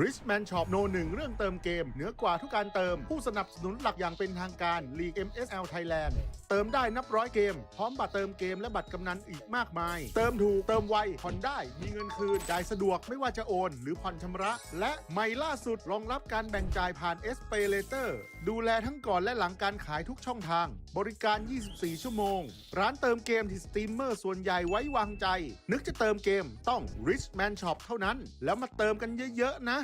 Richman Shopโนหนึ่งเรื่องเติมเกมเหนือกว่าทุกการเติมผู้สนับสนุนหลักอย่างเป็นทางการ League MSL Thailand เติมได้นับร้อยเกมพร้อมบัตรเติมเกมและบัตรกำนันอีกมากมายเติมถูกเติมไวผ่อนได้มีเงินคืนจ่ายสะดวกไม่ว่าจะโอนหรือผ่อนชำระและใหม่ล่าสุดรองรับการแบ่งจ่ายผ่าน SPay Later ดูแลทั้งก่อนและหลังการขายทุกช่องทางบริการ 24 ชั่วโมงร้านเติมเกมที่สตรีมเมอร์ส่วนใหญ่ไว้วางใจนึกจะเติมเกมต้อง Richman Shop เท่านั้นแล้วมาเติมกันเยอะๆนะ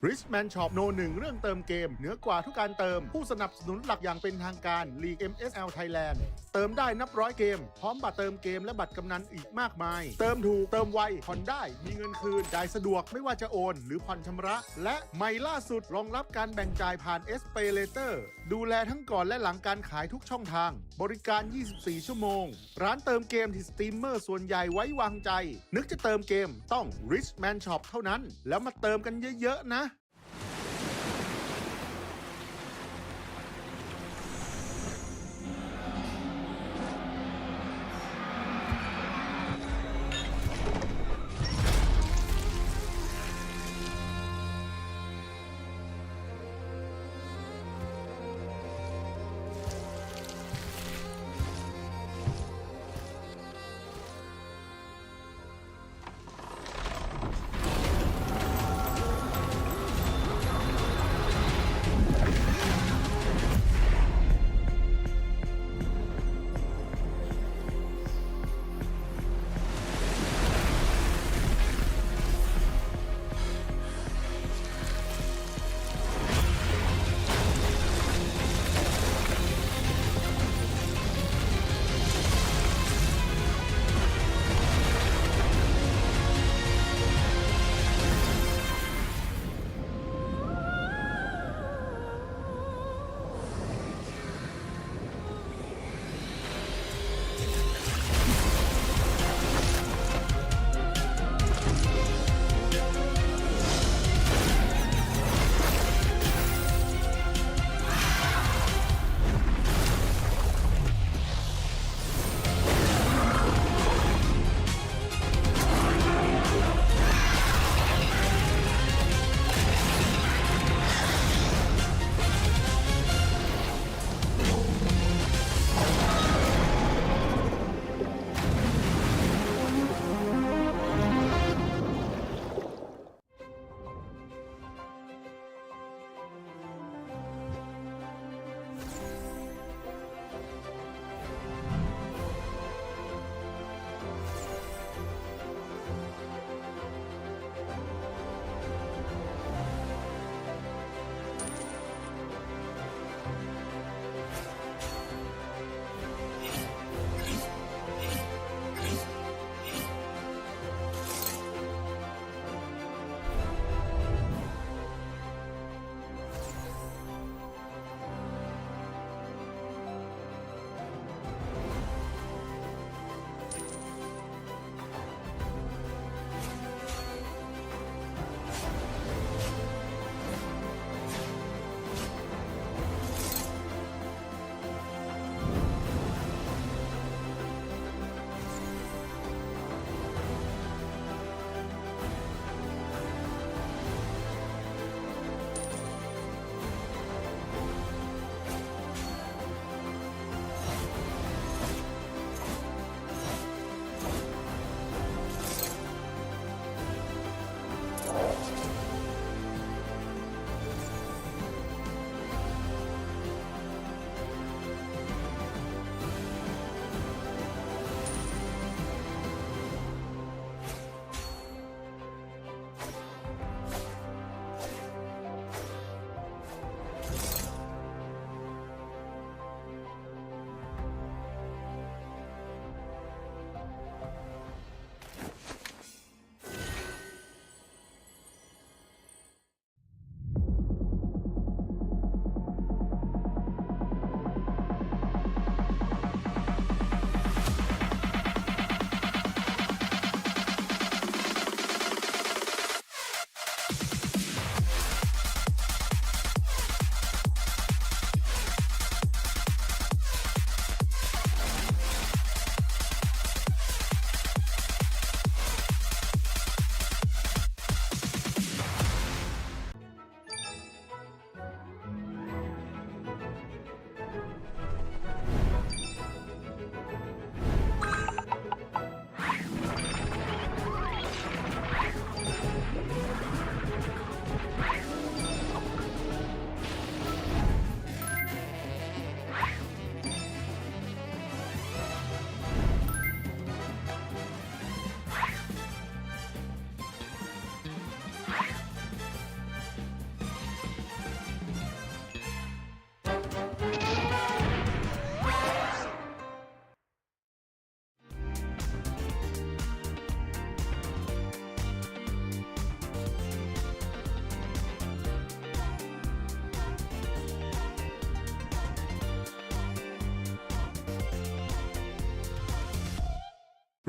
Richman Shop โนหนึ่งเรื่องเติมเกมเหนือกว่าทุกการเติมผู้สนับสนุนหลักอย่างเป็นทางการ League MSL Thailand เติมได้นับร้อยเกมพร้อมบัตรเติมเกมและบัตรกำนันอีกมากมายเติมถูกเติมไวผ่อนได้มีเงินคืนจ่ายสะดวกไม่ว่าจะโอนหรือผ่อนชำระและใหม่ล่าสุดรองรับการแบ่งจ่ายผ่าน SPayLater ดูแลทั้งก่อนและหลังการขายทุกช่องทางบริการ 24 ชั่วโมงร้านเติมเกมที่สตรีมเมอร์ส่วนใหญ่ไว้วางใจนึกจะเติมเกมต้อง Richman Shop เท่านั้นแล้วมาเติมกันเยอะๆนะ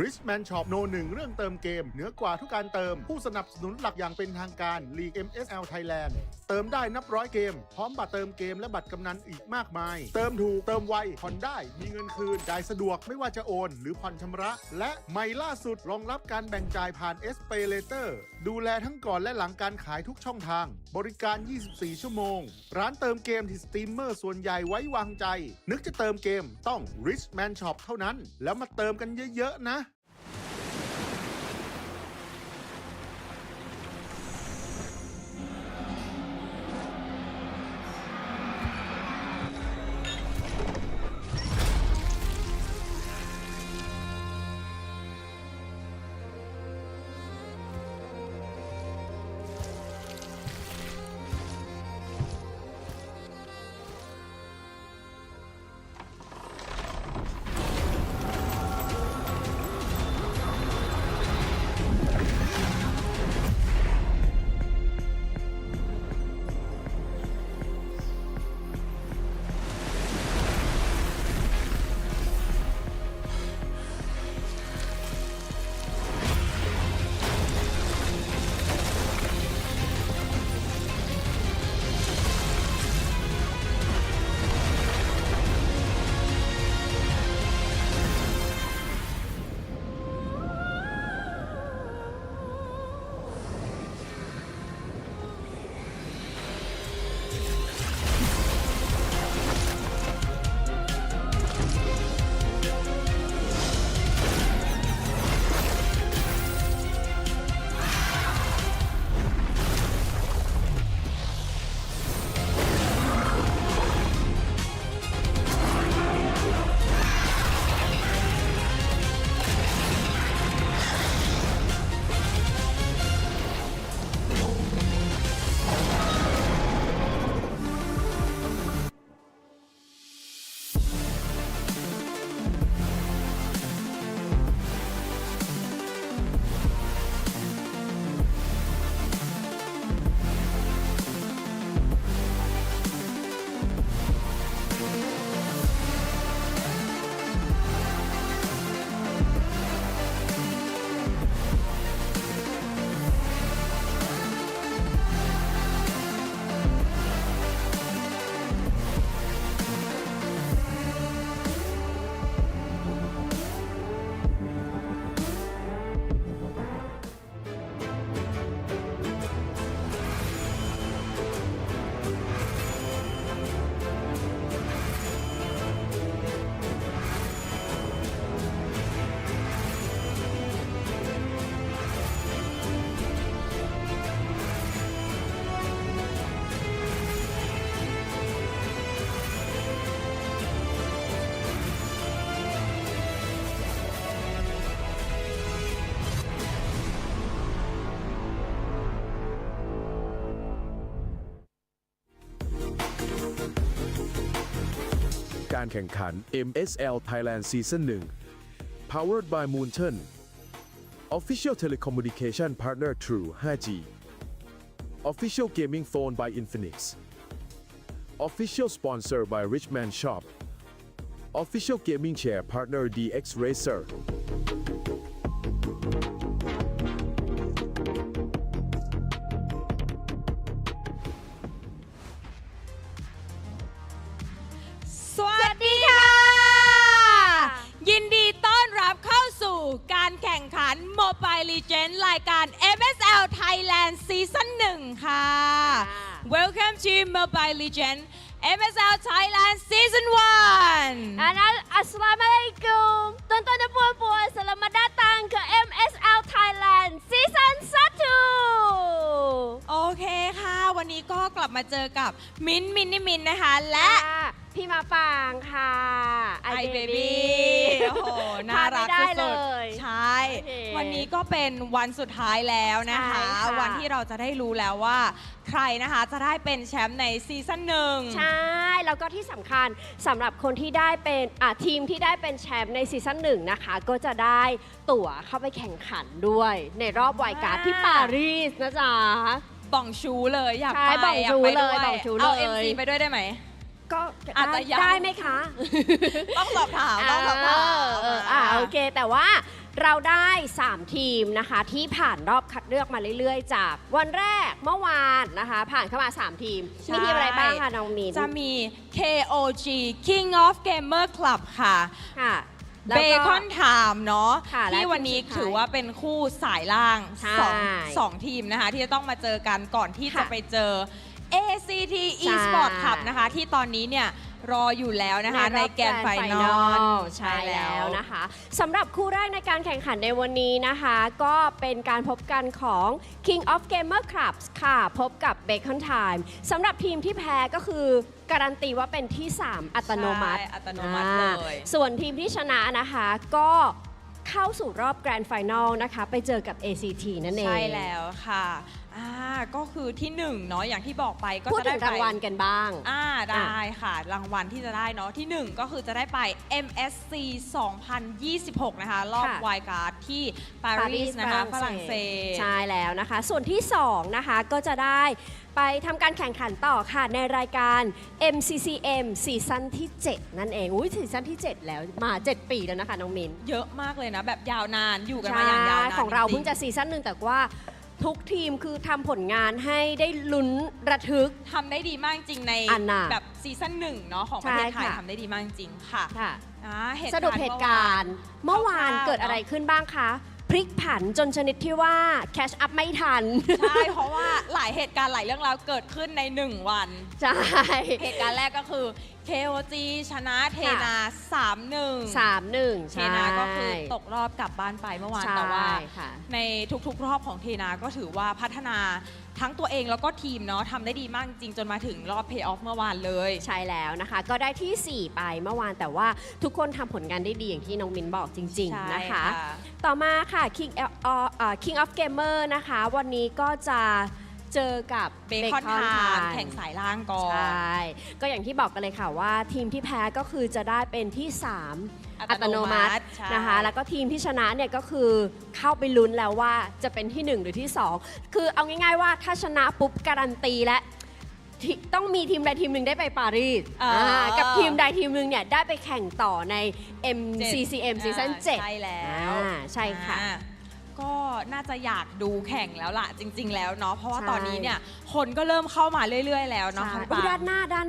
Richman Shopโน1เรื่องเติมเกมเหนือกว่าทุกการเติมผู้สนับสนุนหลักอย่างเป็นทางการ League MSL Thailand เติมได้นับร้อยเกมพร้อมบัตรเติมเกมและบัตรกำนันอีกมากมายเติมถูกเติมไวผ่อนได้มีเงินคืนจ่ายสะดวกไม่ว่าจะโอนหรือผ่อนชำระและใหม่ล่าสุดรองรับการแบ่งจ่ายผ่าน SPay Later ดูแลทั้งก่อนและหลังการขายทุกช่องทางบริการ 24 ชั่วโมงร้านเติมเกมที่สตรีมเมอร์ส่วนใหญ่ไว้วางใจนึกจะเติมเกมต้อง Richman Shop เท่านั้นแล้วมาเติมกันเยอะๆนะการแข่งขัน MSL Thailand Season 1 Powered by Moonton Official Telecommunication Partner True 5G Official Gaming Phone by Infinix Official Sponsor by Richman Shop Official Gaming Chair Partner DX Racerสวัสดีค่ะ ยินดีต้อนรับเข้าสู่การแข่งขัน Mobile Legends รายการ MSL Thailand Season 1 ค่ะ Welcome to Mobile Legends MSL Thailand Season 1 Assalamualaikum Tuan-tuan dan puan-puan Selamat datang ke MSL Thailand Season 1 โอเคค่ะ วันนี้ก็กลับมาเจอกับมิ้นนะคะ และ พี่มาปางค่ะไอเบบี้ โอ้โห น่ารักสุดๆใช่ วันนี้ก็เป็นวันสุดท้ายแล้วนะคะ วันที่เราจะได้รู้แล้วว่าใครนะคะจะได้เป็นแชมป์ในซีซั่นหนึ่งใช่ แล้วก็ที่สำคัญสำหรับคนที่ได้เป็นทีมที่ได้เป็นแชมป์ในซีซั่นหนึ่งนะคะ ก็จะได้ตั๋วเข้าไปแข่งขันด้วยในรอบไวการ์ดที่ปารีสนะจ๊ะบ่องชูเลยอยากไป บ่องชูเลยบ่องชูเลย เอา MC ไปด้วยได้ไหม ก็อาจจะได้ไหมคะ ต้องสอบถามต้องสอบถามโอเคแต่ว่า เราได้ 3 ทีมนะคะที่ผ่านรอบคัดเลือกมาเรื่อยๆ จากวันแรกเมื่อวานนะคะผ่านเข้ามา 3 ทีม มีทีมอะไรบ้างคะน้องมิน จะมี KOG King of Gamer Club ค่ะ ค่ะ เบคอนไทม์เนาะ ค่ะและ ที่วันนี้ ทีมสุดท้าย ถือว่าเป็นคู่สายล่าง ใช่ สองทีมนะคะ ที่จะต้องมาเจอกันก่อนที่ ค่ะ จะไปเจอ ACT Esport Club นะคะ ที่ตอนนี้เนี่ยรออยู่แล้วนะคะในแกรนด์ไฟนอล ใช่แล้วนะคะสำหรับคู่แรกในการแข่งขันในวันนี้นะคะ ก็เป็นการพบกันของ King of Gamer Clubs ค่ะ พบกับ Bacon Time สำหรับทีมที่แพ้ก็คือการันตีว่าเป็นที่ 3 อัตโนมัติ ใช่อัตโนมัติเลย ส่วนทีมที่ชนะนะคะก็เข้าสู่รอบแกรนด์ไฟนอลนะคะ ไปเจอกับ ACT นั่นเอง ใช่แล้วค่ะก็คือที่1เนาะอย่างที่บอกไปก็ พูด จะ ถึ ได้ ง ไป รางวัลกันบ้าง ได้ค่ะ รางวัลที่จะได้เนาะที่ 1 ก็คือจะได้ไป MSC 2026 นะคะ รอบ ค่ะ ไวการ์ดที่ปารีสนะคะฝรั่งเศส ใช่แล้วนะคะ ส่วนที่ 2 นะคะก็จะได้ไปทำการแข่งขันต่อค่ะ ในรายการ MCCM ซีซั่นที่ 7 นั่นเองอุ้ยซีซั่นที่ 7 แล้วมา 7 ปีแล้วนะคะน้องมิน เยอะมากเลยนะ แบบยาวนานอยู่กันมาอย่างยาวนาน ของเรา จๆ เพิ่งจะซีซั่นหนึ่งแต่ว่าทุกทีมคือทำผลงานให้ได้ลุ้นระทึก ทำได้ดีมากจริงใน อันน่ะ แบบซีซั่น1เนาะของประเทศไทย ใช่ค่ะ ทำได้ดีมากจริงค่ะ ค่ะ เหตุ สรุปเหตุการณ์เมื่อวาน คร่าวๆ เกิดอะไรขึ้นบ้างคะ พลิกผันจนชนิดที่ว่าแคชอัพไม่ทัน ใช่ เพราะว่าหลายเหตุการณ์หลายเรื่องราวเกิดขึ้นใน 1 วัน ใช่ เหตุการณ์แรกก็คือ KOG ชนะเทนา 3-1 3-1 เทนาก็คือตกรอบกลับบ้านไปเมื่อวาน แต่ว่า ค่ะ ในทุกๆรอบของเทนาก็ถือว่าพัฒนาทั้งตัวเองแล้วก็ทีมเนาะทำได้ดีมากจริงจนมาถึงรอบเพย์ออฟเมื่อวานเลย ใช่แล้วนะคะ ก็ได้ที่ 4 ไปเมื่อวานแต่ว่าทุกคนทำผลงานได้ดีอย่างที่น้องมินบอกจริง ๆ นะคะ ต่อมาค่ะ King of Gamer นะคะ วันนี้ก็จะเจอกับ เบคอนไทม์แข่งสายล่างก่อน ใช่ ก็อย่างที่บอกกันเลยค่ะว่าทีมที่แพ้ก็คือจะได้เป็นที่ 3 อัตโนมัติ ใช่ นะคะ แล้วก็ทีมที่ชนะเนี่ยก็คือเข้าไปลุ้นแล้วว่าจะเป็นที่ 1 หรือที่ 2 คือเอาง่ายๆว่าถ้าชนะปุ๊บการันตีและต้องมีทีมใดทีมหนึ่งได้ไปปารีสกับทีมใดทีมหนึ่งเนี่ยได้ไปแข่งต่อใน MCCM ซีซั่น7 ใช่แล้ว ใช่ค่ะ ก็น่าจะอยากดูแข่งแล้วล่ะจริง ๆ แล้วเนาะเพราะว่า ใช่ ตอนนี้เนี่ยคนก็เริ่มเข้ามาเรื่อย ๆ แล้วเนาะ ใช่ ข้าง อุ๊ย ปา ด้าน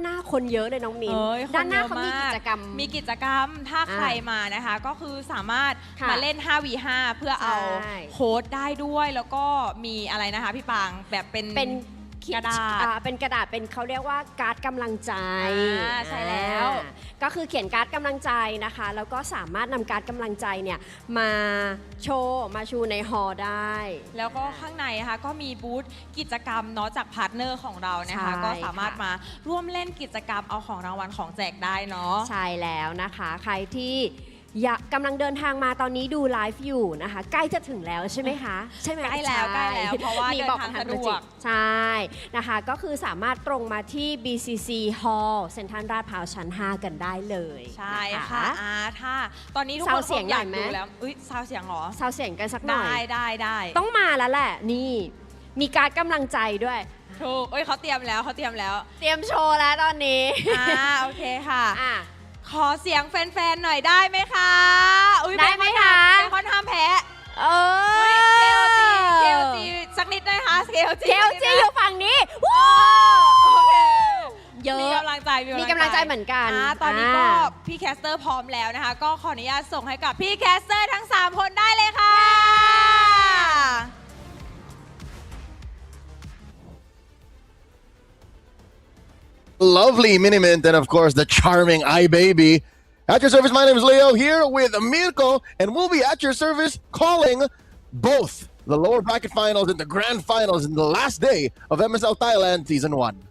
หน้าคนเยอะเลยน้องมิน ค ด้านหน้า เยอะ เขามีกิจกรรม มีกิจกรรมถ้าใครมานะคะ ก็คือสามารถ ค่ะ มาเล่น 5v5 เพื่อเอา ใช่ โค้ดได้ด้วยแล้วก็มีอะไรนะคะพี่ปางแบบเป็น กระดาษ เป็นกระดาษเป็นเขาเรียกว่าการ์ดกำลังใจ ใช่แล้ว ก็คือเขียนการ์ดกำลังใจนะคะ แล้วก็สามารถนำการ์ดกำลังใจเนี่ยมาโชว์มาชูในฮอลล์ได้ แล้วก็ข้างในนะคะก็มีบูธกิจกรรมเนาะจากพาร์ทเนอร์ของเรานะคะ ใช่ ก็สามารถ ค่ะ มาร่วมเล่นกิจกรรมเอาของรางวัลของแจกได้เนาะ ใช่แล้วนะคะ ใครที่กำลังเดินทางมาตอนนี้ดูไลฟ์อยู่นะคะ ใกล้จะถึงแล้วใช่ไหมคะ ใช่ไหม ใกล้แล้ว ใช่ เพราะว่า มี เดิน บอก ทาง ทาง สะดวก โปรเจกต์ใช่นะคะก็คือสามารถตรงมาที่ BCC Hall เซ็นทรัลลาดพร้าวชั้น 5 กันได้เลย ใช่ น ค่ะถ้าตอนนี้ทุก ซา ค วน เสียง คอยาก หน่อยไหม ดูแล้วซาวเสียงเหรอ ซาวเสียงกันสักหน่อย ได้ ต้องมาแล้วแหละนี่มีการ์ดกำลังใจด้วย ถูกเขาเตรียมแล้ว เตรียมโชว์แล้วตอนนี้ โอเคค่ะ อ่ะ ขอเสียงแฟนๆหน่อยได้ไหมคะอุ๊ย ได้ไหมคะ เบคอนห้ามแพ้ เอ KOG สักนิดได้ไหมคะ KOG อยู่ฝั่งนี้วู้ โอเค เยอะ มีกำลังใจ มีกำลังใจเหมือนกัน ตอนนี้ก็พี่แคสเตอร์พร้อมแล้วนะคะ ก็ขออนุญาตส่งให้กับพี่แคสเตอร์ทั้ง 3 คนได้เลยค่ะ Lovely Minimint and of course the charming iBaby. At your service, my name is Leo here with Mirko, and we'll be at your service calling both the lower bracket finals and the grand finals in the last day of MSL Thailand Season 1.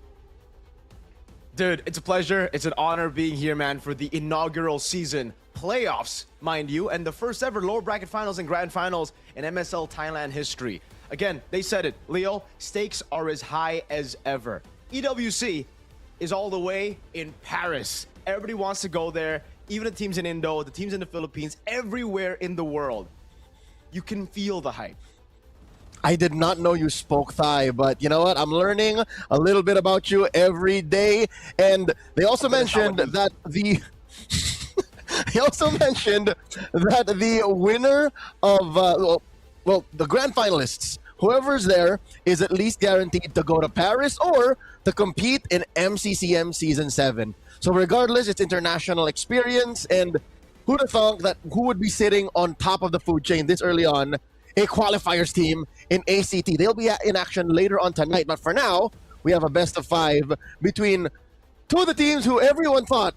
Dude, it's a pleasure. It's an honor being here, man, for the inaugural season playoffs, mind you, and the first ever lower bracket finals and grand finals in MSL Thailand history. Again, they said it, Leo, stakes are as high as ever. EWC is all the way in Paris. Everybody wants to go there, even the teams in Indo, the teams in the Philippines, everywhere in the world. You can feel the hype. I did not know you spoke Thai, but you know what? I'm learning a little bit about you every day. And they also mentioned that He also mentioned that the winner of, the grand finalists, whoever's there, is at least guaranteed to go to Paris or to compete in MCCM Season 7. So regardless, it's international experience, and who'd have thought that who would be sitting on top of the food chain this early on? A qualifiers team in ACT. They'll be in action later on tonight, but for now, we have a best of 5 between two of the teams who everyone thought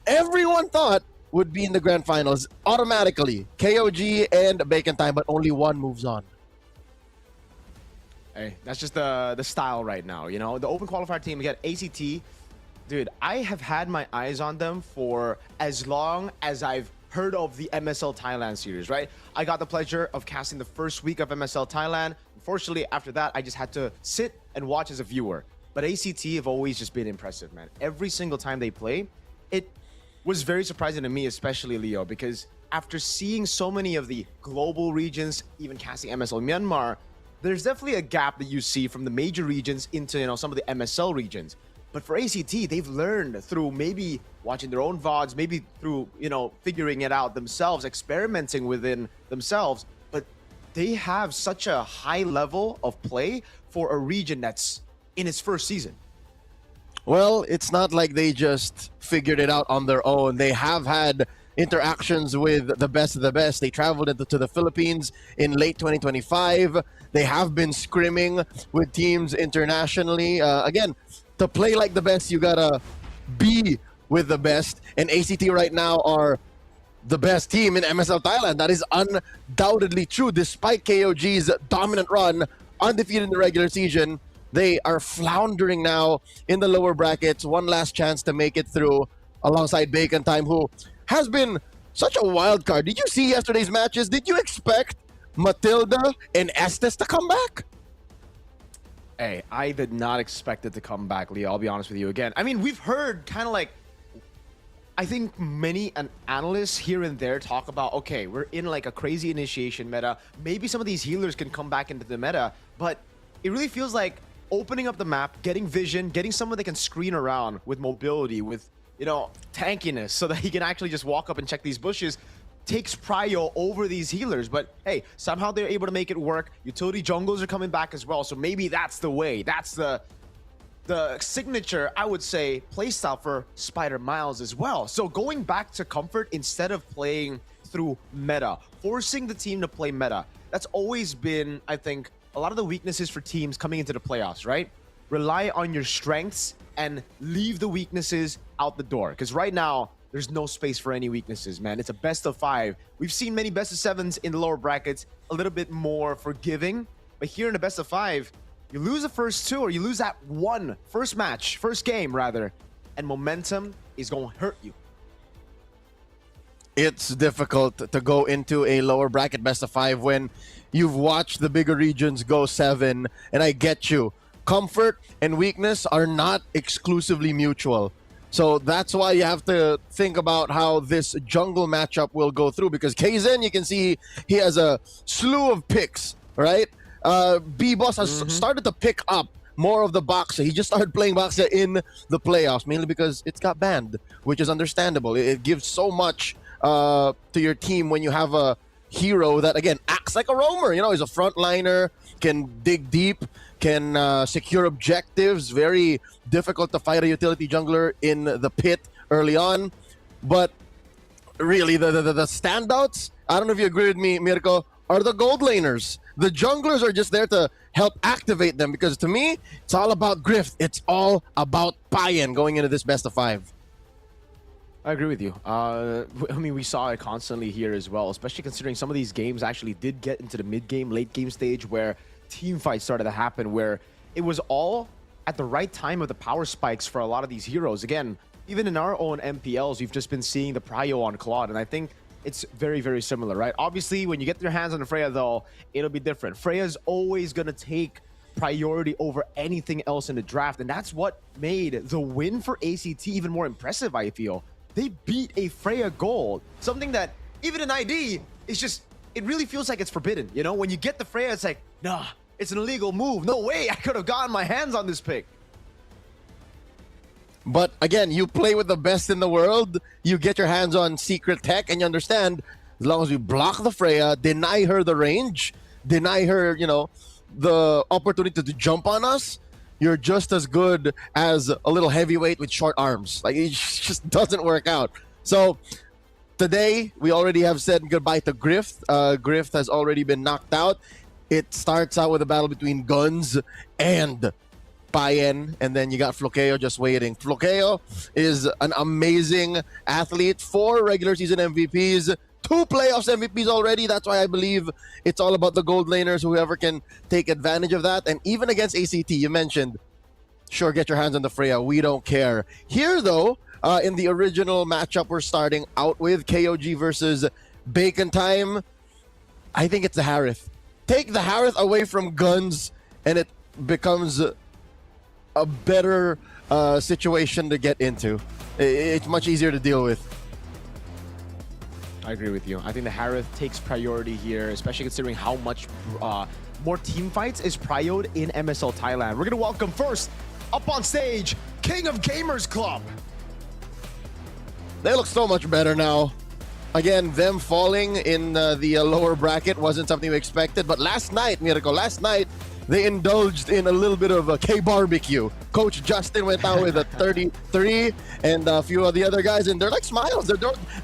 would be in the grand finals automatically. KOG and Bacon Time, but only one moves on. Hey, that's just the style right now, you know? The open qualifier team, we got ACT. Dude, I have had my eyes on them for as long as I've heard of the MSL Thailand series, right? I got the pleasure of casting the first week of MSL Thailand. Unfortunately, after that, I just had to sit and watch as a viewer. But ACT have always just been impressive, man. Every single time they play, it was very surprising to me, especially Leo, because after seeing so many of the global regions, even casting MSL Myanmar, there's definitely a gap that you see from the major regions into, you know, some of the MSL regions. But for ACT, they've learned through maybe watching their own VODs, maybe through, you know, figuring it out themselves, experimenting within themselves. But they have such a high level of play for a region that's in its first season. Well, it's not like they just figured it out on their own. They have had interactions with the best of the best. They traveled to the Philippines in late 2025. They have been scrimming with teams internationally. Again, to play like the best, you gotta be with the best. And ACT right now are the best team in MSL Thailand. That is undoubtedly true. Despite KOG's dominant run, undefeated in the regular season, they are floundering now in the lower brackets. One last chance to make it through alongside Bacon Time, who has been such a wild card. Did you see yesterday's matches? Did you expect Matilda and Estes to come back? Hey, I did not expect it to come back, Leo. I'll be honest with you again. I mean, we've heard kind of like, I think many analysts here and there talk about, okay, we're in like a crazy initiation meta. Maybe some of these healers can come back into the meta, but it really feels like opening up the map, getting vision, getting someone that can screen around with mobility, with, you know, tankiness, so that he can actually just walk up and check these bushes, takes prio over these healers. But hey, somehow they're able to make it work. Utility jungles are coming back as well, so maybe that's the way. That's the signature, I would say, playstyle for Spider Miles as well. So going back to comfort instead of playing through meta, forcing the team to play meta, that's always been, I think, a lot of the weaknesses for teams coming into the playoffs, right? Rely on your strengths and leave the weaknesses out the door. Because right now, there's no space for any weaknesses, man. It's a best of 5. We've seen many best of 7s in the lower brackets, a little bit more forgiving. But here in the best of 5, you lose the first 2, or you lose that first game, and momentum is going to hurt you. It's difficult to go into a lower bracket best of 5 when you've watched the bigger regions go 7, and I get you. Comfort and weakness are not exclusively mutual. So that's why you have to think about how this jungle matchup will go through, because Kaizen, you can see he has a slew of picks, right? B-Boss has started to pick up more of the Boxer. He just started playing Boxer in the playoffs, mainly because it's got banned, which is understandable. It gives so much to your team when you have a hero that, again, acts like a roamer. You know, he's a frontliner, can dig deep, can secure objectives. Very difficult to fight a utility jungler in the pit early on. But really, the standouts, I don't know if you agree with me, Mirko, are the gold laners. The junglers are just there to help activate them, because to me, it's all about grift. It's all about buy-in going into this best of 5. I agree with you. I mean, we saw it constantly here as well, especially considering some of these games actually did get into the mid-game, late-game stage where team fights started to happen, where it was all at the right time of the power spikes for a lot of these heroes. Again, even in our own MPLs, we've just been seeing the prio on Claude, and I think it's very, very similar, right? Obviously, when you get your hands on Freya, though, it'll be different. Freya's always going to take priority over anything else in the draft, and that's what made the win for ACT even more impressive, I feel. They beat a Freya gold, something that even in ID, it's just, it really feels like it's forbidden. You know, when you get the Freya, it's like, nah, it's an illegal move. No way I could have gotten my hands on this pick. But again, you play with the best in the world, you get your hands on secret tech, and you understand as long as we block the Freya, deny her the range, deny her, the opportunity to jump on us, you're just as good as a little heavyweight with short arms. Like, it just doesn't work out. So today, we already have said goodbye to Grift. Grift has already been knocked out. It starts out with a battle between Guns and Payen, and then you got Floqueo just waiting. Floqueo is an amazing athlete, 4 regular season MVPs, 2 playoffs MVPs already. That's why I believe it's all about the gold laners, whoever can take advantage of that. And even against ACT, you mentioned, sure, get your hands on the Freya. We don't care. Here, though, in the original matchup we're starting out with, KOG versus Bacon Time, I think it's the Harith. Take the Harith away from Guns, and it becomes a better situation to get into. It's much easier to deal with. I agree with you. I think the Harith takes priority here, especially considering how much more team fights is prioed in MSL Thailand. We're going to welcome first, up on stage, King of Gamers Club. They look so much better now. Again, them falling in the lower bracket wasn't something we expected. But last night, they indulged in a little bit of a K-barbecue. Coach Justin went out with a 33, and a few of the other guys, and they're like smiles.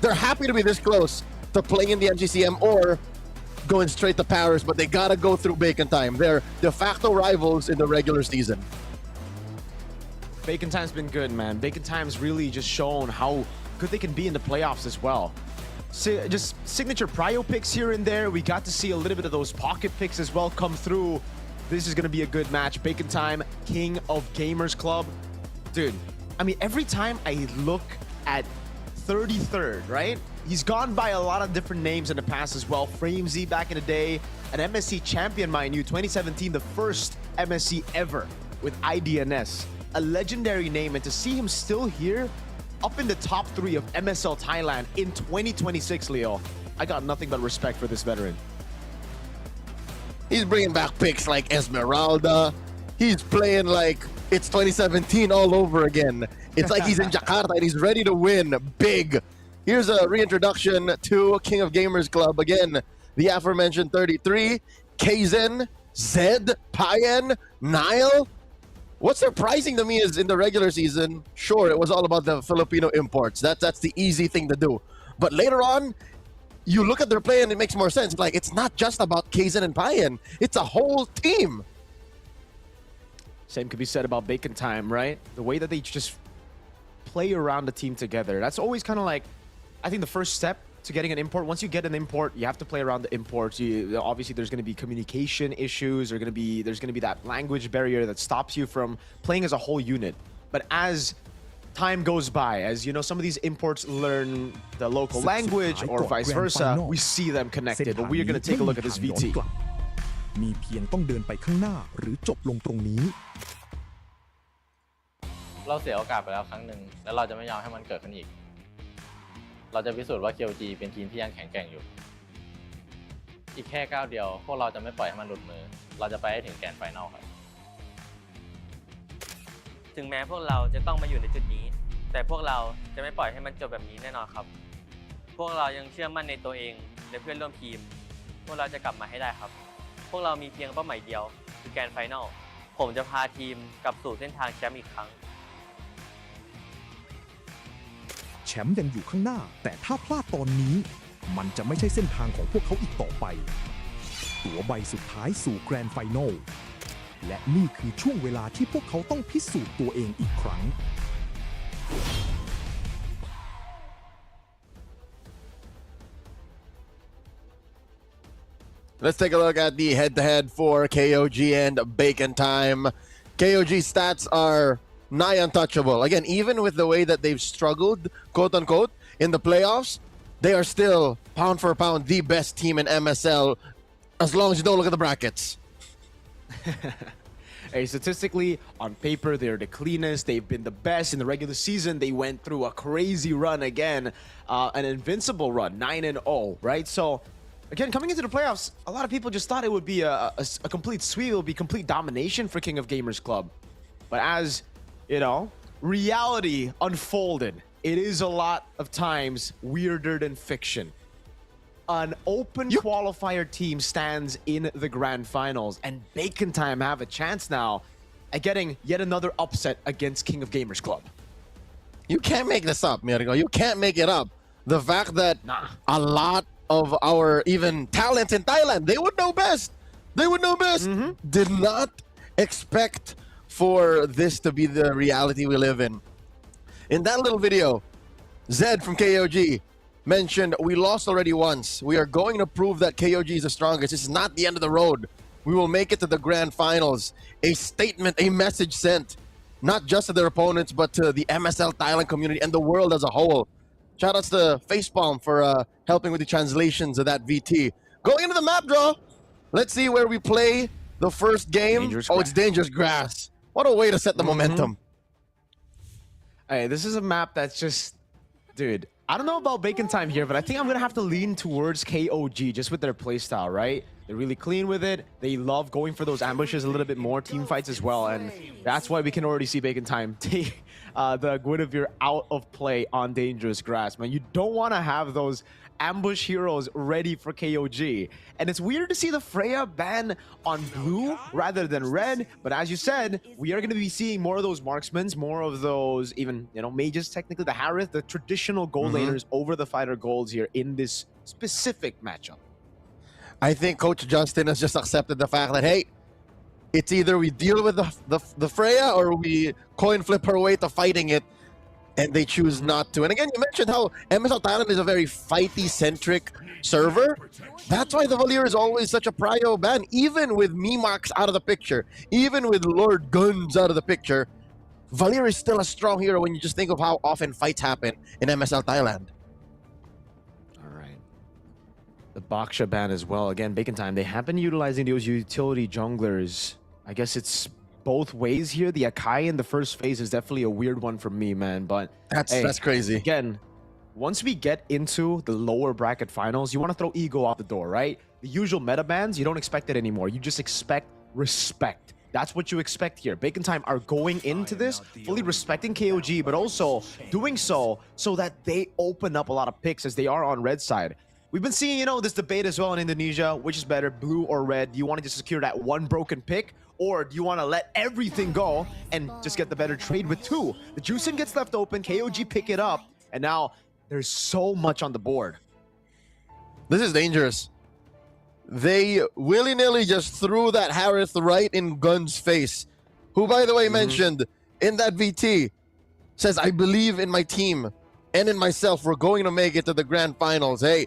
They're happy to be this close to playing in the MGCM or going straight to Paris, but they gotta go through Bacon Time. They're de facto rivals in the regular season. Bacon Time's been good, man. Bacon Time's really just shown how good they can be in the playoffs as well. Just signature prio picks here and there. We got to see a little bit of those pocket picks as well come through. This is going to be a good match. Bacon Time, King of Gamers Club. Dude, I mean, every time I look at 33rd, right? He's gone by a lot of different names in the past as well. Framesy back in the day, an MSC champion, mind you, 2017, the first MSC ever with IDNS. A legendary name, and to see him still here, up in the top 3 of MSL Thailand in 2026, Leo, I got nothing but respect for this veteran. He's bringing back picks like Esmeralda. He's playing like it's 2017 all over again. It's like he's in Jakarta and he's ready to win big. Here's a reintroduction to King of Gamers Club. Again, the aforementioned 33, Kaizen, Zed, Payen, Nile. What's surprising to me is in the regular season, sure, it was all about the Filipino imports. That's the easy thing to do. But later on, you look at their play and it makes more sense. Like, it's not just about Kaizen and Payen. It's a whole team. Same could be said about Bacon Time, right? The way that they just play around the team together. That's always kind of like, I think the first step to getting an import. Once you get an import, you have to play around the imports. Obviously, there's going to be communication issues. There's going to be that language barrier that stops you from playing as a whole unit. But as time goes by, as you know, some of these imports learn the local language or vice versa, we see them connected. But we are going to take a look at this VT. มีเพียงต้องเดินไปข้างหน้าหรือจบลงตรงนี้ เราเสียโอกาสไปแล้วครั้งหนึ่งแล้วเราจะไม่ยอมให้มันเกิดขึ้นอีกเราจะพิสูจน์ว่า KOG เป็นทีมที่ยังแข็งแกร่งอยู่อีกแค่ก้าวเดียวพวกเราจะไม่ปล่อยให้มันหลุดมือเราจะไปให้ถึงแกรนด์ไฟนอลครับถึงแม้พวกเราจะต้องมาอยู่ในจุดนี้แต่พวกเราจะไม่ปล่อยให้มันจบแบบนี้แน่นอนครับพวกเรายังเชื่อมั่นในตัวเองและเพื่อนร่วมทีมพวกเราจะกลับมาให้ได้ครับพวกเรามีเพียงเป้าหมายเดียวคือแกรนด์ไฟนอลผมจะพาทีมกลับสู่เส้นทางแชมป์อีกครั้งแชมป์ยังอยู่ข้างหน้าแต่ถ้าพลาดตอนนี้มันจะไม่ใช่เส้นทางของพวกเขาอีกต่อไปตั๋วใบสุดท้ายสู่แกรนด์ไฟนอลและนี่คือช่วงเวลาที่พวกเขาต้องพิสูจน์ตัวเองอีกครั้ง Let's take a look at the head-to-head for KOG and Bacon Time. KOG stats are nigh untouchable. Again, even with the way that they've struggled, quote-unquote, in the playoffs, they are still, pound for pound, the best team in MSL, as long as you don't look at the brackets. Hey, statistically, on paper, they're the cleanest. They've been the best in the regular season. They went through a crazy run again, an invincible run, 9-0, right? So, again, coming into the playoffs, a lot of people just thought it would be a complete sweep. It would be complete domination for King of Gamers Club. But as, you know, reality unfolded. It is a lot of times weirder than fiction. An open qualifier team stands in the grand finals, and Bacon Time have a chance now at getting yet another upset against King of Gamers Club. You can't make this up, Mirko. You can't make it up. The fact that a lot of our even talents in Thailand, they would know best. They would know best. Did not expect for this to be the reality we live in. In that little video, Zed from KOG mentioned, we lost already once. We are going to prove that KOG is the strongest. This is not the end of the road. We will make it to the grand finals. A statement, a message sent, not just to their opponents, but to the MSL Thailand community and the world as a whole. Shout outs to Facepalm for helping with the translations of that VT. Going into the map draw, let's see where we play the first game. It's Dangerous Grass. What a way to set the momentum. Hey, this is a map that's just, dude, I don't know about Bacon Time here, but I think I'm going to have to lean towards KOG just with their playstyle, right? They're really clean with it. They love going for those ambushes a little bit more, team fights as well, and that's why we can already see Bacon Time take the Guinevere out of play on Dangerous Grass, man. You don't want to have those ambush heroes ready for KOG. And it's weird to see the Freya ban on blue rather than red, but as you said, we are going to be seeing more of those marksmen, more of those even, you know, mages, technically the Harith, the traditional gold laners over the fighter golds here in this specific matchup. I think Coach Justin has just accepted the fact that, hey, it's either we deal with the Freya or we coin flip her way to fighting it, and they choose not to. And again, you mentioned how MSL Thailand is a very fighty-centric server. That's why the Valier is always such a prio ban. Even with Mimax out of the picture, even with Lord Guns out of the picture, Valier is still a strong hero when you just think of how often fights happen in MSL Thailand. The Baksha ban as well. Again, Bacon Time, they have been utilizing those utility junglers. I guess it's both ways here. The Akai in the first phase is definitely a weird one for me, man. But that's crazy. Again, once we get into the lower bracket finals, you want to throw ego out the door, right? The usual meta bans, you don't expect it anymore. You just expect respect. That's what you expect here. Bacon Time are going into this fully respecting KOG, but also doing so that they open up a lot of picks as they are on red side. We've been seeing, you know, this debate as well in Indonesia. Which is better, blue or red? Do you want to just secure that one broken pick? Or do you want to let everything go and just get the better trade with two? The Juicin gets left open, KOG pick it up, and now there's so much on the board. This is dangerous. They willy-nilly just threw that Harith right in Gun's face, who, by the way, mentioned in that VT, says, I believe in my team and in myself. We're going to make it to the grand finals. Hey,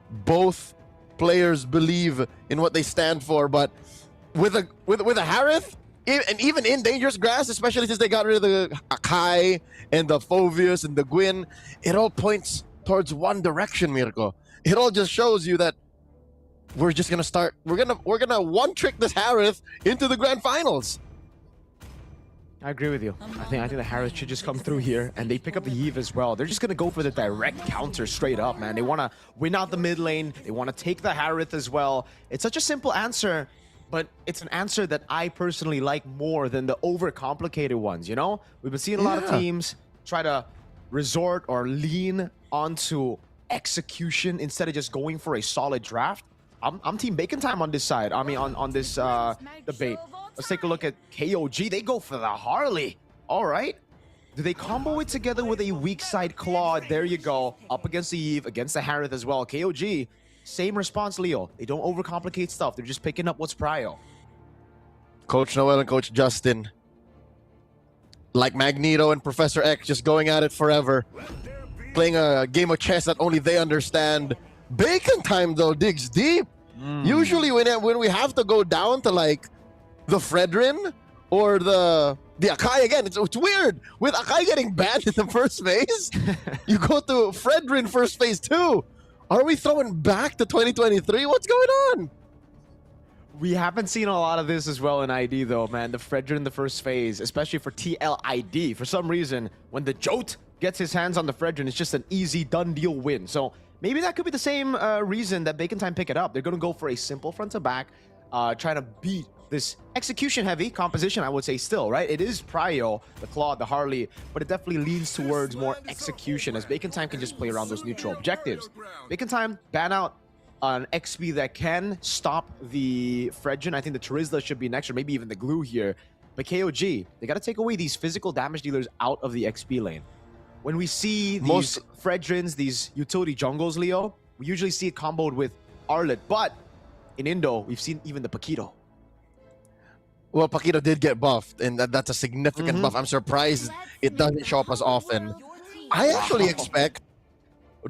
both players believe in what they stand for, but with a Harith, and even in Dangerous Grass, especially since they got rid of the Akai and the Phoveus and the Gwyn, it all points towards one direction, Mirko. It all just shows you that we're just gonna start. We're gonna one trick this Harith into the grand finals. I agree with you. I think the Harith should just come through here, and they pick up the Eve as well. They're just going to go for the direct counter straight up, man. They want to win out the mid lane. They want to take the Harith as well. It's such a simple answer, but it's an answer that I personally like more than the overcomplicated ones, you know? We've been seeing a lot of teams try to resort or lean onto execution instead of just going for a solid draft. I'm Team Bacon Time on this side. I mean, on this debate. Let's take a look at KOG. They go for the Harley. All right. Do they combo it together with a weak side Claude? There you go. Up against the Eve, against the Harith as well. KOG, same response, Leo. They don't overcomplicate stuff. They're just picking up what's prio. Coach Noel and Coach Justin, like Magneto and Professor X, just going at it forever. Playing a game of chess that only they understand. Bacon Time, though, digs deep. Usually when we have to go down to, like, the Fredrin or the Akai again, it's weird. With Akai getting banned in the first phase, you go to Fredrin first phase too. Are we throwing back to 2023? What's going on? We haven't seen a lot of this as well in ID though, man. The Fredrin in the first phase, especially for TLID. For some reason, when the Jote gets his hands on the Fredrin, it's just an easy done deal win. So maybe that could be the same reason that Bacon Time pick it up. They're going to go for a simple front to back, trying to beat this execution-heavy composition, I would say still, right? It is Prio, the Claude, the Harley, but it definitely leans towards more execution as Bacon Time can just play around those neutral objectives. Bacon Time ban out an XP that can stop the Fredgen. I think the Terizla should be next, or maybe even the Glue here. But KOG, they got to take away these physical damage dealers out of the XP lane. When we see these Fredgens, these utility jungles, Leo, we usually see it comboed with Arlet, but in Indo, we've seen even the Paquito. Well, Paquito did get buffed, and that's a significant buff. I'm surprised it doesn't show up as often. I actually expect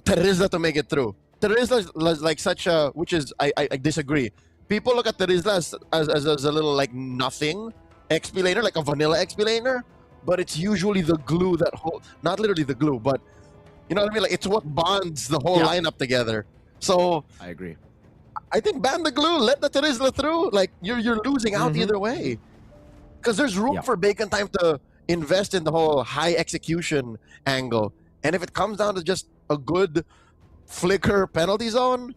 Terizla to make it through. Terizla is like such a, which is, I disagree. People look at Terizla as a little like nothing XP laner, like a vanilla XP laner, but it's usually the glue that holds, not literally the glue, but you know what I mean? Like it's what bonds the whole lineup together. So I agree. I think ban the glue, let the Terizla through. Like you're losing out either way, because there's room for Bacon Time to invest in the whole high execution angle. And if it comes down to just a good flicker penalty zone,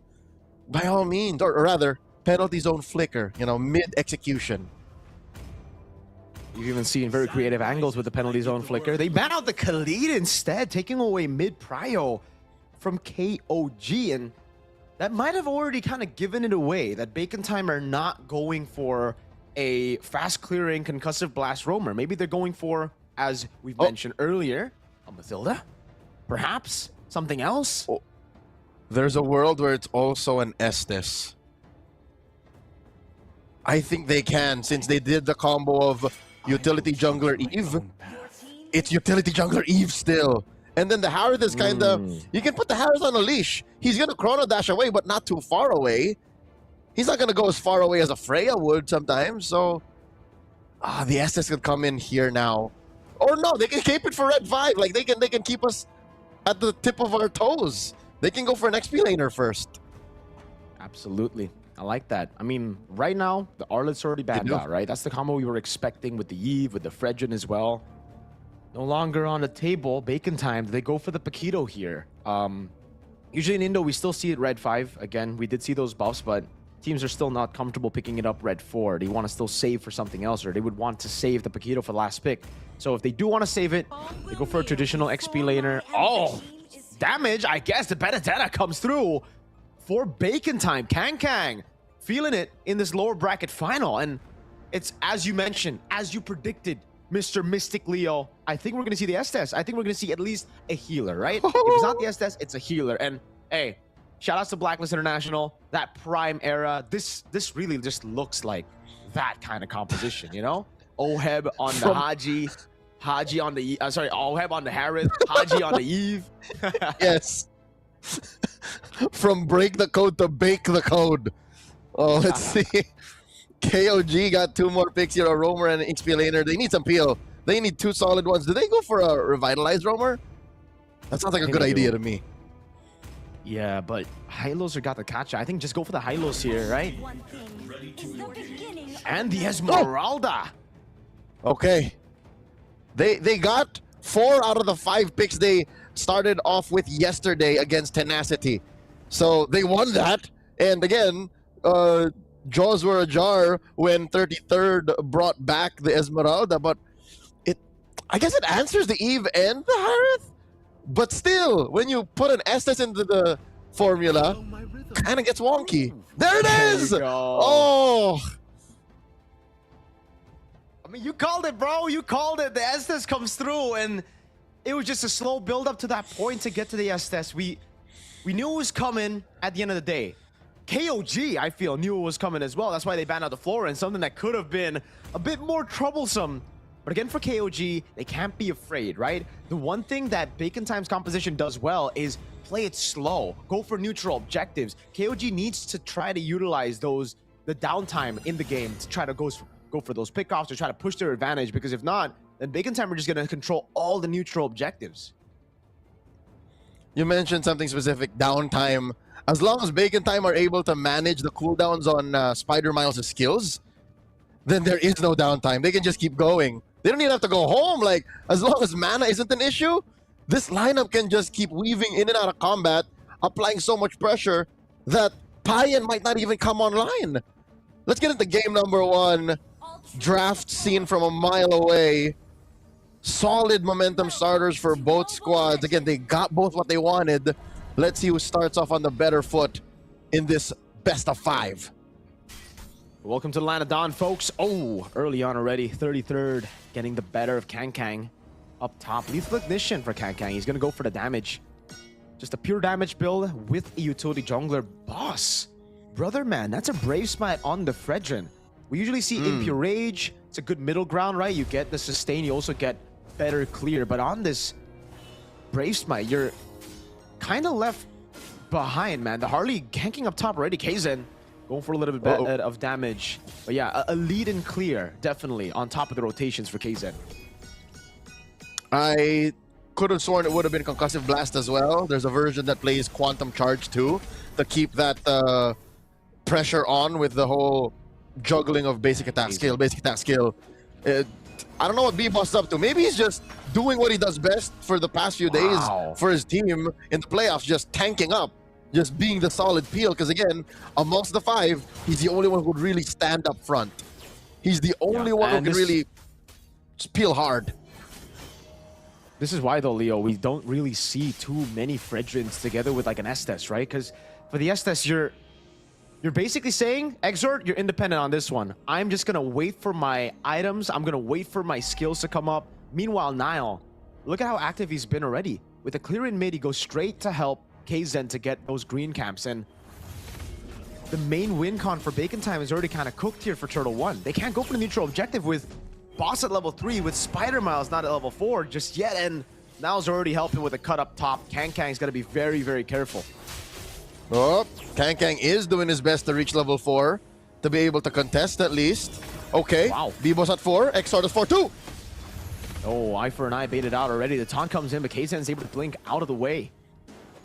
by all means, or rather penalty zone flicker, you know, mid execution. You've even seen very creative angles with the penalty zone flicker. They ban out the Khalid instead, taking away mid prio from KOG, and that might have already kind of given it away that Bacon Time are not going for a fast clearing concussive blast roamer. Maybe they're going for, as we've mentioned earlier, a Mathilda, perhaps something else. There's a world where it's also an Estes. I think they can, since they did the combo of utility jungler Eve. It's utility jungler Eve still. And then the Harith is kind of... You can put the Harith on a leash. He's going to chrono dash away, but not too far away. He's not going to go as far away as a Freya would sometimes. So, the Estes could come in here now. Or no, they can keep it for Red 5. Like, they can keep us at the tip of our toes. They can go for an XP laner first. Absolutely. I like that. I mean, right now, the Arlet's already banned out, right? That's the combo we were expecting with the Eve, with the Fredgen as well. No longer on the table. Bacon Time. They go for the Paquito here. Usually in Indo, we still see it Red 5. Again, we did see those buffs, but teams are still not comfortable picking it up Red 4. They want to still save for something else, or they would want to save the Paquito for the last pick. So if they do want to save it, they go for a traditional XP laner. Oh, damage. I guess the Benedetta comes through for Bacon Time. Kang feeling it in this lower bracket final. And it's, as you mentioned, as you predicted, Mr. Mystic Leo, I think we're going to see the Estes. I think we're going to see at least a healer, right? If it's not the Estes, it's a healer. And hey, shout outs to Blacklist International, that prime era. This really just looks like that kind of composition, you know? Oheb on the Haji on the, Oheb on the Harith, Haji on the Eve. Yes. From break the code to bake the code. Oh, let's see. KOG got 2 more picks here, a roamer and an XP laner. They need some peel. They need 2 solid ones. Do they go for a revitalized roamer? That sounds like a good idea to me. Yeah, but Hylos are got the catch. I think just go for the Hylos here, right? And the Esmeralda. Okay. They got 4 out of the 5 picks they started off with yesterday against Tenacity. So they won that. And again, jaws were ajar when 33rd brought back the Esmeralda, but I guess it answers the Eve and the Harith. But still, when you put an Estes into the formula, kind of gets wonky. There it is! Oh! I mean, you called it, bro. You called it. The Estes comes through, and it was just a slow build up to that point to get to the Estes. We knew it was coming at the end of the day. KOG, I feel, knew it was coming as well. That's why they banned out the Flora, and something that could have been a bit more troublesome. But again, for KOG, they can't be afraid, right? The one thing that Bacon Time's composition does well is play it slow, go for neutral objectives. KOG needs to try to utilize the downtime in the game to try to go for those pickoffs, to try to push their advantage, because if not, then Bacon Time are just going to control all the neutral objectives. You mentioned something specific, downtime. As long as Bacon Time are able to manage the cooldowns on Spider Miles' skills, then there is no downtime. They can just keep going. They don't even have to go home. Like, as long as mana isn't an issue, this lineup can just keep weaving in and out of combat, applying so much pressure that Payan might not even come online. Let's get into game number 1. Draft scene from a mile away. Solid momentum starters for both squads. Again, they got both what they wanted. Let's see who starts off on the better foot in this best of 5. Welcome to the Land of Dawn, folks. Oh, early on already. 33rd, getting the better of Kang. Up top, lethal ignition for Kang. He's gonna go for the damage. Just a pure damage build with a utility jungler. Boss, brother man, that's a Brave Smite on the Fredrin. We usually see Impure Rage. It's a good middle ground, right? You get the sustain, you also get better clear. But on this Brave Smite, you're kind of left behind, man. The Harley ganking up top already. Kaizen going for a little bit of damage. But yeah, a lead and clear, definitely, on top of the rotations for Kaizen. I could have sworn it would have been Concussive Blast as well. There's a version that plays Quantum Charge too, to keep that pressure on with the whole juggling of basic attack skill. I don't know what B-Boss is up to. Maybe he's just doing what he does best for the past few days for his team in the playoffs, just tanking up, just being the solid peel. Because again, amongst the 5, he's the only one who could really stand up front. He's the only one who can really peel hard. This is why, though, Leo, we don't really see too many Fredrins together with like an Estes, right? Because for the Estes, you're basically saying, Exort, you're independent on this one. I'm just going to wait for my items. I'm going to wait for my skills to come up. Meanwhile, Nile, look at how active he's been already. With a clear in mid, he goes straight to help Kaizen to get those green camps. And the main win con for Bacon Time is already kind of cooked here for Turtle 1. They can't go for the neutral objective with Boss at level 3, with Spider Miles not at level 4 just yet. And Nile's already helping with a cut up top. Kang's got to be very, very careful. Oh, Kang is doing his best to reach level 4 to be able to contest at least. Okay, wow. B-Boss at 4, Exort is 4 too. Oh, eye for an eye baited out already. The taunt comes in, but Kaizen's able to blink out of the way.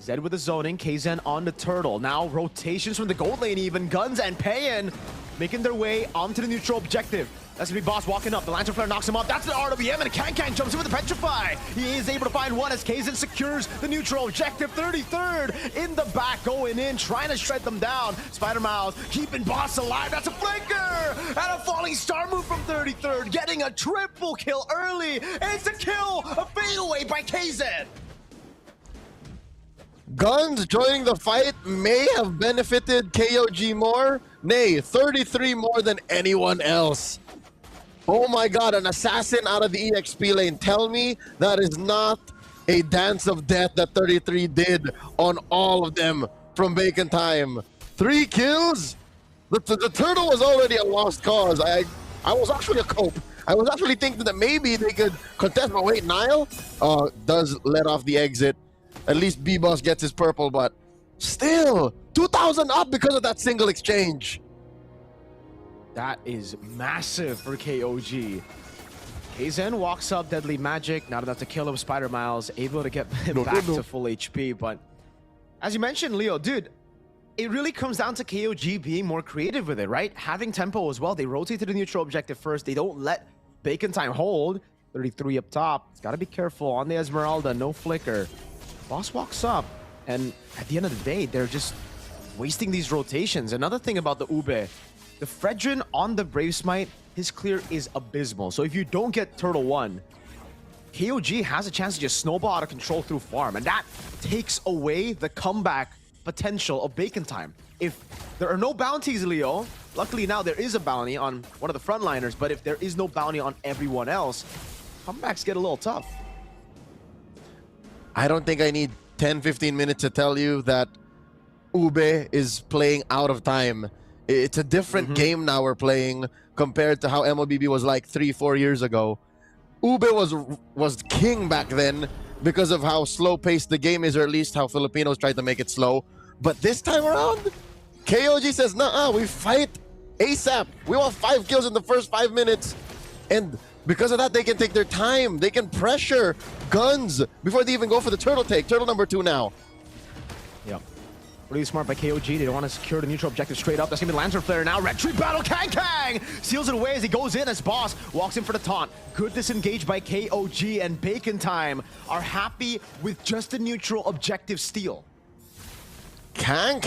Zed with the zoning, Kaizen on the turtle. Now rotations from the gold lane even. Guns and Payan making their way onto the neutral objective. That's gonna be Boss walking up. The Lantern Flare knocks him off. That's the RWM, and Kang jumps in with the Petrify. He is able to find one as Kaizen secures the neutral objective. 33rd in the back, going in, trying to shred them down. Spider Miles keeping Boss alive. That's a flanker! And a falling star move from 33rd, getting a triple kill early. It's a kill, a fadeaway by Kaizen. Guns joining the fight may have benefited KOG more. Nay, 33 more than anyone else. Oh my god, an assassin out of the EXP lane. Tell me that is not a dance of death that 33 did on all of them from Bacon Time. 3 kills? The turtle was already a lost cause. I was actually a cope. I was actually thinking that maybe they could contest, but wait, Nile does let off the exit. At least B-Boss gets his purple, but still, 2,000 up because of that single exchange. That is massive for KOG. Kaizen walks up, Deadly Magic, not enough to kill him. Spider Miles able to get him back to full HP, but as you mentioned, Leo, dude, it really comes down to KOG being more creative with it, right? Having tempo as well. They rotate to the neutral objective first. They don't let Bacon Time hold. 33 up top. It's got to be careful on the Esmeralda. No flicker. Boss walks up, and at the end of the day, they're just wasting these rotations. Another thing about the Ube, the Fredrin on the Brave Smite, his clear is abysmal. So if you don't get Turtle 1, KOG has a chance to just snowball out of control through farm, and that takes away the comeback potential of Bacon Time. If there are no bounties, Leo, luckily now there is a bounty on one of the frontliners, but if there is no bounty on everyone else, comebacks get a little tough. I don't think I need 10-15 minutes to tell you that Ube is playing out of time. It's a different game now we're playing compared to how MLBB was like 3-4 years ago. Ube was king back then because of how slow-paced the game is, or at least how Filipinos tried to make it slow. But this time around, KOG says, nah, we fight ASAP. We want 5 kills in the first 5 minutes. And because of that, they can take their time. They can pressure Guns before they even go for the turtle take. Turtle number 2 now. Yep. Really smart by KOG. They don't want to secure the neutral objective straight up. That's going to be Lantern Flare now. Red Tree battle. Kang seals it away as he goes in as Boss walks in for the taunt. Good disengage by KOG, and Bacon Time are happy with just a neutral objective steal. Kang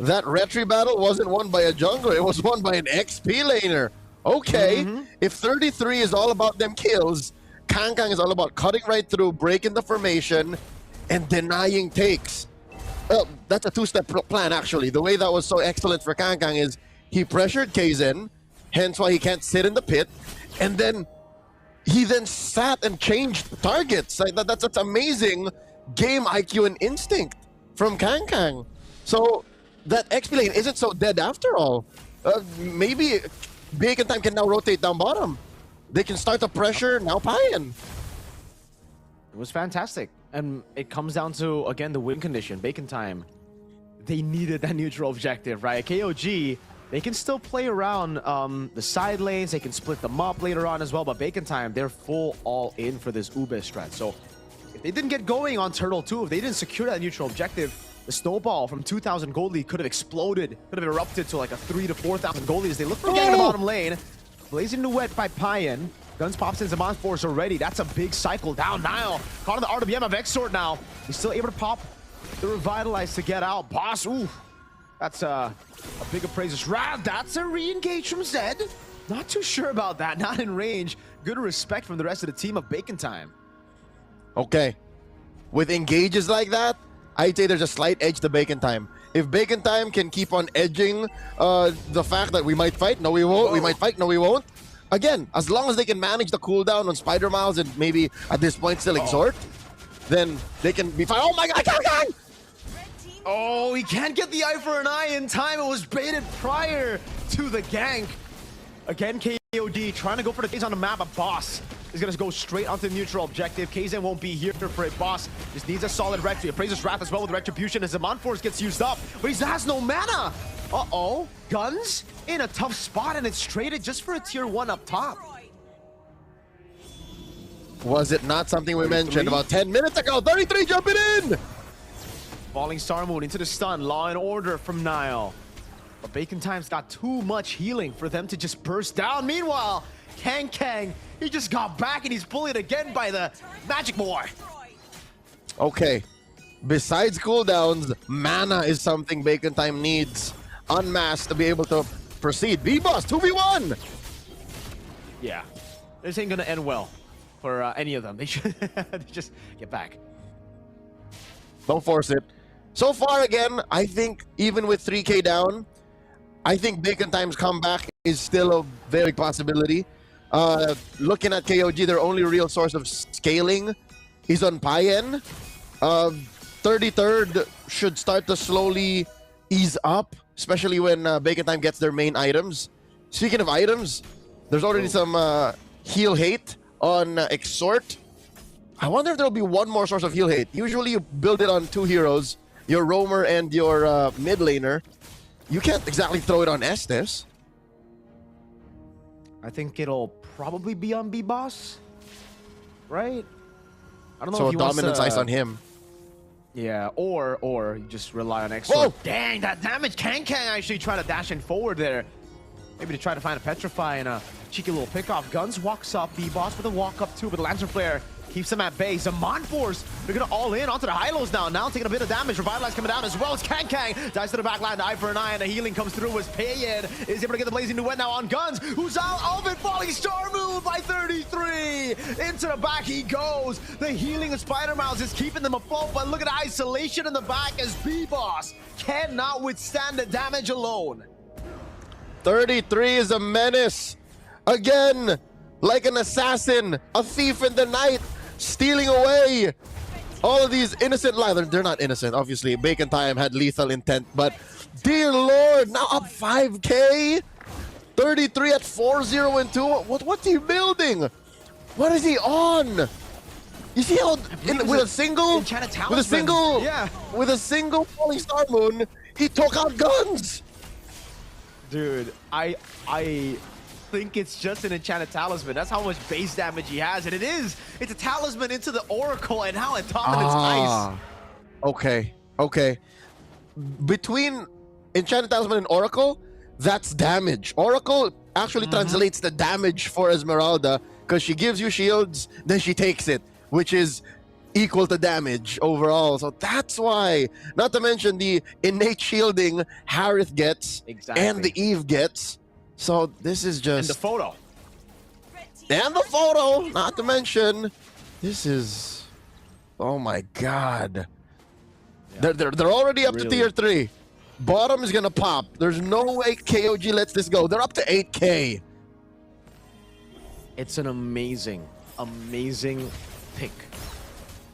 that retry battle wasn't won by a jungler, it was won by an XP laner. Okay, if 33 is all about them kills, Kangkang is all about cutting right through, breaking the formation, and denying takes. Well, that's a two-step plan, actually. The way that was so excellent for Kangkang is he pressured Kaizen, hence why he can't sit in the pit, and then he then sat and changed targets. Like that's amazing game IQ and instinct from Kangkang. So that XP lane isn't so dead after all. Maybe Bacon Time can now rotate down bottom. They can start the pressure now Payan. It was fantastic. And it comes down to, again, the win condition. Bacon Time, they needed that neutral objective, right? KOG, they can still play around the side lanes. They can split them up later on as well. But Bacon Time, they're full all in for this Ube strat. So if they didn't get going on Turtle 2, if they didn't secure that neutral objective, the snowball from 2,000 gold lead could have exploded, could have erupted to like a 3,000 to 4,000 gold lead as they look for getting the bottom lane. Blazing Duet by Payan. Guns pops in Zaman Force already. That's a big cycle down. Nile caught on the RWM of X-Sword now. He's still able to pop the Revitalize to get out. Boss, ooh. That's a big appraisers. That's a re-engage from Zed. Not too sure about that. Not in range. Good respect from the rest of the team of Bacon Time. Okay. With engages like that, I'd say there's a slight edge to Bacon Time. If Bacon Time can keep on edging the fact that we might fight, no we won't, we might fight, no we won't. Again, as long as they can manage the cooldown on Spider Miles and maybe at this point still exhort, then they can be fine. Oh my god, Kangkang! Oh, he can't get the eye for an eye in time. It was baited prior to the gank. Again, KOD trying to go for the case on the map, but Boss is going to go straight onto the neutral objective. Kaizen won't be here for it. Boss just needs a solid Retri. Appraiser's Wrath as well with Retribution as Zaman Force gets used up, but he has no mana. Uh-oh. Guns in a tough spot, and it's traded just for a tier 1 up top. Was it not something we mentioned about 10 minutes ago? 33 jumping in! Falling Star Moon into the stun. Law and Order from Nile. But Bacon Time's got too much healing for them to just burst down. Meanwhile, Kang, he just got back and he's bullied again by the Magic Boy. Okay. Besides cooldowns, mana is something Bacon Time needs. Unmasked to be able to proceed. B-Boss, 2v1! Yeah. This ain't gonna end well for any of them. They should just get back. Don't force it. So far, again, I think even with 3k down, I think Bacon Time's comeback is still a very possibility. Looking at KOG, their only real source of scaling is on Payan. 33rd should start to slowly ease up, especially when Bacon Time gets their main items. Speaking of items, there's already some heal hate on Exhort. I wonder if there'll be one more source of heal hate. Usually you build it on 2 heroes, your roamer and your mid laner. You can't exactly throw it on Estes. I think it'll probably be on B-Boss, right? I don't know So if he wants dominance to, ice on him. Yeah, or you just rely on Exhort. Whoa! Dang, that damage! Kang actually trying to dash in forward there. Maybe to try to find a Petrify and a cheeky little pickoff. Guns walks up, B-Boss with a walk up too, but the Lantern Flare keeps him at bay. Zaman Force, they're gonna all in onto the high-lows now. Now taking a bit of damage. Revitalize coming down as well as Kang dives to the back line, the eye for an eye, and the healing comes through as Payan is able to get the Blazing Duet now on Guns, who's out of it. Falling Star move by 33. Into the back he goes. The healing of Spider Miles is keeping them afloat, but look at the isolation in the back as B-Boss cannot withstand the damage alone. 33 is a menace. Again, like an assassin, a thief in the night, stealing away all of these innocent lives. They're not innocent, obviously. Bacon Time had lethal intent, but dear Lord, now up 5k? 33 at 4-0 and 2. What's he building? What is he on? You see how with a single Falling Star Moon, he took out Guns. Dude, I think it's just an enchanted talisman. That's how much base damage he has, and it's a talisman into the Oracle, and now at dominance ice. Okay. Between enchanted talisman and Oracle, that's damage. Oracle actually translates the damage for Esmeralda because she gives you shields, then she takes it, which is equal to damage overall. So that's why. Not to mention the innate shielding Harith gets Exactly. and the Eve gets. So this is And just... the photo. And the photo, not to mention, this is, oh my God. They're already up to Really? tier 3. Bottom is gonna pop. There's no way KOG lets this go. They're up to 8K. It's an amazing pick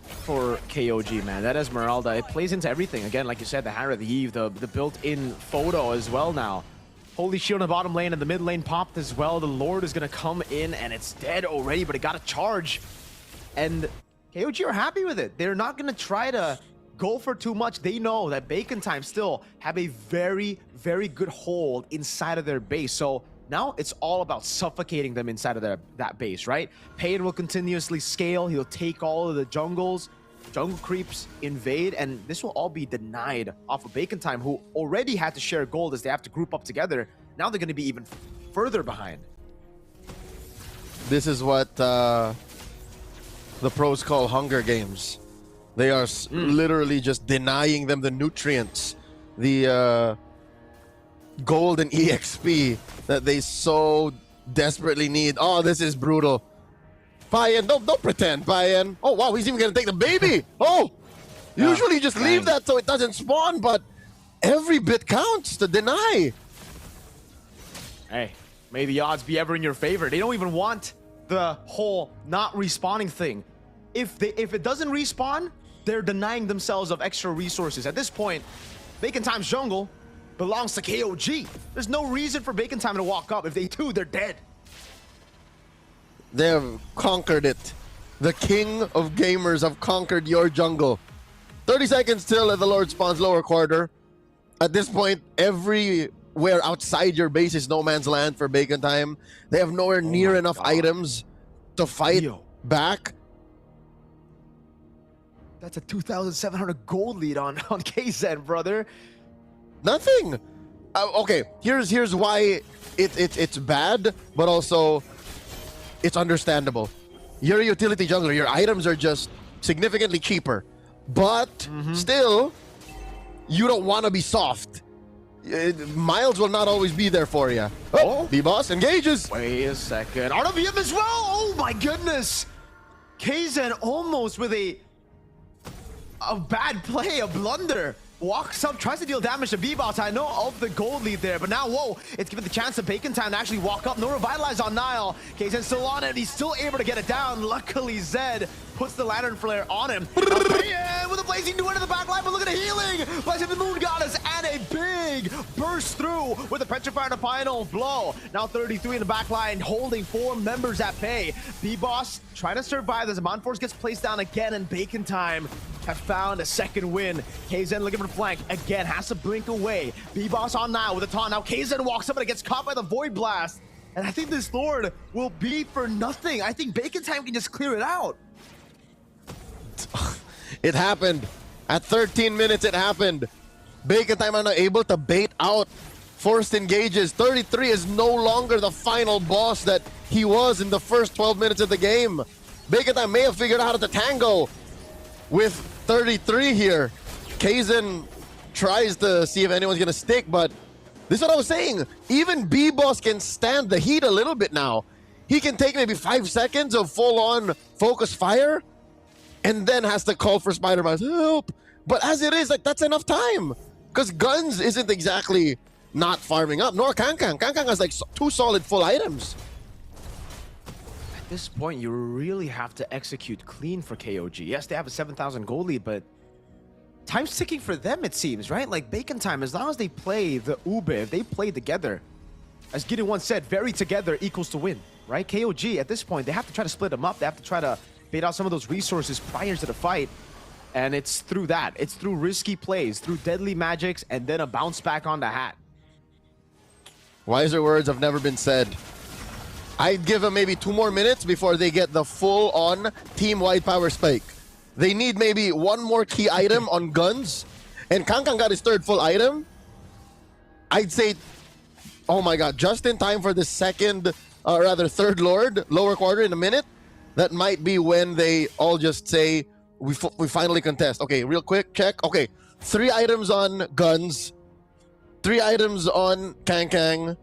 for KOG, man. That Esmeralda, it plays into everything. Again, like you said, the Harith, the Eve, the built-in photo as well now. Holy Shield in the bottom lane and the mid lane popped as well. The Lord is going to come in and it's dead already, but it got a charge. And KOG are happy with it. They're not going to try to go for too much. They know that Bacon Time still have a very, very good hold inside of their base. So now it's all about suffocating them inside of that base, right? Pain will continuously scale. He'll take all of the jungles. Jungle creeps invade, and this will all be denied off of Bacon Time, who already had to share gold as they have to group up together. Now they're going to be even further behind. This is what the pros call Hunger Games. They are literally just denying them the nutrients, the gold and EXP that they so desperately need. Oh, this is brutal. Payan, don't pretend, Payan. Oh, wow, he's even going to take the baby. Oh, usually you just leave that so it doesn't spawn, but every bit counts to deny. Hey, may the odds be ever in your favor. They don't even want the whole not respawning thing. If it doesn't respawn, they're denying themselves of extra resources. At this point, Bacon Time's jungle belongs to KOG. There's no reason for Bacon Time to walk up. If they do, they're dead. They have conquered it. The king of gamers have conquered your jungle. 30 seconds till the Lord spawns lower quarter. At this point, everywhere outside your base is no man's land for Bacon Time. They have nowhere near enough items to fight back. That's a 2,700 gold lead on KZ, brother. Nothing. Okay, here's why it's bad, but also it's understandable. You're a utility jungler. Your items are just significantly cheaper, but still, you don't want to be soft. Miles will not always be there for you. Oh, B-Boss engages. Wait a second. RWM as well. Oh my goodness. KZ almost with a bad play, a blunder. Walks up, tries to deal damage to B-Boss. I know of the gold lead there, but now, whoa, it's given the chance to Bacon Time to actually walk up. No revitalize on Nile. KZ's still on it. He's still able to get it down. Luckily, Zed puts the Lantern Flare on him. With a Blazing Duet in the back line, but look at the healing. Blessing the Moon Goddess, and a big burst through with a Petrifier and a final blow. Now 33 in the back line, holding 4 members at bay. B-Boss trying to survive as the Mount Force gets placed down again, and Bacon Time have found a second win. KZ looking for the flank. Again, has to blink away. B-Boss on now with a taunt. Now KZ walks up and it gets caught by the Void Blast. And I think this Lord will be for nothing. I think Bacon Time can just clear it out. It happened. At 13 minutes, it happened. Bacon Time are not able to bait out forced engages. 33 is no longer the final boss that he was in the first 12 minutes of the game. Bacon Time may have figured out how to tango with 33 here. Kaizen tries to see if anyone's gonna stick, but this is what I was saying. Even B-Boss can stand the heat a little bit now. He can take maybe 5 seconds of full-on focus fire and then has to call for Spider-Man's help. But as it is, like, that's enough time. Because Guns isn't exactly not farming up, nor Kankang. Kankang has like 2 solid full items. At this point, you really have to execute clean for KOG. Yes, they have a 7,000 gold lead, but time's ticking for them, it seems, right? Like Bacon Time, as long as they play the Ube, if they play together, as Gideon once said, very together equals to win, right? KOG, at this point, they have to try to split them up. They have to try to bait out some of those resources prior to the fight. And it's through that. It's through risky plays, through deadly magics, and then a bounce back on the hat. Wiser words have never been said. I'd give them maybe 2 more minutes before they get the full-on team-wide power spike. They need maybe 1 more key item on Guns, and Kankang got his 3rd full item. I'd say, oh my god, just in time for the 3rd Lord, lower quarter in a minute. That might be when they all just say, we finally contest. Okay, real quick, check. Okay, 3 items on Guns, 3 items on Kang.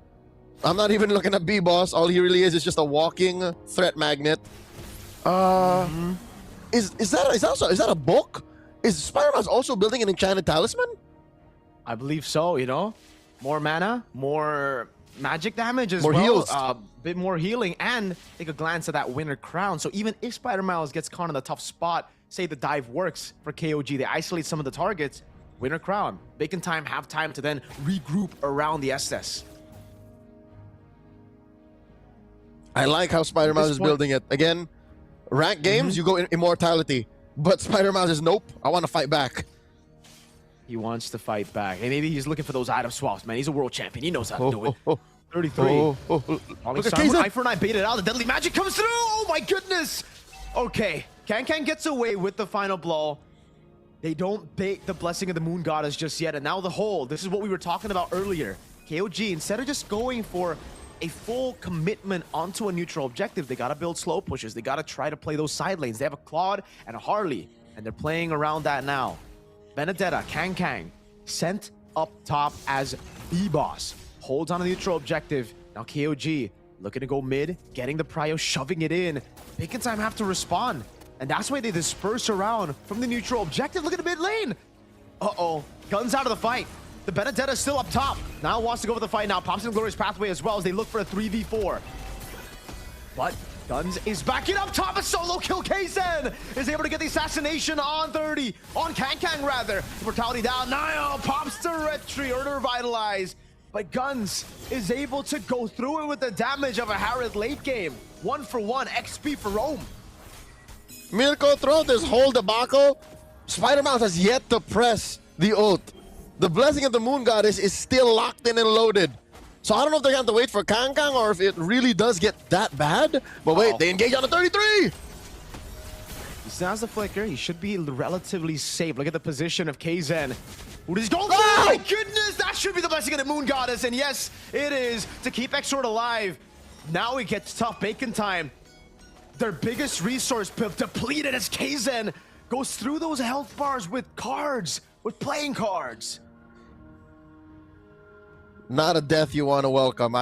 I'm not even looking at B-Boss. All he really is just a walking threat magnet. Is that a book? Is Spider-Man's also building an enchanted talisman? I believe so, you know? More mana, more magic damage as More well. heals. A bit more healing, and take a glance at that winter crown. So even if Spider-Man gets caught in a tough spot, say the dive works for KOG, they isolate some of the targets, winter crown. Bacon time, have time to then regroup around the SS. I like how Spider-Man is building it. Again, rank games, you go in immortality. But Spider-Man is nope, I want to fight back. He wants to fight back. And maybe he's looking for those item swaps, man. He's a world champion. He knows how to do it. 33. Look at Eye for an eye baited out. The deadly magic comes through. Oh my goodness. Okay. Kang gets away with the final blow. They don't bait the blessing of the moon goddess just yet. And now the hold. This is what we were talking about earlier. KOG, instead of just going for a full commitment onto a neutral objective, they got to build slow pushes. They got to try to play those side lanes. They have a Claude and a Harley, and they're playing around that now. Benedetta, Kang, sent up top as B-Boss. Holds on a neutral objective. Now KOG looking to go mid, getting the prio, shoving it in. Bacon Time have to respond. And that's why they disperse around from the neutral objective. Look at the mid lane. Uh-oh. Guns out of the fight. The Benedetta still up top. Now wants to go for the fight now. Pops in Glorious Pathway as well as they look for a 3v4. But Guns is backing up top. A solo kill. Kzen is able to get the assassination on 30. On Kang rather. Mortality down. Nile pops to retry or to revitalize. But Guns is able to go through it with the damage of a Harrod late game. 1-for-1 XP for Rome. Mirko, throughout this whole debacle, Spider-Man has yet to press the ult. The blessing of the moon goddess is still locked in and loaded. So I don't know if they're going to have to wait for Kang or if it really does get that bad. But wait, they engage on the 33! He still has the flicker. He should be relatively safe. Look at the position of Kzen. Who does he go? Oh my goodness! That should be the blessing of the moon goddess. And yes, it is to keep Xord alive. Now it gets tough. Bacon Time. Their biggest resource depleted as Kzen goes through those health bars with cards, with playing cards. Not a death you want to welcome.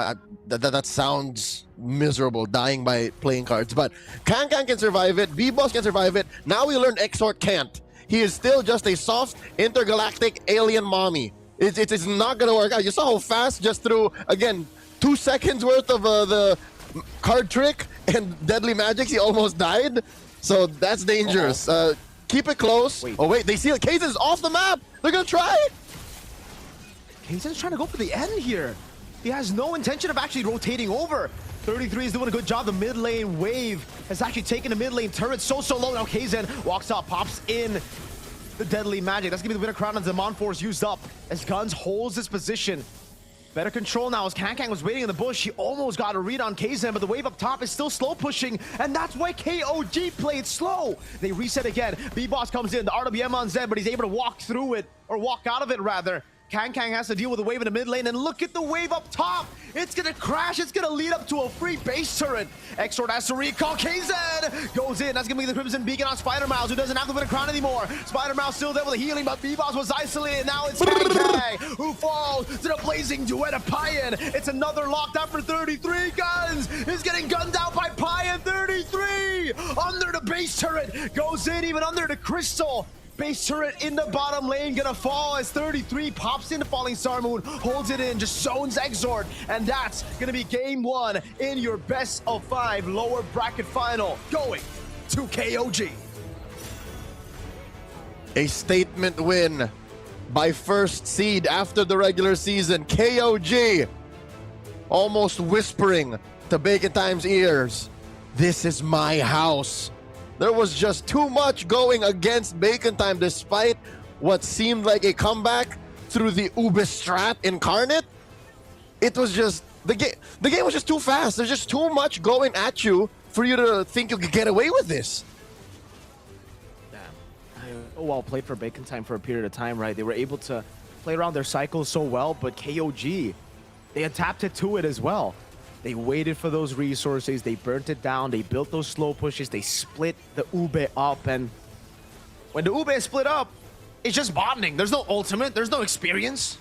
That sounds miserable, dying by playing cards. But Kang can survive it. B-Boss can survive it. Now we learn Xord can't. He is still just a soft intergalactic alien mommy. It is not going to work out. You saw how fast just through, again, 2 seconds worth of the card trick and deadly magics, he almost died. So that's dangerous. Keep it close. Wait. Oh, wait, they see it. Kzen's off the map. They're going to try. Kzen's trying to go for the end here. He has no intention of actually rotating over. 33 is doing a good job. The mid lane wave has actually taken the mid lane turret so low. Now Kzen walks up, pops in the deadly magic. That's gonna be the winner crown, and Demon Force used up as Guns holds his position. Better control now as Kang was waiting in the bush. He almost got a read on Kzen, but the wave up top is still slow pushing, and that's why KOG played slow. They reset again. B-Boss comes in, the RWM on Zed, but he's able to walk through it, or walk out of it rather. Kang has to deal with the wave in the mid lane, and look at the wave up top. It's gonna crash. It's gonna lead up to a free base turret. Xord has to recall. Kzen goes in. That's gonna be the Crimson Beacon on Spider-Mouse, who doesn't have to win a crown anymore. Spider-Mouse still there with the healing, but B-Boss was isolated. Now it's Kang who falls to the blazing duet of Payan. It's another lockdown for 33. Guns is getting gunned out by Payan. 33 under the base turret. Goes in even under the crystal. Base turret in the bottom lane gonna fall as 33 pops into Falling Star Moon, holds it in, just zones Xord, and that's gonna be game 1 in your best of 5 lower bracket final, going to KOG. A statement win by first seed after the regular season. KOG almost whispering to Bacon Time's ears, "This is my house." There was just too much going against Bacon Time despite what seemed like a comeback through the Ube Strat incarnate. It was just, the game was just too fast. There's just too much going at you for you to think you could get away with this. Damn. Well played for Bacon Time for a period of time, right? They were able to play around their cycles so well, but KOG, they adapted to it as well. They waited for those resources, they burnt it down, they built those slow pushes, they split the Ube up, and When the Ube split up, it's just bonding. There's no ultimate. There's no experience.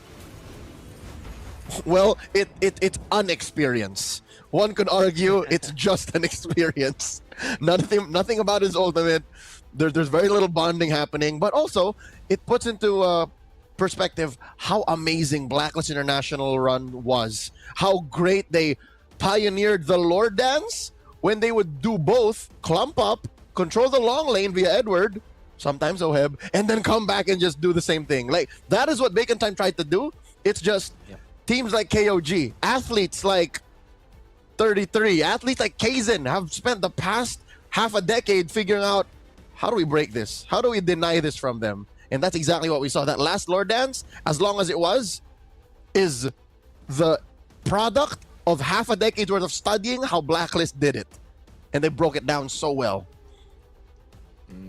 Well, it's unexperience. One could argue it's just an experience. Nothing about his ultimate. There's very little bonding happening, but also it puts into perspective how amazing Blacklist International run was. How great they pioneered the Lord Dance when they would do both, clump up, control the long lane via Edward, sometimes Oheb, and then come back and just do the same thing. Like, that is what Bacon Time tried to do. It's just teams like KOG, athletes like 33, athletes like Kaizen have spent the past half a decade figuring out, how do we break this? How do we deny this from them? And that's exactly what we saw. That last Lord Dance, as long as it was, is the product of half a decade's worth of studying how Blacklist did it. And they broke it down so well.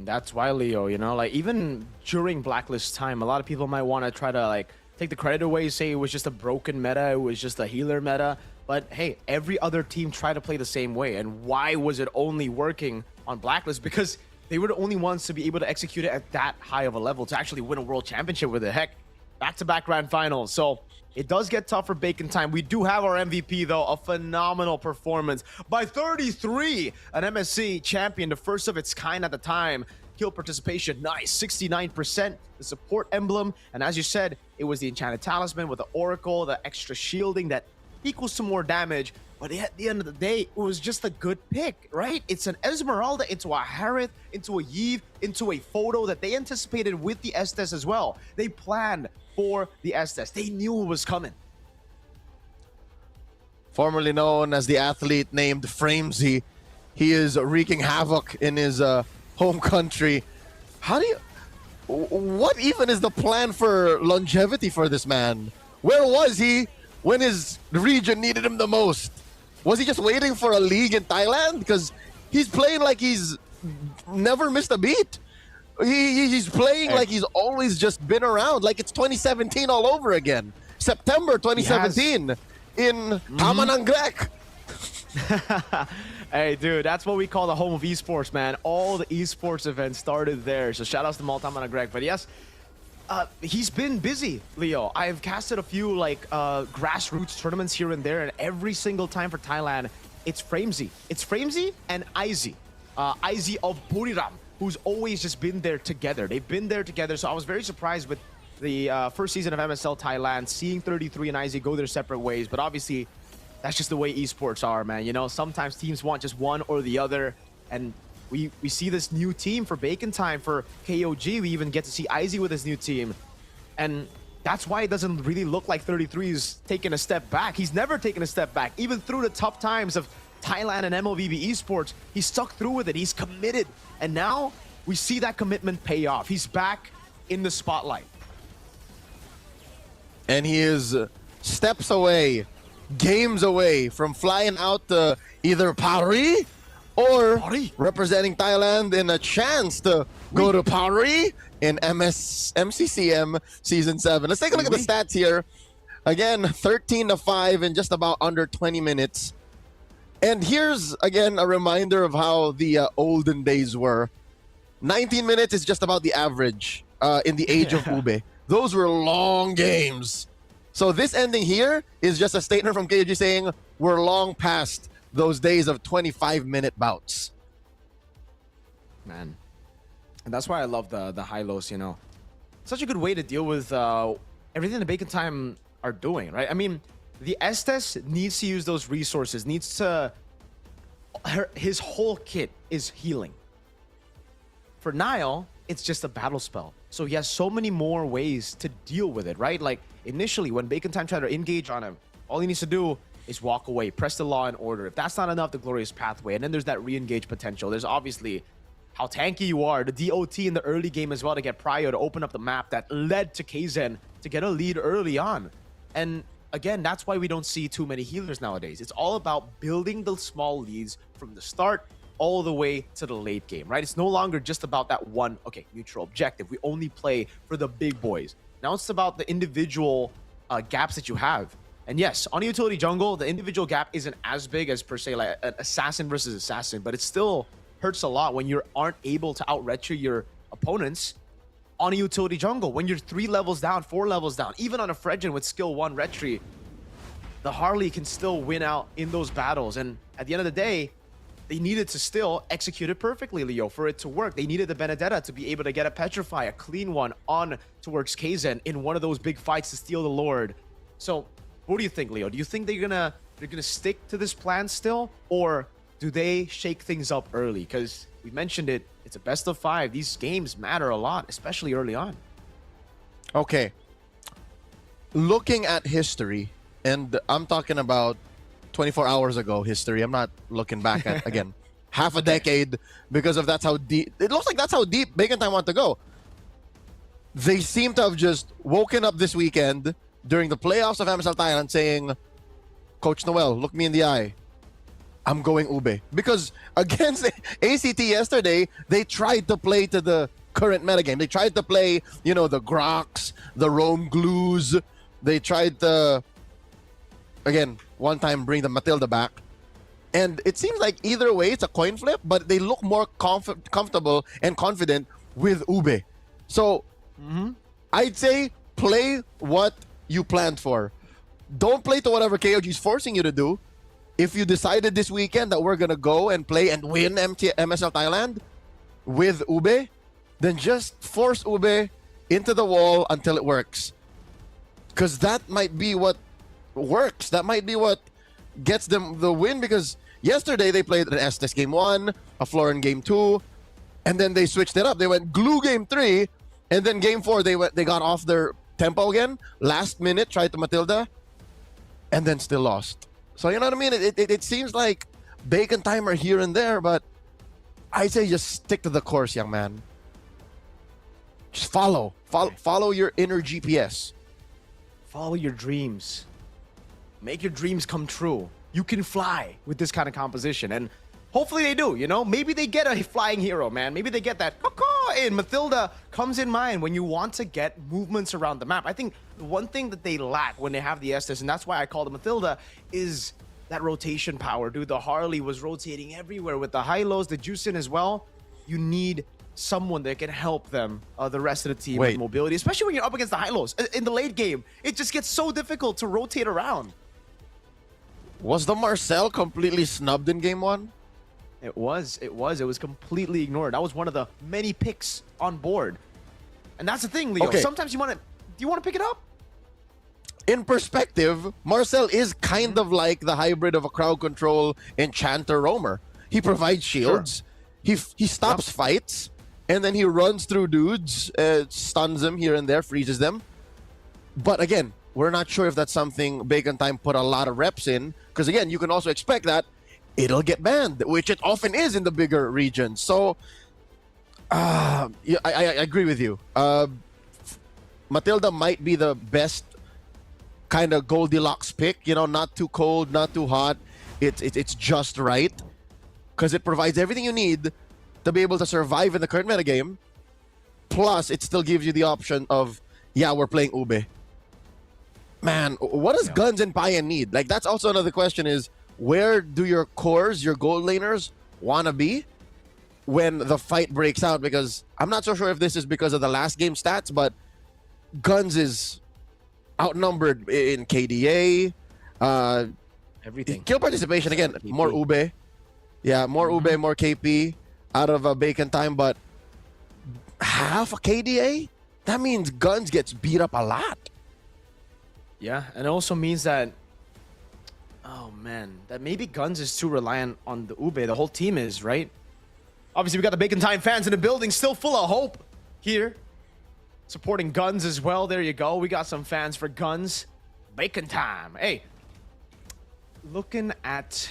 That's why, Leo, you know, like even during Blacklist time, a lot of people might want to try to like take the credit away, say it was just a broken meta, it was just a healer meta. But hey, every other team tried to play the same way. And why was it only working on Blacklist? Because they were the only ones to be able to execute it at that high of a level to actually win a world championship with it. Heck, back-to-back grand finals. So it does get tough for Bacon Time. We do have our MVP, though, a phenomenal performance by 33, an MSC champion, the first of its kind at the time. Kill participation, nice, 69%. The support emblem, and as you said, it was the Enchanted Talisman with the Oracle, the extra shielding that equals to more damage. But at the end of the day, it was just a good pick, right? It's an Esmeralda into a Harith, into a Yve, into a Photo that they anticipated with the Estes as well. They planned for the Estes. They knew it was coming. Formerly known as the athlete named Framesy, he is wreaking havoc in his home country. What even is the plan for longevity for this man? Where was he when his region needed him the most? Was he just waiting for a league in Thailand? Because he's playing like he's never missed a beat. He's playing like he's always just been around, like it's 2017 all over again. September 2017 in Tamanangrek. Hey, dude, that's what we call the home of esports, man. All the esports events started there. So shout outs to Maltaman and Greg. But yes, he's been busy, Leo. I've casted a few like grassroots tournaments here and there, and every single time for Thailand, it's Framesy. It's Framesy and Izzy. Izzy of Buriram, who's always just been there together. They've been there together. So I was very surprised with the first season of MSL Thailand, seeing 33 and Izzy go their separate ways. But obviously, that's just the way esports are, man. You know, sometimes teams want just one or the other. And we see this new team for Bacon Time, for KOG. We even get to see Izzy with his new team. And that's why it doesn't really look like 33 is taking a step back. He's never taken a step back. Even through the tough times of Thailand and MLBB esports, he stuck through with it. He's committed. And now we see that commitment pay off. He's back in the spotlight. And he is steps away, games away from flying out to either Paris or representing Thailand in a chance to go to Paris in MCCM Season 7. Let's take a look at the stats here. Again, 13-5 in just about under 20 minutes. And here's, again, a reminder of how the olden days were. 19 minutes is just about the average in the age of Ube. Those were long games. So this ending here is just a statement from KG saying we're long past those days of 25-minute bouts. Man. And that's why I love the high-lows, you know. Such a good way to deal with everything the Bacon Time are doing, right? I mean, the Estes needs to use those resources, needs to... his whole kit is healing. For Niall, it's just a battle spell. So he has so many more ways to deal with it, right? Like, initially, when Bacon Time tried to engage on him, all he needs to do is walk away, press the Law and Order. If that's not enough, the Glorious Pathway. And then there's that re-engage potential. There's obviously how tanky you are, the DOT in the early game as well to get Prio to open up the map that led to Kaizen to get a lead early on. And again, that's why we don't see too many healers nowadays. It's all about building the small leads from the start all the way to the late game, right? It's no longer just about that one, okay, neutral objective. We only play for the big boys. Now it's about the individual gaps that you have. And yes, on a utility jungle, the individual gap isn't as big as per se like an assassin versus assassin, but it still hurts a lot when you aren't able to out-retro your opponents on a utility jungle. When you're 3 levels down, 4 levels down, even on a Fredgen with skill 1 Retri, the Harley can still win out in those battles. And at the end of the day, they needed to still execute it perfectly, Leo, for it to work. They needed the Benedetta to be able to get a Petrify, a clean one, on towards Kaizen in one of those big fights to steal the Lord. So, what do you think, Leo? Do you think they're gonna stick to this plan still, or do they shake things up early? Because we mentioned it, it's a best of 5. These games matter a lot, especially early on. Okay. Looking at history, and I'm talking about 24 hours ago history. I'm not looking back at, again, half a decade, because of that's how deep, it looks like that's how deep Bacon Time want to go. They seem to have just woken up this weekend during the playoffs of MSL Thailand saying, Coach Noel, look me in the eye. I'm going Ube. Because against ACT yesterday, they tried to play to the current metagame. They tried to play, you know, the Grox, the Rome Glues. They tried to, again, one time bring the Matilda back. And it seems like either way, it's a coin flip, but they look more comfortable and confident with Ube. So, I'd say play what you planned for. Don't play to whatever KOG is forcing you to do. If you decided this weekend that we're going to go and play and win MSL Thailand with Ube, then just force Ube into the wall until it works. Because that might be what works. That might be what gets them the win, because yesterday they played an Estes game 1, a Florin game 2, and then they switched it up. They went glue game 3, and then game 4 they got off their tempo again. Last minute tried to Matilda, and then still lost. So you know what I mean? It seems like Bacon Time are here and there, but I say just stick to the course, young man. Just follow your inner GPS. Follow your dreams. Make your dreams come true. You can fly with this kind of composition, and hopefully they do, you know? Maybe they get a flying hero, man. Maybe they get that in. Matilda comes in mind when you want to get movements around the map. I think the one thing that they lack when they have the Estes, and that's why I call it Matilda, is that rotation power. Dude, the Harley was rotating everywhere with the high-lows, the Juicin as well. You need someone that can help them, the rest of the team with mobility, especially when you're up against the high-lows. In the late game, it just gets so difficult to rotate around. Was the Marcel completely snubbed in game 1? It was completely ignored. That was one of the many picks on board. And that's the thing, Leo. Okay. Sometimes do you want to pick it up? In perspective, Marcel is kind of like the hybrid of a crowd control enchanter roamer. He provides shields. Sure. He stops fights, and then he runs through dudes, stuns them here and there, freezes them. But again, we're not sure if that's something Bacon Time put a lot of reps in, because again, you can also expect that it'll get banned, which it often is in the bigger regions. So, yeah, I agree with you. Matilda might be the best kind of Goldilocks pick, you know, not too cold, not too hot. It's just right, because it provides everything you need to be able to survive in the current metagame. Plus, it still gives you the option of, yeah, we're playing Ube. Man, what does Guns and Payan need? Like, that's also another question is, where do your cores, your gold laners, want to be when the fight breaks out? Because I'm not so sure if this is because of the last game stats, but Guns is outnumbered in KDA. Everything. Kill participation, again, KP. more Ube. Yeah, more Ube, more KP out of Bacon Time, but half a KDA? That means Guns gets beat up a lot. Yeah, and it also means that, oh man, that maybe Guns is too reliant on the Ube. The whole team is, right? Obviously, we got the Bacon Time fans in the building, still full of hope here. Supporting Guns as well. There you go. We got some fans for Guns. Bacon Time. Hey, looking at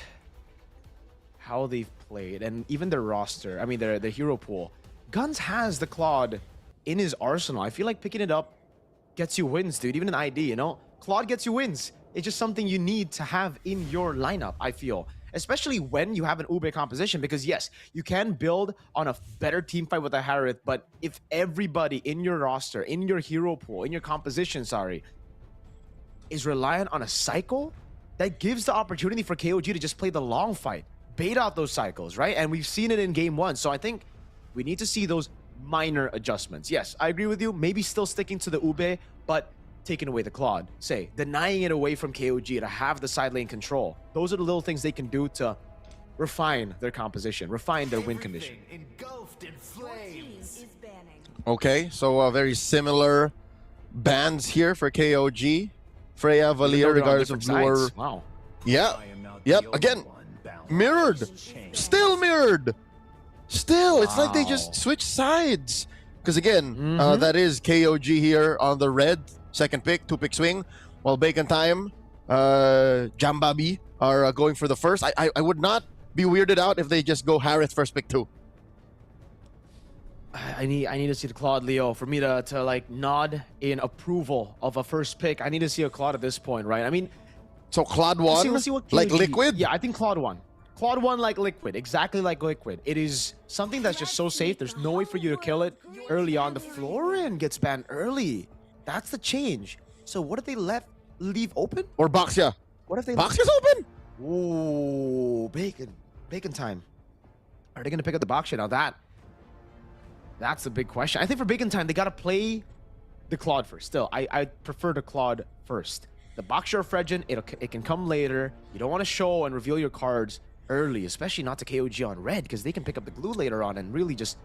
how they've played and even their roster, I mean, their hero pool, Guns has the Claude in his arsenal. I feel like picking it up gets you wins, dude. Even an ID, you know? Claude gets you wins. It's just something you need to have in your lineup, I feel. Especially when you have an Ube composition, because yes, you can build on a better team fight with a Harith, but if everybody in your roster, in your hero pool, in your composition, is reliant on a cycle, that gives the opportunity for KOG to just play the long fight, bait out those cycles, right? And we've seen it in game 1. So I think we need to see those minor adjustments. Yes, I agree with you. Maybe still sticking to the Ube, but taking away the Claude. Say, denying it away from KOG to have the side lane control. Those are the little things they can do to refine their composition, refine their win condition. Okay, so very similar bans here for KOG. Freya, Valir, regardless of blue or... Wow. Yeah. Yep. Again, mirrored. Still mirrored. Still, it's like they just switch sides. Because again, that is KOG here on the red. Second pick, 2-pick swing. While Bacon Time, Jambabi are going for the first. I would not be weirded out if they just go Harith first pick 2. I need to see the Claude, Leo, for me to like nod in approval of a first pick. I need to see a Claude at this point, right? I mean, so Claude 1, let's see what like KOG Liquid? Yeah, I think Claude 1. Claude 1 like Liquid, exactly like Liquid. It is something that's just so safe. There's no way for you to kill it early on. The Florian gets banned early. That's the change. So what if they leave open? Or Baxia? What if they Baxia's open? Ooh, Bacon Time. Are they gonna pick up the Baxia now? That's the big question. I think for Bacon Time, they gotta play the Claude first. Still, I prefer the Claude first. The Baxia or Fredgen, it can come later. You don't want to show and reveal your cards early, especially not to KOG on red, because they can pick up the glue later on and really just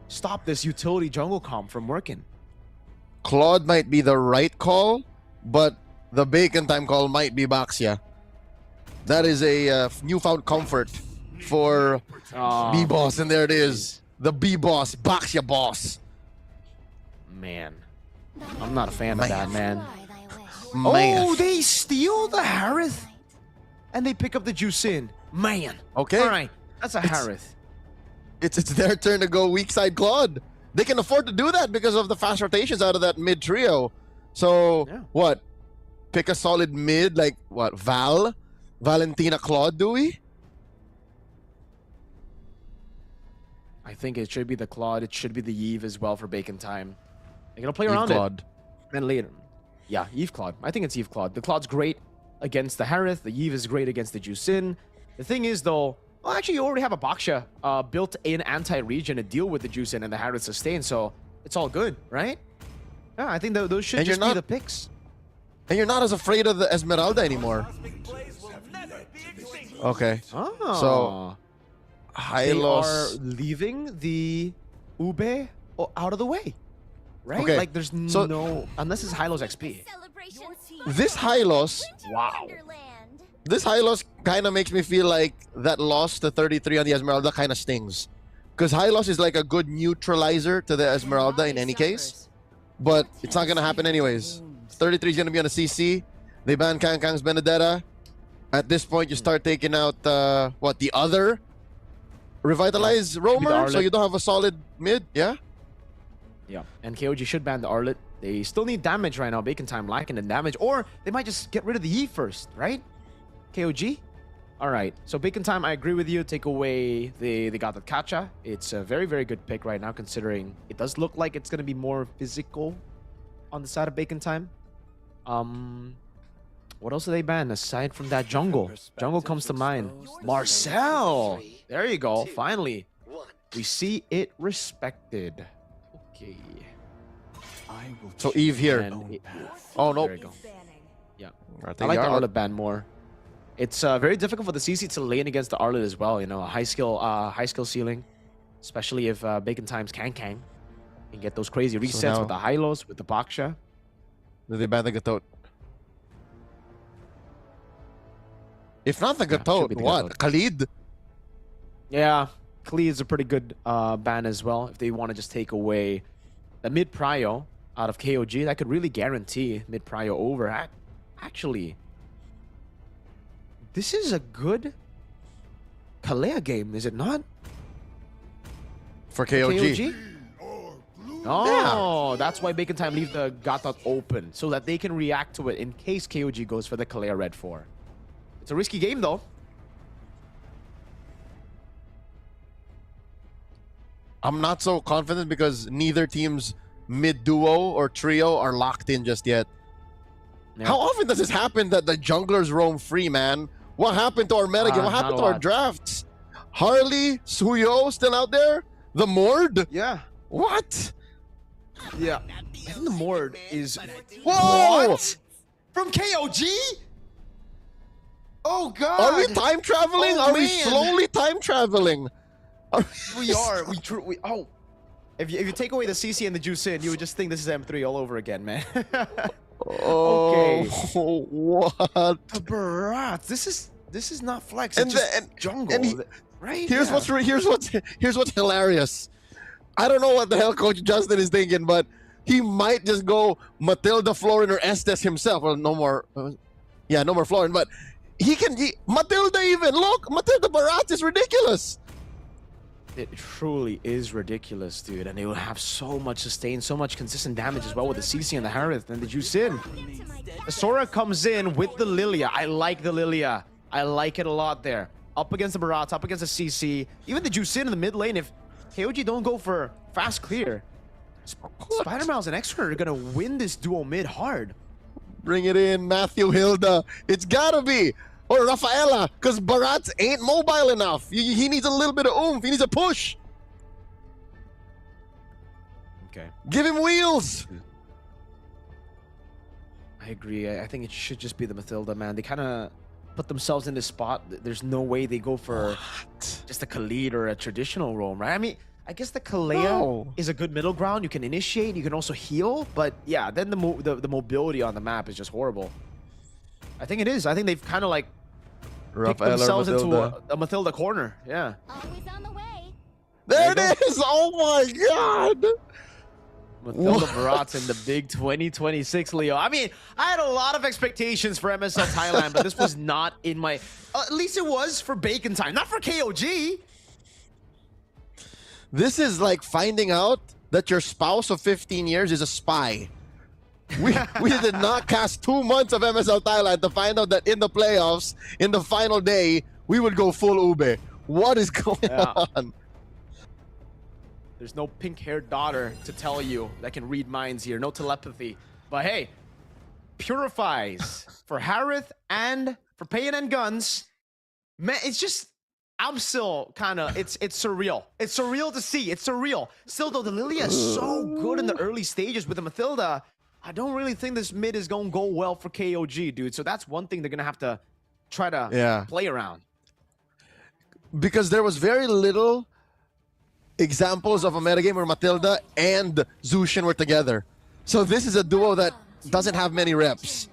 stop this utility jungle comp from working. Claude might be the right call, but the Bacon Time call might be Baxia. That is a newfound comfort for B-Boss, and there it is. The B-Boss, Baxia Boss. Man, I'm not a fan of that, man. Man. Oh, they steal the Harith and they pick up the Juicin. Man. Okay. All right. That's a Harith. It's their turn to go weak side Claude. They can afford to do that because of the fast rotations out of that mid trio. So, what? Pick a solid mid like, what? Valentina, Claude, do we? I think it should be the Claude. It should be the Eve as well for Bacon Time. They're going to play around Claude. it. Then later. Yeah, Eve Claude. I think it's Eve Claude. The Claude's great against the Harith. The Eve is great against the Juicin. The thing is, though, well, actually, you already have a Baxia built-in anti-regen to deal with the Juicin and the Harith sustain, so it's all good, right? Yeah, I think those should just be the picks. And you're not as afraid of the Esmeralda anymore. Okay. Oh. So, Hylos... They are leaving the Ube out of the way, right? Okay. Like, there's no... Unless it's Hylos XP. This Hylos... Wow. This Hylos kind of makes me feel like that loss to 33 on the Esmeralda kind of stings. Because Hylos is like a good neutralizer to the Esmeralda in any case. But it's not going to happen anyways. 33 is going to be on a CC. They ban Kang's Benedetta. At this point, you start taking out, what, the other Revitalize Roamer? So you don't have a solid mid, yeah? Yeah, and KOG should ban the Arlet. They still need damage right now. Bacon Time lacking the damage. Or they might just get rid of the E first, right? KOG? Alright, so Bacon Time, I agree with you. Take away the Gata Kacha. It's a very, very good pick right now, considering it does look like it's going to be more physical on the side of Bacon Time. What else do they ban aside from that jungle? Jungle comes to mind. Marcel! There you go. Finally, we see it respected. Okay. So Eve here. Oh, no. There you go. Yeah. I like the Arlet ban more. It's very difficult for the CC to lane against the Arlet as well. You know, a high skill ceiling, especially if Bacon Time's Kang can get those crazy resets with the Hylos, with the Baxia. Do they ban the Gatot? If not the Gatot, what? Khalid? Yeah, Khalid is a pretty good ban as well. If they want to just take away the mid prio out of KOG, that could really guarantee mid prio over. Actually, this is a good Kalea game, is it not? For KOG? Oh, that's why Bacon Time leave the Gatot open, so that they can react to it in case KOG goes for the Kalea Red 4. It's a risky game, though. I'm not so confident because neither team's mid-duo or trio are locked in just yet. Yeah. How often does this happen that the junglers roam free, man? What happened to our metagame? What happened to our drafts? Harley, Suyo still out there? The Mord? Yeah. What? Yeah. I think the Mord is... Whoa! What? From KOG? Oh, God. Are we time traveling? Oh, Are we man. slowly time traveling? We are. Oh. If you take away the CC and the Juice in, you would just think this is M3 all over again, man. Okay. What? The Barats. This is not flex. And It's just and- jungle. and right? Here's Yeah. what's hilarious. I don't know what the hell Coach Justin is thinking, but he might just go Matilda, Florin, or Estes himself. Well, no more. No more Florin, but Matilda even. Look, Matilda Barat is ridiculous. It truly is ridiculous, dude. And they will have so much sustain, so much consistent damage as well with the CC and the Harith and the Juice in. The Sora comes in with the Lilia. I like the Lilia. I like it a lot there. Up against the Barats, up against the CC. Even the Juice in the mid lane. If KOG don't go for fast clear, Spider-Mouse and X-Ray are gonna win this duo mid hard. Bring it in, Matthew Hilda. It's gotta be. Or Rafaela, because Barat ain't mobile enough. He needs a little bit of oomph. He needs a push. Okay. Give him wheels. I agree. I think it should just be the Matilda, man. They kind of put themselves in this spot. There's no way they go for just a Khalid or a traditional roam, right? I mean, I guess the Kalea is a good middle ground. You can initiate, you can also heal, but yeah, then the mobility on the map is just horrible. I think it is. I think they've kind of like picked themselves into a Matilda corner. Yeah. Always on the way. There it is. Oh my God. Matilda Barats in the big 2026, Leo. I mean, I had a lot of expectations for MSL Thailand, but this was not in my... at least it was for Bacon Time, not for KOG. This is like finding out that your spouse of 15 years is a spy. We did not cast 2 months of MSL Thailand to find out that in the playoffs, in the final day, we would go full Ube. What is going on? There's no pink-haired daughter to tell you that can read minds here. No telepathy. But hey, purifies for Harith and for Payan and Guns. Man, it's just... I'm still kind of, it's surreal. It's surreal to see. It's surreal. Still, though, the Lilia is so good in the early stages with the Matilda. I don't really think this mid is going to go well for KOG, dude. So that's one thing they're going to have to try to play around. Because there was very little examples of a metagame where Matilda and Zushin were together. So this is a duo that doesn't have many reps.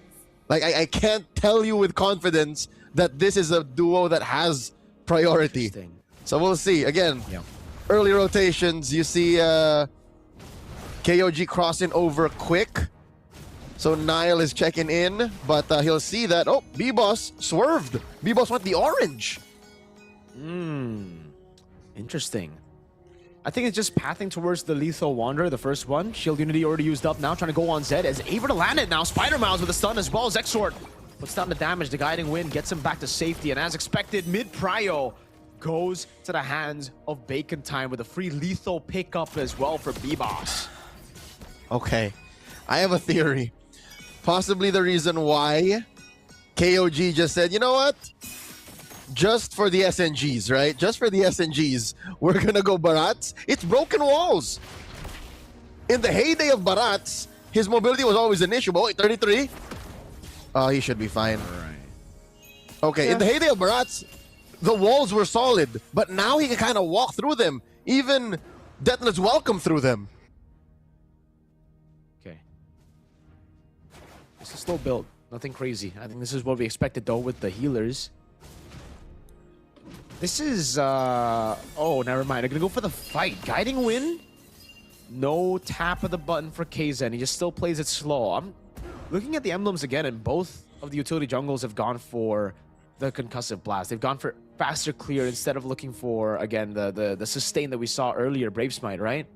Like, I can't tell you with confidence that this is a duo that has priority. So we'll see. Again, early rotations, you see KOG crossing over quick. So Nile is checking in, but he'll see that, oh, B-Boss swerved. B-Boss went the orange. Interesting. I think it's just pathing towards the Lethal Wanderer, the first one. Shield Unity already used up now, trying to go on Zed as able to land it now. Spider-Mouse with a stun as well as Exort. Puts down the damage, the Guiding Wind gets him back to safety, and as expected, mid-prio goes to the hands of Bacon Time with a free lethal pickup as well for B-Boss. Okay, I have a theory. Possibly the reason why KOG just said, you know what? Just for the SNGs, right? Just for the SNGs, we're gonna go Barats. It's broken walls. In the heyday of Barats, his mobility was always an issue. But wait, 33? Oh, he should be fine. Okay, in the heyday of Barats, the walls were solid, but now he can kind of walk through them. Even Deathless Welcome through them. Okay. It's a slow build. Nothing crazy. I think this is what we expected, though, with the healers. This is... oh, never mind. They're going to go for the fight. Guiding Wind? No tap of the button for KZen. He just still plays it slow. I'm looking at the emblems again, and both of the utility jungles have gone for the concussive blast. They've gone for faster clear instead of looking for, again, the sustain that we saw earlier, Brave Smite, right?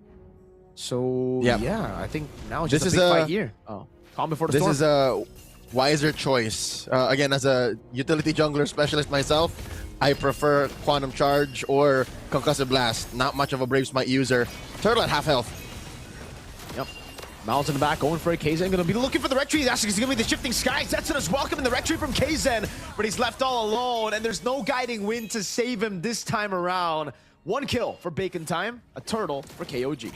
So, yeah, I think now it's just a big fight here. Oh, calm before the storm. This is a wiser choice. Again, as a utility jungler specialist myself, I prefer Quantum Charge or Concussive Blast. Not much of a Brave Smite user. Turtle at half health. Yep. Mal's in the back, going for a KZen. Gonna be looking for the retreat. That's gonna be the Shifting Skies. Zetsun is welcoming the retreat from KZen, but he's left all alone, and there's no Guiding Wind to save him this time around. 1 kill for Bacon Time, a turtle for KOG.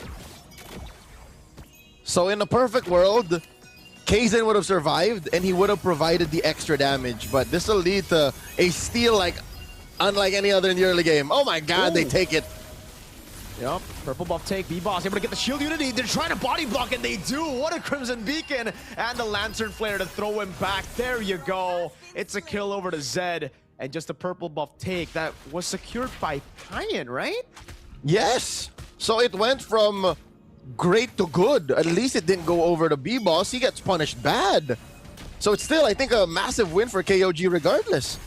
So in a perfect world, Kaizen would have survived and he would have provided the extra damage, but this will lead to a steal like unlike any other in the early game. Oh my god, they take it. Yep, purple buff take, B-Boss able to get the shield unity. They're trying to body block and they do. What a Crimson Beacon and the Lantern Flare to throw him back. There you go. It's a kill over to Zed and just a purple buff take that was secured by Payan, right? Yes. So it went from great to good. At least it didn't go over to B-Boss. He gets punished bad. So it's still, I think, a massive win for KOG regardless.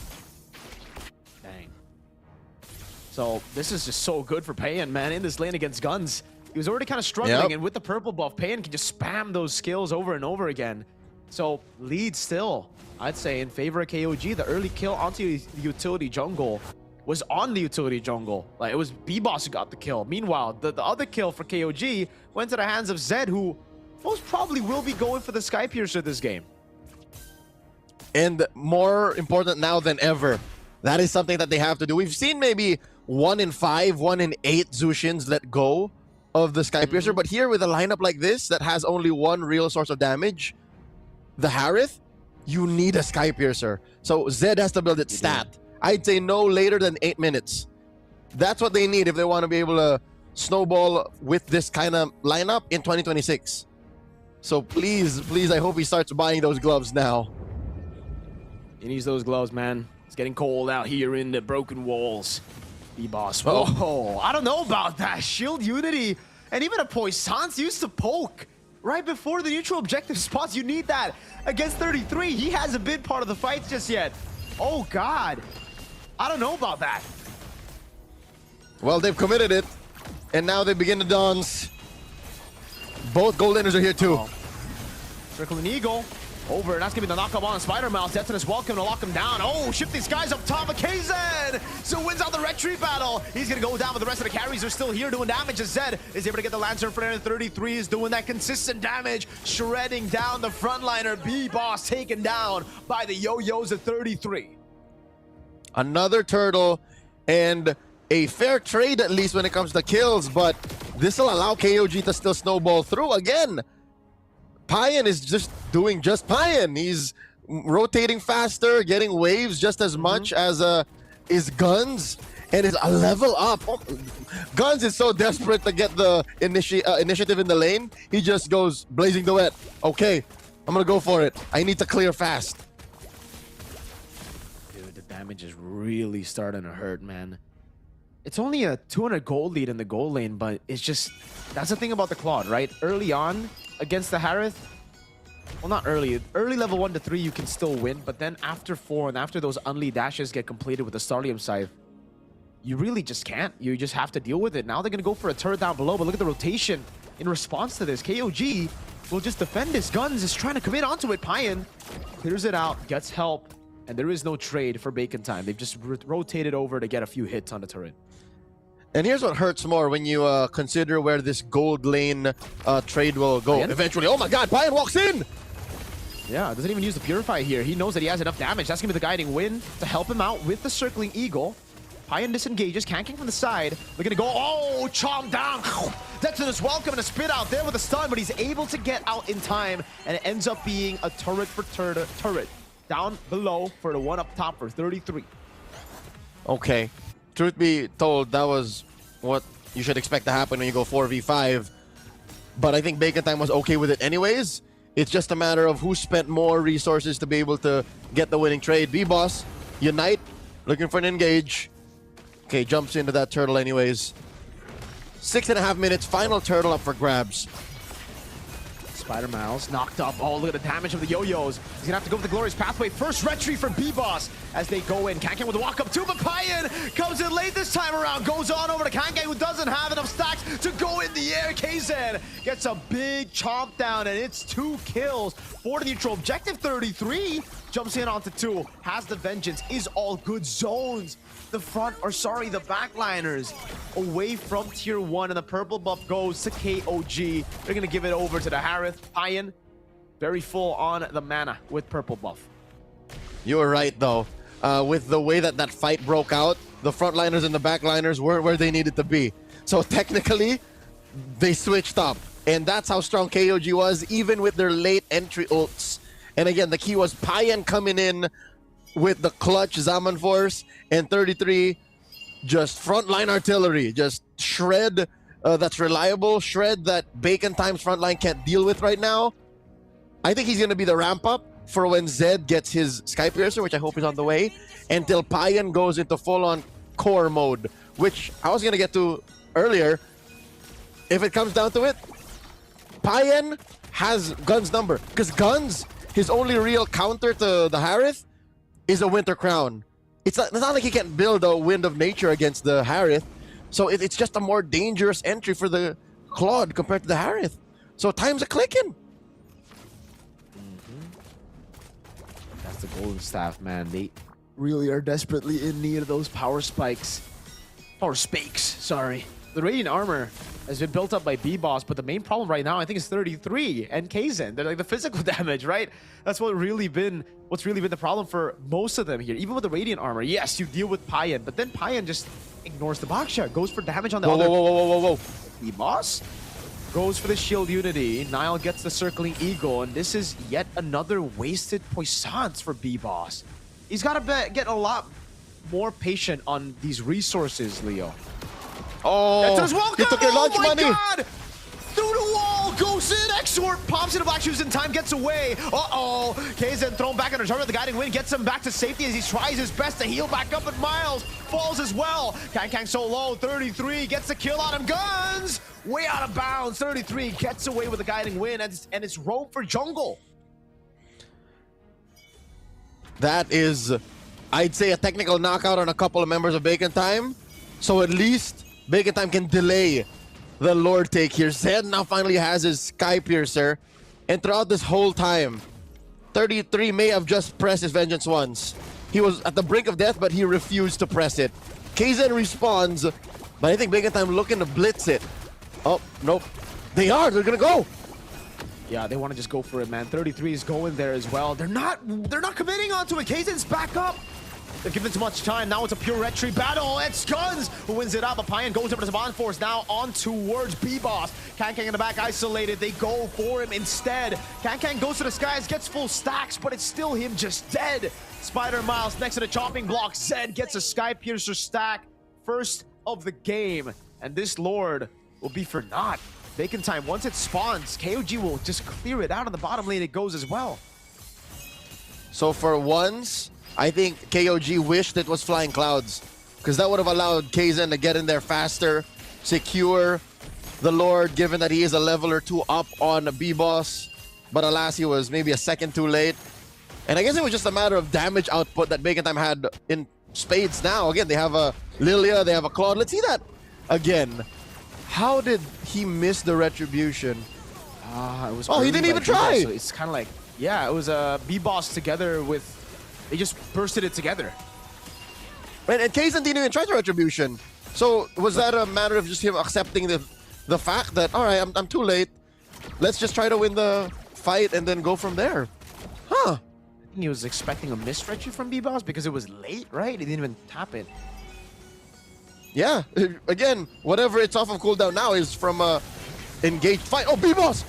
Dang. So this is just so good for Payan, man, in this lane against Guns. He was already kind of struggling, and with the purple buff, Payan can just spam those skills over and over again. So lead still, I'd say, in favor of KOG. The early kill onto the utility jungle was on the utility jungle. Like, it was B-Boss who got the kill. Meanwhile, the other kill for KOG went to the hands of Zed, who most probably will be going for the Sky Piercer this game. And more important now than ever, that is something that they have to do. We've seen maybe 1 in 5, 1 in 8 Zushins let go of the Sky Piercer, but here with a lineup like this that has only one real source of damage, the Harith, you need a Sky Piercer. So Zed has to build its stat. I'd say no later than 8 minutes. That's what they need if they want to be able to snowball with this kind of lineup in 2026. So please, please, I hope he starts buying those gloves now. He needs those gloves, man. It's getting cold out here in the broken walls. B-Boss. Oh. Whoa, I don't know about that. Shield Unity and even a Poisson's used to poke right before the neutral objective spots. You need that against 33. He hasn't been part of the fight just yet. Oh, God. I don't know about that. Well, they've committed it, and now they begin to dance. Both gold laners are here too. Circling Eagle. Over, and that's gonna be the knockup on Spider-Mouse. Detonus welcome to lock him down. Oh, shift these guys up top of Kaizen! So wins out the retreat battle. He's gonna go down, but the rest of the carries are still here doing damage as Zed is able to get the Lantern Flare. 33 is doing that consistent damage, shredding down the frontliner. B-Boss taken down by the Yo-Yos at 33. Another turtle, and a fair trade at least when it comes to kills, but this will allow KOG to still snowball through again. Payan is just doing just Payan. He's rotating faster, getting waves just as much as is Guns, and is a level up. Oh, Guns is so desperate to get the initiative in the lane. He just goes blazing duet. Okay, I'm gonna go for it. I need to clear fast. Dude, the damage is really starting to hurt, man. It's only a 200 gold lead in the gold lane, but it's just, that's the thing about the Claude, right? Early on against the Harith, well, not early level 1 to 3 you can still win, but then after 4 and after those unlead dashes get completed with the Starlium Scythe, you really just can't. You just have to deal with it. Now they're gonna go for a turret down below, but look at the rotation in response to this. KOG will just defend his Guns, is trying to commit onto it. Payan clears it out, gets help, and there is no trade for Bacon Time. They've just rotated over to get a few hits on the turret. And here's what hurts more when you consider where this gold lane trade will go eventually. Oh my god, Payan walks in! Yeah, doesn't even use the Purify here. He knows that he has enough damage. That's going to be the guiding win to help him out with the Circling Eagle. Payan disengages, canking from the side. They're going to go, oh, chomp down. Detonus welcome and a spit out there with a stun, but he's able to get out in time, and it ends up being a turret for turret. Down below for the one up top for 33. Okay. Truth be told, that was what you should expect to happen when you go 4v5. But I think Bacon Time was okay with it anyways. It's just a matter of who spent more resources to be able to get the winning trade. B-Boss, Unite, looking for an engage. Okay, jumps into that turtle anyways. 6.5 minutes, final turtle up for grabs. Spider-Mouse knocked up. Oh, look at the damage of the Yo-Yos. He's gonna have to go for the Glorious Pathway. First retreat for B-Boss as they go in. Kankan with the walk-up too, but Payan comes in late this time around. Goes on over to Kankan, who doesn't have enough stacks to go in the air. Kaizen gets a big chomp down, and it's 2 kills for the neutral objective. 33 jumps in onto 2. Has the Vengeance. Is all good zones. The front, or sorry, the backliners away from tier 1, and the purple buff goes to KOG. They're gonna give it over to the Harith. Payan, very full on the mana with purple buff. You were right though. With the way that that fight broke out, the frontliners and the backliners weren't where they needed to be. So technically, they switched up. And that's how strong KOG was, even with their late entry ults. And again, the key was Payan coming in with the clutch Zaman Force, and 33 just frontline artillery, just shred that's reliable, shred that Bacon Time's frontline can't deal with right now. I think he's going to be the ramp up for when Zed gets his Sky Piercer, which I hope is on the way, until Payan goes into full-on core mode, which I was going to get to earlier. If it comes down to it, Payan has Gun's number, because Gun's, his only real counter to the Harith is a Winter Crown. It's not like he can build a Wind of Nature against the Harith, so it's just a more dangerous entry for the Claude compared to the Harith. So time's a clicking. That's the Golden Staff, man. They really are desperately in need of those power spikes. Power spakes, sorry. The Radiant Armor has been built up by B-Boss, but the main problem right now, I think, is 33 and Kaizen. They're like the physical damage, right? That's what's really been the problem for most of them here. Even with the Radiant Armor, yes, you deal with Payan, but then Payan just ignores the box shot, goes for damage on the other. Whoa. B-Boss goes for the Shield Unity. Nile gets the Circling Eagle, and this is yet another wasted Puissance for B-Boss. He's got to get a lot more patient on these resources, Leo. Oh, he took your lunch money. God! Through the wall, goes in, Exort pops into Black Shoes in time, gets away. Uh-oh, Kaizen thrown back under target. The Guiding Wind gets him back to safety as he tries his best to heal back up, but Miles falls as well. Kang so low, 33 gets the kill on him. Guns way out of bounds. 33 gets away with the Guiding Wind, and it's rope for jungle. That is, I'd say, a technical knockout on a couple of members of Bacon Time. So at least Bacon Time can delay the Lord take here. Zed now finally has his Sky Piercer. And throughout this whole time, 33 may have just pressed his Vengeance once. He was at the brink of death, but he refused to press it. Kaizen responds, but I think Bacon Time looking to blitz it. Oh, nope. They're gonna go. Yeah, they want to just go for it, man. 33 is going there as well. They're not committing onto it. Kaizen's back up. They've given too much time. Now it's a pure retreat battle. It's Guns who wins it up. A Payan goes over to Saban Force now on towards B-Boss. Kang in the back isolated. They go for him instead. Kang goes to the skies, gets full stacks, but it's still him just dead. Spider Miles next to the chopping block. Zed gets a Sky Piercer stack. First of the game. And this Lord will be for naught. Bacon Time, once it spawns, KOG will just clear it out on the bottom lane. It goes as well. So for once, I think KOG wished it was Flying Clouds, because that would have allowed Kaizen to get in there faster, secure the Lord, given that he is a level or two up on B-Boss. But alas, he was maybe a second too late. And I guess it was just a matter of damage output that Bacon Time had in spades now. Again, they have a Lilia, they have a Claude. Let's see that again. How did he miss the Retribution? It was he didn't even try! So it's kind of like, yeah, it was a B-Boss together with... They just bursted it together. And Kaizen didn't even try the Retribution. So was that a matter of just him accepting the fact that, all right, I'm too late. Let's just try to win the fight and then go from there. Huh. I think he was expecting a missed retreat from B-Boss because it was late, right? He didn't even tap it. Yeah. Again, whatever it's off of cooldown now is from a engaged fight. Oh, B-Boss!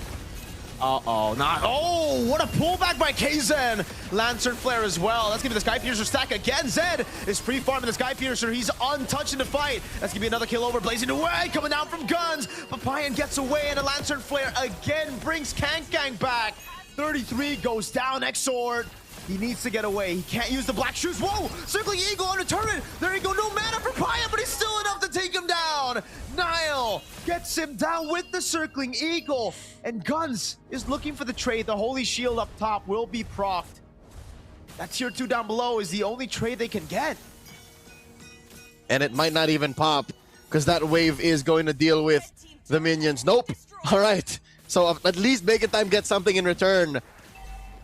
Uh-oh, not. Oh, what a pullback by Kaizen. Lantern Flare as well. That's gonna be the Sky Piercer stack again. Zed is pre-farming the Sky Piercer. He's untouched in the fight. That's gonna be another kill over. Blazing away, coming down from Guns. But Payan gets away, and a Lantern Flare again brings Kang back. 33 goes down. Exort. He needs to get away. He can't use the Black Shoes. Whoa! Circling Eagle on the turret. There you go. No mana for Payan, but he's still enough to take him down. Nile gets him down with the Circling Eagle. And Guns is looking for the trade. The Holy Shield up top will be procced. That tier 2 down below is the only trade they can get. And it might not even pop, because that wave is going to deal with the minions. Nope. All right. So at least Bacon Time gets something in return.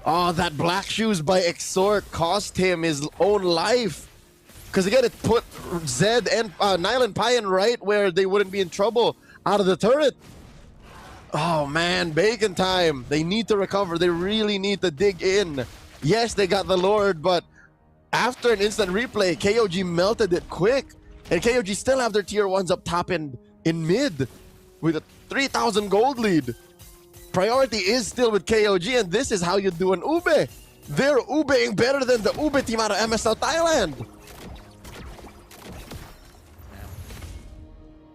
Oh, that Black Shoes by Exort cost him his own life. Because again, it put Zed and Nile and Payan right where they wouldn't be in trouble out of the turret. Oh man, Bacon Time. They need to recover. They really need to dig in. Yes, they got the Lord, but after an instant replay, KOG melted it quick. And KOG still have their tier 1s up top and in mid with a 3,000 gold lead. priority is still with KOG, and this is how you do an ube. They're ubeing better than the ube team out of MSL Thailand.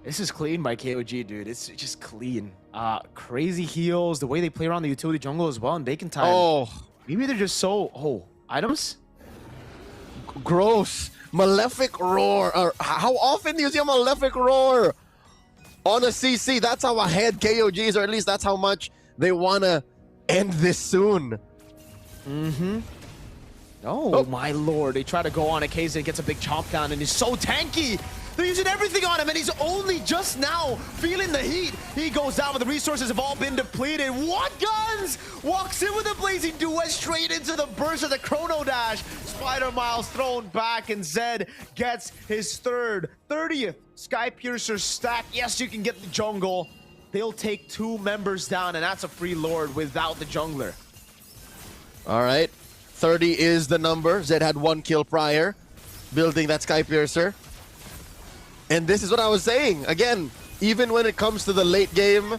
This is clean by KOG, dude. It's just clean. Crazy heals, the way they play around the utility jungle as well, and Bacon time. Oh, Maybe they're just so... items? gross. Malefic Roar. How often do you see a Malefic Roar on a CC? That's how ahead KOG is, or at least that's how much they want to end this soon. Oh, my lord. They try to go on a case and gets a big chomp down, and he's so tanky. They're using everything on him, and he's only just now feeling the heat. He goes down, but the resources have all been depleted. What Guns walks in with a blazing duet straight into the burst of the Chrono Dash. Spider Miles thrown back, and Zed gets his 30th Sky Piercer stack. Yes, you can get the jungle. They'll take 2 members down, and that's a free Lord without the jungler. All right. 30 is the number. Zed had 1 kill prior, building that Sky Piercer. And this is what I was saying. Again, even when it comes to the late game,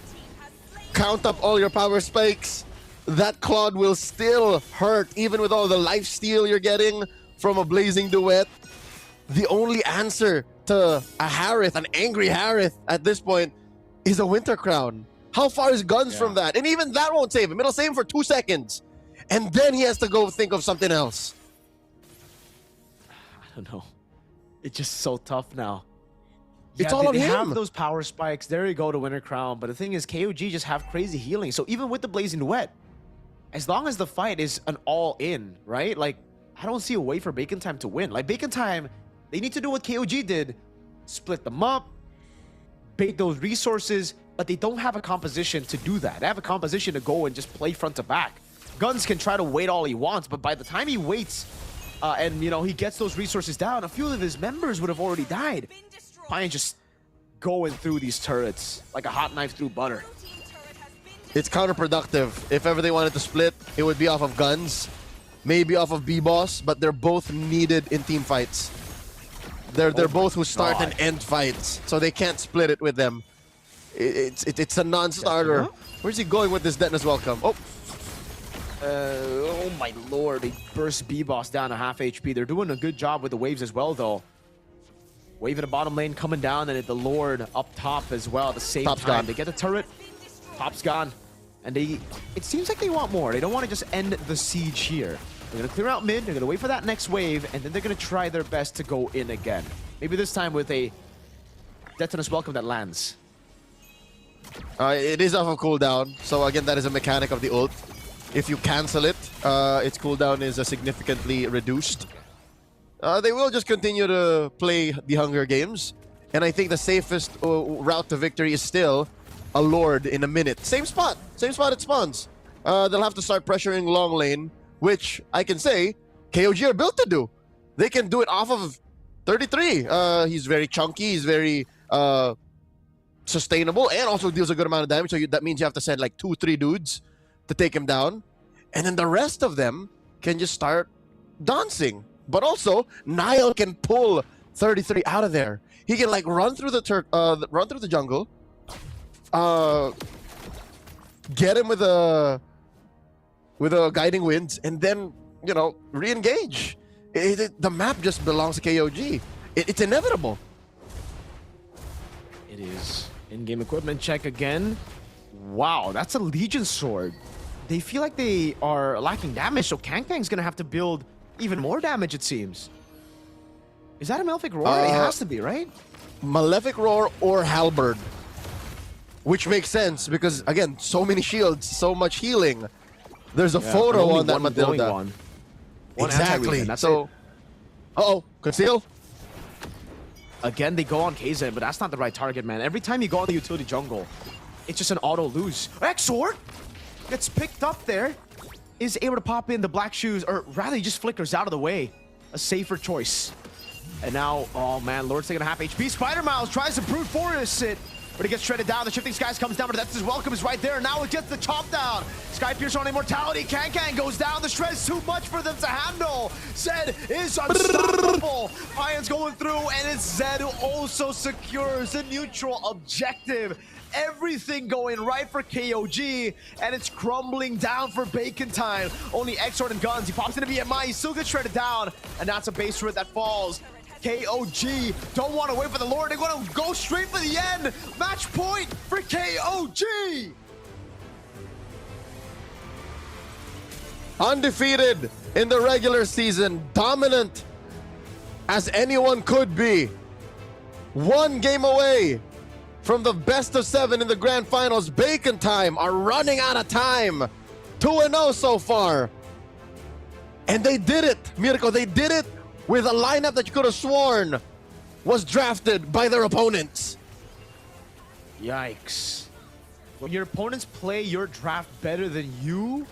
count up all your power spikes. That Claude will still hurt, even with all the lifesteal you're getting from a Blazing Duet. The only answer to a Harith, an angry Harith at this point, is a Winter Crown. How far is Guns from that? And even that won't save him. It'll save him for 2 seconds. And then he has to go think of something else. I don't know. It's just so tough now. It's all on they him. have those power spikes. There you go to Winter Crown. But the thing is, KOG just have crazy healing. So even with the Blazing Duet, as long as the fight is an all-in, right? Like, I don't see a way for Bacon Time to win. Like, Bacon Time, they need to do what KOG did. Split them up, bait those resources, but they don't have a composition to do that. They have a composition to go and just play front to back. Guns can try to wait all he wants, but by the time he waits and, you know, he gets those resources down, a few of his members would have already died. Pine just going through these turrets like a hot knife through butter. It's counterproductive. If ever they wanted to split, it would be off of Guns, maybe off of B-Boss, but they're both needed in team fights. They're both who start and end fights, so they can't split it with them. It's a non-starter. Where's he going with this Detonus Welcome? Oh my lord, they burst B-Boss down to half HP. They're doing a good job with the waves as well, though. Wave in the bottom lane coming down, and the Lord up top as well at the same Top's time. gone. They get the turret, top's gone. And it seems like they want more. They don't want to just end the siege here. They're going to clear out mid, they're going to wait for that next wave, and then they're going to try their best to go in again. Maybe this time with a Detonus Welcome that lands. It is off of cooldown, so again, that is a mechanic of the ult. If you cancel it, its cooldown is significantly reduced. They will just continue to play the Hunger Games. And I think the safest route to victory is still a Lord in a minute. Same spot it spawns. They'll have to start pressuring long lane, which I can say KOG are built to do. They can do it off of 33. He's very chunky, he's very sustainable, and also deals a good amount of damage. So that means you have to send like 2-3 dudes to take him down. And then the rest of them can just start dancing. But also, Nile can pull 33 out of there. He can like run through the jungle, get him with a guiding winds, and then, you know, re-engage. The map just belongs to KOG. It's inevitable. It is. In-game equipment check again. Wow, that's a Legion sword. They feel like they are lacking damage, so Kang's gonna have to build even more damage, it seems. Is that a Malefic Roar? It has to be, right? Malefic Roar or Halberd. Which makes sense because, again, so many shields, so much healing. There's a photo on that Matilda. One Exactly. that's So, it. uh-oh, conceal. Again, they go on KZ, but that's not the right target, man. Every time you go on the utility jungle, it's just an auto lose. Exort gets picked up there, is able to pop in the black shoes, or rather he just flickers out of the way. A safer choice. And now, oh man, Lord's taking a half HP. Spider Miles tries to brute force it, but he gets shredded down. The Shifting Skies comes down, but that's his welcome is right there. Now it gets the chop down. Sky Piercer on immortality. Kang goes down. The shred's too much for them to handle. Zed is unstoppable. Pion's going through, and it's Zed who also secures the neutral objective. everything going right for KOG, and it's crumbling down for Bacon Time. Only X-Sword and Guns. He pops into BMI. He still gets shredded down, and that's a base turret that falls. KOG don't want to wait for the Lord. They want to go straight for the end. Match point for KOG. Undefeated in the regular season, dominant as anyone could be. One game away from the best of 7 in the grand finals. Bacon Time are running out of time. 2-0 so far. And they did it, Mirko. They did it with a lineup that you could have sworn was drafted by their opponents. Yikes. When your opponents play your draft better than you,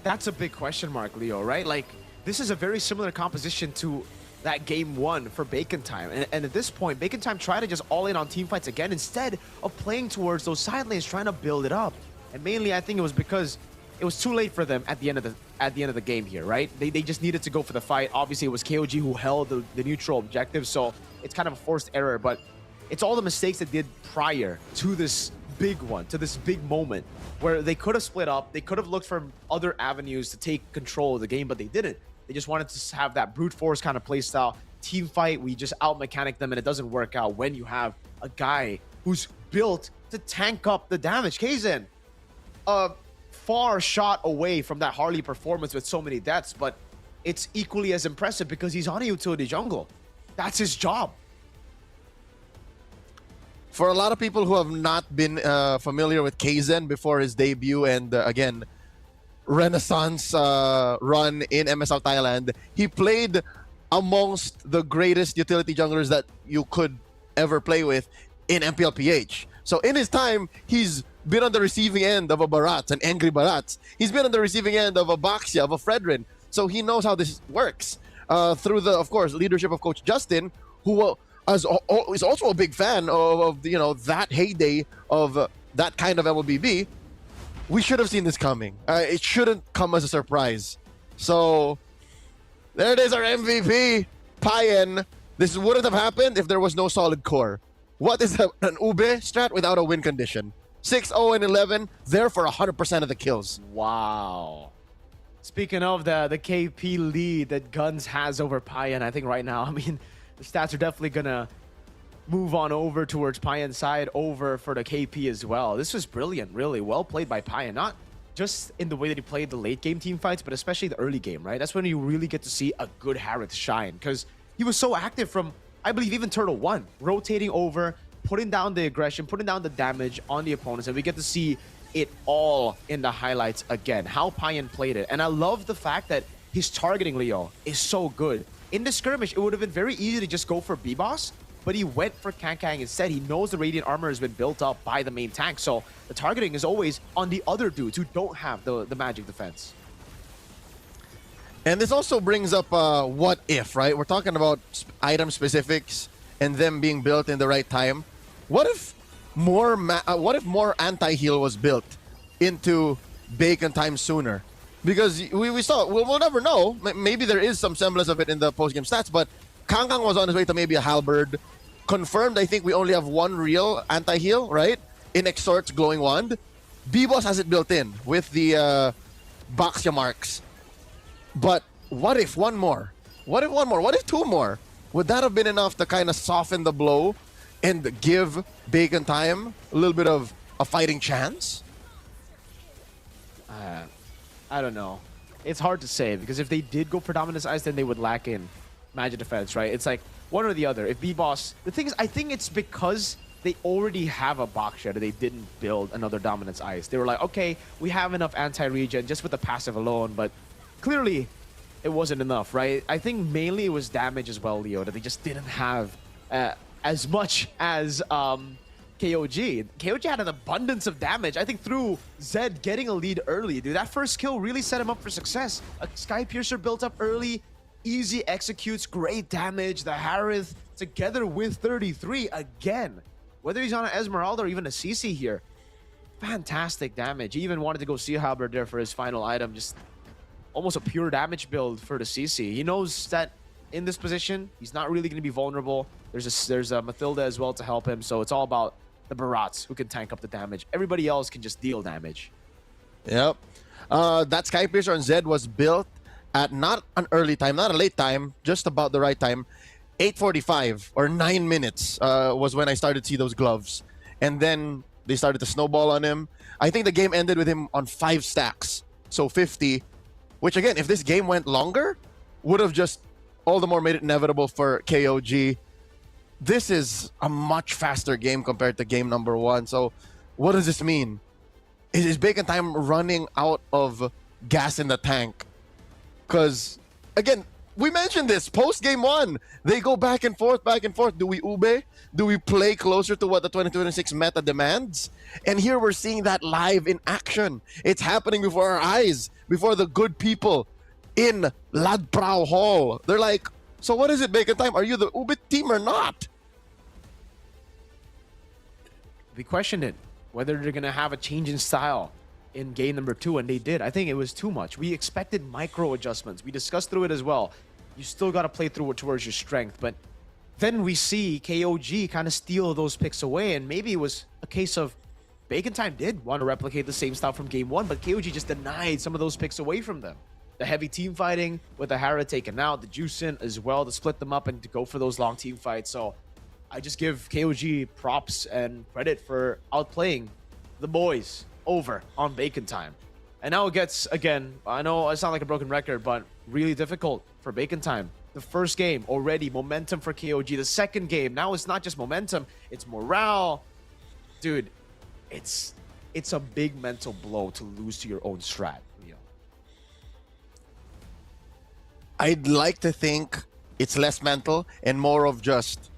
that's a big question mark, Leo, right? Like, this is a very similar composition to that game 1 for Bacon Time. And at this point, Bacon Time tried to just all in on team fights again instead of playing towards those side lanes, trying to build it up. And mainly, I think it was because it was too late for them at the end of the game here, right? They just needed to go for the fight. Obviously, it was KOG who held the neutral objective, so it's kind of a forced error, but it's all the mistakes they did prior to this big one, to this big moment, where they could have split up, they could have looked for other avenues to take control of the game, but they didn't. They just wanted to have that brute force kind of play style. Team fight, we just out-mechanic them, and it doesn't work out when you have a guy who's built to tank up the damage. Kaizen, a far shot away from that Harley performance with so many deaths, but it's equally as impressive because he's on a utility jungle. That's his job. For a lot of people who have not been familiar with Kaizen before his debut and again, Renaissance run in MSL Thailand, he played amongst the greatest utility junglers that you could ever play with in MPLPH. So in his time, he's been on the receiving end of a Barats, an angry Barats. He's been on the receiving end of a Baxia, of a Fredrin. So he knows how this works through the, of course, leadership of Coach Justin, who is also a big fan of you know, that heyday of that kind of LBB. We should have seen this coming. It shouldn't come as a surprise. So there it is, our MVP, Payen. This wouldn't have happened if there was no solid core. What is an Ube strat without a win condition? 6-0-11, there for 100% of the kills. Wow. Speaking of the KP lead that Guns has over Payen, I think right now, I mean, the stats are definitely going to move on over towards Payen's side, over for the KP as well. This was brilliant, really. Well played by Payen. Not just in the way that he played the late game team fights, but especially the early game, right? That's when you really get to see a good Harith shine, because he was so active from, I believe, even Turtle 1, rotating over, putting down the aggression, putting down the damage on the opponents, and we get to see it all in the highlights again, how Payen played it. And I love the fact that his targeting, Leo, is so good. In the skirmish, it would have been very easy to just go for B-Boss, but he went for Kang instead. He knows the Radiant armor has been built up by the main tank, so the targeting is always on the other dudes who don't have the magic defense. And this also brings up what if, right? We're talking about item specifics and them being built in the right time. What if more anti-heal was built into Bacon Time sooner? Because we saw, we'll never know. Maybe there is some semblance of it in the post-game stats, but Kang was on his way to maybe a halberd. Confirmed, I think we only have one real anti-heal, right? In Exort's Glowing Wand. B-Boss has it built in with the Baxia marks. But what if one more? What if one more? What if two more? Would that have been enough to kind of soften the blow and give Bacon Time a little bit of a fighting chance? I don't know. It's hard to say, because if they did go for Dominance Ice, then they would lack in magic defense, right? It's like one or the other. If B-Boss... The thing is, I think it's because they already have a box shredder. They didn't build another Dominance Ice. They were like, okay, we have enough anti-regen just with the passive alone, but clearly it wasn't enough, right? I think mainly it was damage as well, Leo, that they just didn't have as much as KOG. KOG had an abundance of damage. I think through Zed getting a lead early, dude, that first kill really set him up for success. A Sky Piercer built up early, easy executes, great damage. The Harith together with 33 again. Whether he's on an Esmeralda or even a CC here, fantastic damage. He even wanted to go Sea Halberd there for his final item. Just almost a pure damage build for the CC. He knows that in this position, he's not really going to be vulnerable. There's a Mathilda as well to help him. So it's all about the Barats who can tank up the damage. Everybody else can just deal damage. Yep. That Skypiercer on Zed was built at not an early time, not a late time, just about the right time. 8:45 or 9 minutes was when I started to see those gloves. And then they started to snowball on him. I think the game ended with him on 5 stacks. So 50, which again, if this game went longer, would have just all the more made it inevitable for KOG. This is a much faster game compared to game number 1. So what does this mean? Is Bacon Time running out of gas in the tank? Because, again, we mentioned this post game 1. They go back and forth, back and forth. Do we ube? Do we play closer to what the 2026 meta demands? And here we're seeing that live in action. It's happening before our eyes, before the good people in Ladprao Hall. They're like, so what is it, Bacon Time? Are you the ube team or not? We questioned it, whether they're going to have a change in style in game number 2, and they did. I think it was too much. We expected micro adjustments. We discussed through it as well. You still got to play through it towards your strength, but then we see KOG kind of steal those picks away, and maybe it was a case of Bacon Time did want to replicate the same style from game 1, but KOG just denied some of those picks away from them. The heavy team fighting with the Hara taken out, the juice in as well to split them up and to go for those long team fights. So I just give KOG props and credit for outplaying the boys over on Bacon Time. And now it gets, again, I know I sound like a broken record, but really difficult for Bacon Time. The first game, already momentum for KOG. The second game, now it's not just momentum, it's morale. Dude, it's a big mental blow to lose to your own strat, Leo. I'd like to think it's less mental and more of just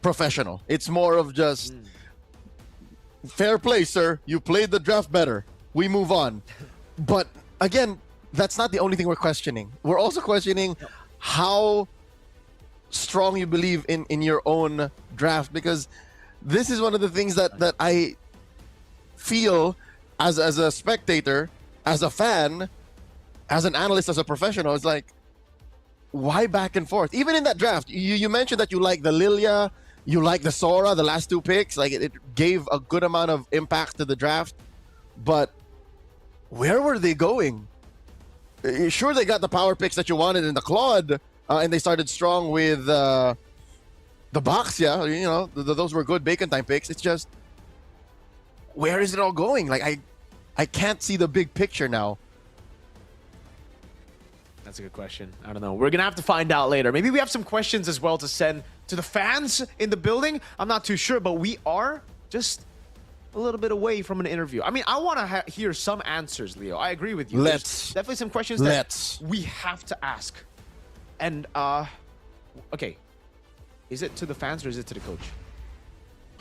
professional. It's more of just fair play, sir. You played the draft better. We move on. But again, that's not the only thing we're questioning. We're also questioning how strong you believe in your own draft, because this is one of the things that I feel as a spectator, as a fan, as an analyst, as a professional. It's like, why back and forth? Even in that draft, you mentioned that you like the Lilia, you like the Sora, the last 2 picks. Like it gave a good amount of impact to the draft. But where were they going? Sure, they got the power picks that you wanted in the Claude, and they started strong with the box. Yeah, you know, those were good Bacon Time picks. It's just, where is it all going? Like I can't see the big picture now. That's a good question. I don't know. We're going to have to find out later. Maybe we have some questions as well to send to the fans in the building. I'm not too sure, but we are just a little bit away from an interview. I mean, I want to hear some answers, Leo. I agree with you. There's definitely some questions that we have to ask. And, okay. Is it to the fans or is it to the coach?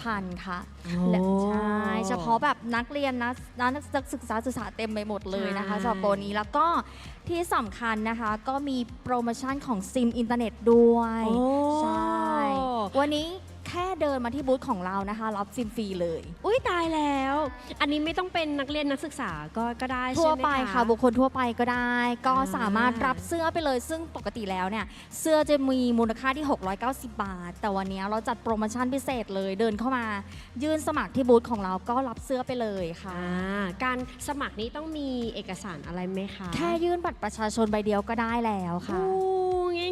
พันค่ะและใช่เฉพาะแบบนักเรียนนักศึกษาเต็มไปหมดเลยนะคะสำหรับโปรนี้แล้วก็ที่สำคัญนะคะก็มีโปรโมชั่นของซิมอินเทอร์เน็ตด้วยใช่วันนี้แค่เดินมาที่บูธของเรานะคะรับซิมฟรีเลยอุ้ยตายแล้วอันนี้ไม่ต้องเป็นนักเรียนนักศึกษาก็ได้ใช่ไหมคะทั่วไปค่ะบุคคลทั่วไปก็ได้ก็สามารถรับเสื้อไปเลยซึ่งปกติแล้วเนี่ยเสื้อจะมีมูลค่าที่690 บาทแต่วันนี้เราจัดโปรโมชั่นพิเศษเลยเดินเข้ามายื่นสมัครที่บูธของเราก็รับเสื้อไปเลยค่ะการสมัครนี้ต้องมีเอกสารอะไรไหมคะแค่ยื่นบัตรประชาชนใบเดียวก็ได้แล้วค่ะ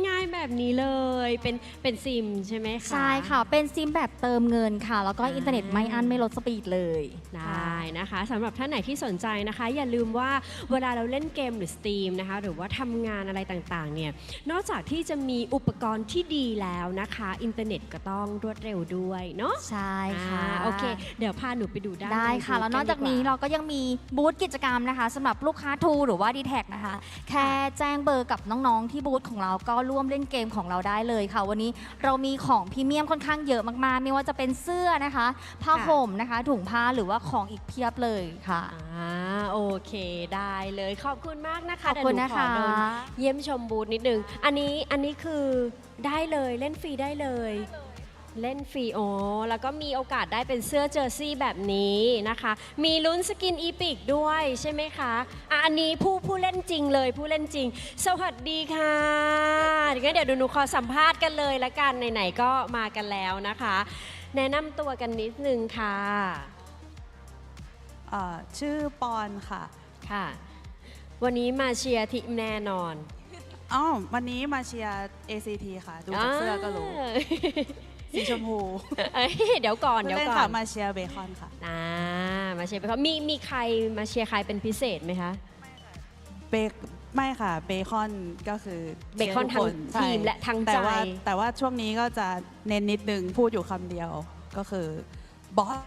ง่ายๆแบบนี้เลยเป็นซิมใช่ไหมคะใช่ค่ะเป็นซิมแบบเติมเงินค่ะแล้วก็อินเทอร์เน็ตไม่อั้นไม่ลดสปีดเลยได้นะคะสำหรับท่านไหนที่สนใจนะคะอย่าลืมว่าเวลาเราเล่นเกมหรือสตรีมนะคะหรือว่าทำงานอะไรต่างๆเนี่ยนอกจากที่จะมีอุปกรณ์ที่ดีแล้วนะคะอินเทอร์เน็ตก็ต้องรวดเร็วด้วยเนาะใช่ค่ะโอเคเดี๋ยวพาหนูไปดูได้ค่ะแล้วนอกจากนี้เราก็ยังมีบูธกิจกรรมนะคะสำหรับลูกค้าทูหรือว่า D-Tag นะคะแค่แจ้งเบอร์กับน้องๆที่บูธของเราก็ร่วมเล่นเกมของเราได้เลยค่ะวันนี้เรามีของพรีเมียมค่อนข้างเยอะมากๆไม่ว่าจะเป็นเสื้อนะคะผ้าห่มนะคะถุงผ้าหรือว่าของอีกเพียบเลยค่ะโอเคได้เลยขอบคุณมากนะคะขอบคุณนะคะเยี่ยมชมบูธนิดนึงอันนี้คือได้เลยเล่นฟรีได้เลยเล่นฟรีแล้วก็มีโอกาสได้เป็นเสื้อเจอร์ซี่แบบนี้นะคะมีลุ้นสกินอีพิกด้วยใช่ไหมคะอันนี้ผู้เล่นจริงเลยผู้เล่นจริงสวัสดีค่ะเดี๋ยวหนูขอสัมภาษณ์กันเลยละกันไหนๆก็มากันแล้วนะคะ แนะนำตัวกันนิดนึงค่ะ ชื่อปอนค่ะ ค่ะ วันนี้มาเชียร์ทีมแน่นอน อ๋อ วันนี้มาเชียร์ ACT ค่ะ ดูจากเสื้อก็รู้ สีชมพู เอ้ยเดี๋ยวก่อนเดี๋ยว เล่น ก่อ ค่ะ น มาเชียร์เบคอนค่ะ มาเชียร์ไปเขามีใครมาเชียร์ใครเป็นพิเศษไหมคะ ไม่ค่ะ เบคอนก็คือ เบคอน ชียร์ทุก ทั้งทีม ใช่ และทั้ง แต่ว่า ใจ แต่ว่าช่วงนี้ก็จะเน้นนิดนึง พูดอยู่คำเดียว ก็คือบอส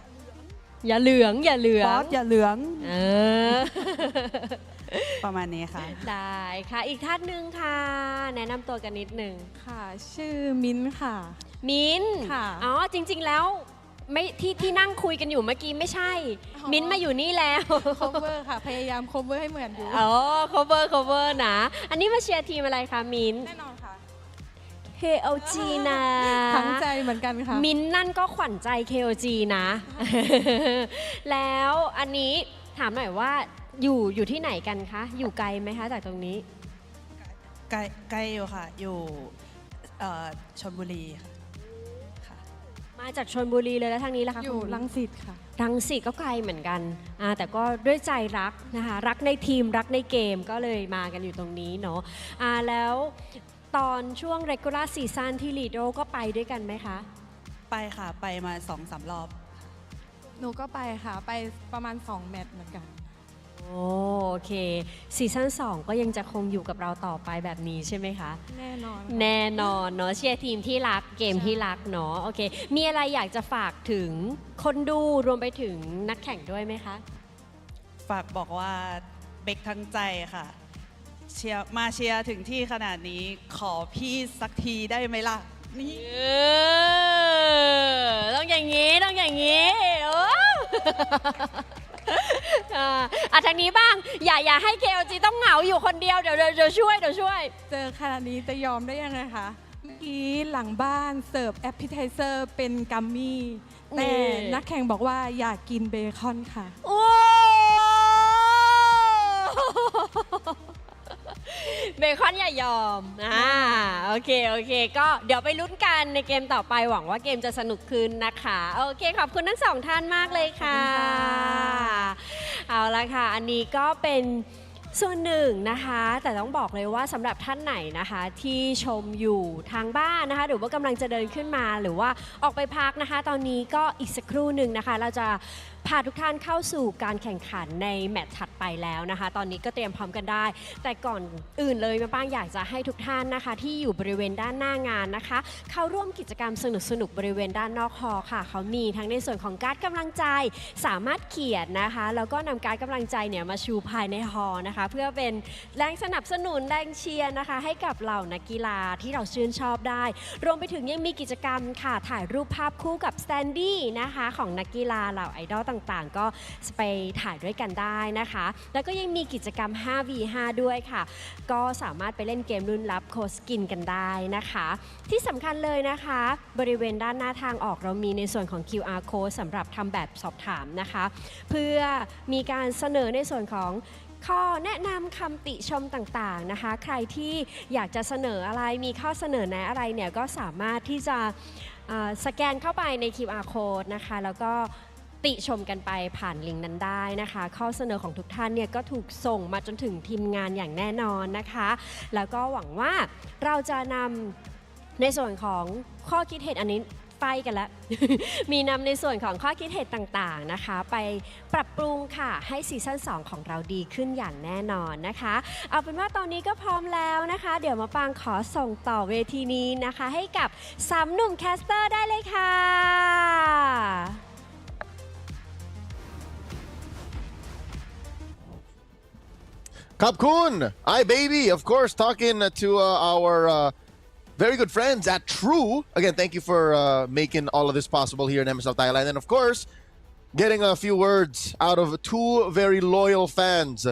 อย่าเหลืองอย่าเหลือบ อง สอย่าเหลือง เออ ประมาณนี้ค่ะ ได้ค่ะอีกท่านหนึ่งค่ะ แนะนำตัวกันนิดหนึ่ง ค่ะ ชื่อมิ้นท์ค่ะ มิ้นท์ ค่ะ อ๋อจริงๆแล้วไม่ที่นั่งคุยกันอยู่เมื่อกี้ไม่ใช่ อ๋อ มิ้นท์มาอยู่นี่แล้ว cover ค่ะ พยายาม cover ให้เหมือนอยู่ อ๋อ cover นะ อันนี้มาเชียร์ทีมอะไรคะมิ้นท์ แน่นอนค่ะ KOG นะ ทั้งใจเหมือนกันค่ะ มิ้นท์นั่นก็ขวัญใจ KOG นะ แล้วอันนี้ถามหน่อยว่าอยู่ที่ไหนกันคะ อยู่ไกลไหมคะจากตรงนี้ ใกล้อยู่ค่ะ อยู่ชลบุรีค่ะ มาจากชลบุรีเลยแล้วทางนี้ล่ะคะ อยู่ คุณ รังสิตค่ะ รังสิตก็ไกลเหมือนกันแต่ก็ด้วยใจรักนะคะรักในทีมรักในเกมก็เลยมากันอยู่ตรงนี้เนาะแล้วตอนช่วง regular season ที่ลีโดก็ไปด้วยกันไหมคะ ไปค่ะ ไปมา 2-3 รอบ หนูก็ไปค่ะ ไปประมาณ 2 แมตช์เหมือนกัน โอเคซีซั่น2ก็ยังจะคงอยู่กับเราต่อไปแบบนี้ใช่ไหมคะ แน่นอนค่ะ แน่นอนเนาะเชียร์ทีมที่รักเกมที่รักเนาะโอเคมีอะไรอยากจะฝากถึงคนดูรวมไปถึงนักแข่งด้วยไหมคะ ฝากบอกว่าเบคทั้งใจค่ะ มาเชียร์ถึงที่ขนาดนี้ขอพี่สักทีได้ไหมล่ะ นี่ ต้องอย่างนี้ต้องอย่างนี้โอ้ ทางนี้บ้างอย่าให้ KLG ต้องเหงาอยู่คนเดียวเดี๋ยวช่วยเดี๋ยวช่วย เจอขนาดนี้จะยอมได้ยังไงคะ เมื่อกี้หลังบ้านเสิร์ฟแอปเปิลไทเซอร์เป็นกัมมี่ แต่ นี่ นักแข่งบอกว่าอยากกินเบคอนค่ะ โอ้เบคอนอย่ายอมโอเคก็เดี๋ยวไปลุ้นกันในเกมต่อไปหวังว่าเกมจะสนุกขึ้นนะคะโอเคขอบคุณทั้งสองท่านมากเลยค่ะ ขอบคุณค่ะ เอาละค่ะอันนี้ก็เป็นส่วนหนึ่งนะคะ แต่ต้องบอกเลยว่าสำหรับท่านไหนนะคะที่ชมอยู่ทางบ้านนะคะหรือว่ากำลังจะเดินขึ้นมาหรือว่าออกไปพักนะคะ ตอนนี้ก็อีกสักครู่หนึ่งนะคะเราจะพาทุกท่านเข้าสู่การแข่งขันในแมตช์ถัดไปแล้วนะคะ ตอนนี้ก็เตรียมพร้อมกันได้ แต่ก่อนอื่นเลยมาป้างอยากจะให้ทุกท่านนะคะ ที่อยู่บริเวณด้านหน้างานนะคะ เข้าร่วมกิจกรรมสนุกๆบริเวณด้านนอกฮอลล์ค่ะเขามีทั้งในส่วนของการ์ดกำลังใจสามารถเขียนนะคะแล้วก็นำการ์ดกำลังใจเนี่ยมาชูภายในฮอลล์นะคะ เพื่อเป็นแรงสนับสนุนแรงเชียร์นะคะ ให้กับเหล่านักกีฬาที่เราชื่นชอบได้ รวมไปถึงยังมีกิจกรรมค่ะถ่ายรูปภาพคู่กับสแตนดี้นะคะของนักกีฬาเหล่าไอดอลต่างๆ ก็ไปถ่ายด้วยกันได้นะคะ แล้วก็ยังมีกิจกรรม 5v5 ด้วยค่ะ ก็สามารถไปเล่นเกมรุ่นลับโคสกินกันได้นะคะ ที่สำคัญเลยนะคะ บริเวณด้านหน้าทางออกเรามีในส่วนของ QR code สำหรับทำแบบสอบถามนะคะ เพื่อมีการเสนอในส่วนของข้อแนะนำคำติชมต่างๆนะคะ ใครที่อยากจะเสนออะไรมีข้อเสนอแนะอะไรเนี่ยก็สามารถที่จะสแกนเข้าไปใน QR code นะคะแล้วก็ติชมกันไปผ่านลิงก์นั้นได้นะคะ ข้อเสนอของทุกท่านเนี่ยก็ถูกส่งมาจนถึงทีมงานอย่างแน่นอนนะคะ แล้วก็หวังว่าเราจะนำในส่วนของข้อคิดเห็นอันนี้ไฟกันแล้ว มีนำในส่วนของข้อคิดเห็นต่างๆนะคะ ไปปรับปรุงค่ะให้ซีซั่น2ของเราดีขึ้นอย่างแน่นอนนะคะ เอาเป็นว่าตอนนี้ก็พร้อมแล้วนะคะ เดี๋ยวมาปางขอส่งต่อเวทีนี้นะคะ ให้กับ3หนุ่มแคสเตอร์ได้เลยค่ะ Kapkun, hi baby. Of course, talking to our very good friends at True. Again, thank you for making all of this possible here in MSL Thailand. And of course, getting a few words out of two very loyal fans.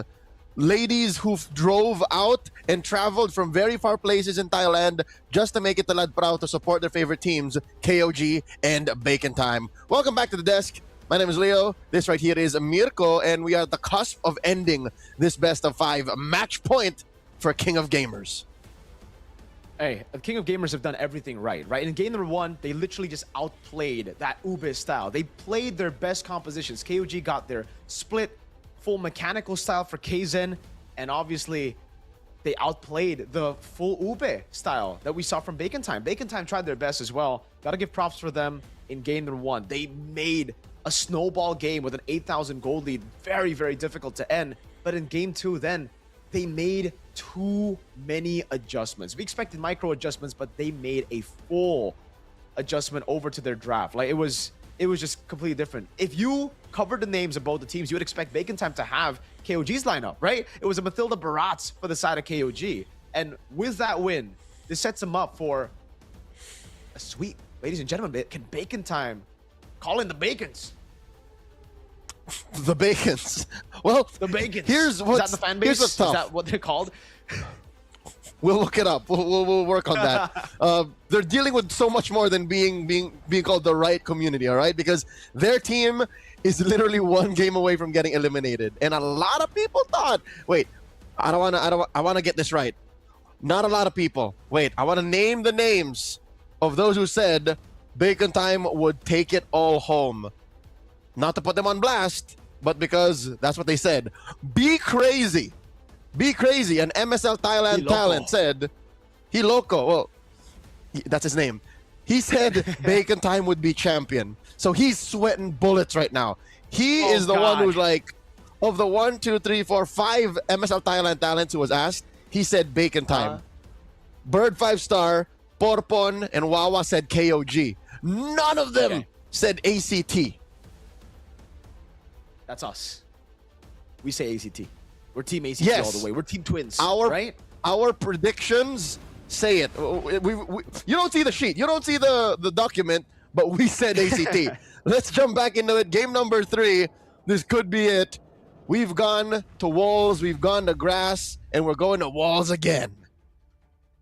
Ladies who drove out and traveled from very far places in Thailand just to make it to Ladprao to support their favorite teams, KOG and Bacon Time. Welcome back to the desk. My name is Leo. This right here is Mirko, and we are at the cusp of ending this best of 5 match point for King of Gamers. Hey, the King of Gamers have done everything right? In game number 1, they literally just outplayed that Ube style. They played their best compositions. KOG got their split, full mechanical style for Kaizen, and obviously they outplayed the full Ube style that we saw from Bacon Time. Bacon Time tried their best as well. Gotta give props for them in game number 1. They made a snowball game with an 8,000 gold lead very, very difficult to end. But in game 2, then they made too many adjustments. We expected micro adjustments, but they made a full adjustment over to their draft. Like it was just completely different. If you covered the names of both the teams, you would expect Bacon Time to have KOG's lineup, right? It was a Mathilda Barats for the side of KOG. And with that win, this sets them up for a sweep. Ladies and gentlemen, can Bacon Time call in the Bacons? The Bacons. Well, The Bacons. Here's Is what's, that the fan base? here's what's tough. Is that what they're called? We'll look it up. We'll work on that. They're dealing with so much more than being called the right community, all right? Because their team is literally one game away from getting eliminated, and a lot of people thought, wait, I want to get this right. Not a lot of people. Wait, I want to name the names of those who said Bacon Time would take it all home. Not to put them on blast, but because that's what they said. Be crazy. Be crazy. An MSL Thailand talent said, he loco. Well, that's his name. He said Bacon Time would be champion. So he's sweating bullets right now. He is the one who's like, of the 1, 2, 3, 4, 5 MSL Thailand talents who was asked, he said Bacon Time. Bird 5-star, Porpon, and Wawa said KOG. None of them said ACT. That's us. We say ACT. We're team ACT Yes. all the way. We're team twins, Our predictions say it. You don't see the sheet. You don't see the document, but we said ACT. Let's jump back into it. Game number 3. This could be it. We've gone to walls. We've gone to grass. And we're going to walls again.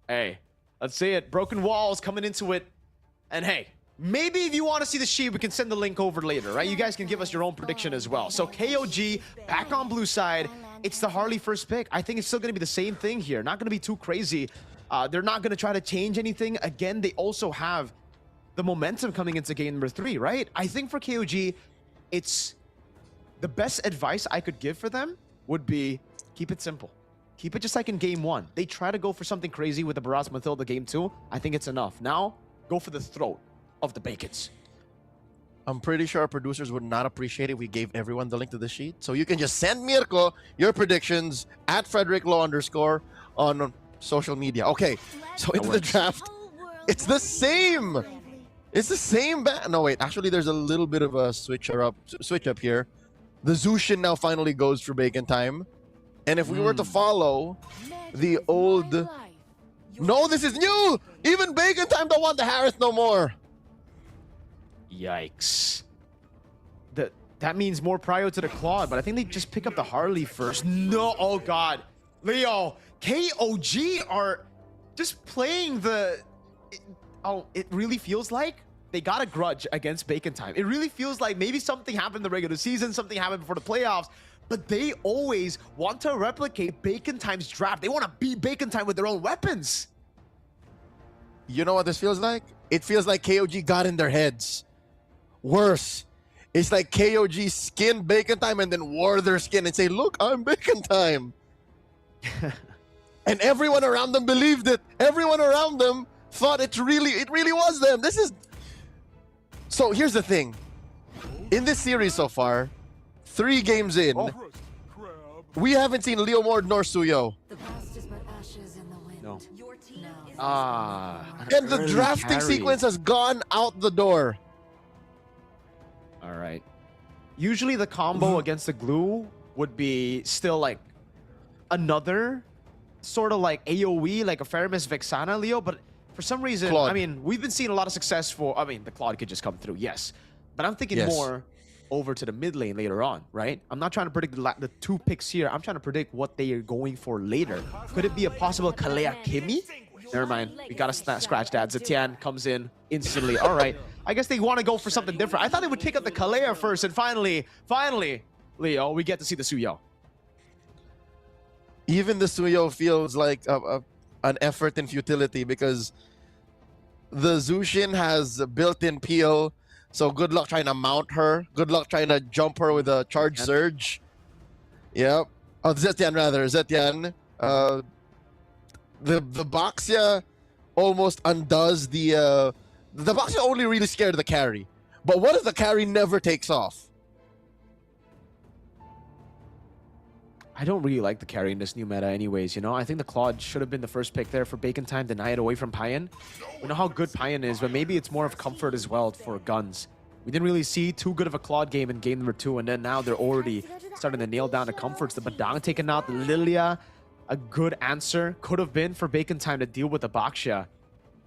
Hey, let's see it. Broken walls coming into it. And hey, maybe if you want to see the sheet, we can send the link over later, right? You guys can give us your own prediction as well. So KOG back on blue side. It's the Harley first pick. I think it's still going to be the same thing here. Not going to be too crazy. They're not going to try to change anything. Again, they also have the momentum coming into game number 3, right? I think for KOG, it's the best advice I could give for them would be keep it simple. Keep it just like in game 1. They try to go for something crazy with the Barats Mathilda game 2. I think it's enough. Now, go for the throat of the Bacons. I'm pretty sure our producers would not appreciate it. We gave everyone the link to the sheet. So you can just send Mirko your predictions at @FrederickLaw_ on social media. Okay, so into the draft. It's the same. It's the same. No, wait. Actually, there's a little bit of a switch up here. The Zushin now finally goes for Bacon Time. And if we were to follow the old... No, this is new! Even Bacon Time don't want the Harris no more. Yikes. That means more prio to the Claude, but I think they just pick up the Harley first. No, oh god. Leo, KOG are just playing the... it really feels like they got a grudge against Bacon Time. It really feels like maybe something happened in the regular season, something happened before the playoffs, but they always want to replicate Bacon Time's draft. They want to beat Bacon Time with their own weapons. You know what this feels like? It feels like KOG got in their heads. Worse. It's like KOG skinned Bacon Time and then wore their skin and say, look, I'm Bacon Time. And everyone around them believed it. Everyone around them thought it really was them. This is... So here's the thing. In this series so far, 3 games in, we haven't seen Leo Mord nor Suyo. No. And the drafting sequence has gone out the door. All right. Usually the combo against the glue would be still like another sort of like AoE, like a Faramis Vexana, Leo, but for some reason, Claude. I mean, we've been seeing a lot of success for, I mean, the Claude could just come through, yes. But I'm thinking more over to the mid lane later on, right? I'm not trying to predict the 2 picks here. I'm trying to predict what they are going for later. Could it be a possible Kalea Kimi? Never mind. We got to scratch that. Zetian comes in instantly. All right. I guess they want to go for something different. I thought they would pick up the Kalea first, and finally, Leo, we get to see the Suyo. Even the Suyo feels like a an effort in futility because the Zushin has built-in peel. So good luck trying to mount her. Good luck trying to jump her with a charge surge. Yep. Oh, Zetian rather. Zetian. The Baxia almost undoes the Baxia only really scared the carry. But what if the carry never takes off? I don't really like the carry in this new meta anyways, you know? I think the Claude should have been the first pick there for Bacon Time, deny it away from Payan. We know how good Payan is, but maybe it's more of comfort as well for Guns. We didn't really see too good of a Claude game in game number 2, and then now they're already starting to nail down the comforts. The Badang taken out, the Lilia, a good answer could have been for Bacon Time to deal with the Baxia.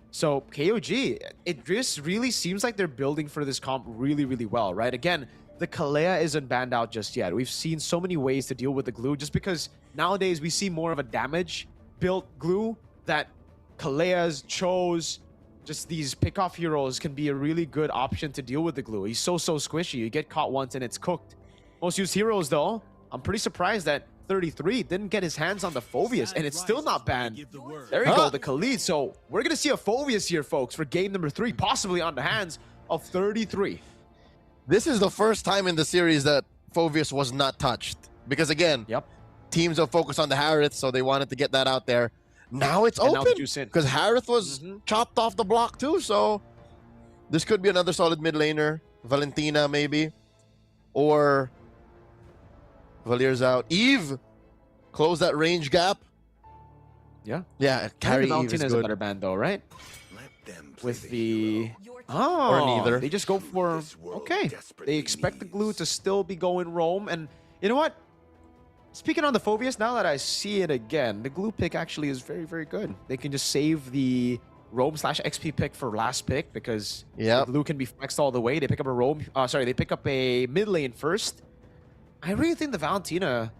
So KOG, it just really seems like they're building for this comp really, really well, right? Again, the Kalea isn't banned out just yet. We've seen so many ways to deal with the glue just because nowadays we see more of a damage-built glue that Kaleas, Chos, just these pick-off heroes can be a really good option to deal with the glue. He's so squishy. You get caught once and it's cooked. Most used heroes, though, I'm pretty surprised that 33 didn't get his hands on the Phoveus, and it's still not banned. There you go, the Khalid. So we're going to see a Phoveus here, folks, for game number 3, possibly on the hands of 33. This is the first time in the series that Phoveus was not touched. Because again, teams are focused on the Harith, so they wanted to get that out there. Now it's And now open. juice in. Because Harith was chopped off the block too, so this could be another solid mid laner. Valentina, maybe. Or Valier's out. Eve, close that range gap. Yeah. Yeah, carry Eve Valentina is is a good. better band, though, right? With the... Or neither. They just go for... Okay. They expect the glue to still be going roam. And you know what? Speaking on the Phoveus, now that I see it again, the glue pick actually is very, very good. They can just save the roam/XP pick for last pick because the glue can be flexed all the way. They pick up a roam... they pick up a mid lane first. I really think the Valentina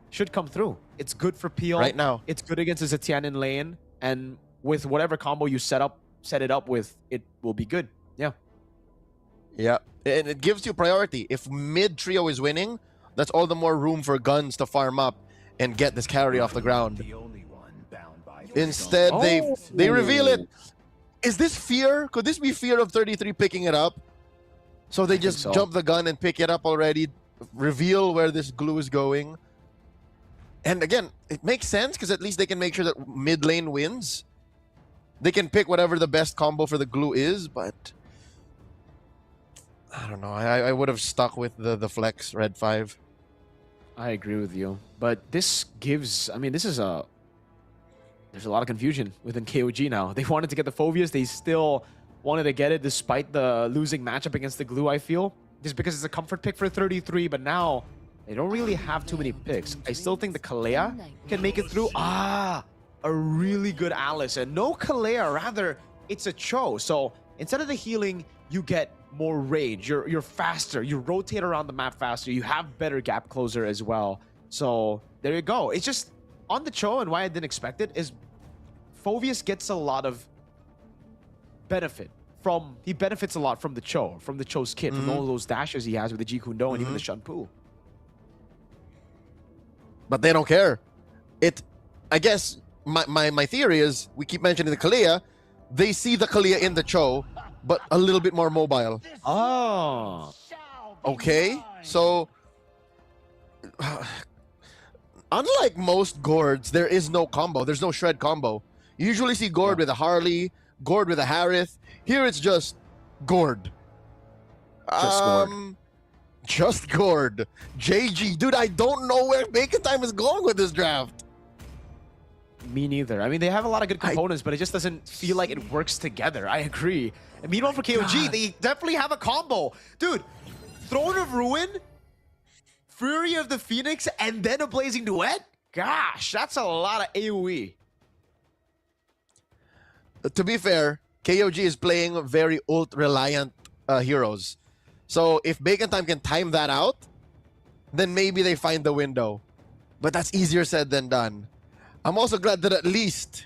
should come through. It's good for Peel. Right now. It's good against the Zetian in lane. And with whatever combo you set it up with, it will be good. Yeah. Yeah. And it gives you priority. If mid trio is winning, that's all the more room for Guns to farm up and get this carry off the ground. Instead, they reveal it. Is this fear? Could this be fear of 33 picking it up? So they just jump the gun and pick it up already, reveal where this glue is going. And again, it makes sense because at least they can make sure that mid lane wins. They can pick whatever the best combo for the glue is, but I don't know. I would have stuck with the flex red 5. I agree with you. But this gives... I mean, this is a... There's a lot of confusion within KOG now. They wanted to get the Phoveus. They still wanted to get it despite the losing matchup against the glue, I feel. Just because it's a comfort pick for 33, but now they don't really have too many picks. I still think the Kalea can make it through. A really good Alice. And no Kalea, rather, it's a Cho. So instead of the healing, you get more range. You're faster. You rotate around the map faster. You have better gap closer as well. So there you go. It's just on the Cho, and why I didn't expect it is Phoveus gets a lot of benefit from... He benefits a lot from the Cho, from the Cho's kit, from all those dashes he has with the Ji Kundo and even the Shanpu. But they don't care. I guess my theory is, we keep mentioning the Kalea, they see the Kalea in the Cho, but a little bit more mobile. Oh. Okay, so unlike most Gourds, there is no combo. There's no shred combo. You usually see Gourd with a Harley, Gourd with a Harith. Here it's just Gourd. Just Gourd. Just Gourd. JG. Dude, I don't know where Bacon Time is going with this draft. Me neither. I mean, they have a lot of good components, but it just doesn't feel like it works together. I agree. And meanwhile, for KOG, they definitely have a combo. Dude, Throne of Ruin, Fury of the Phoenix, and then a Blazing Duet? Gosh, that's a lot of AoE. To be fair, KOG is playing very ult-reliant heroes. So if Bacon Time can time that out, then maybe they find the window. But that's easier said than done. I'm also glad that at least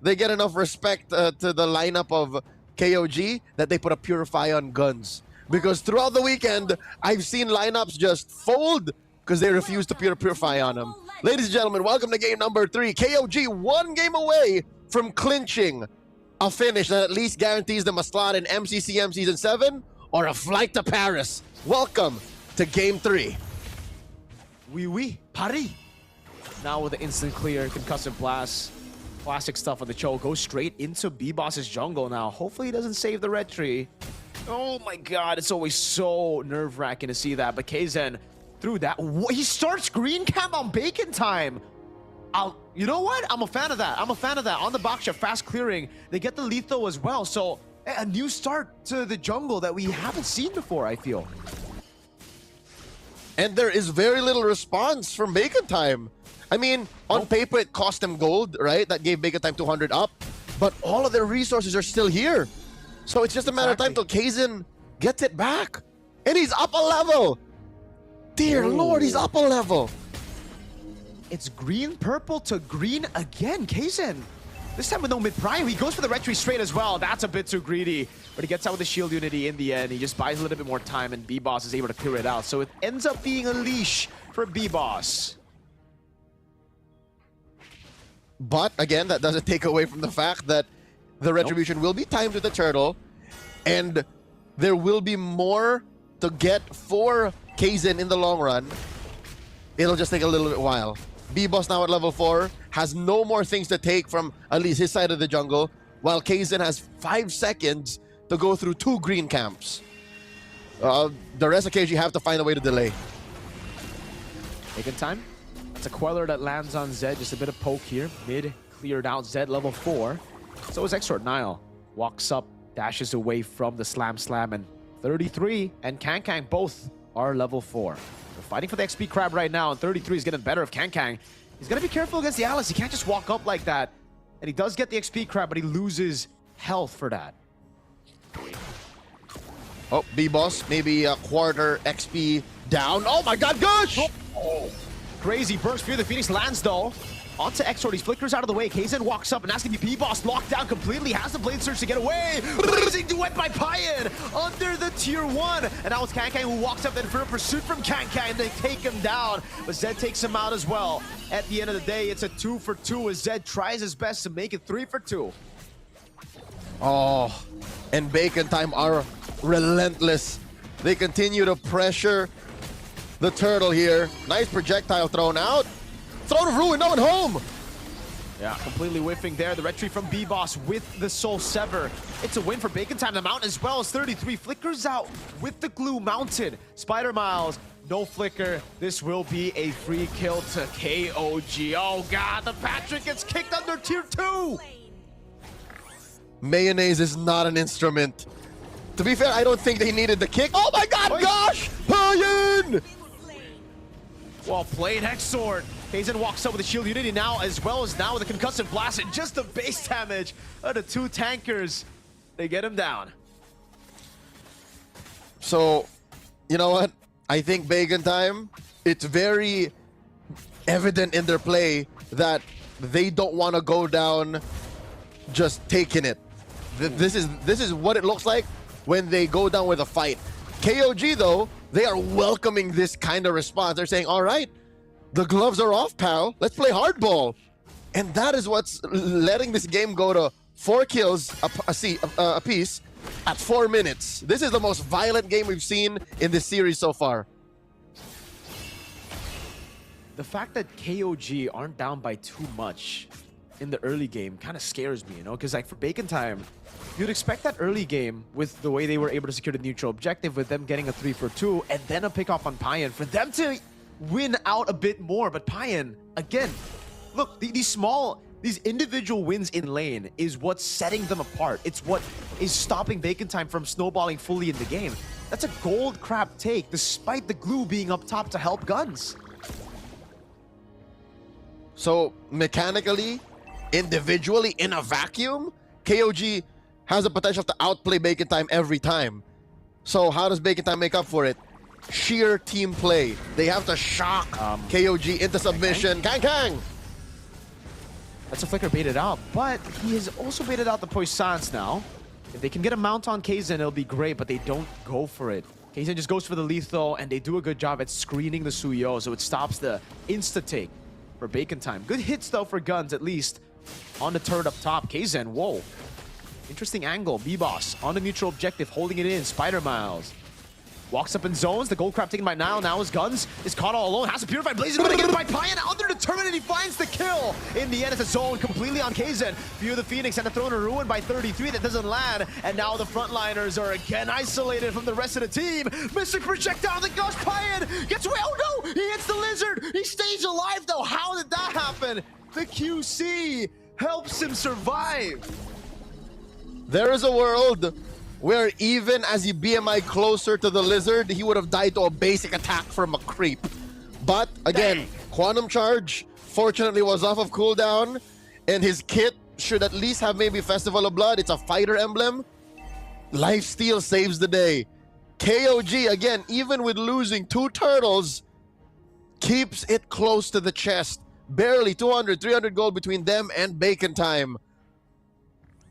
they get enough respect to the lineup of KOG that they put a Purify on Guns. Because throughout the weekend, I've seen lineups just fold because they refuse to Purify on them. Ladies and gentlemen, welcome to game number 3. KOG one game away from clinching a finish that at least guarantees them a slot in MCCM Season 7 or a flight to Paris. Welcome to game 3. Oui, Paris. Now with the instant clear, concussive blast, classic stuff on the Cho, goes straight into B-Boss's jungle now. Hopefully he doesn't save the red tree. Oh my god, it's always so nerve-wracking to see that. But Kzen through that. He starts green camp on Bacon time. You know what? I'm a fan of that. On the box shot, fast clearing. They get the lethal as well. So a new start to the jungle that we haven't seen before, I feel. And there is very little response from Bacon time. I mean, on paper, it cost them gold, right? That gave Bacon time 200 up. But all of their resources are still here. So it's just a matter of time till Kzen gets it back. And he's up a level. Dear Lord, he's up a level. It's green, purple to green again. Kzen. This time with no mid-prime. He goes for the retry straight as well. That's a bit too greedy. But he gets out with the shield unity in the end. He just buys a little bit more time and B-Boss is able to clear it out. So it ends up being a leash for B-Boss. But again, that doesn't take away from the fact that the retribution will be timed with the turtle. And there will be more to get for Kzen in the long run. It'll just take a little bit while. B-Boss now at level 4 has no more things to take from at least his side of the jungle, while Kzen has 5 seconds to go through 2 green camps. The rest of KG have to find a way to delay. Taking time. It's a Queller that lands on Zed. Just a bit of poke here. Mid cleared out. Zed level 4. So is Exort Nile. Walks up, dashes away from the Slam, and 33 and Kankang both are level 4. They're fighting for the XP crab right now, and 33 is getting better of Kankang. He's got to be careful against the Alice. He can't just walk up like that. And he does get the XP crab, but he loses health for that. Oh, B-Boss, maybe a quarter XP down. Oh my god, gosh! Oh. Crazy burst. Fear the Phoenix lands though. Onto Exort, he flickers out of the way. Kzen walks up and has to be B-Boss locked down completely. Has the Blade Surge to get away. Blazing duet by Payan under the tier 1. And now it's Kankang who walks up then for a pursuit from Kankang. They take him down, but Zed takes him out as well. At the end of the day, it's a 2 for 2 as Zed tries his best to make it 3 for 2. Oh, and Bacon time are relentless. They continue to pressure the turtle here. Nice projectile thrown out. Throne of Ruin, no one home. Yeah, completely whiffing there. The retry from B-Boss with the Soul Sever. It's a win for Bacon time. The Mountain as well as 33 flickers out with the glue mounted. Spider Miles, no flicker. This will be a free kill to KOG. Oh god, the Patrick gets kicked under tier 2. Mayonnaise is not an instrument. To be fair, I don't think they needed the kick. Oh my god, gosh! Payan! Well played, Exort. Kzen walks up with the shield unity now, as well as now with the concussive blast, and just the base damage of the 2 tankers. They get him down. So, you know what? I think Bacon time, it's very evident in their play that they don't want to go down just taking it. This is what it looks like when they go down with a fight. KOG, though, they are welcoming this kind of response. They're saying, all right, the gloves are off, pal. Let's play hardball. And that is what's letting this game go to 4 kills a piece at 4 minutes. This is the most violent game we've seen in this series so far. The fact that KOG aren't down by too much in the early game kind of scares me, you know? Because like for Bacon time, you'd expect that early game with the way they were able to secure the neutral objective with them getting a 3 for 2 and then a pick off on Payan for them to win out a bit more. But Payan, again, look, these individual wins in lane is what's setting them apart. It's what is stopping Bacon time from snowballing fully in the game. That's a gold crap take despite the glue being up top to help guns. So mechanically, individually, in a vacuum, KOG has the potential to outplay Bacon time every time. So how does Bacon time make up for it? Sheer team play. They have to shock KOG into submission. Kang! That's a flicker baited out, but he has also baited out the Poissons now. If they can get a mount on Kzen, it'll be great, but they don't go for it. Kzen just goes for the lethal, and they do a good job at screening the Suyo, so it stops the insta-take. for Bacon Time. Good hits, though, for Guns, at least. On the turret up top, Kzen, whoa. Interesting angle. B-Boss on the neutral objective, holding it in. Spider Miles walks up in zones. The gold crab taken by Nile. Now his Guns is caught all alone. Has to purify Blaze. Going to get it by Payan. Out there determined, and he finds the kill. In the end, it's a zone completely on Kzen. View of the Phoenix and a throw in a ruin by 33 that doesn't land. And now the frontliners are again isolated from the rest of the team. Mystic projectile. The Gush Payan gets away. Oh no! He hits the lizard. He stays alive though. How did that happen? The QC helps him survive. There is a world where even as he BMI closer to the lizard, he would have died to a basic attack from a creep. But again, Quantum Charge fortunately was off of cooldown, and his kit should at least have maybe Festival of Blood. It's a fighter emblem. Lifesteal saves the day. KOG, again, even with losing 2 turtles, keeps it close to the chest. Barely 200, 300 gold between them and Bacon Time.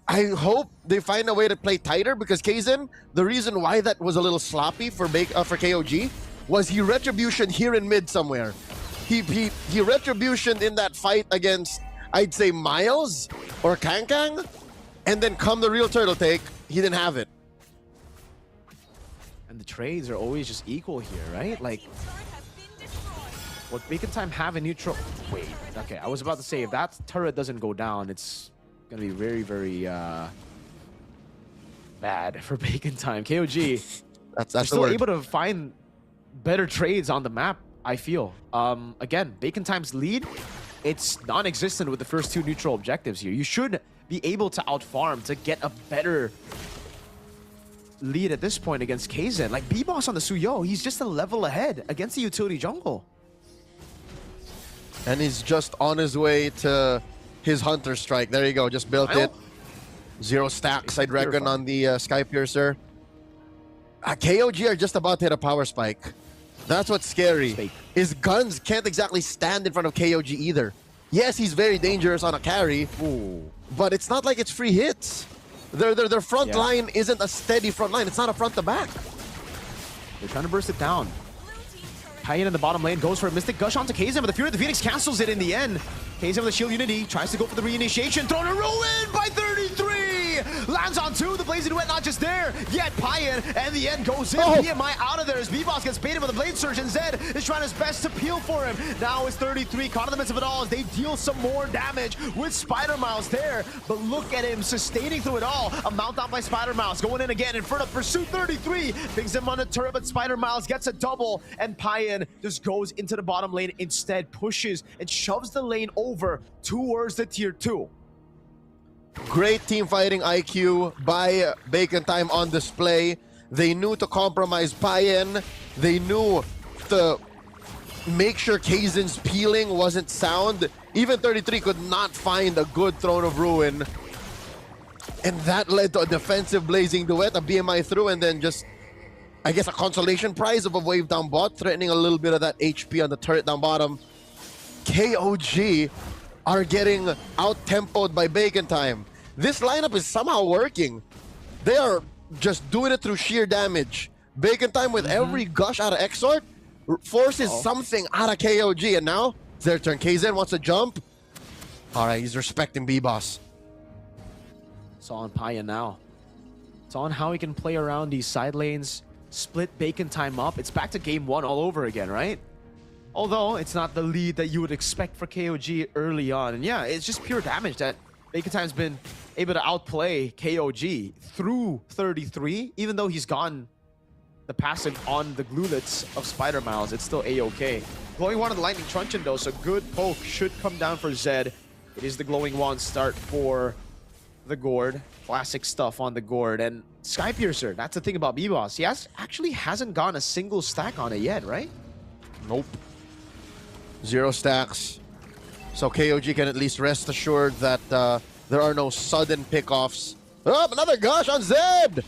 I hope they find a way to play tighter, because Kzen, the reason why that was a little sloppy for KOG was he retribution here in mid somewhere. He retribution in that fight against, I'd say, Miles or Kang, and then come the real turtle take, he didn't have it. And the trades are always just equal here, right? Like, what Bacon Time have in neutral... Wait, okay, I was about to say, if that turret doesn't go down, it's gonna be very, very bad for Bacon Time. KOG, that's still able to find better trades on the map, I feel. Again, Bacon Time's lead, it's non-existent with the first 2 neutral objectives here. You should be able to outfarm to get a better lead at this point against Kzen. Like, B-Boss on the Suyo, he's just a level ahead against the utility jungle. And he's just on his way to his Hunter Strike. There you go, just built it. 0 stacks, I'd reckon, on the Sky Piercer. KOG are just about to hit a power spike. That's what's scary. His Guns can't exactly stand in front of KOG either. Yes, he's very dangerous on a carry, but it's not like it's free hits. Their front line isn't a steady front line. It's not a front to back. They're trying to burst it down. Payan in the bottom lane goes for a Mystic Gush onto Kzen, but the Fury of the Phoenix cancels it in the end. Kzen with the Shield Unity tries to go for the reinitiation. Thrown a ruin by 33! Lands on 2. The Blazing Duet not just there yet. Payan, and the end goes in. PMI out of there as B-Boss gets baited with a Blade Surge, and Zed is trying his best to peel for him. Now it's 33 caught in the midst of it all as they deal some more damage with Spider Miles there. But look at him sustaining through it all. A mount down by Spider Miles going in again in front of Pursuit 33. Brings him on the turret, but Spider Miles gets a double, and Payan just goes into the bottom lane instead, pushes and shoves the lane over towards the tier 2. Great team fighting IQ by Bacon Time on display. They knew to compromise Payan. They knew to make sure Kzen's peeling wasn't sound. Even 33 could not find a good Throne of Ruin. And that led to a defensive Blazing Duet, a BMI through, and then just, I guess, a consolation prize of a wave down bot, threatening a little bit of that HP on the turret down bottom. KOG are getting out-tempoed by Bacon Time. This lineup is somehow working. They are just doing it through sheer damage. Bacon Time with every gush out of Exort forces something out of KOG, and now it's their turn. Kzen wants to jump. All right, he's respecting B-Boss. It's on Payan now. It's on how he can play around these side lanes, split Bacon Time up. It's back to game 1 all over again, right? Although it's not the lead that you would expect for KOG early on. And yeah, it's just pure damage that Bacon Time's been able to outplay KOG through 33. Even though he's gone the passive on the glulets of Spider Miles, it's still A-OK. Glowing Wand of the Lightning Truncheon though, so good poke should come down for Zed. It is the Glowing Wand start for the Gourd. Classic stuff on the Gourd. And Sky Piercer, that's the thing about B-Boss. He actually hasn't gone a single stack on it yet, right? Nope. 0 stacks. So KOG can at least rest assured that there are no sudden pickoffs. Oh, another gush on Zed!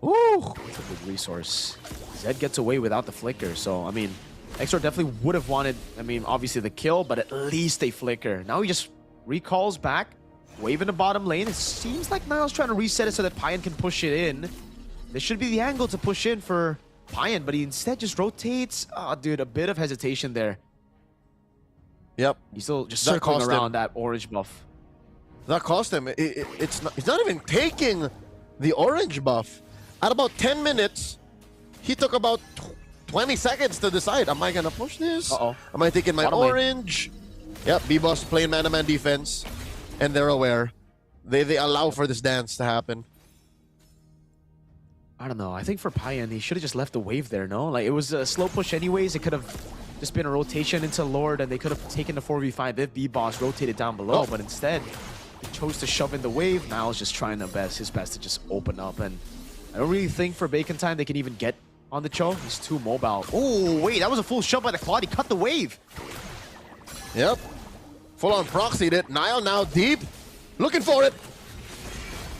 Ooh, it's a big resource. Zed gets away without the flicker, so, I mean, Exor definitely would have wanted, I mean, obviously the kill, but at least a flicker. Now he just recalls back, wave in the bottom lane. It seems like Niall's trying to reset it so that Payan can push it in. This should be the angle to push in for Payan, but he instead just rotates. Oh, dude, a bit of hesitation there. Yep. He's still just That circling cost him. around that orange buff. That cost him. He's not even taking the orange buff. At about 10 minutes, he took about 20 seconds to decide, am I going to push this? Uh-oh. Am I taking my Bottom lane. orange? Yep, B-Boss playing man-to-man defense. And they're aware. They allow for this dance to happen. I don't know. I think for Payan, he should have just left the wave there, no? Like, it was a slow push anyways. It could have just been a rotation into Lord, and they could have taken the 4v5 if B-Boss rotated down below. But instead, he chose to shove in the wave. Niall's just trying his best to just open up. And I don't really think for Bacon Time they can even get on the Cho. He's too mobile. Oh, wait, that was a full shove by the Claude. He cut the wave. Yep. Full-on proxied it. Niall now deep. Looking for it.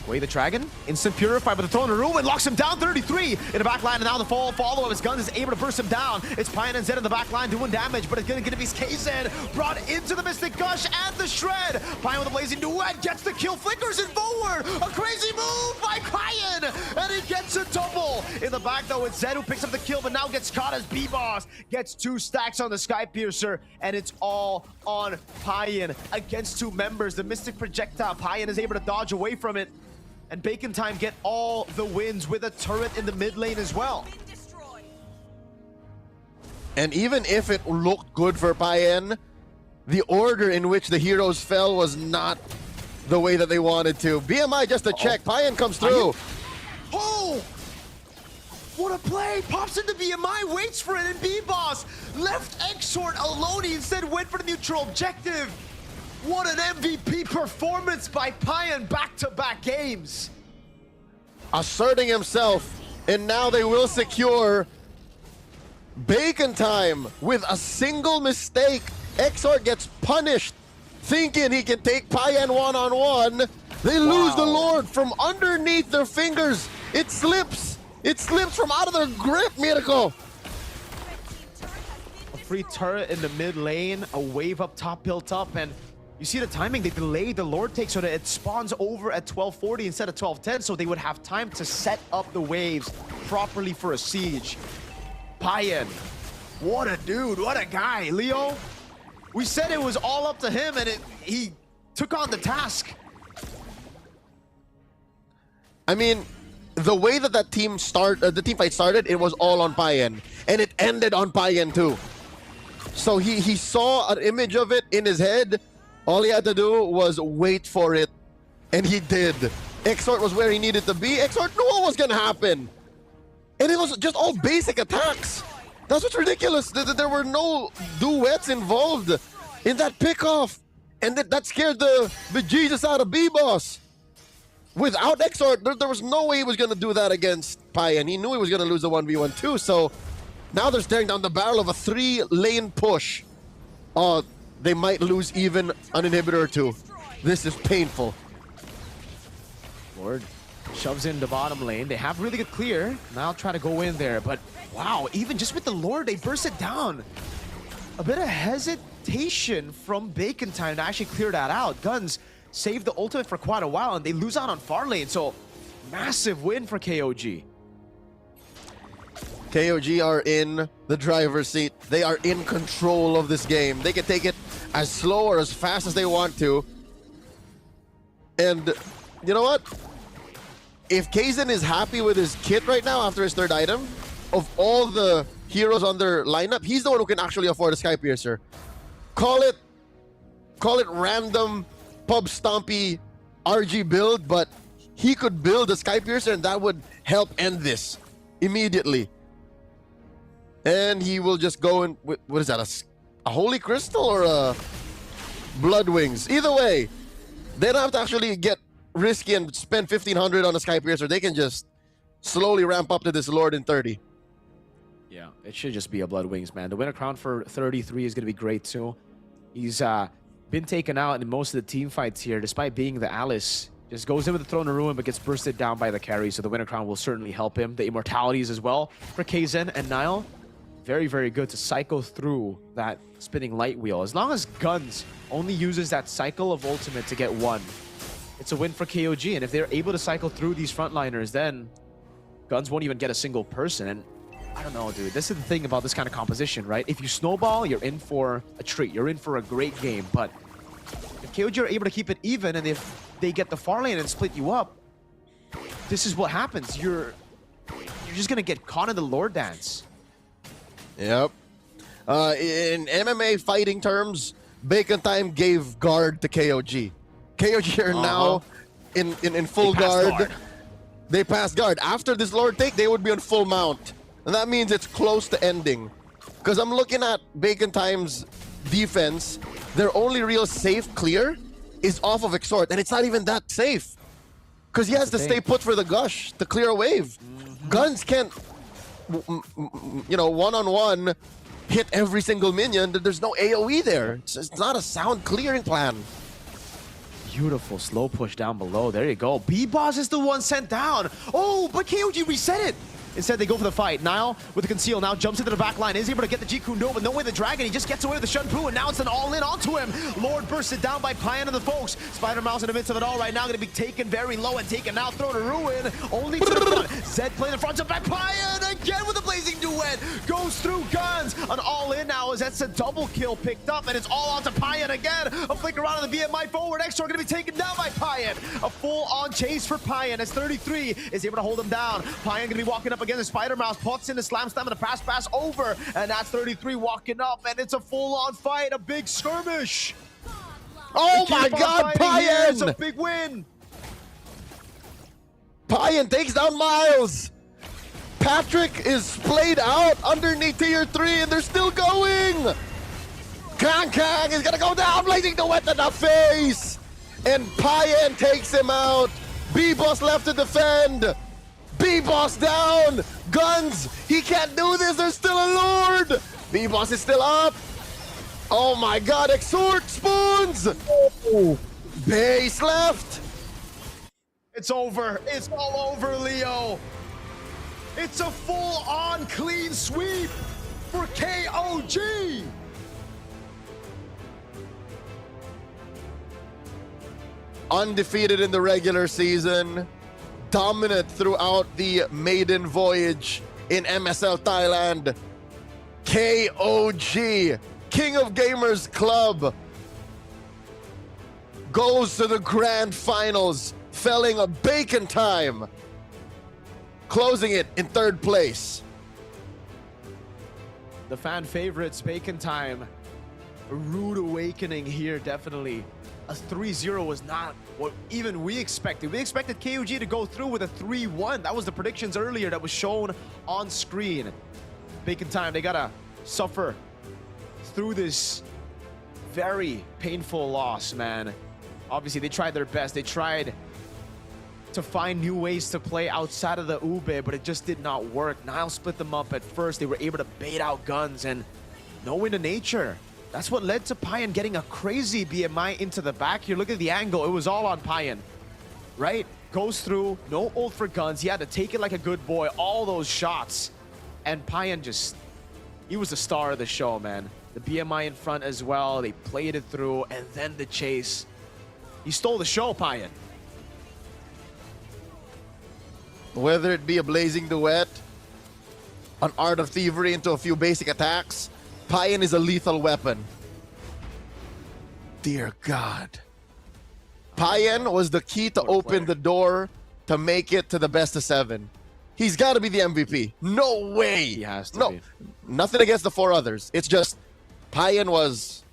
Way the Dragon. Instant Purify, but the throw in the room and locks him down. 33 in the back line, and now the follow of his guns is able to burst him down. It's Payan and Zed in the back line doing damage, but it's going to be KZ brought into the Mystic Gush and the Shred. Payan with a blazing duet gets the kill, flickers it forward. A crazy move by Payan, and he gets a double. In the back, though, it's Zed who picks up the kill, but now gets caught as B-Boss gets 2 stacks on the Sky Piercer, and it's all on Payan against 2 members. The Mystic Projectile, Payan is able to dodge away from it. And Bacon Time get all the wins with a turret in the mid lane as well. And even if it looked good for Payan, the order in which the heroes fell was not the way that they wanted to. BMI just a check. Payan comes through. Oh! What a play! Pops into BMI, waits for it, and B-Boss left Exort alone. He instead went for the neutral objective. What an MVP performance by Payan back-to-back games. Asserting himself, and now they will secure Bacon Time with a single mistake. Exort gets punished, thinking he can take Payan one-on-one. They lose the Lord from underneath their fingers. It slips. It slips from out of their grip, Miracle. A free turret in the mid lane, a wave up top built up, and you see the timing, they delayed the Lord take so that it spawns over at 1240 instead of 1210, so they would have time to set up the waves properly for a siege. Payan, what a dude, what a guy. Leo, we said it was all up to him, and he took on the task. I mean, the way that the team fight started, it was all on Payan, and it ended on Payan too. So he saw an image of it in his head. All he had to do was wait for it, and he did. Exort was where he needed to be. Exort knew what was going to happen. And it was just all basic attacks. That's what's ridiculous. There were no duets involved in that pickoff. And that scared the bejesus out of B-Boss. Without Exort, there was no way he was going to do that against Payan. He knew he was going to lose the 1v1 too. So now they're staring down the barrel of a 3-lane push. They might lose even an inhibitor or 2. This is painful. Lord shoves in the bottom lane. They have really good clear. Now try to go in there, but wow, even just with the Lord, they burst it down. A bit of hesitation from Bacon Time to actually clear that out. Guns save the ultimate for quite a while, and they lose out on far lane, so massive win for KOG. KOG are in the driver's seat. They are in control of this game. They can take it as slow or as fast as they want to. And you know what? If Kaizen is happy with his kit right now after his 3rd item, of all the heroes on their lineup, he's the one who can actually afford a Sky Piercer. Call it random pub stompy RG build, but he could build a Sky Piercer and that would help end this immediately. And he will just go in with, what is that, a Holy Crystal or a Blood Wings? Either way, they don't have to actually get risky and spend 1,500 on a Sky Piercer. They can just slowly ramp up to this Lord in 30. Yeah, it should just be a Blood Wings, man. The winner crown for 33 is going to be great, too. He's been taken out in most of the team fights here, despite being the Alice. Just goes in with the Throne of Ruin, but gets bursted down by the carry, so the winner crown will certainly help him. The Immortalities as well for Kaizen and Niall. Very, very good to cycle through that spinning light wheel. As long as Guns only uses that cycle of ultimate to get 1, it's a win for KOG. And if they're able to cycle through these frontliners, then Guns won't even get a single person. And I don't know, dude. This is the thing about this kind of composition, right? If you snowball, you're in for a treat. You're in for a great game. But if KOG are able to keep it even, and if they get the far lane and split you up, this is what happens. You're just gonna get caught in the lore dance. Yep. In MMA fighting terms, Bacon Time gave guard to KOG. KOG are now in full guard. They passed guard. After this Lord take, they would be on full mount. And that means it's close to ending. Because I'm looking at Bacon Time's defense. Their only real safe clear is off of Exhort. And it's not even that safe. Because he has to stay put for the gush to clear a wave. Guns can't, you know, one-on-one hit every single minion. There's no AoE there. It's not a sound clearing plan. Beautiful slow push down below. There you go. B-Boss is the one sent down. Oh, but KOG reset it. Instead, they go for the fight. Niall with the conceal now jumps into the back line. Is able to get the G Kundo, but no way the Dragon. He just gets away with the Shun Pu, and now it's an all-in onto him. Lord bursted down by Payan and the folks. Spider Mouse in the midst of it all right now, going to be taken very low and taken now, thrown to ruin. Only to the front. Zed playing the front, jump back. Payan again with the blazing duet. Goes through guns. An all-in now as that's a double kill picked up, and it's all on to Payan again. A flick around on the BMI forward. Extra going to be taken down by Payan. A full-on chase for Payan as 33 is able to hold him down. Payan going to be walking up against the Spider Mouse. Pots in the slam slam and a pass over, and that's 33 walking up, and it's a full-on fight, a big skirmish. Oh my God, Payan! It's a big win. Payan takes down Miles. Patrick is played out underneath tier 3, and they're still going. Kang is gonna go down, blazing the wet in the face, and Payan takes him out. B-Boss left to defend. B-Boss down! Guns! He can't do this! There's still a Lord! B-Boss is still up! Oh my God! Exhort Spoons! Oh. Base left! It's over. It's all over, Leo. It's a full-on clean sweep for KOG! Undefeated in the regular season. Dominant throughout the maiden voyage in MSL Thailand. KOG, King of Gamers Club, goes to the grand finals, felling a Bacon Time, closing it in 3rd place. The fan favorites, Bacon Time. A rude awakening here, definitely. A 3-0 was not what even we expected. We expected KOG to go through with a 3-1. That was the predictions earlier that was shown on screen. Bacon Time, they gotta suffer through this very painful loss, man. Obviously, they tried their best. They tried to find new ways to play outside of the Ube, but it just did not work. Niall split them up at first. They were able to bait out guns and no into nature. That's what led to Payan getting a crazy BMI into the back. Here, look at the angle. It was all on Payan, right? Goes through, no ult for guns. He had to take it like a good boy. All those shots. And Payan just, he was the star of the show, man. The BMI in front as well. They played it through, and then the chase. He stole the show, Payan. Whether it be a blazing duet, an art of thievery into a few basic attacks, Payan is a lethal weapon. Dear God. Payan was the key to open the door to make it to the best of 7. He's got to be the MVP. No way. He has to be. Nothing against the 4 others. It's just Payan was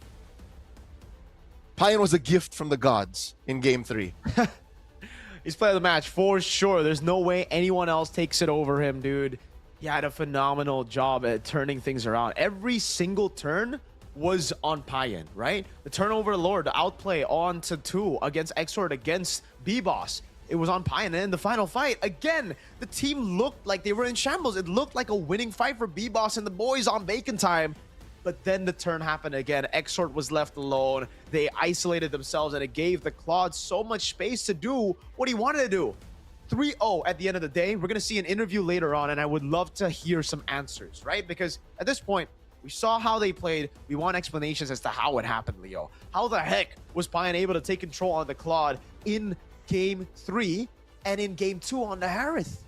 a gift from the gods in Game 3. He's player of the match for sure. There's no way anyone else takes it over him, dude. He had a phenomenal job at turning things around. Every single turn was on Payan, right? The turnover Lord, the outplay on to 2 against Exhort, against B-Boss. It was on Payan. And in the final fight, again, the team looked like they were in shambles. It looked like a winning fight for B-Boss and the boys on Bacon Time. But then the turn happened again. Exhort was left alone. They isolated themselves, and it gave the Claude so much space to do what he wanted to do. 3-0 at the end of the day. We're going to see an interview later on, and I would love to hear some answers, right? Because at this point, we saw how they played. We want explanations as to how it happened, Leo. How the heck was Payan able to take control on the Claude in Game 3 and in Game 2 on the Harith?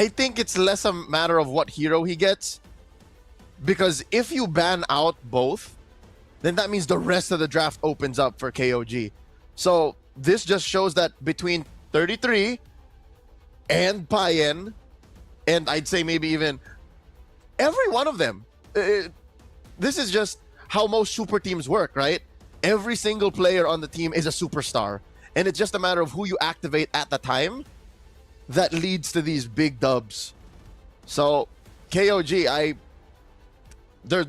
I think it's less a matter of what hero he gets, because if you ban out both, then that means the rest of the draft opens up for KOG. So this just shows that between 33 and Payen, and I'd say maybe even every one of them, this is just how most super teams work, right? Every single player on the team is a superstar, and it's just a matter of who you activate at the time that leads to these big dubs. So KOG,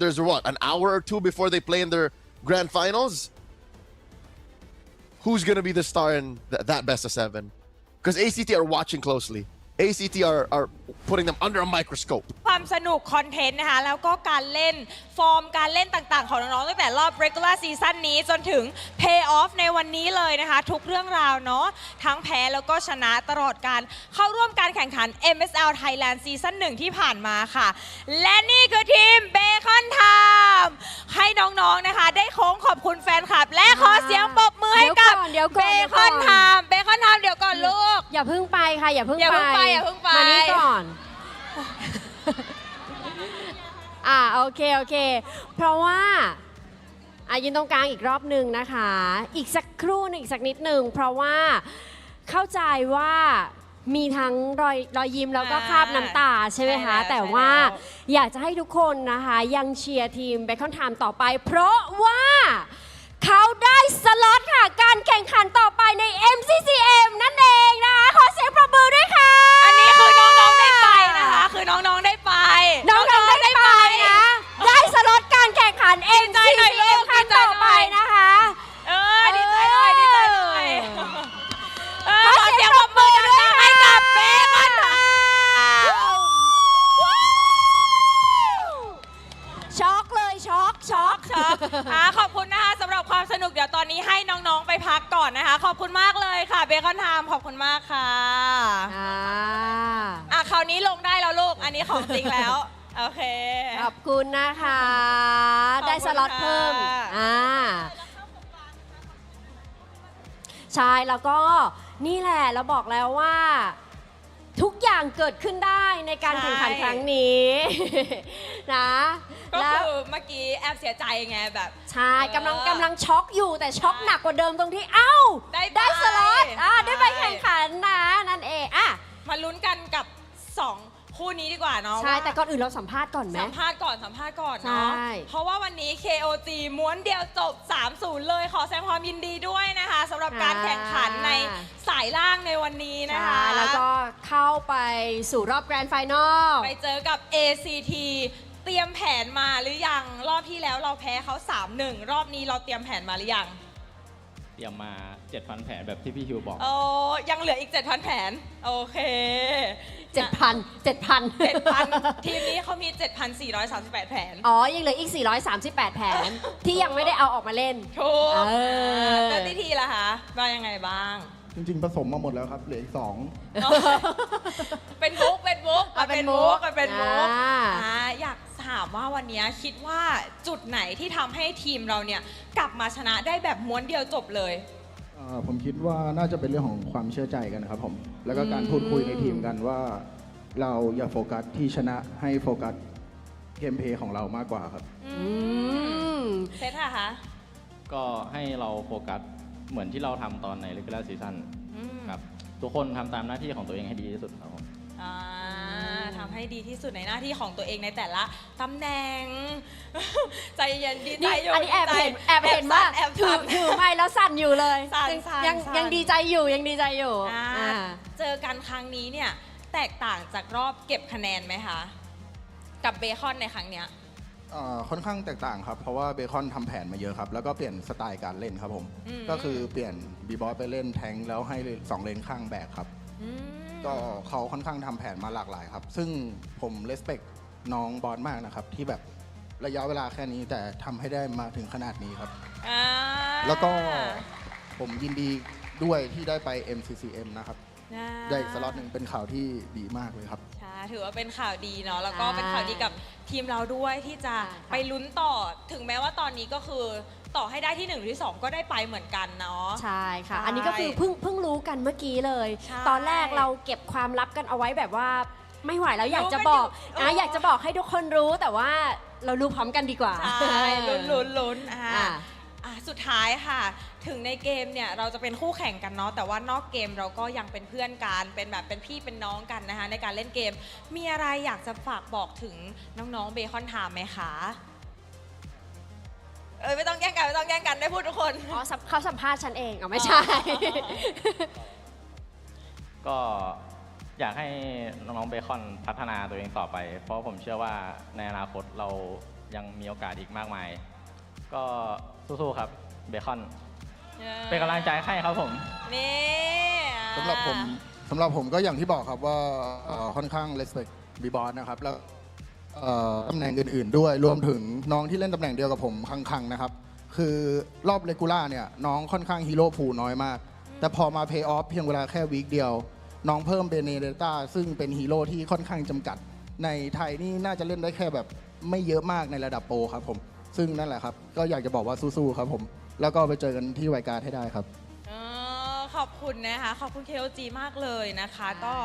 there's what, an hour or two before they play in their grand finals? Who's gonna be the star in that best of 7? Because ACT are watching closely. ACT are putting them under a microscope. ความสนุกคอนเทนต์นะคะแล้วก็การเล่นฟอร์มการเล่นต่างๆของน้องๆตั้งแต่รอบ regular season นี้จนถึง pay off ในวันนี้เลยนะคะทุกเรื่องราวเนาะทั้งแพ้แล้วก็ชนะตลอดการเข้าร่วมการแข่งขัน MSL Thailand Season 1 ที่ผ่านมาค่ะและนี่คือทีมเบคอนไทม์ให้น้องๆนะคะได้โค้งขอบคุณแฟนคลับและขอเสียงปรบมือให้กับเบคอนไทม์เดี๋ยวก่อนลูก อย่าเพิ่งไปค่ะอย่าเพิ่งไปมานี่ก่อนโอเคเพราะว่ายืนตรงกลางอีกรอบหนึ่งนะคะอีกสักครู่นึงอีกสักนิดหนึ่งเพราะว่าเข้าใจว่ามีทั้งรอยยิ้มแล้วก็คราบน้ำตาใช่ไหมคะแต่ว่าอยากจะให้ทุกคนนะคะยังเชียร์ทีมเบคอนไทม์ต่อไปเพราะว่าเขาได้สล็อตค่ะการแข่งขันต่อไปใน MCCM นั่นเองนะคะขอเสียงปรบมือด้วยค่ะอันนี้คือน้องๆได้ไปนะคะคือน้องๆได้ไปน้องๆได้ไปนะได้สล็อตการแข่งขัน MCCM ครั้งต่อไปนะคะดีใจเลยขอเสียงปรบมือด้วยให้กับเบคอนไทม์ช็อกเลยช็อกขอบคุณนะคะสำหรับความสนุกเดี๋ยวตอนนี้ให้น้องๆไปพักก่อนนะคะขอบคุณมากเลยค่ะเบคอนไทม์ขอบคุณมากค่ะคราวนี้ลงได้แล้วลูกอันนี้ของจริงแล้วโอเคขอบคุณนะคะได้สล็อตเพิ่มใช่แล้วก็นี่แหละเราบอกแล้วว่าทุกอย่างเกิดขึ้นได้ในการแข่งขันครั้งนี้นะก็คือเมื่อกี้แอบเสียใจไงแบบใช่กำลังช็อกอยู่แต่ช็อกหนักกว่าเดิมตรงที่ได้สล็อตได้ไปแข่งขันนะนั่นเองมาลุ้นกันกับ2คู่นี้ดีกว่าเนาะใช่แต่ก่อนอื่นเราสัมภาษณ์ก่อนไหมสัมภาษณ์ก่อนเนาะเพราะว่าวันนี้ KOG ม้วนเดียวจบ 3-0 เลยขอแสดงความยินดีด้วยนะคะสำหรับการแข่งขันในสายล่างในวันนี้นะคะแล้วก็เข้าไปสู่รอบแกรนด์ไฟนอลไปเจอกับ ACT เตรียมแผนมาหรือยังรอบที่แล้วเราแพ้เขา 3-1 รอบนี้เราเตรียมแผนมาหรือยังเตรียมมา 7,000 แผนแบบที่พี่ฮิวบอกยังเหลืออีก 7,000 แผนโอเค7,000 ทีมนี้เขามี 7,438 แผนยังเหลืออีก438 แผนที่ยังไม่ได้เอาออกมาเล่นถูกแต่ที่ทีล่ะคะว่ายังไงบ้างจริงๆผสมมาหมดแล้วครับเหลืออีก2เป็นมุกอยากถามว่าวันนี้คิดว่าจุดไหนที่ทำให้ทีมเราเนี่ยกลับมาชนะได้แบบม้วนเดียวจบเลยผมคิดว่าน่าจะเป็นเรื่องของความเชื่อใจกันนะครับผมแล้วก็การพูดคุยในทีมกันว่าเราอย่าโฟกัสที่ชนะให้โฟกัสเกมเพลย์ของเรามากกว่าครับเซธค่ะคะก็ให้เราโฟกัสเหมือนที่เราทำตอนใน regular season ครับทุกคนทำตามหน้าที่ของตัวเองให้ดีที่สุดครับผมทำให้ดีที่สุดในหน้าที่ของตัวเองในแต่ละตำแหน่งใจเย็นดีใจอยู่อันนี้แอบเห็นว่าถือไม่แล้วสั่นอยู่เลยยังดีใจอยู่เจอกันครั้งนี้เนี่ยแตกต่างจากรอบเก็บคะแนนไหมคะกับเบคอนในครั้งเนี้ยค่อนข้างแตกต่างครับเพราะว่าเบคอนทำแผนมาเยอะครับแล้วก็เปลี่ยนสไตล์การเล่นครับผมก็คือเปลี่ยนบีบอสไปเล่นแทงแล้วให้2เลนข้างแบกครับก็เขาค่อนข้างทำแผนมาหลากหลายครับซึ่งผมเลสเปคน้องบอสมากนะครับที่แบบระยะเวลาแค่นี้แต่ทำให้ได้มาถึงขนาดนี้ครับแล้วก็ผมยินดีด้วยที่ได้ไป MCCM นะครับได้สล็อตหนึ่งเป็นข่าวที่ดีมากเลยครับใช่ถือว่าเป็นข่าวดีเนาะแล้วก็เป็นข่าวดีกับทีมเราด้วยที่จะไปลุ้นต่อถึงแม้ว่าตอนนี้ก็คือต่อให้ได้ที่1หรือที่2ก็ได้ไปเหมือนกันเนาะใช่ค่ะอันนี้ก็คือเพิ่งรู้กันเมื่อกี้เลยตอนแรกเราเก็บความลับกันเอาไว้แบบว่า ไม่ไหวแล้วอยากจะบอกอยากจะบอกให้ทุกคนรู้แต่ว่าเรารู้พร้อมกันดีกว่า ใช่ลุ้นสุดท้ายค่ะ ถึงในเกมเนี่ยเราจะเป็นคู่แข่งกันเนาะแต่ว่านอกเกมเราก็ยังเป็นเพื่อนกันเป็นแบบเป็นพี่เป็นน้องกันนะคะในการเล่นเกมมีอะไรอยากจะฝากบอกถึงน้องๆเบคอนไทม์ไหมคะไม่ต้องแย่งกันได้พูดทุกคนเขาสัมภาษณ์ฉันเองไม่ใช่ ก็อยากให้น้องๆเบคอนพัฒนาตัวเองต่อไป เพราะผมเชื่อว่าในอนาคตเรายังมีโอกาสอีกมากมาย ก็สู้ๆครับเบคอนเป็นกำลังใจให้ครับผม นี่ สำหรับผมก็อย่างที่บอกครับว่าค่อนข้าง respect บีบอสนะครับแล้วตำแหน่งอื่นๆด้วยรวมถึงน้องที่เล่นตำแหน่งเดียวกับผมคังๆนะครับคือรอบเลกูล่าเนี่ยน้องค่อนข้างฮีโร่พูลน้อยมากแต่พอมาเพย์ออฟเพียงเวลาแค่วีคเดียวน้องเพิ่มเบเนเดต้าซึ่งเป็นฮีโร่ที่ค่อนข้างจำกัดในไทยนี่น่าจะเล่นได้แค่แบบไม่เยอะมากในระดับโปรครับผมซึ่งนั่นแหละครับก็อยากจะบอกว่าสู้ๆครับผมแล้วก็ไปเจอกันที่ไวการ์ดให้ได้ครับขอบคุณนะคะขอบคุณ KOG มากเลยนะคะก็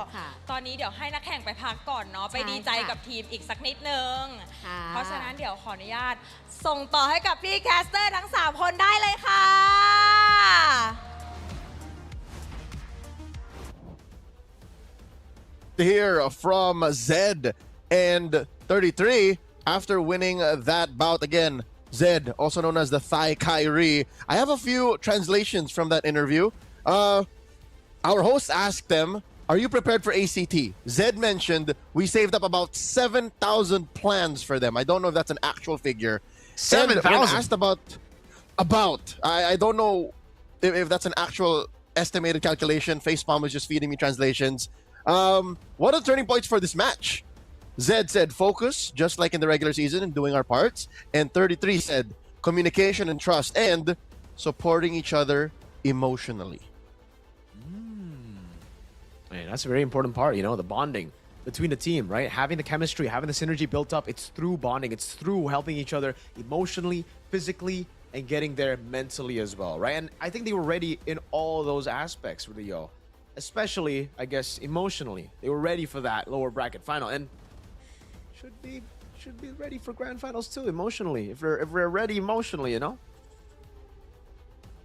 ตอนนี้เดี๋ยวให้นักแข่งไปพักก่อนเนาะไปดีใจกับทีมอีกสักนิดนึงเพราะฉะนั้นเดี๋ยวขออนุญาตส่งต่อให้กับพี่แคสเตอร์ทั้ง3คนได้เลยค่ะ Hear from Zed and 33 after winning that bout again. Zed, also known as the Thai Kyrie. I have a few translations from that interview. Our host asked them, are you prepared for ACT? Zed mentioned we saved up about 7,000 plans for them. I don't know if that's an actual figure. 7,000? Asked about, I don't know if that's an actual estimated calculation. Facepalm was just feeding me translations. What are the turning points for this match? Zed said focus, just like in the regular season, and doing our parts. And 33 said communication and trust and supporting each other emotionally. Man, that's a very important part, you know, the bonding between the team, right? Having the chemistry, having the synergy built up, it's through bonding. It's through helping each other emotionally, physically, and getting there mentally as well, right? And I think they were ready in all those aspects, Rio. Especially, I guess, emotionally. They were ready for that lower bracket final. And should be ready for grand finals too, emotionally. If we're ready emotionally, you know?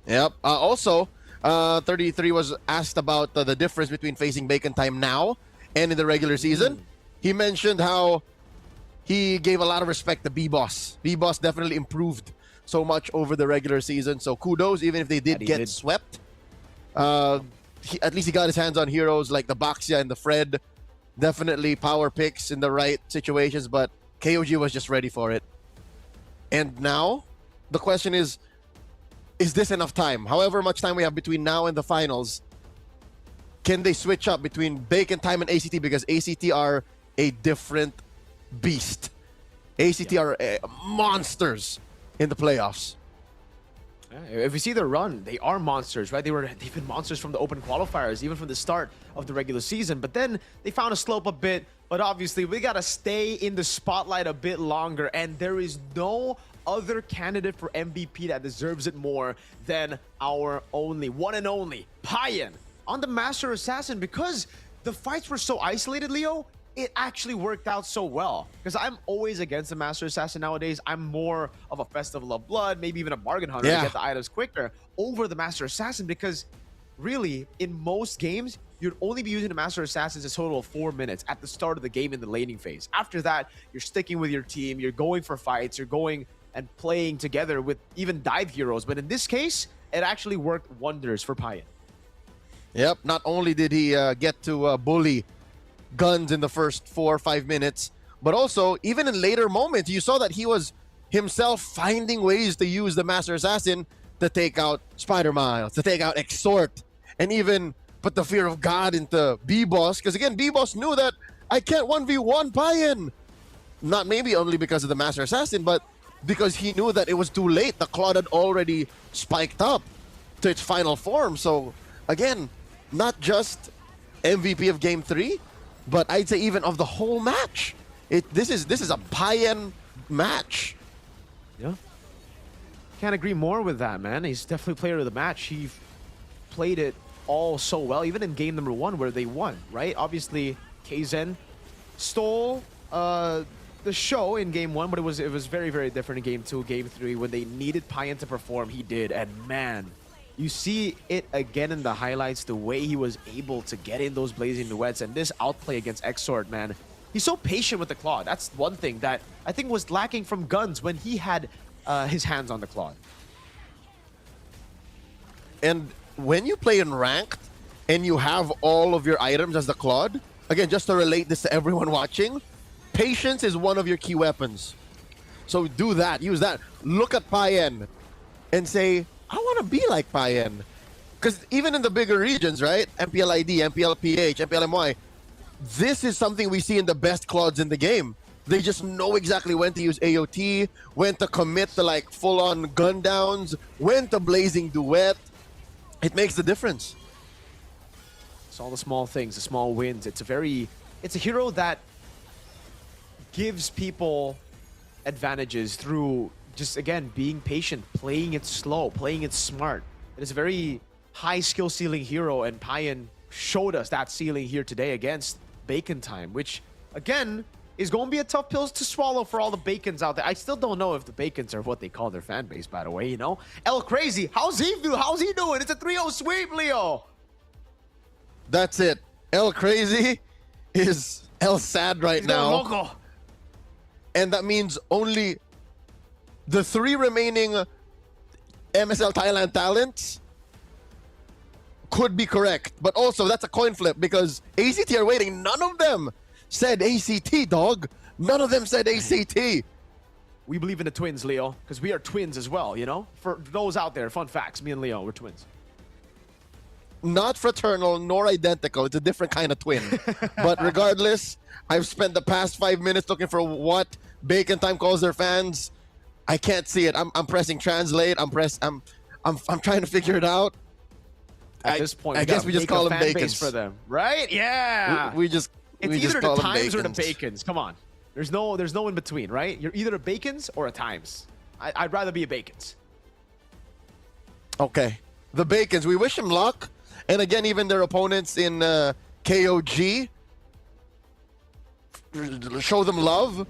Yep. Also, 33 was asked about the difference between facing Bacon Time now and in the regular season. He mentioned how he gave a lot of respect to B-Boss. B-Boss definitely improved so much over the regular season. So kudos, even if they did get swept. At least he got his hands on heroes like the Baxia and the Fred. Definitely power picks in the right situations, but KOG was just ready for it. And now, the question is this enough time? However much time we have between now and the finals, can they switch up between Bacon Time and ACT? Because ACT are a different beast. ACT are monsters in the playoffs. If we see their run, they are monsters, right? They've been monsters from the open qualifiers, even from the start of the regular season. But then they found a slope a bit. But obviously, we gotta stay in the spotlight a bit longer. And there is no other candidate for MVP that deserves it more than our one and only Payan on the Master Assassin. Because the fights were so isolated, Leo, it actually worked out so well. Because I'm always against the Master Assassin nowadays. I'm more of a Festival of Blood, maybe even a Bargain Hunter to get the items quicker over the Master Assassin. Because really, in most games, you'd only be using the Master Assassins a total of 4 minutes at the start of the game in the laning phase. After that, you're sticking with your team, you're going for fights, you're going and playing together with even dive heroes. But in this case, it actually worked wonders for Payan. Yep, not only did he get to bully guns in the first 4 or 5 minutes, but also, even in later moments, you saw that he was himself finding ways to use the Master Assassin to take out Spider Miles, to take out Exhort, and even put the fear of God into B-Boss. Because again, B-Boss knew that I can't 1v1 Payan. Not maybe only because of the Master Assassin, but because he knew that it was too late. The Claude had already spiked up to its final form. So again, not just MVP of Game 3, but I'd say even of the whole match. This is a Payan match. Yeah. Can't agree more with that, man. He's definitely player of the match. He played it all so well, even in game number 1 where they won, right? Obviously, Kzen stole the show in game 1, but it was very, very different in game 2, game 3. When they needed Payan to perform, he did. And man, you see it again in the highlights, the way he was able to get in those blazing duets. And this outplay against Exort, man, he's so patient with the Claude. That's one thing that I think was lacking from Guns when he had his hands on the Claude. And when you play in ranked and you have all of your items as the Claude, again, just to relate this to everyone watching, patience is one of your key weapons. So do that, use that. Look at Payan and say, I want to be like Payan. Because even in the bigger regions, right? MPLID, MPLPH, MPLMY, this is something we see in the best Claudes in the game. They just know exactly when to use AOT, when to commit to like full-on gun downs, when to blazing duet. It makes the difference. It's all the small things, the small wins. It's a hero that gives people advantages through just, again, being patient, playing it slow, playing it smart. It is a very high skill ceiling hero, and Payan showed us that ceiling here today against Bacon Time, which, again, is going to be a tough pill to swallow for all the Bacons out there. I still don't know if the Bacons are what they call their fan base, by the way, you know? El Crazy, how's he doing? It's a 3-0 sweep, Leo. That's it. El Crazy is El Sad right now. Loco. And that means only the 3 remaining MSL Thailand talents could be correct. But also, that's a coin flip because ACT are waiting. None of them said ACT, dog. None of them said ACT. We believe in the twins, Leo, because we are twins as well, you know? For those out there, fun facts, me and Leo, we're twins. Not fraternal nor identical. It's a different kind of twin. But regardless, I've spent the past 5 minutes looking for what Bacon Time calls their fans. I can't see it. I'm pressing translate. I'm trying to figure it out. At this point, I guess we just call them Bacons for them, right? Yeah. We just it's we either just call the them Times or the Bacons. Bacons. Come on, there's no in between, right? You're either a Bacons or a Times. I'd rather be a Bacons. Okay, the Bacons. We wish them luck. And again, even their opponents in KOG, show them love.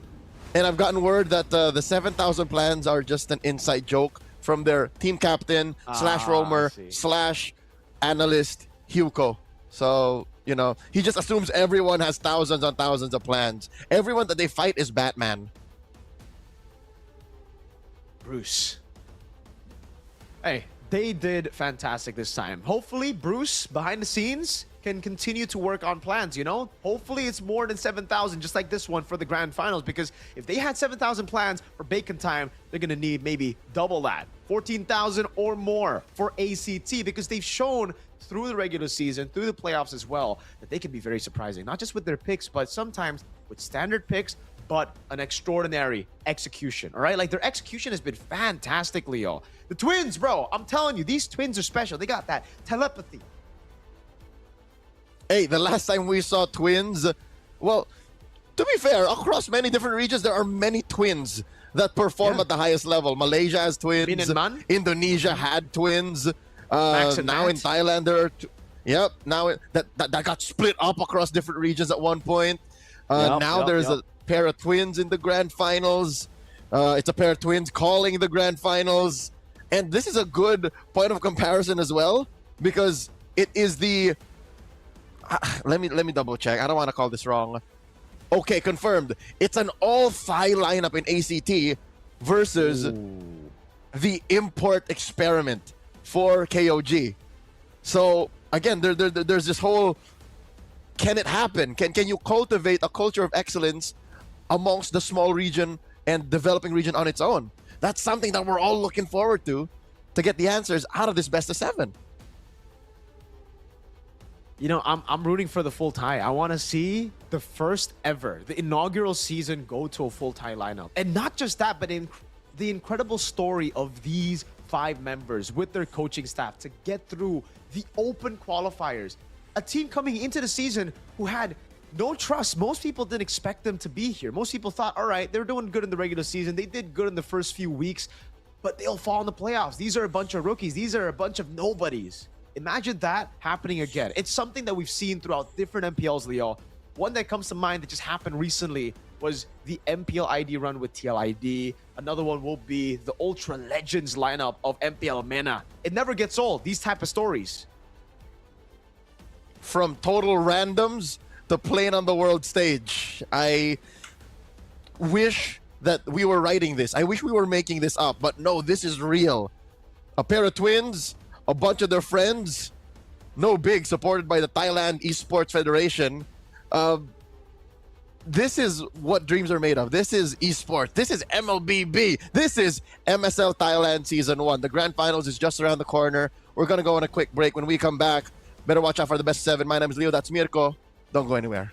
And I've gotten word that the 7,000 plans are just an inside joke from their team captain / roamer / analyst, Hugo. So, you know, he just assumes everyone has thousands on thousands of plans. Everyone that they fight is Batman. Bruce. Hey, they did fantastic this time. Hopefully, Bruce, behind the scenes, can continue to work on plans, you know? Hopefully, it's more than 7,000, just like this one for the Grand Finals, because if they had 7,000 plans for Bacon Time, they're going to need maybe double that. 14,000 or more for ACT, because they've shown through the regular season, through the playoffs as well, that they can be very surprising, not just with their picks, but sometimes with standard picks, but an extraordinary execution, all right? Like, their execution has been fantastic, Leo. The twins, bro, I'm telling you, these twins are special. They got that telepathy. Hey, the last time we saw twins, well, to be fair, across many different regions, there are many twins that perform at the highest level. Malaysia has twins. Indonesia had twins. Now in Thailand, there are... Yep, now that got split up across different regions at one point. There's a pair of twins in the Grand Finals. It's a pair of twins calling the Grand Finals. And this is a good point of comparison as well, because it is the... let me double check. I don't want to call this wrong. Okay, confirmed. It's an all-Thai lineup in ACT versus the import experiment for KOG. So again, there's this whole, can it happen? Can you cultivate a culture of excellence amongst the small region and developing region on its own? That's something that we're all looking forward to get the answers out of this best of 7. You know, I'm rooting for the full Thai. I want to see the first ever, the inaugural season, go to a full Thai lineup. And not just that, but the incredible story of these 5 members with their coaching staff to get through the open qualifiers. A team coming into the season who had no trust. Most people didn't expect them to be here. Most people thought, all right, they're doing good in the regular season. They did good in the first few weeks, but they'll fall in the playoffs. These are a bunch of rookies. These are a bunch of nobodies. Imagine that happening again. It's something that we've seen throughout different MPLs, Leo. One that comes to mind that just happened recently was the MPL ID run with TLID. Another one will be the Ultra Legends lineup of MPL MENA. It never gets old, these type of stories. From total randoms to playing on the world stage. I wish that we were writing this. I wish we were making this up, but no, this is real. A pair of twins, a bunch of their friends, no big, supported by the Thailand Esports Federation. This is what dreams are made of. This is esports. This is MLBB. This is MSL Thailand Season 1. The grand finals is just around the corner. We're going to go on a quick break. When we come back, better watch out for the best 7. My name is Leo. That's Mirko. Don't go anywhere.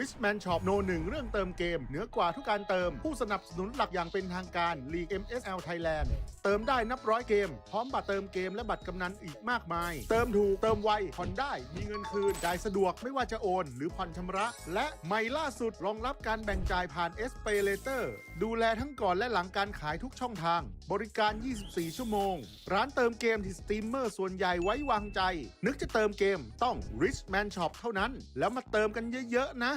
Richman Shopโน1เรื่องเติมเกมเหนือกว่าทุกการเติมผู้สนับสนุนหลักอย่างเป็นทางการ League MSL Thailand เติมได้นับร้อยเกมพร้อมบัตรเติมเกมและบัตรกำนันอีกมากมายเติมถูกเติมไวผ่อนได้มีเงินคืนจ่ายสะดวกไม่ว่าจะโอนหรือผ่อนชำระและใหม่ล่าสุดรองรับการแบ่งจ่ายผ่าน SPayLater ดูแลทั้งก่อนและหลังการขายทุกช่องทางบริการ 24 ชั่วโมงร้านเติมเกมที่สตรีมเมอร์ส่วนใหญ่ไว้วางใจนึกจะเติมเกมต้อง Richman Shop เท่านั้นแล้วมาเติมกันเยอะๆนะ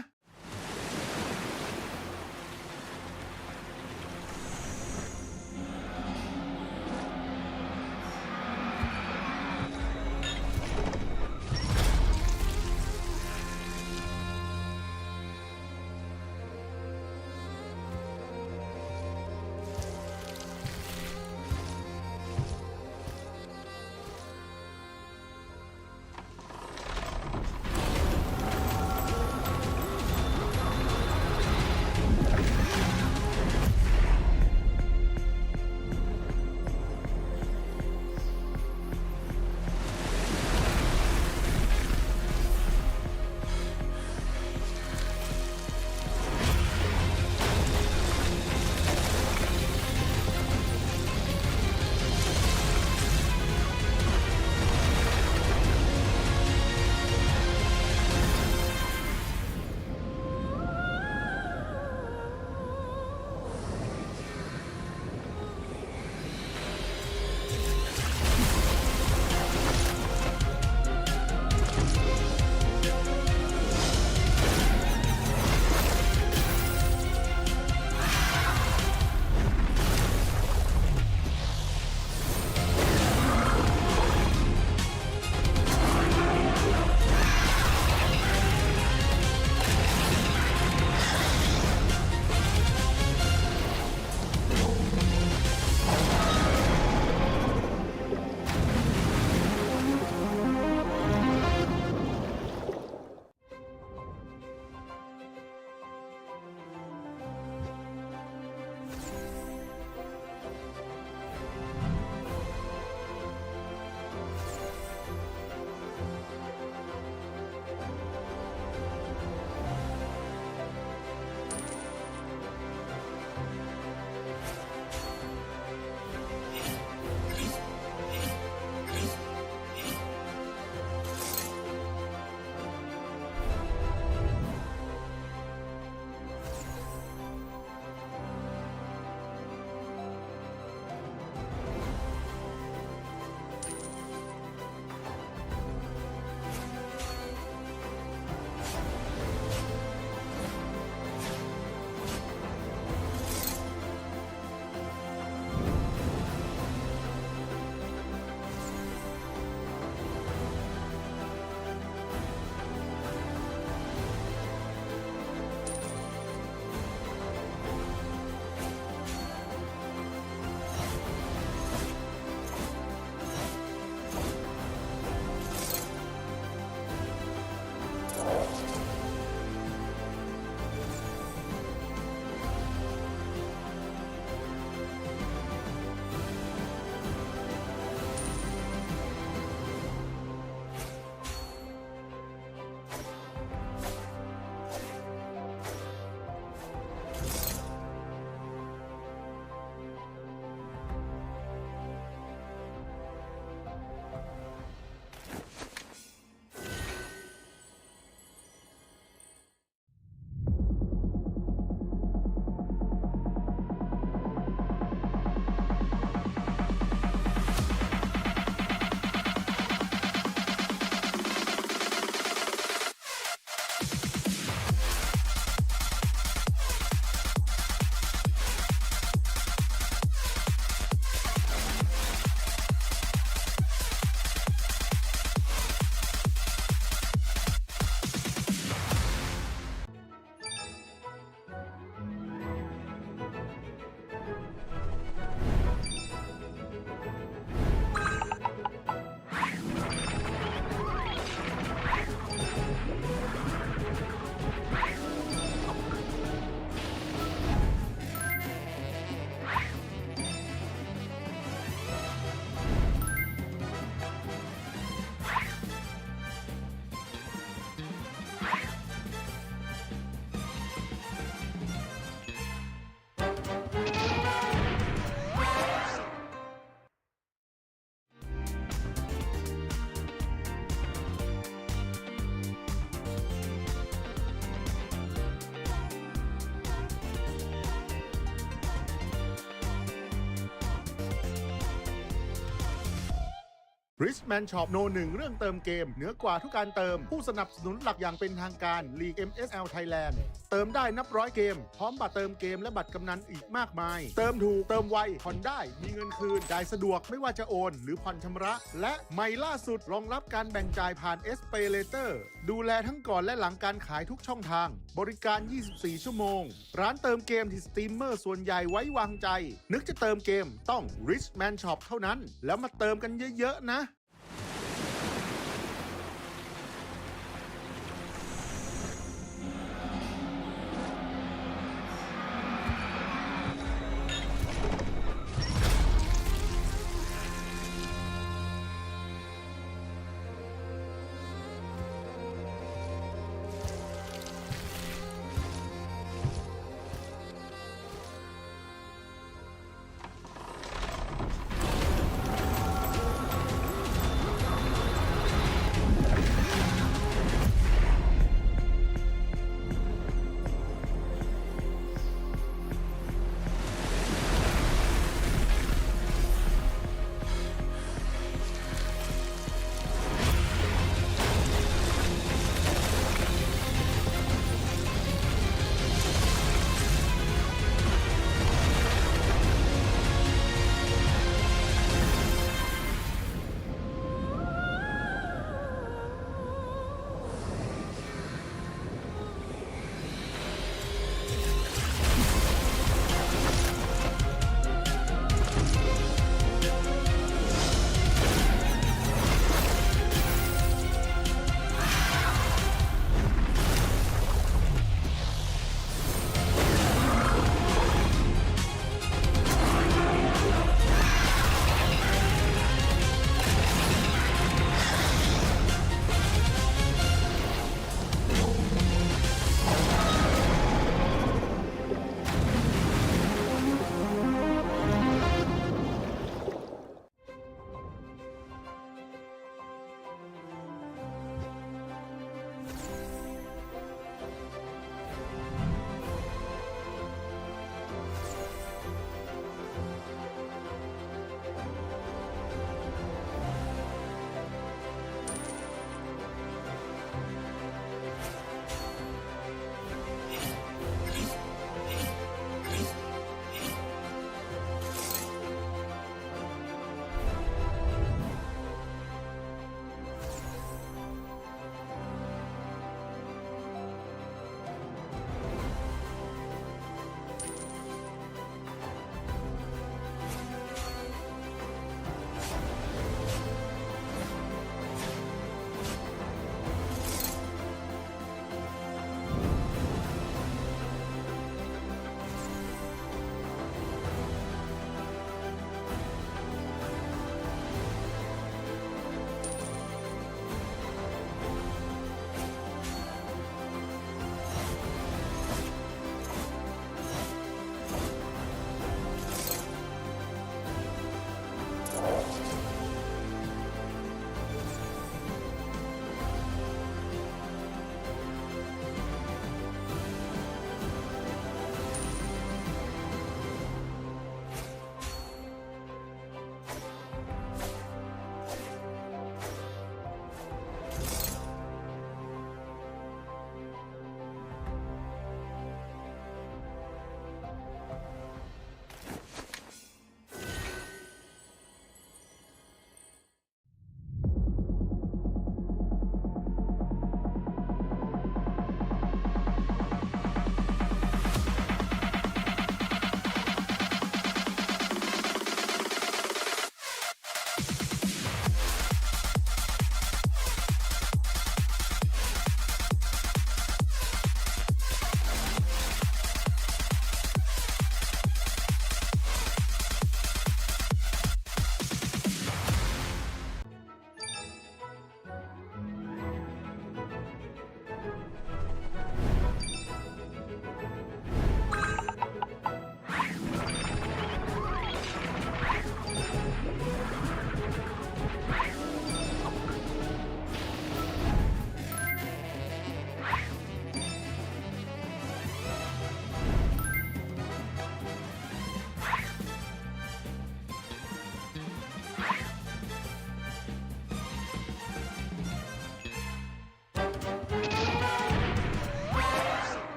Richman Shop โน1เรื่องเติมเกมเหนือกว่าทุกการเติมผู้สนับสนุนหลักอย่างเป็นทางการลีก MSL Thailand เติมได้นับร้อยเกมพร้อมบัตรเติมเกมและบัตรกำนันอีกมากมายเติมถูกเติมไวผ่อนได้มีเงินคืนจ่ายสะดวกไม่ว่าจะโอนหรือผ่อนชำระและใหม่ล่าสุดรองรับการแบ่งจ่ายผ่าน SPayLater ดูแลทั้งก่อนและหลังการขายทุกช่องทางบริการ 24 ชั่วโมงร้านเติมเกมที่สตรีมเมอร์ส่วนใหญ่ไว้วางใจนึกจะเติมเกมต้อง Richman Shop เท่านั้นแล้วมาเติมกันเยอะๆนะ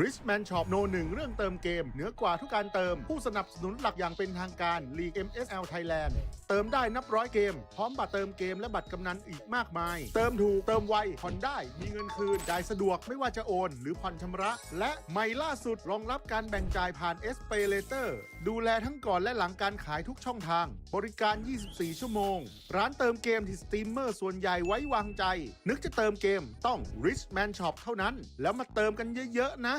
Richman Shop No 1เรื่องเติมเกมเหนือกว่าทุกการเติมผู้สนับสนุนหลักอย่างเป็นทางการลีก MSL Thailand เติมได้นับร้อยเกมพร้อมบัตรเติมเกมและบัตรกำนันอีกมากมายเติมถูกเติมไวผ่อนได้มีเงินคืนจ่ายสะดวกไม่ว่าจะโอนหรือผ่อนชำระและใหม่ล่าสุดรองรับการแบ่งจ่ายผ่าน SPayLater ดูแลทั้งก่อนและหลังการขายทุกช่องทางบริการ 24 ชั่วโมงร้านเติมเกมที่สตรีมเมอร์ส่วนใหญ่ไว้วางใจนึกจะเติมเกมต้อง Richman Shop เท่านั้นแล้วมาเติมกันเยอะๆนะ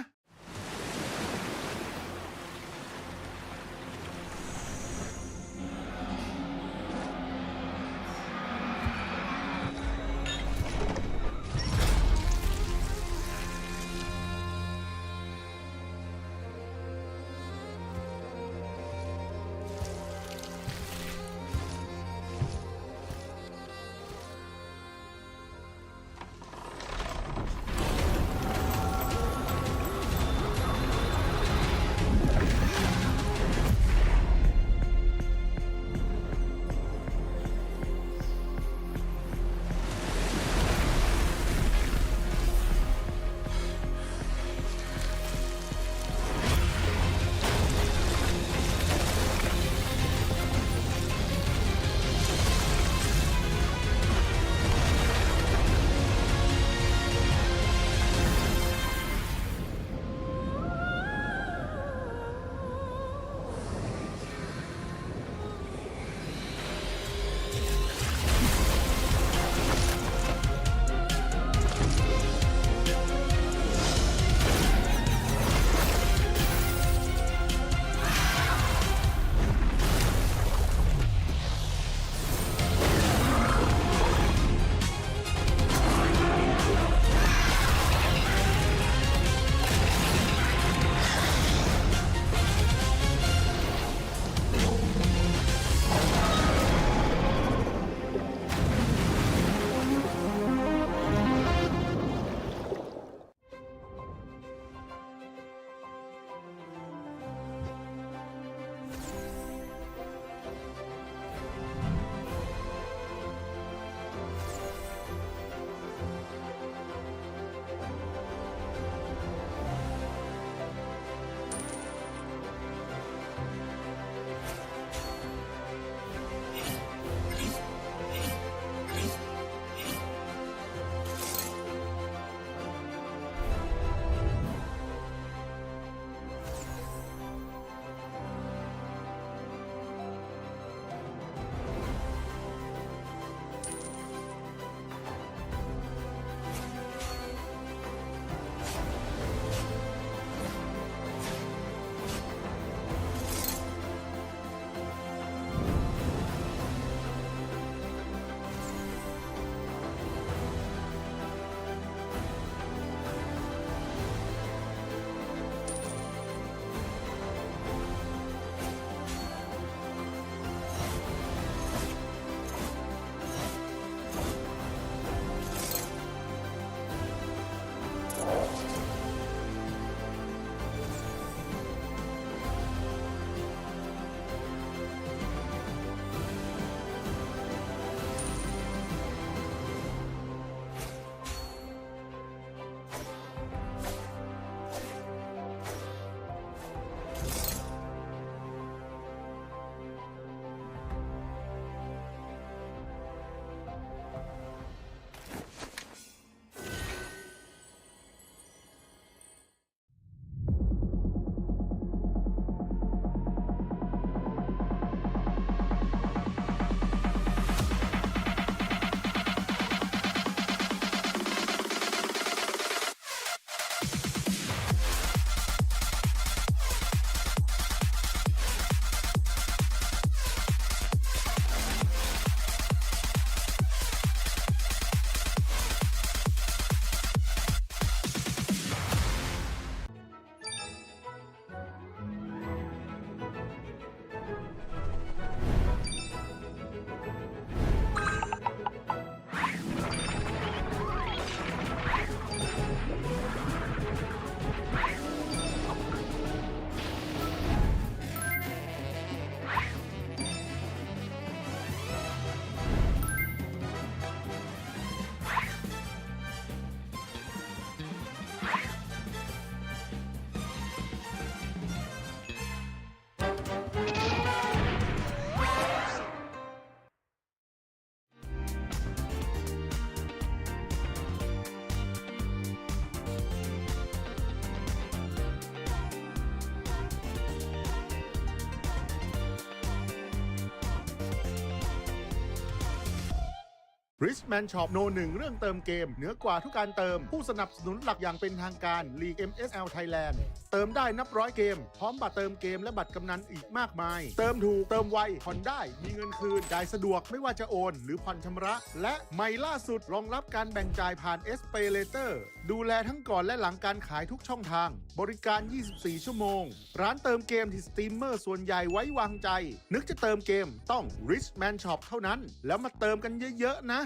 Richman Shop โนหนึ่งเรื่องเติมเกมเหนือกว่าทุกการเติมผู้สนับสนุนหลักอย่างเป็นทางการ League MSL Thailand เติมได้นับร้อยเกมพร้อมบัตรเติมเกมและบัตรกำนันอีกมากมายเติมถูกเติมไวผ่อนได้มีเงินคืนจ่ายสะดวกไม่ว่าจะโอนหรือผ่อนชำระและใหม่ล่าสุดรองรับการแบ่งจ่ายผ่าน SPayLater ดูแลทั้งก่อนและหลังการขายทุกช่องทางบริการ 24 ชั่วโมงร้านเติมเกมที่สตรีมเมอร์ส่วนใหญ่ไว้วางใจนึกจะเติมเกมต้อง Richman Shop เท่านั้นแล้วมาเติมกันเยอะๆนะ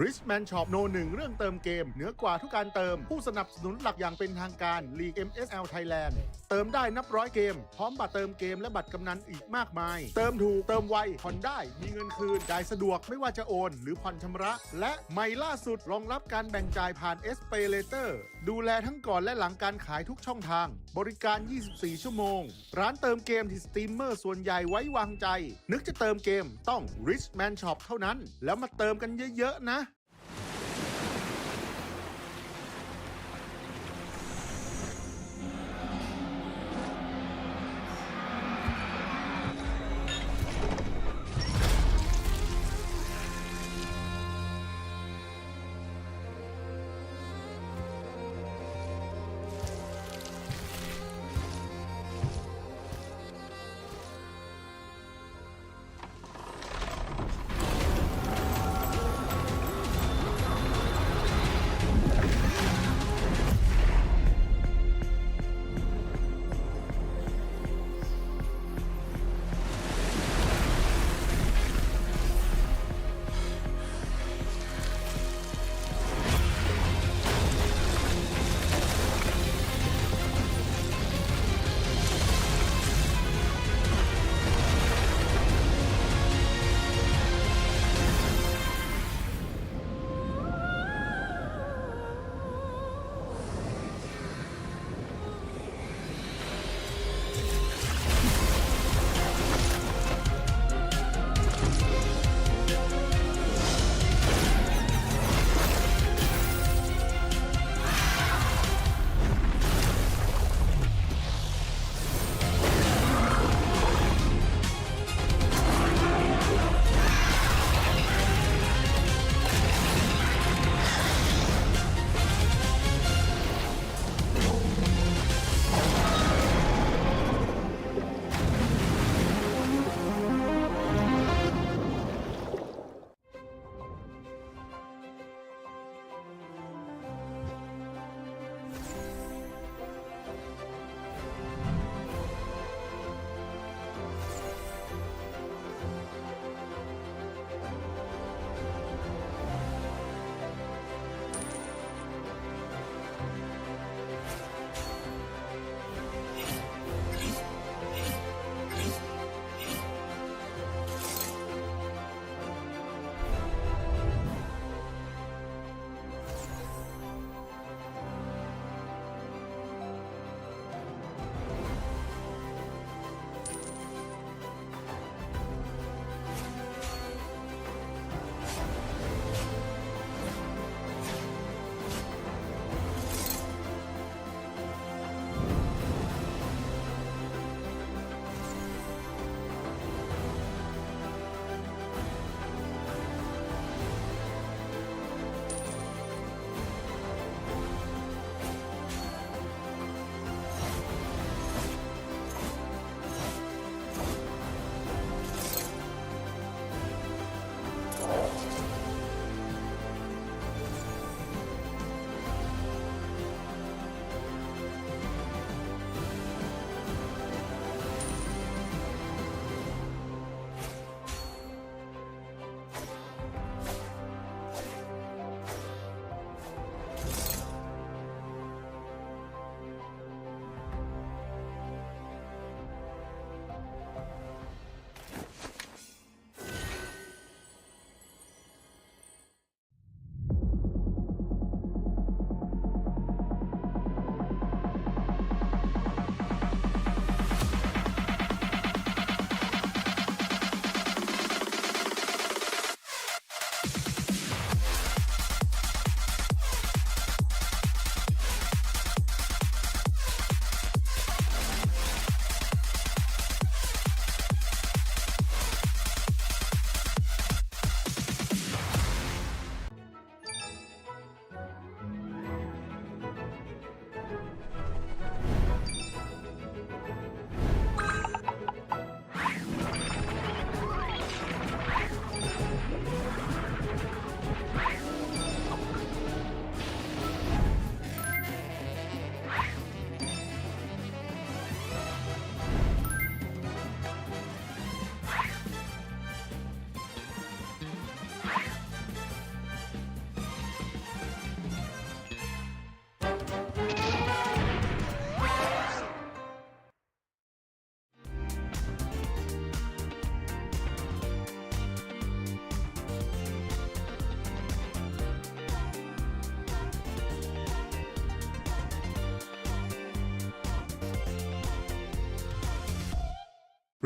Richman Shopโน1เรื่องเติมเกมเหนือกว่าทุกการเติมผู้สนับสนุนหลักอย่างเป็นทางการ League MSL Thailand เติมได้นับร้อยเกมพร้อมบัตรเติมเกมและบัตรกำนันอีกมากมาย เติมถูกเติมไวผ่อนได้มีเงินคืนจ่ายสะดวกไม่ว่าจะโอนหรือผ่อนชำระ และใหม่ล่าสุดรองรับการแบ่งจ่ายผ่าน SPay Later ดูแลทั้งก่อนและหลังการขายทุกช่องทางบริการ 24 ชั่วโมงร้านเติมเกมที่สตรีมเมอร์ส่วนใหญ่ไว้วางใจนึกจะเติมเกมต้อง Richman Shop เท่านั้นแล้วมาเติมกันเยอะๆนะ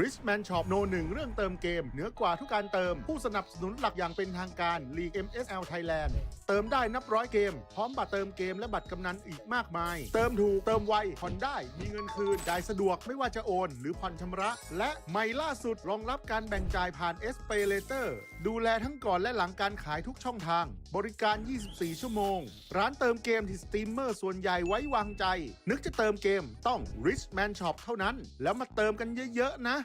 Richman Shop โนหนึ่งเรื่องเติมเกมเหนือกว่าทุกการเติมผู้สนับสนุนหลักอย่างเป็นทางการ League MSL Thailand เติมได้นับร้อยเกมพร้อมบัตรเติมเกมและบัตรกำนันอีกมากมายเติมถูกเติมไวผ่อนได้มีเงินคืนจ่ายสะดวกไม่ว่าจะโอนหรือผ่อนชำระและใหม่ล่าสุดรองรับการแบ่งจ่ายผ่าน SPayLater ดูแลทั้งก่อนและหลังการขายทุกช่องทางบริการ 24 ชั่วโมงร้านเติมเกมที่สตรีมเมอร์ส่วนใหญ่ไว้วางใจนึกจะเติมเกมต้อง Richman Shop เท่านั้นแล้วมาเติมกันเยอะๆนะ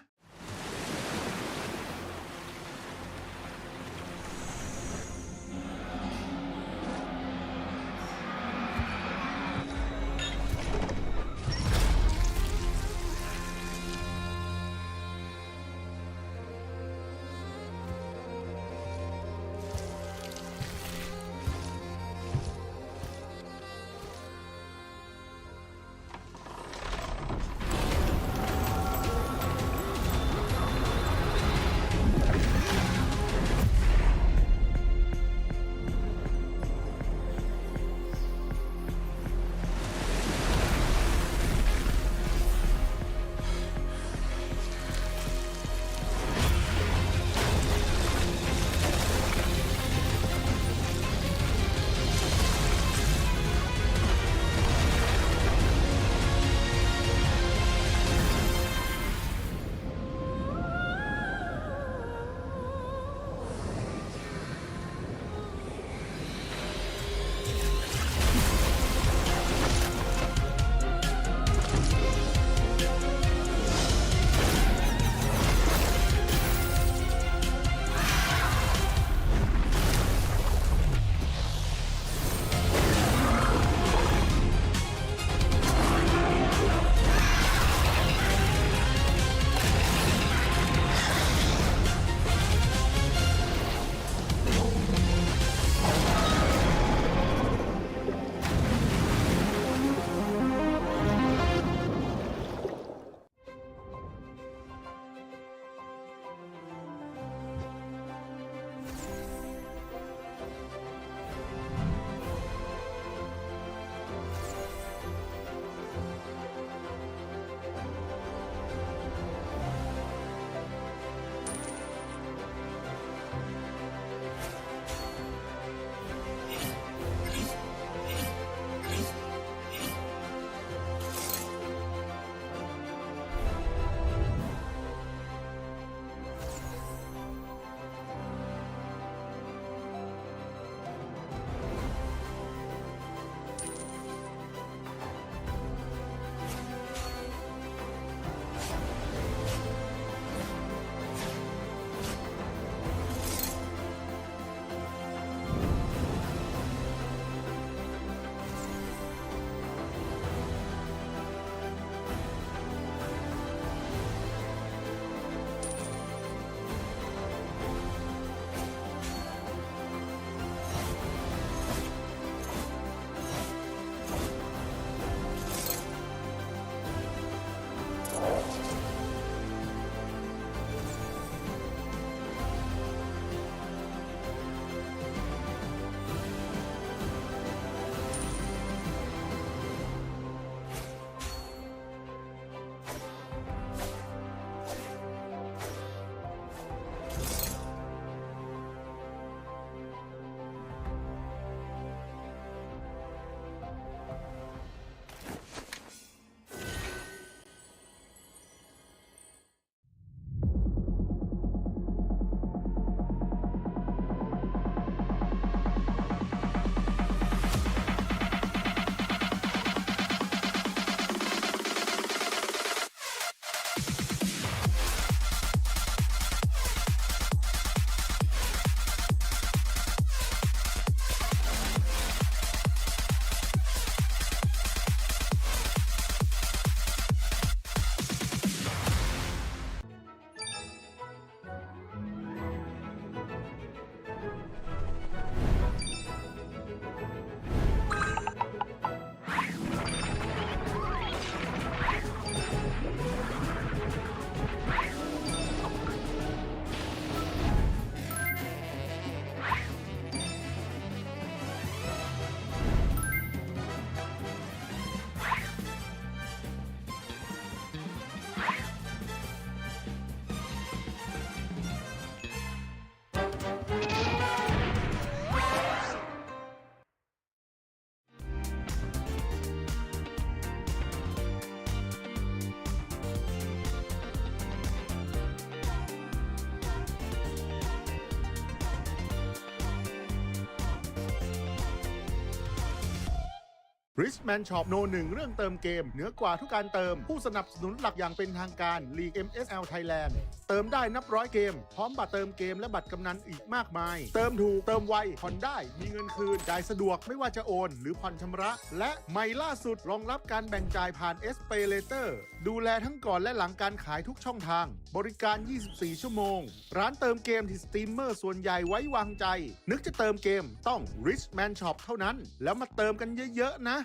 Richman Shop โน1เรื่องเติมเกมเหนือกว่าทุกการเติมผู้สนับสนุนหลักอย่างเป็นทางการ League MSL Thailand เติมได้นับร้อยเกมพร้อมบัตรเติมเกมและบัตรกำนันอีกมากมาย เติมถูกเติมไวผ่อนได้มีเงินคืนจ่ายสะดวกไม่ว่าจะโอนหรือผ่อนชำระและใหม่ล่าสุดรองรับการแบ่งจ่ายผ่าน SPay Later ดูแลทั้งก่อนและหลังการขายทุกช่องทางบริการ 24 ชั่วโมงร้านเติมเกมที่สตรีมเมอร์ส่วนใหญ่ไว้วางใจนึกจะเติมเกมต้อง Richman Shop เท่านั้นแล้วมาเติมกันเยอะๆนะ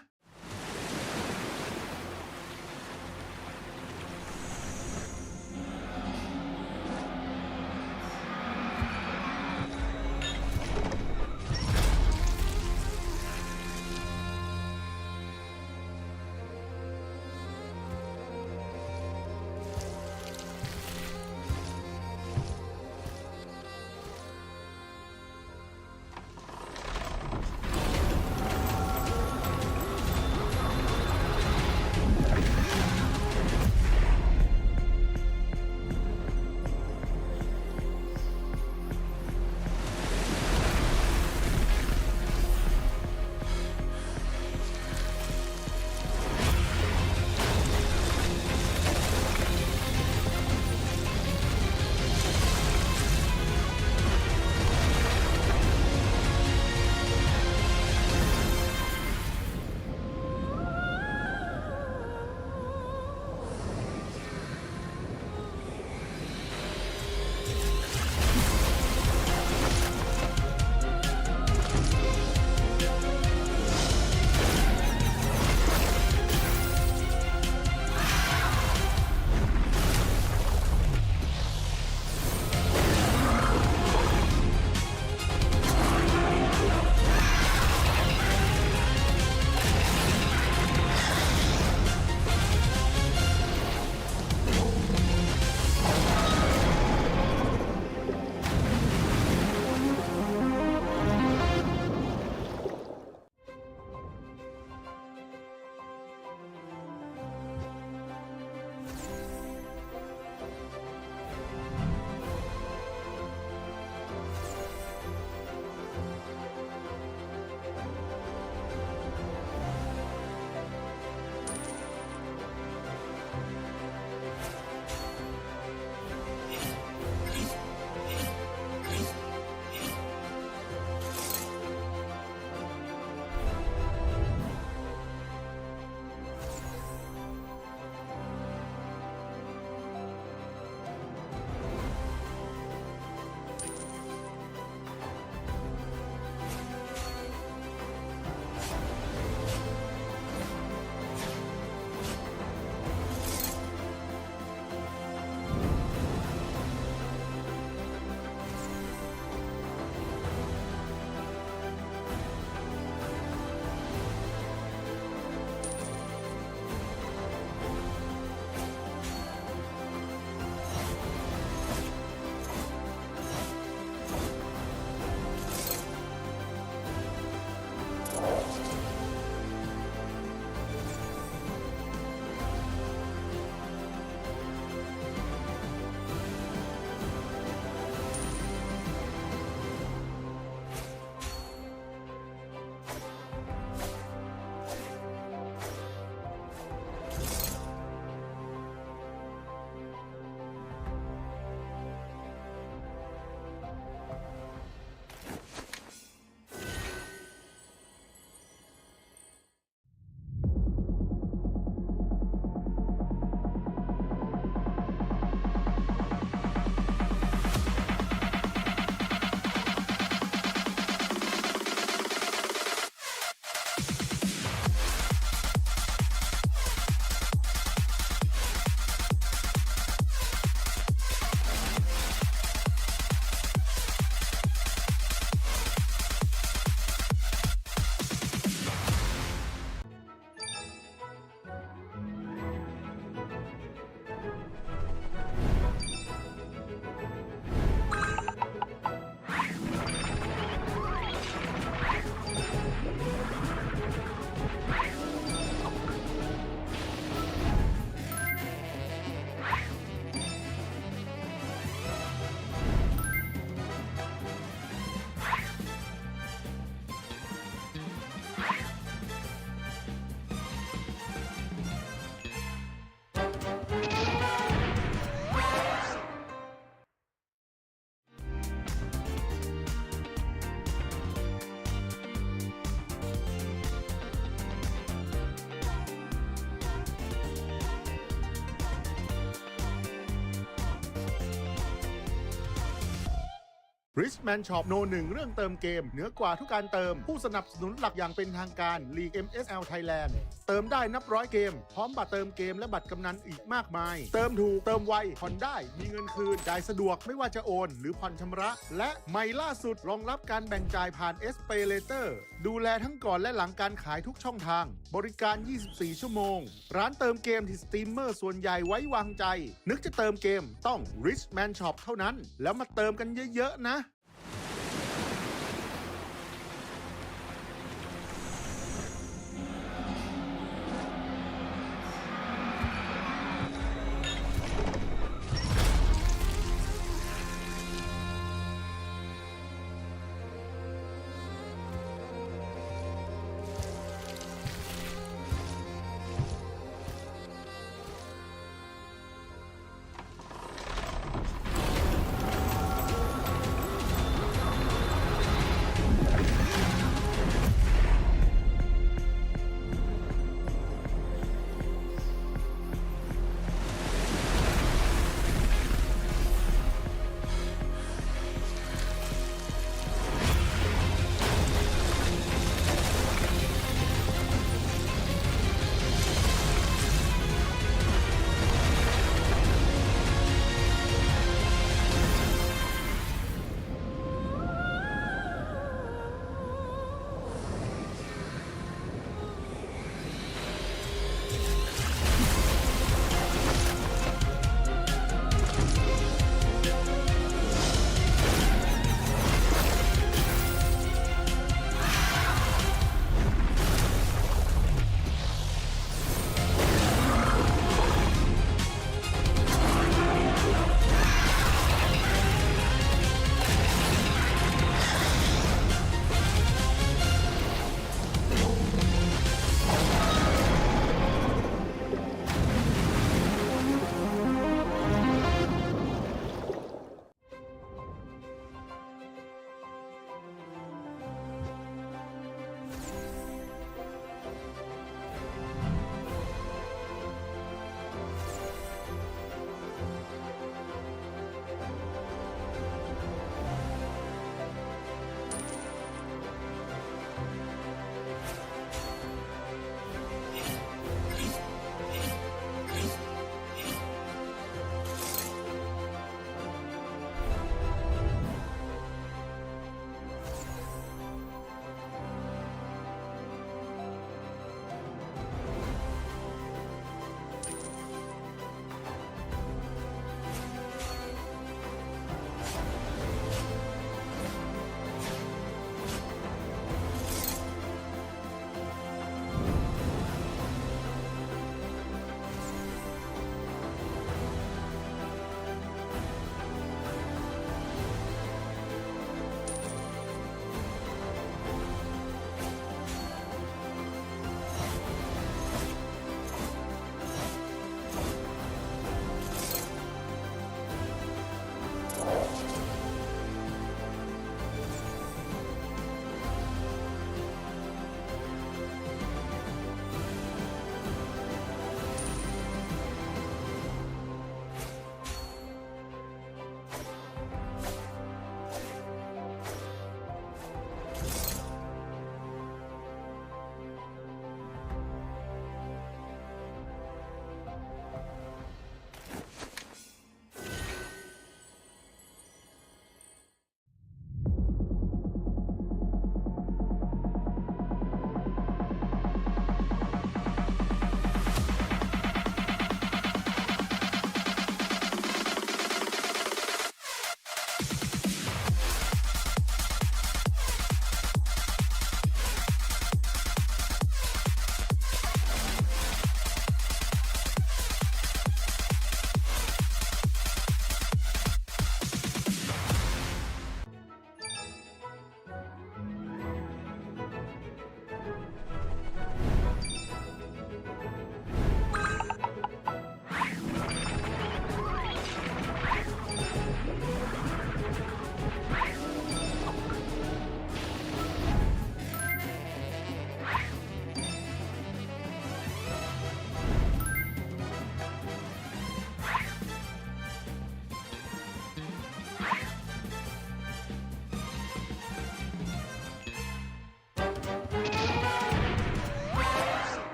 Richman Shop โนหนึ่งเรื่องเติมเกมเหนือกว่าทุกการเติมผู้สนับสนุนหลักอย่างเป็นทางการ League MSL Thailand เติมได้นับร้อยเกมพร้อมบัตรเติมเกมและบัตรกำนันอีกมากมายเติมถูกเติมไวผ่อนได้มีเงินคืนจ่ายสะดวกไม่ว่าจะโอนหรือผ่อนชำระและใหม่ล่าสุดรองรับการแบ่งจ่ายผ่าน SPayLater ดูแลทั้งก่อนและหลังการขายทุกช่องทางบริการ 24 ชั่วโมงร้านเติมเกมที่สตรีมเมอร์ส่วนใหญ่ไว้วางใจนึกจะเติมเกมต้อง Richman Shop เท่านั้นแล้วมาเติมกันเยอะๆนะ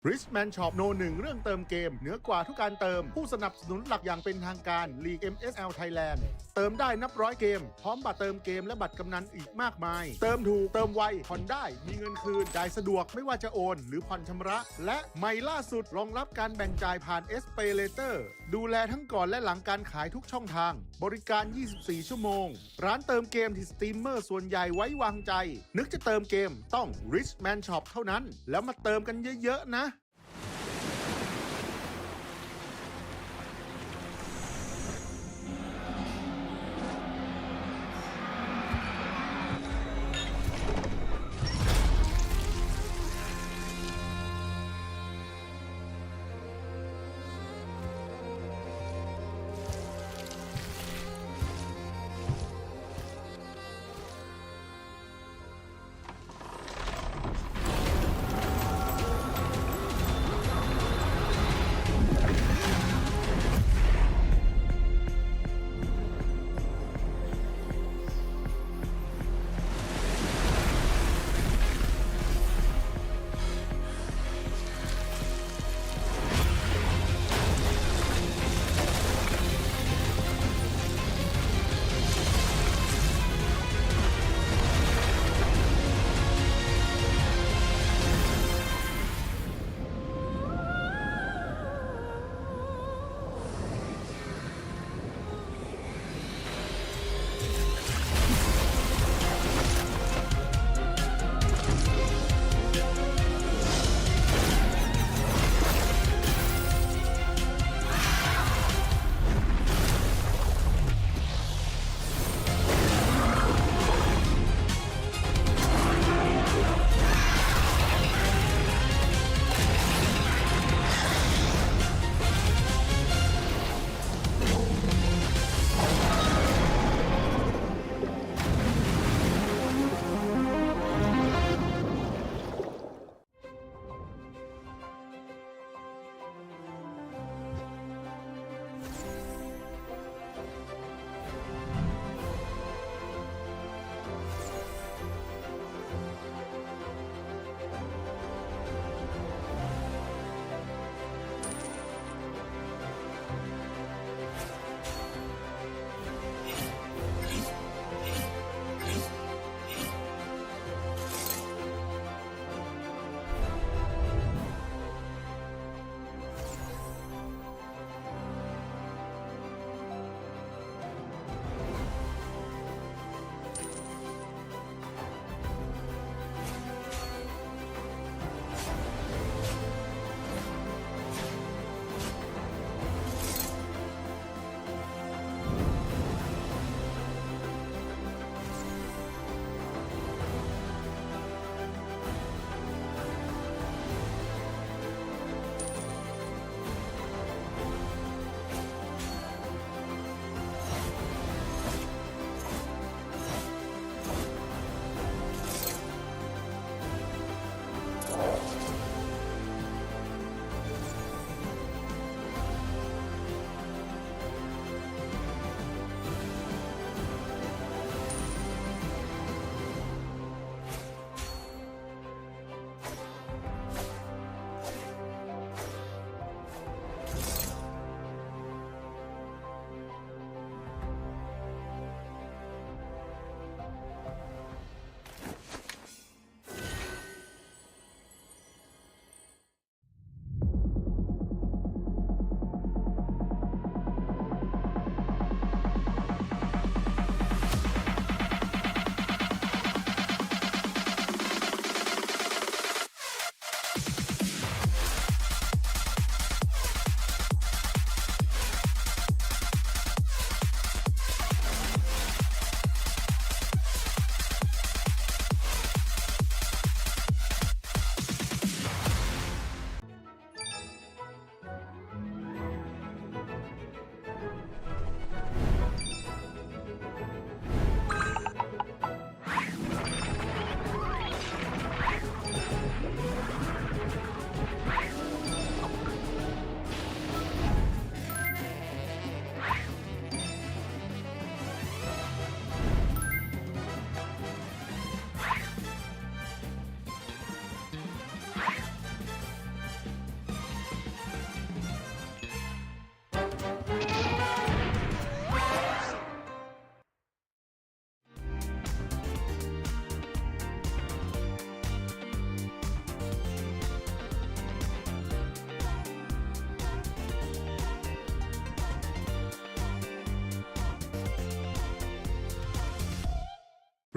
Richman Shopโน1เรื่องเติมเกมเหนือกว่าทุกการเติมผู้สนับสนุนหลักอย่างเป็นทางการ League MSL Thailand เติมได้นับร้อยเกมพร้อมบัตรเติมเกมและบัตรกำนันอีกมากมาย เติมถูกเติมไวผ่อนได้มีเงินคืนจ่ายสะดวกไม่ว่าจะโอนหรือผ่อนชำระและใหม่ล่าสุดรองรับการแบ่งจ่ายผ่าน SPay Later ดูแลทั้งก่อนและหลังการขายทุกช่องทางบริการ 24 ชั่วโมงร้านเติมเกมที่สตรีมเมอร์ส่วนใหญ่ไว้วางใจนึกจะเติมเกมต้อง Richman Shop เท่านั้นแล้วมาเติมกันเยอะๆนะ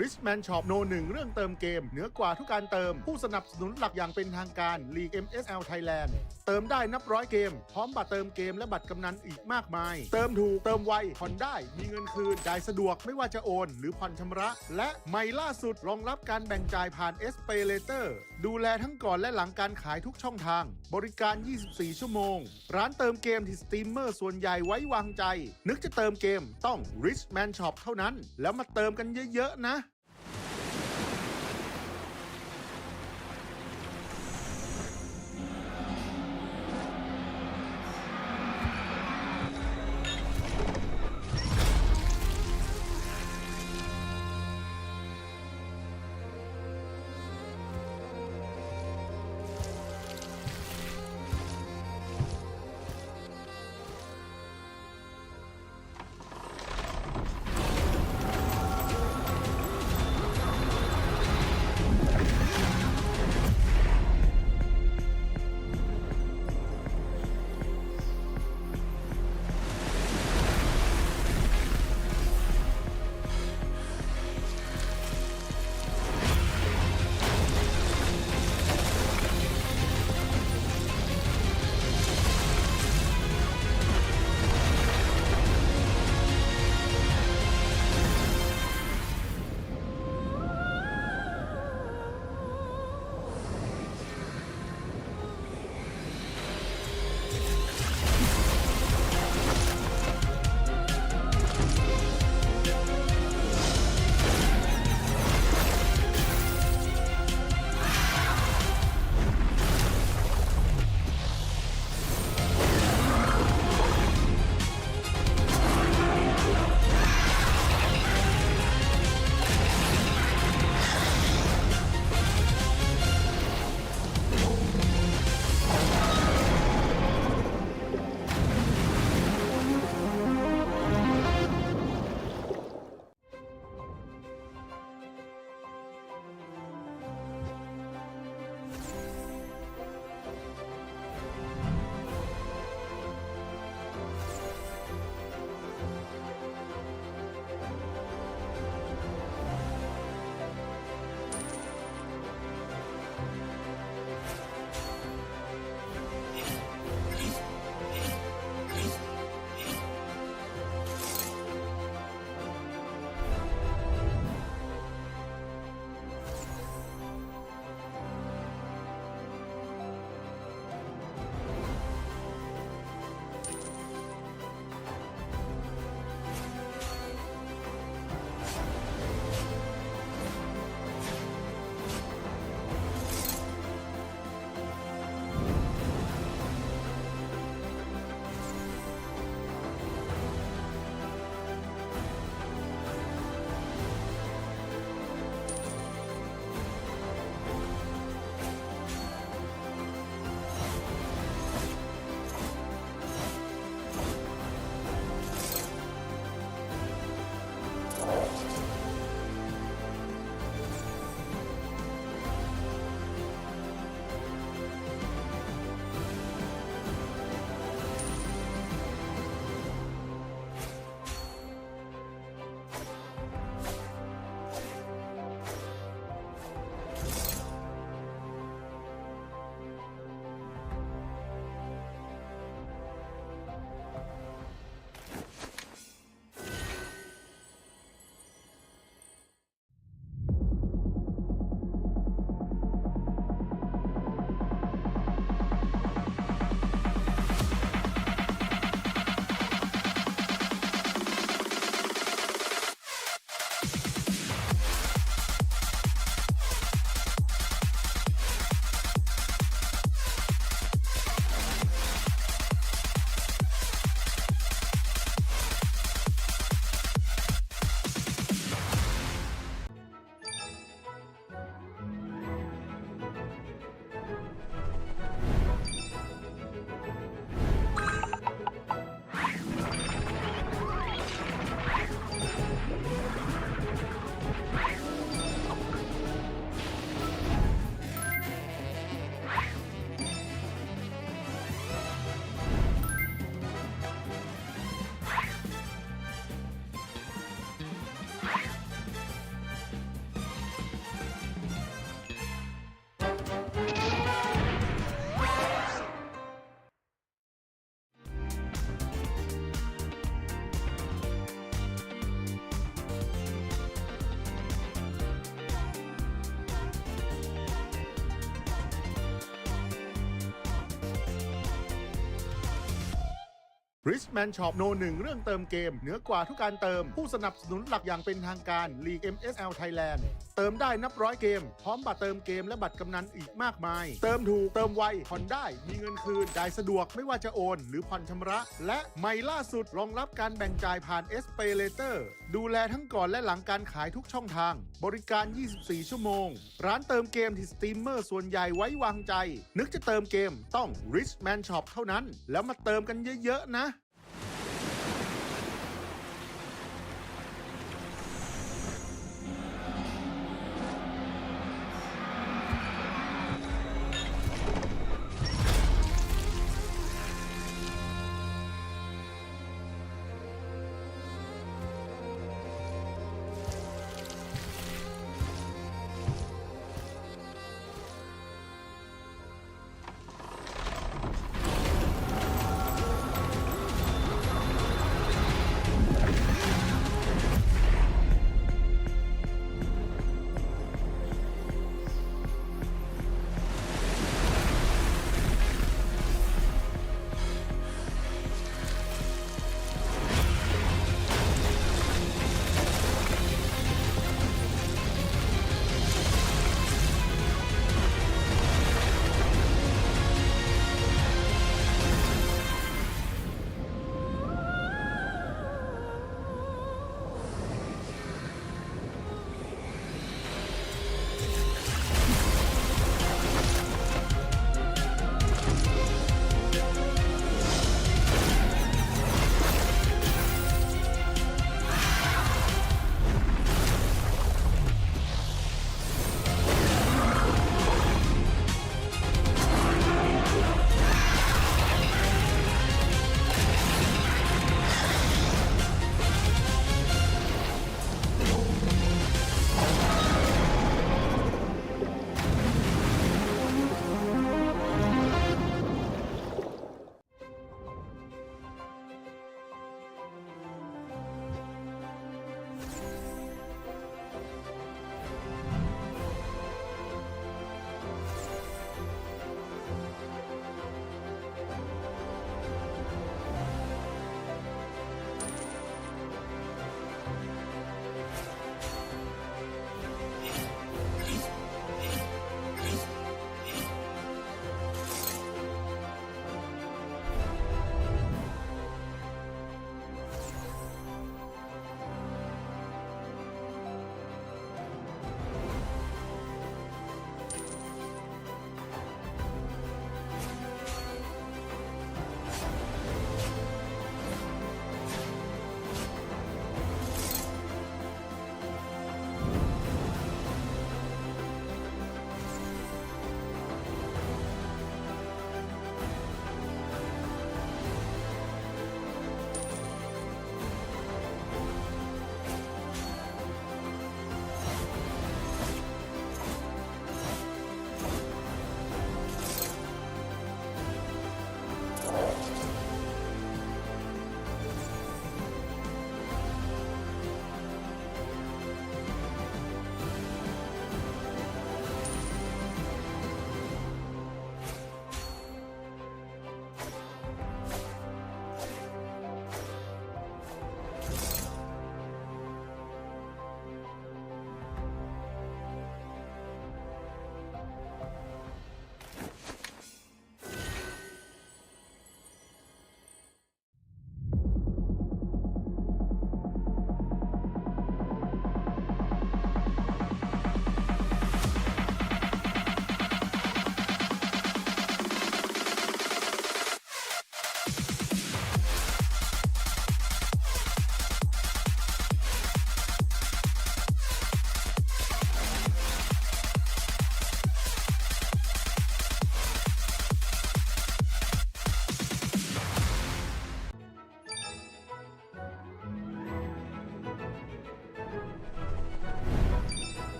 Richman Shop โน1เรื่องเติมเกมเหนือกว่าทุกการเติมผู้สนับสนุนหลักอย่างเป็นทางการ League MSL Thailand เติมได้นับร้อยเกมพร้อมบัตรเติมเกมและบัตรกำนันอีกมากมาย เติมถูกเติมไวผ่อนได้มีเงินคืนจ่ายสะดวกไม่ว่าจะโอนหรือผ่อนชำระและใหม่ล่าสุดรองรับการแบ่งจ่ายผ่าน SPay Later ดูแลทั้งก่อนและหลังการขายทุกช่องทางบริการ 24 ชั่วโมงร้านเติมเกมที่สตรีมเมอร์ส่วนใหญ่ไว้วางใจนึกจะเติมเกมต้อง Richman Shop เท่านั้นแล้วมาเติมกันเยอะๆนะ Richman Shop โนหนึ่งเรื่องเติมเกมเหนือกว่าทุกการเติมผู้สนับสนุนหลักอย่างเป็นทางการ League MSL Thailand เติมได้นับร้อยเกมพร้อมบัตรเติมเกมและบัตรกำนันอีกมากมาย เติมถูกเติมไวผ่อนได้มีเงินคืนจ่ายสะดวกไม่ว่าจะโอนหรือผ่อนชำระและใหม่ล่าสุดรองรับการแบ่งจ่ายผ่าน SPay Later ดูแลทั้งก่อนและหลังการขายทุกช่องทางบริการ 24 ชั่วโมงร้านเติมเกมที่สตรีมเมอร์ส่วนใหญ่ไว้วางใจนึกจะเติมเกมต้อง Richman Shop เท่านั้นแล้วมาเติมกันเยอะๆนะ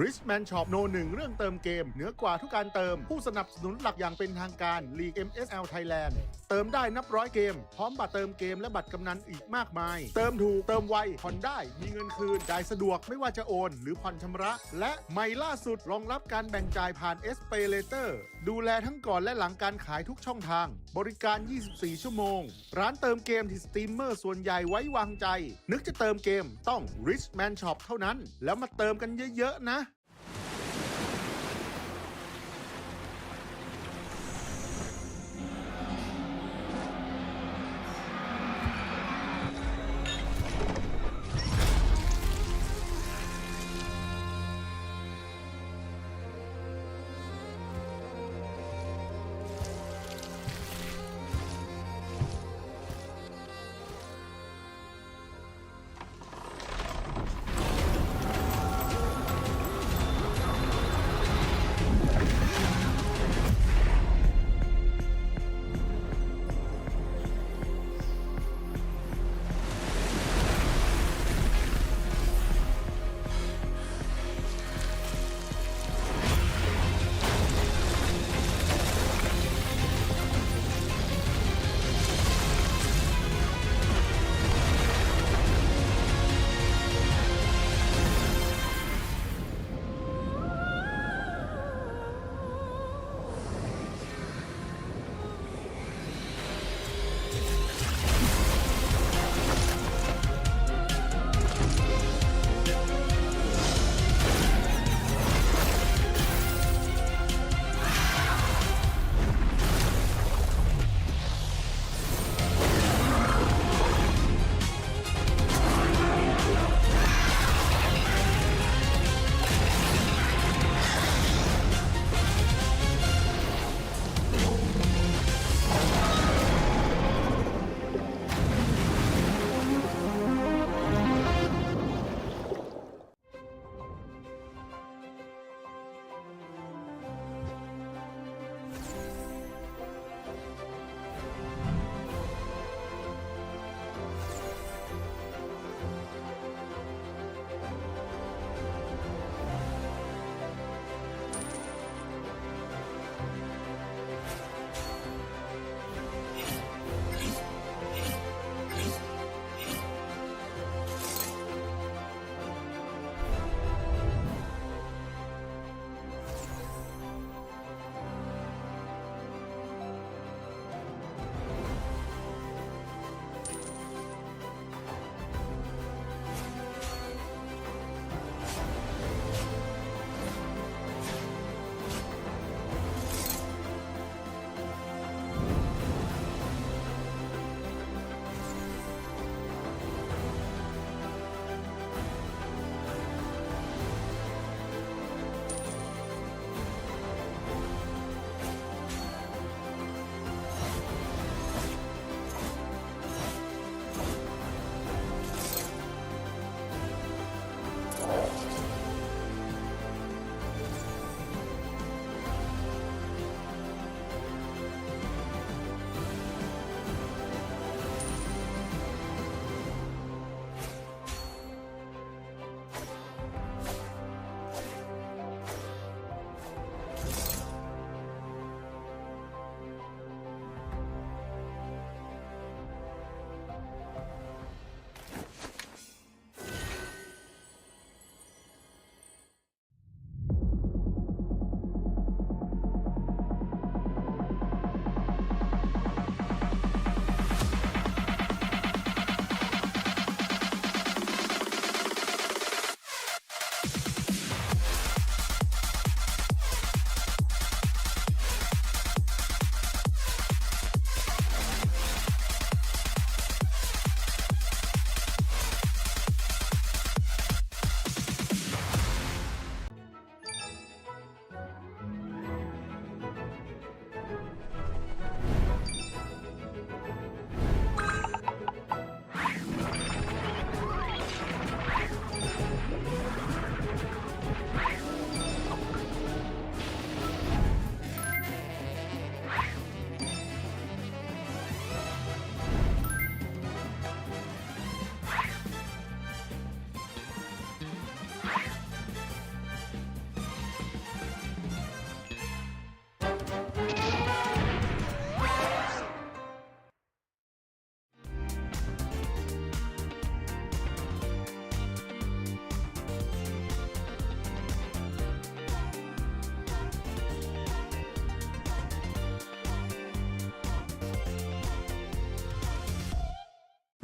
Richman Shopโน1เรื่องเติมเกมเหนือกว่าทุกการเติมผู้สนับสนุนหลักอย่างเป็นทางการ League MSL Thailand เติมได้นับร้อยเกมพร้อมบัตรเติมเกมและบัตรกำนันอีกมากมาย เติมถูกเติมไวผ่อนได้มีเงินคืนจ่ายสะดวกไม่ว่าจะโอนหรือผ่อนชำระและใหม่ล่าสุดรองรับการแบ่งจ่ายผ่าน SPay Later ดูแลทั้งก่อนและหลังการขายทุกช่องทางบริการ 24 ชั่วโมงร้านเติมเกมที่สตรีมเมอร์ส่วนใหญ่ไว้วางใจนึกจะเติมเกมต้อง Richman Shop เท่านั้นแล้วมาเติมกันเยอะๆนะ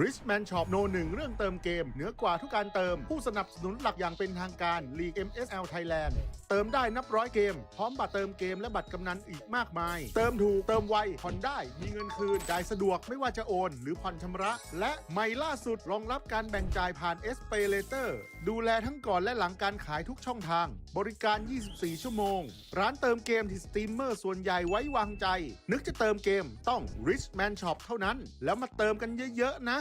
Richman Shop โนหนึ่งเรื่องเติมเกมเหนือกว่าทุกการเติมผู้สนับสนุนหลักอย่างเป็นทางการ League MSL Thailand เติมได้นับร้อยเกมพร้อมบัตรเติมเกมและบัตรกำนันอีกมากมายเติมถูกเติมไวผ่อนได้มีเงินคืนจ่ายสะดวกไม่ว่าจะโอนหรือผ่อนชำระและใหม่ล่าสุดรองรับการแบ่งจ่ายผ่าน SPayLater ดูแลทั้งก่อนและหลังการขายทุกช่องทางบริการ 24 ชั่วโมงร้านเติมเกมที่สตรีมเมอร์ส่วนใหญ่ไว้วางใจนึกจะเติมเกมต้อง Richman Shop เท่านั้นแล้วมาเติมกันเยอะๆนะ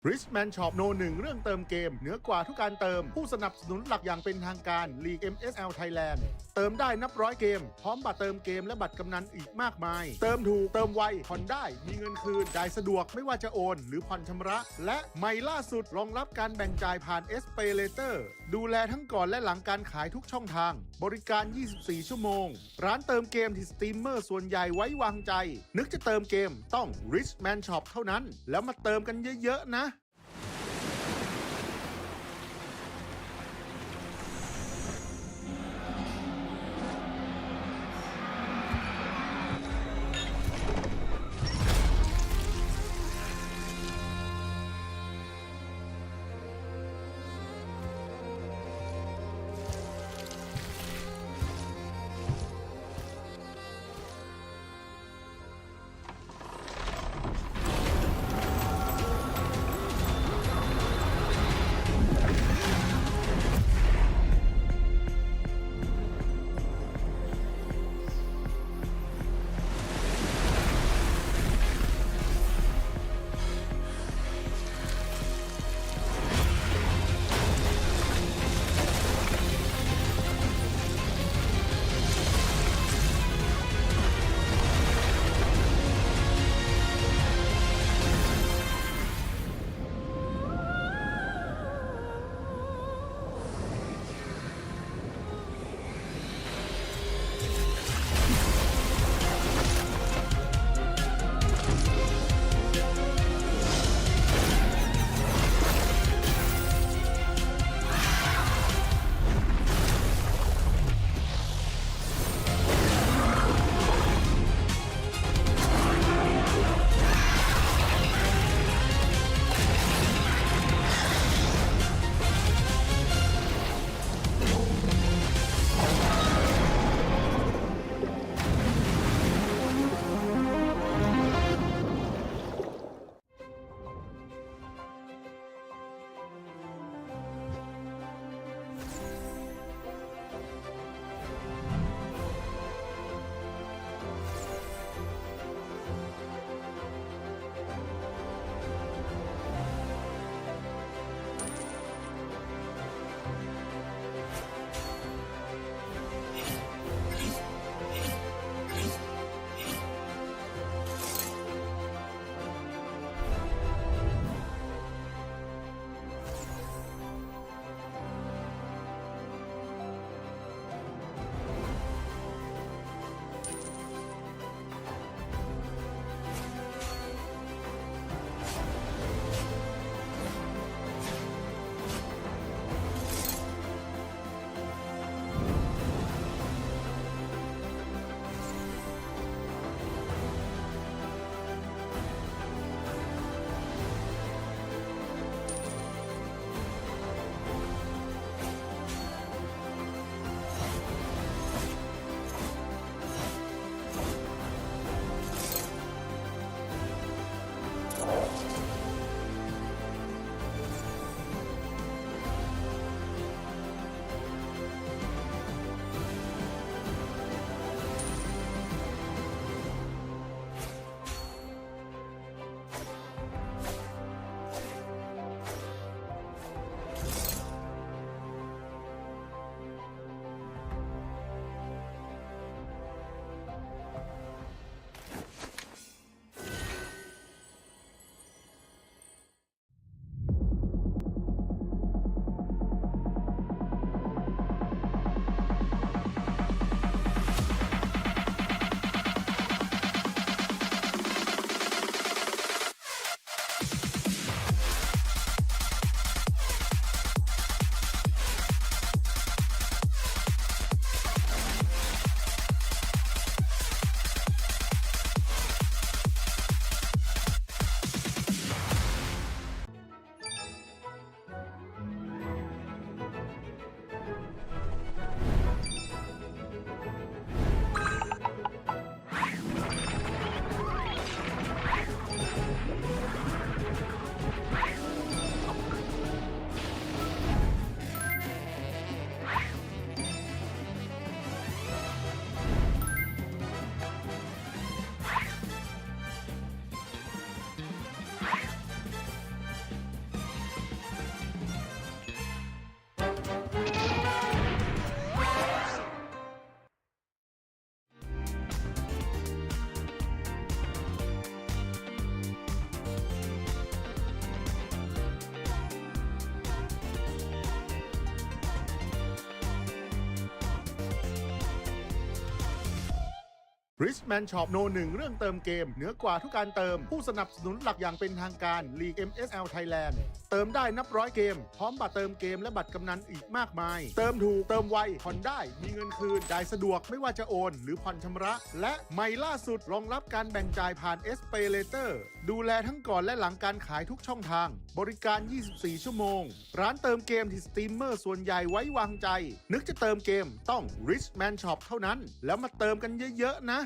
Richman Shopโน1เรื่องเติมเกมเหนือกว่าทุกการเติมผู้สนับสนุนหลักอย่างเป็นทางการ League MSL Thailand เติมได้นับร้อยเกมพร้อมบัตรเติมเกมและบัตรกำนันอีกมากมาย เติมถูกเติมไวผ่อนได้มีเงินคืนจ่ายสะดวกไม่ว่าจะโอนหรือผ่อนชำระและใหม่ล่าสุดรองรับการแบ่งจ่ายผ่าน SPay Later ดูแลทั้งก่อนและหลังการขายทุกช่องทางบริการ 24 ชั่วโมงร้านเติมเกมที่สตรีมเมอร์ส่วนใหญ่ไว้วางใจนึกจะเติมเกมต้อง Richman Shop เท่านั้นแล้วมาเติมกันเยอะๆนะ Richman Shop No 1 เรื่องเติมเกมเหนือกว่าทุกการเติมผู้สนับสนุนหลักอย่างเป็นทางการ League MSL Thailand เติมได้นับร้อยเกมพร้อมบัตรเติมเกมและบัตรกำนันอีกมากมายเติมถูกเติมไวผ่อนได้มีเงินคืนจ่ายสะดวกไม่ว่าจะโอนหรือผ่อนชำระและใหม่ล่าสุดรองรับการแบ่งจ่ายผ่าน SPayLater ดูแลทั้งก่อนและหลังการขายทุกช่องทางบริการ 24 ชั่วโมงร้านเติมเกมที่สตรีมเมอร์ส่วนใหญ่ไว้วางใจนึกจะเติมเกมต้อง Richman Shop เท่านั้นแล้วมาเติมกันเยอะๆนะ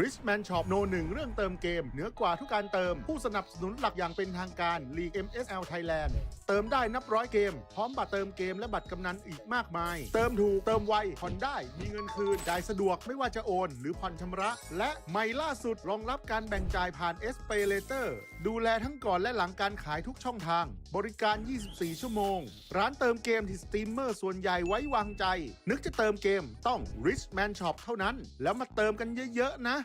Richman Shop โน1เรื่องเติมเกมเหนือกว่าทุกการเติมผู้สนับสนุนหลักอย่างเป็นทางการลีก MSL Thailand เติมได้นับร้อยเกมพร้อมบัตรเติมเกมและบัตรกำนันอีกมากมายเติมถูกเติมไวผ่อนได้มีเงินคืนจ่ายสะดวกไม่ว่าจะโอนหรือผ่อนชำระและใหม่ล่าสุดรองรับการแบ่งจ่ายผ่าน SPayLater ดูแลทั้งก่อนและหลังการขายทุกช่องทางบริการ 24 ชั่วโมงร้านเติมเกมที่สตรีมเมอร์ส่วนใหญ่ไว้วางใจนึกจะเติมเกมต้อง Richman Shop เท่านั้นแล้วมาเติมกันเยอะๆนะ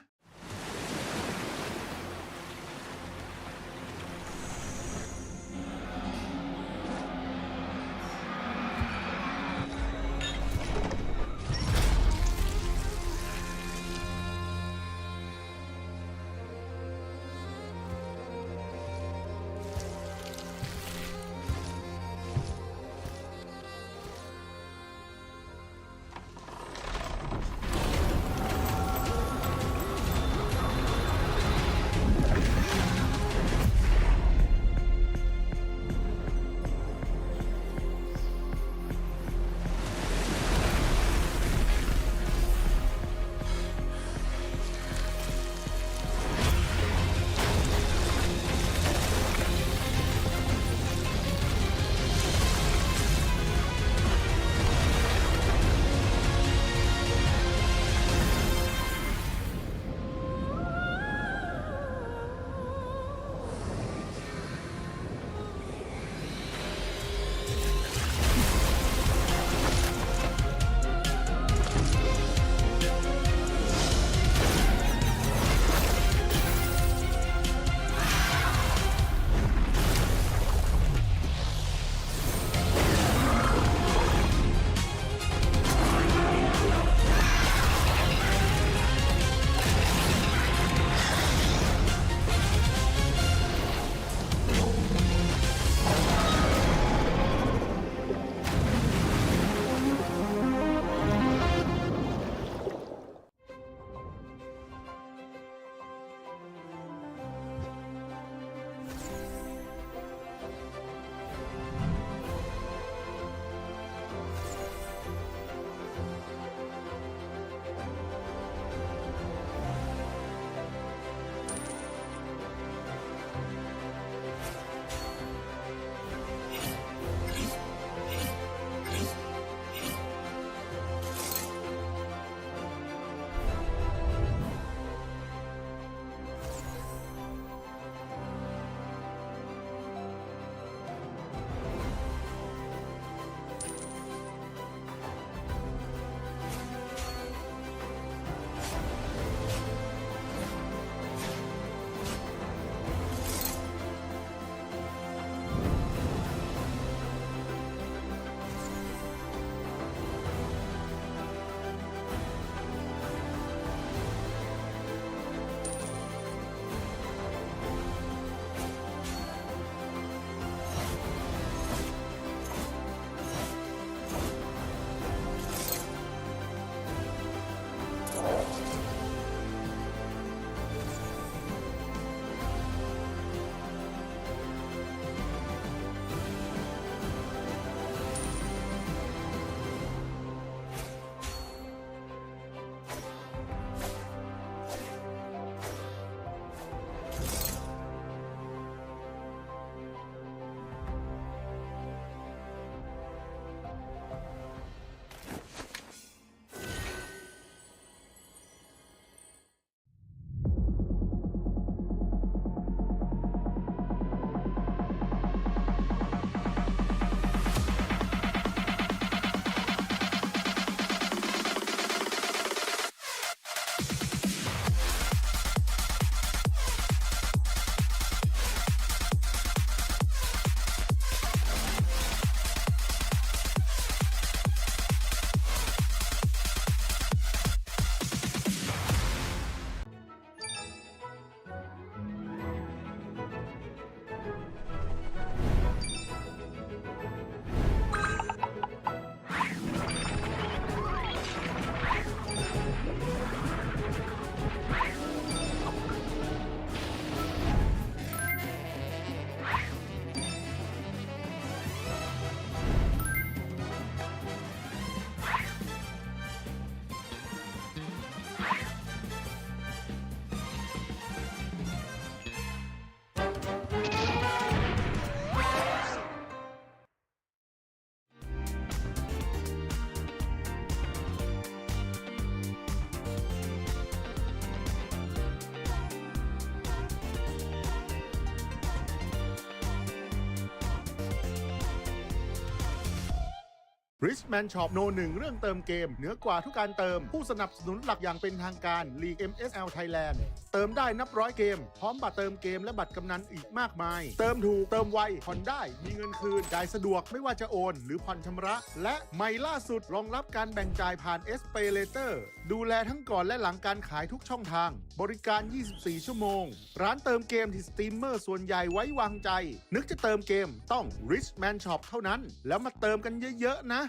Richman Shop โน1เรื่องเติมเกมเหนือกว่าทุกการเติมผู้สนับสนุนหลักอย่างเป็นทางการลีก MSL Thailand เติมได้นับร้อยเกมพร้อมบัตรเติมเกมและบัตรกำนันอีกมากมายเติมถูกเติมไวผ่อนได้มีเงินคืนจ่ายสะดวกไม่ว่าจะโอนหรือผ่อนชำระและใหม่ล่าสุดรองรับการแบ่งจ่ายผ่าน SPayLater ดูแลทั้งก่อนและหลังการขายทุกช่องทางบริการ 24 ชั่วโมงร้านเติมเกมที่สตรีมเมอร์ส่วนใหญ่ไว้วางใจนึกจะเติมเกมต้อง Richman Shop เท่านั้นแล้วมาเติมกันเยอะๆนะ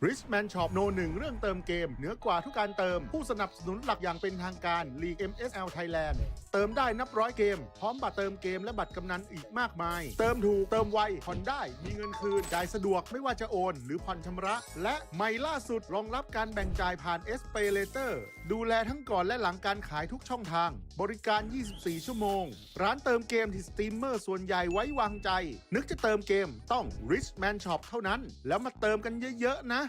Richman Shop โน1เรื่องเติมเกมเหนือกว่าทุกการเติมผู้สนับสนุนหลักอย่างเป็นทางการ League MSL Thailand เติมได้นับร้อยเกมพร้อมบัตรเติมเกมและบัตรกำนันอีกมากมายเติมถูกเติมไวผ่อนได้มีเงินคืนจ่ายสะดวกไม่ว่าจะโอนหรือผ่อนชำระและใหม่ล่าสุดรองรับการแบ่งจ่ายผ่าน SPay Later ดูแลทั้งก่อนและหลังการขายทุกช่องทางบริการ 24 ชั่วโมงร้านเติมเกมที่สตรีมเมอร์ส่วนใหญ่ไว้วางใจนึกจะเติมเกมต้อง Richman Shop เท่านั้นแล้วมาเติมกันเยอะๆนะ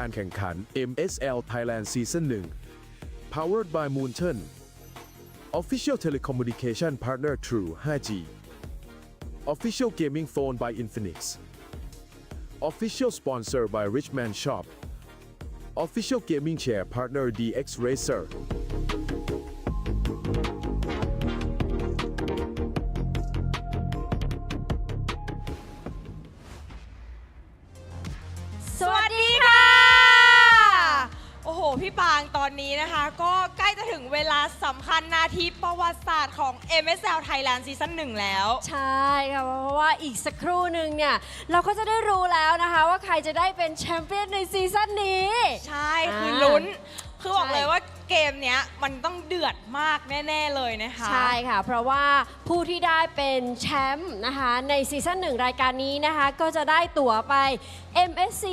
การแข่งขัน MSL Thailand Season 1 Powered by Moonton Official Telecommunication Partner True 5G Official Gaming Phone by Infinix Official Sponsor by Richman Shop Official Gaming Chair Partner DX Racerสวัสดีค่ะ โอ้โห พี่ปางตอนนี้นะคะ ก็ใกล้จะถึงเวลาสำคัญนาทีประวัติศาสตร์ของ MSL Thailand Season 1 แล้ว ใช่ค่ะเพราะว่าอีกสักครู่หนึ่งเนี่ยเราก็จะได้รู้แล้วนะคะว่าใครจะได้เป็นแชมเปี้ยนในซีซั่นนี้ ใช่ คือลุ้น คือบอกเลยว่าเกมเนี้ยมันต้องเดือดมากแน่ ๆ เลยนะคะ ใช่ค่ะ เพราะว่าผู้ที่ได้เป็นแชมป์นะคะในซีซั่น1รายการนี้นะคะก็จะได้ตั๋วไป MSC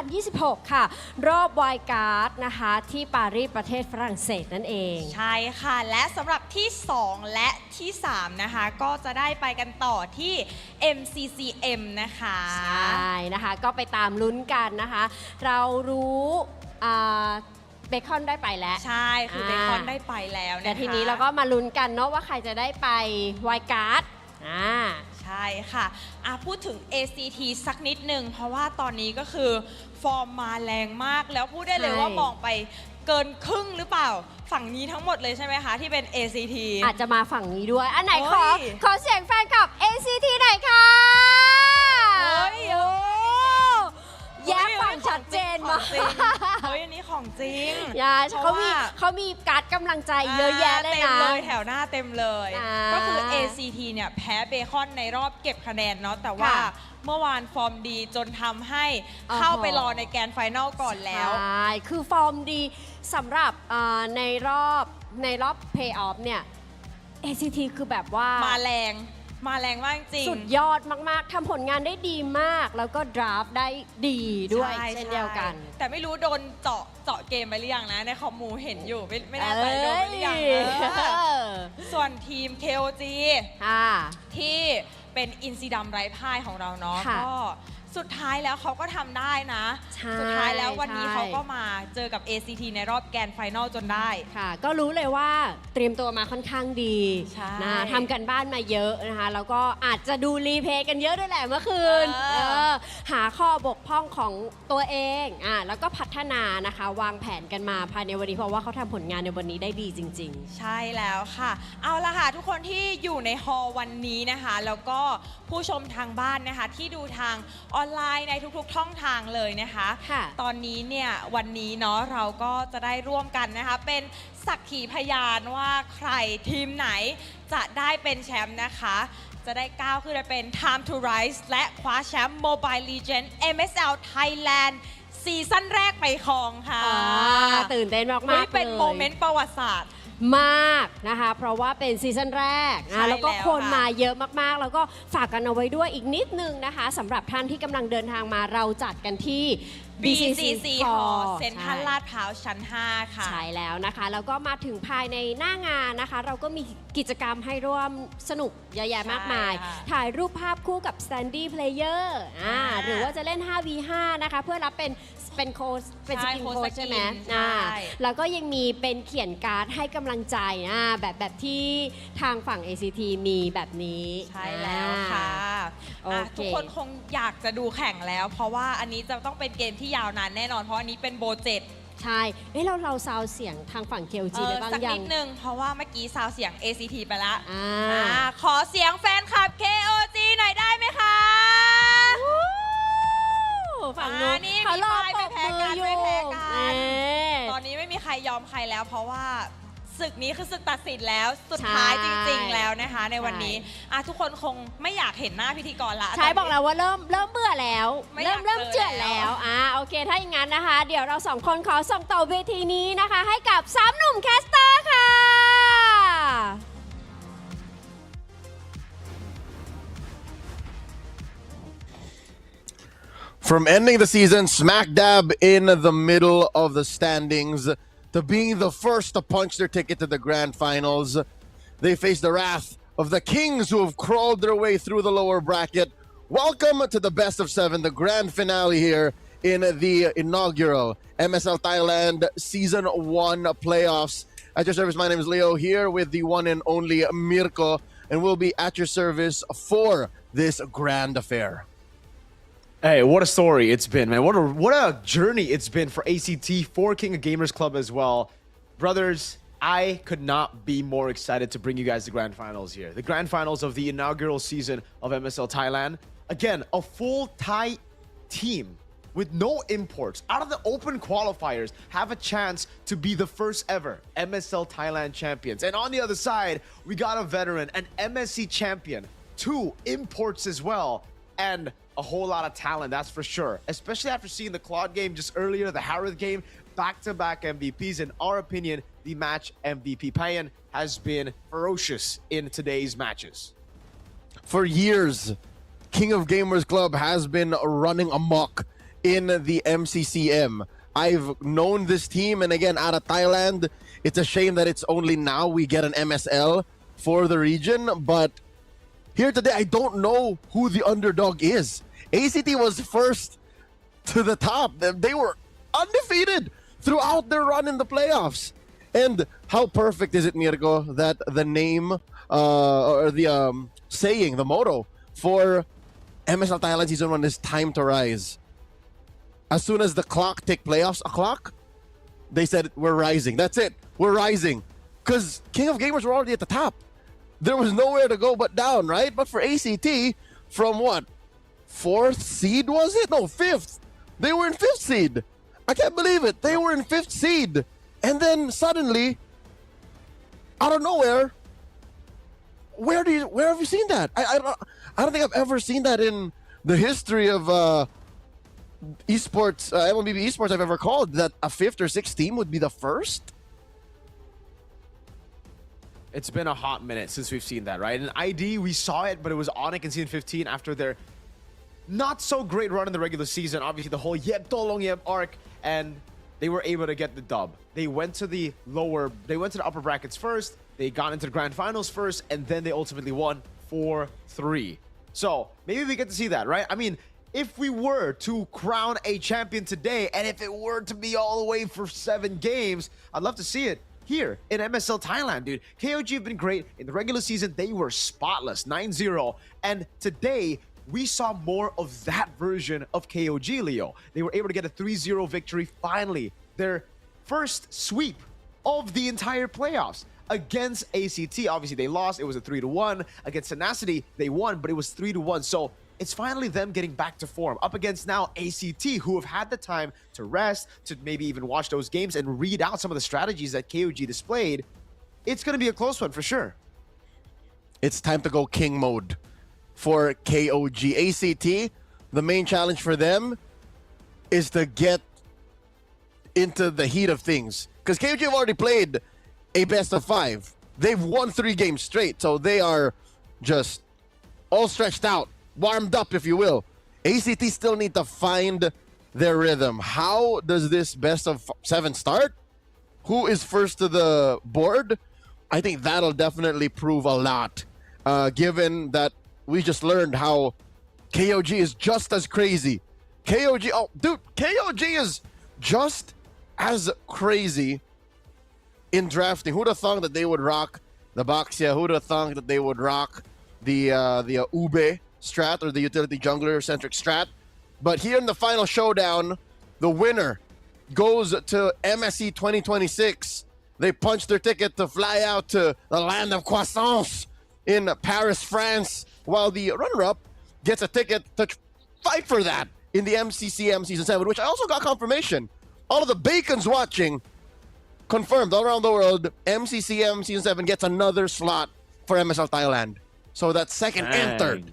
2026 ค่ะ รอบไวล์การ์ดนะคะที่ปารีสประเทศฝรั่งเศสนั่นเอง ใช่ค่ะ และสำหรับที่ 2 และที่ 3 นะคะ ก็จะได้ไปกันต่อที่ MCCM นะคะ ใช่นะคะก็ไปตามลุ้นกันนะคะ เรารู้เบคอนได้ไปแล้ว ใช่ คือเบคอนได้ไปแล้วนะคะ แต่ทีนี้เราก็มาลุ้นกันเนาะว่าใครจะได้ไปไวล์การ์ดใช่ค่ะพูดถึง ACT สักนิดหนึ่งเพราะว่าตอนนี้ก็คือฟอร์มมาแรงมากแล้วพูดได้เลยว่ามองไปเกินครึ่งหรือเปล่าฝั่งนี้ทั้งหมดเลยใช่ไหมคะที่เป็น ACT อาจจะมาฝั่งนี้ด้วยอันไหนขอเสียงแฟนคลับ ACT หน่อยค่ะแยกฝั่งชัดเจนมากเฮ้ยอันนี้ของจริงเขามีการ์ดกำลังใจเยอะแยะเลยนะเต็มเลยแถวหน้าเต็มเลยก็คือ ACT เนี่ยแพ้เบคอนในรอบเก็บคะแนนเนาะแต่ว่าเมื่อวานฟอร์มดีจนทำให้เข้าไปรอในแกรนด์ไฟนอลก่อนแล้วใช่คือฟอร์มดีสำหรับในรอบเพลย์ออฟเนี่ย ACT คือแบบว่ามาแรงมากจริงสุดยอดมากๆทำผลงานได้ดีมากแล้วก็ดราฟได้ดีด้วยเช่นเดียวกันแต่ไม่รู้โดนเจาะเกมไปหรือยังนะในคอมมูเห็นอยู่ไม่แน่ใจโดนไปหรือยังส่วนทีม KOG ที่เป็นอินซีดัมไร้พ่ายของเราเนาะก็ สุดท้ายแล้วเขาก็ทำได้นะ ใช่ สุดท้ายแล้ววันนี้ ใช่ เขาก็มาเจอกับ ACT ในรอบแกรนด์ไฟนอลจนได้ ค่ะ ก็รู้เลยว่าเตรียมตัวมาค่อนข้างดี ใช่ นะทำกันบ้านมาเยอะนะคะ แล้วก็อาจจะดูรีเพลย์กันเยอะด้วยแหละเมื่อคืน หาข้อบกพร่องของตัวเองแล้วก็พัฒนานะคะ วางแผนกันมาภายในวันนี้เพราะว่าเขาทำผลงานในวันนี้ได้ดีจริง ใช่แล้วค่ะ เอาละค่ะ ทุกคนที่อยู่ในฮอลล์วันนี้นะคะ แล้วก็ผู้ชมทางบ้านนะคะ ที่ดูทางออนไลน์ในทุกๆช่องทางเลยนะคะ ค่ะ ตอนนี้เนี่ยวันนี้เนาะเราก็จะได้ร่วมกันนะคะ เป็นสักขีพยานว่าใครทีมไหนจะได้เป็นแชมป์นะคะ จะได้ก้าวขึ้นไปเป็น Time to Rise และคว้าแชมป์ Mobile Legends MSL Thailand ซีซั่นแรกไปครองค่ะ ๆ ตื่นเต้นมากๆ เฮ้ยเป็น ลย โมเมนต์ประวัติศาสตร์ มากนะคะ เพราะว่าเป็นซีซั่นแรก ใช่ แล้วก็ แล้ว คน ค่ะ มาเยอะมากๆ แล้วก็ฝากกันเอาไว้ด้วยอีกนิดนึงนะคะสำหรับท่านที่กำลังเดินทางมาเราจัดกันที่ BCC Hall เซ็นทรัล ใช่ ลาดพร้าวชั้น 5 ค่ะ ใช่แล้วนะคะ แล้วก็มาถึงภายในหน้างานนะคะ เราก็มีกิจกรรมให้ร่วมสนุกเยอะแยะมากมาย ใช่ค่ะ ถ่ายรูปภาพคู่กับ Standy Player หรือว่าจะเล่น 5v5 นะคะ เพื่อรับเป็นโค้ชเป็นส ใช่ กิน โค้ช โค้ชใช่ไหม สกินใช่ แล้วก็ยังมีเป็นเขียนการ์ดให้กำลังใจแบบที่ทางฝั่ง ACT มีแบบนี้ ใช่แล้วค่ะ โอเค ทุกคนคงอยากจะดูแข่งแล้ว เพราะว่าอันนี้จะต้องเป็นเกมที่ยาวนานแน่นอน เพราะอันนี้เป็นโบเจ็ด ใช่เราซาวเสียงทางฝั่ง KLG ไปบ้าง สัก ยั นิ ง ดนึง เพราะว่าเมื่อกี้ซาวเสียง ACT ไปละ อ่า ขอเสียงแฟนคลับ KOG หน่อยได้ไหมคะ ฝั่งนู้น นี่ เขารอ มี ปร ป้าย บ ไม่ มืออยู่ แพ้กัน เอ๊ะ ตอนนี้ไม่มีใครยอมใครแล้ว เพราะว่าศึกนี้คือศึกตัดสินแล้ว สุดท้าย ใช่ จริง ๆ แล้วนะคะ ในวันนี้ทุกคนคงไม่อยากเห็นหน้าพิธีกรละ ใช่บอกแล้วว่าเริ่มเบื่อแล้ว ไม่อยาก เริ่ม เจอ เจือด แล้ แล้ว วโอเค ถ้าอย่างนั้นนะคะ เดี๋ยวเราสองคนขอส่งต่อเวทีนี้นะคะ ให้กับ3หนุ่มแคสเตอร์ค่ะ From ending the season smack dab in the middle of the standings to being the first to punch their ticket to the grand finals, they face the wrath of the Kings who have crawled their way through the lower bracket. Welcome to the best of 7, the grand finale here in the inaugural MSL Thailand Season 1 Playoffs. At your service, my name is Leo here with the one and only Mirko, and we'll be at your service for this grand affair. Hey, what a story it's been, man. What a journey it's been for ACT, for King of Gamers Club as well. Brothers, I could not be more excited to bring you guys the grand finals here. The grand finals of the inaugural season of MSL Thailand. Again, a full Thai team with no imports out of the open qualifiers have a chance to be the first ever MSL Thailand champions. And on the other side, we got a veteran, an MSC champion, 2 imports as well, and a whole lot of talent, that's for sure. Especially after seeing the Claude game just earlier, the Harrod game, back-to-back MVPs. In our opinion, the match MVP Payan has been ferocious in today's matches. For years, King of Gamers Club has been running amok in the MCCM. I've known this team, and again, out of Thailand, it's a shame that it's only now we get an MSL for the region, but here today, I don't know who the underdog is. ACT was first to the top. They were undefeated throughout their run in the playoffs. And how perfect is it, Mirko, that the name or the saying, the motto for MSL Thailand Season 1 is time to rise. As soon as the clock ticked playoffs o'clock, they said, we're rising. That's it. We're rising. Because King of Gamers were already at the top. There was nowhere to go but down, right? But for ACT, from what? 4th seed, was it? No, 5th. They were in 5th seed. I can't believe it. They were in 5th seed. And then suddenly, out of nowhere, where have you seen that? I don't think I've ever seen that in the history of esports, MLBB esports I've ever called, that a 5th or 6th team would be the first. It's been a hot minute since we've seen that, right? In ID, we saw it, but it was Onyx in Season 15 after their not so great run in the regular season. Obviously, the whole Yep Tolong Yep arc, and they were able to get the dub. They went to the upper brackets first, they got into the grand finals first, and then they ultimately won 4-3. So maybe we get to see that, right? I mean, if we were to crown a champion today, and if it were to be all the way for 7 games, I'd love to see it here in MSL Thailand, dude. KOG have been great. In the regular season, they were spotless, 9-0. And today, we saw more of that version of KOG, Leo. They were able to get a 3-0 victory, finally. Their first sweep of the entire playoffs against ACT. Obviously, they lost. It was a 3-1. Against Tenacity, they won, but it was 3-1. So it's finally them getting back to form up against now ACT, who have had the time to rest, to maybe even watch those games and read out some of the strategies that KOG displayed. It's going to be a close one for sure. It's time to go king mode for KOG. ACT, the main challenge for them is to get into the heat of things. Because KOG have already played a best of 5. They've won 3 games straight, so they are just all stretched out, warmed up, if you will. ACT still need to find their rhythm. How does this best of 7 start? Who is first to the board? I think that'll definitely prove a lot, given that we just learned how KOG is just as crazy. KOG is just as crazy in drafting. Who'd have thought that they would rock the Baxia? Who'd have thought that they would rock the Ube strat, or the utility jungler centric strat? But here in the final showdown, the winner goes to MSC 2026. They punched their ticket to fly out to the land of croissants in Paris, France, while the runner-up gets a ticket to fight for that in the MCCM Season 7, which I also got confirmation. All of the bacons watching confirmed all around the world, MCCM Season 7 gets another slot for MSL Thailand. So that's second and third.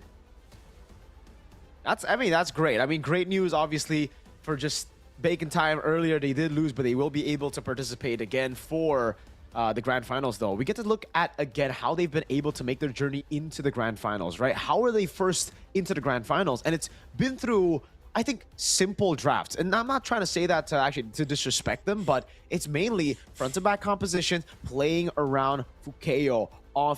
That's great. Great news, obviously, for just Bacon Time. Earlier, they did lose, but they will be able to participate again for the Grand Finals, though. We get to look at, again, how they've been able to make their journey into the Grand Finals, right? How are they first into the Grand Finals? And it's been through, I think, simple drafts. And I'm not trying to say that to disrespect them, but it's mainly front-to-back compositions, playing around Fukeo on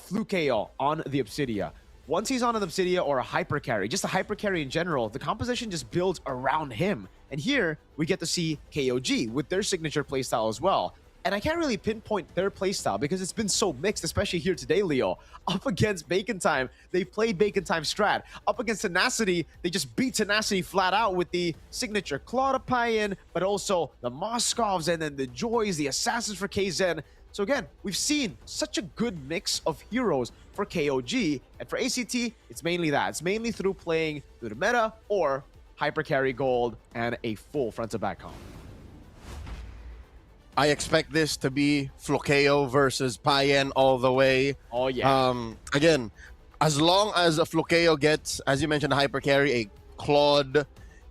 the Obsidia. Once he's on an Obsidia or a hyper carry, just a hyper carry in general, the composition just builds around him. And here, we get to see KOG with their signature playstyle as well. And I can't really pinpoint their playstyle because it's been so mixed, especially here today, Leo. Up against Bacon Time, they played Bacon Time strat. Up against Tenacity, they just beat Tenacity flat out with the signature Claudipayan, but also the Moscovs and then the Joys, the Assassins for KZen. So again, we've seen such a good mix of heroes for KOG, and for ACT, it's mainly that. It's mainly through playing through the meta or hyper carry gold and a full front-to-back comp. I expect this to be Flokeo versus Payen all the way. Oh, yeah. Again, as long as a Flokeo gets, as you mentioned, a hyper carry, a Claude,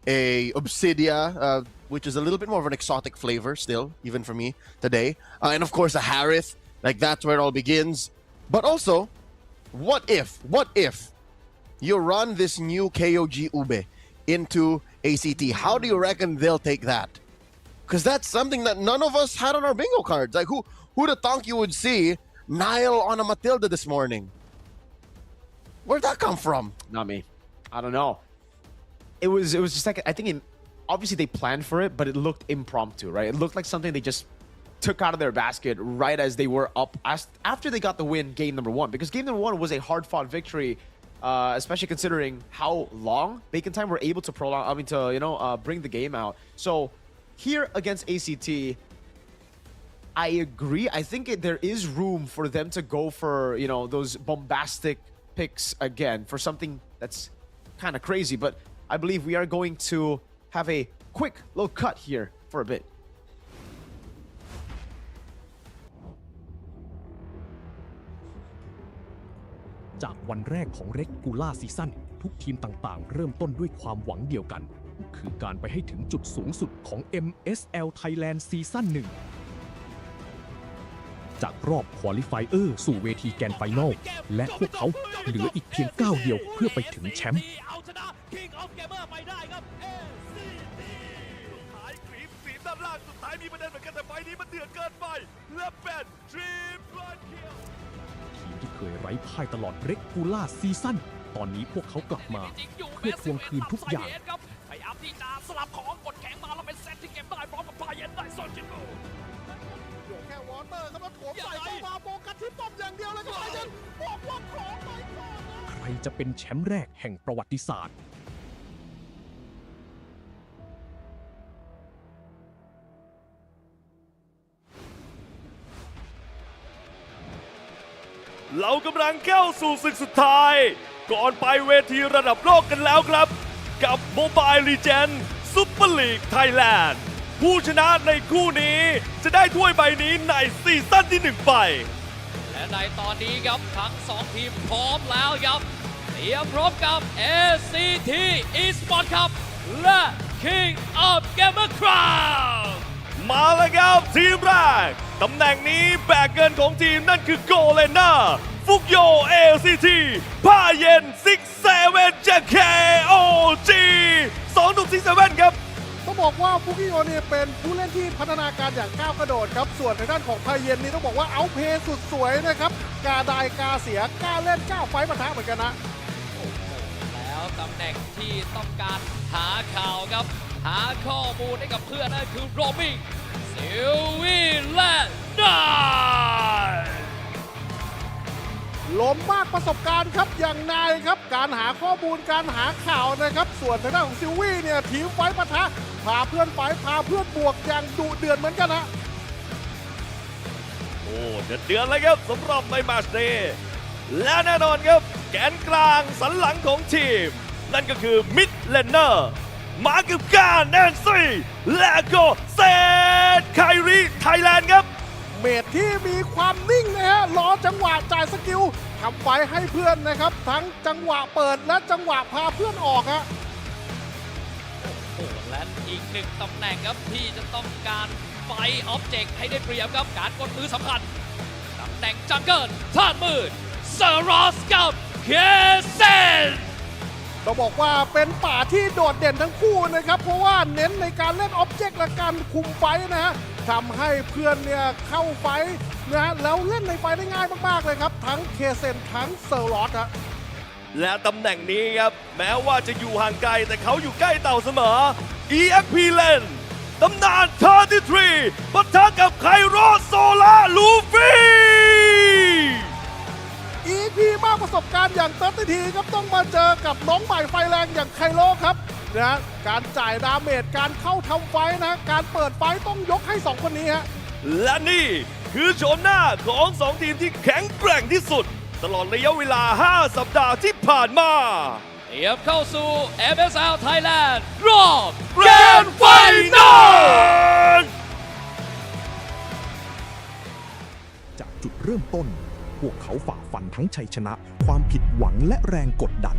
a Obsidia, which is a little bit more of an exotic flavor still, even for me today. And of course, a Harith. Like, that's where it all begins. But also, what if you run this new KOG Ube into ACT? How do you reckon they'll take that? Because that's something that none of us had on our bingo cards. Like, who'd have thought you would see Nile on a Matilda this morning? Where'd that come from? Not me. I don't know. It was just like, I think obviously they planned for it, but it looked impromptu, right? It looked like something they just took out of their basket right as they were up, after they got the win game number 1. Because game number 1 was a hard-fought victory, especially considering how long Bacon Time were able to prolong, bring the game out. So here against ACT, I agree. I think there is room for them to go for, those bombastic picks again for something that's kind of crazy. But I believe we are going to have a quick little cut here for a bit. จากวันแรกของ Regular Season ทุกทีมต่างๆ เริ่มต้นด้วยความหวังเดียวกัน คือการไปให้ถึงจุดสูงสุดของ MSL Thailand Season 1 จากรอบ Qualifier สู่เวทีแกรนด์ไฟนอล และพวกเขาเหลืออีกเพียงก้าวเดียวเพื่อไปถึงแชมป์ ด้านล่างสุดท้ายมีประเด็นเหมือนกันแต่ไฟนี้มันเดือดเกินไปและเป็นทริปเปิลคิลทีมที่เคยไร้พ่ายตลอด Regular Season ตอนนี้พวกเขากลับมาเพื่อทวงคืนทุกอย่าง พยายามที่จะสลับของกดแข็งมาแล้วเป็นเซตที่เก็บได้พร้อมกับพาเย็นได้ซอนจิโร่ เดี๋ยวแค่วอเตอร์ครับแล้วโถมใส่เข้ามาโฟกัสที่ป้อมอย่างเดียวเลยครับไทยันบอกว่าของไปก่อนนะ ใครจะเป็นแชมป์แรกแห่งประวัติศาสตร์ เรากำลังเข้าสู่ศึกสุดท้าย ก่อนไปเวทีระดับโลกกันแล้วครับ กับ Mobile Legends Super League Thailand ผู้ชนะในคู่นี้จะได้ถ้วยใบนี้ในซีซั่นที่ 1 ไป และในตอนนี้ครับทั้ง 2 ทีมพร้อมแล้วครับเตรียมพบกับ MSL Esports ครับและ King of Gamer Crown มาแล้วครับทีมแรก ตำแหน่งนี้แบกเงินของทีมนั่นคือโกเลน่าฟุกโย LCT ผ้าเย็น67จาก KOG 2 หนุ่ม67ครับ ต้องบอกว่าฟุกิโอเนี่ยเป็นผู้เล่นที่พัฒนาการอย่างก้าวกระโดดครับส่วนในด้านของไพเย็นนี่ต้องบอกว่าเอาเพย์สุดสวยนะครับกาได้กาเสียกล้าเล่นกล้าไฟปะทะเหมือนกันนะ แล้วตำแหน่งที่ต้องการหาข่าวครับหาข้อมูลให้กับเพื่อนนั่นคือโรบิงซิลวีและนาย ล้มมากประสบการณ์ครับอย่างนายครับการหาข้อมูลการหาข่าวนะครับส่วนทางด้านของซิลวี่เนี่ยทีมไฟปะทะพาเพื่อนไฟพาเพื่อนบวกอย่างดุเดือดเหมือนกันนะ โอ้เดือดเลยครับสำหรับในแมตช์นี้และแน่นอนครับแกนกลางสันหลังของทีม นั่นก็คือมิดเลนเนอร์มากับการแอนซี่และก็เซตไครีไทยแลนด์ครับ เมดที่มีความนิ่งนะฮะรอจังหวะจ่ายสกิลทำไฟให้เพื่อนนะครับทั้งจังหวะเปิดและจังหวะพาเพื่อนออกฮะ โอ้และอีกหนึ่งตำแหน่งครับที่จะต้องการไฟออบเจกต์ให้ได้เปรียบครับการกดมือสำคัญตำแหน่งจังเกิลธาตุมืดเซอร์รอสกับเคเซน ต้องบอกว่าเป็นป่าที่โดดเด่นทั้งคู่นะครับเพราะว่าเน้นในการเล่นออบเจกต์และการคุมไฟนะฮะทำให้เพื่อนเนี่ยเข้าไฟนะฮะแล้วเล่นในไฟได้ง่ายมากๆเลยครับทั้งเคเซนทั้งเซอร์รอสฮะ และตำแหน่งนี้ครับแม้ว่าจะอยู่ห่างไกลแต่เขาอยู่ใกล้เต่าเสมอ EXP เลนตำนาน33ปะทะกับไคโรโซล่าลูฟี่ EP มากประสบการณ์อย่างเติร์ดทีครับต้องมาเจอกับน้องใหม่ไฟแรงอย่างไคโลครับนะการจ่ายดาเมจการเข้าทำไฟนะการเปิดไฟต้องยกให้ 2 คนนี้ฮะ และนี่คือโฉมหน้าของ 2 ทีมที่แข็งแกร่งที่สุด ตลอดระยะเวลา 5 สัปดาห์ที่ผ่านมา เตรียมเข้าสู่ MSL Thailand รอบ Grand Final จากจุดเริ่มต้น พวกเขาฝ่าฟันทั้งชัยชนะ ความผิดหวังและแรงกดดัน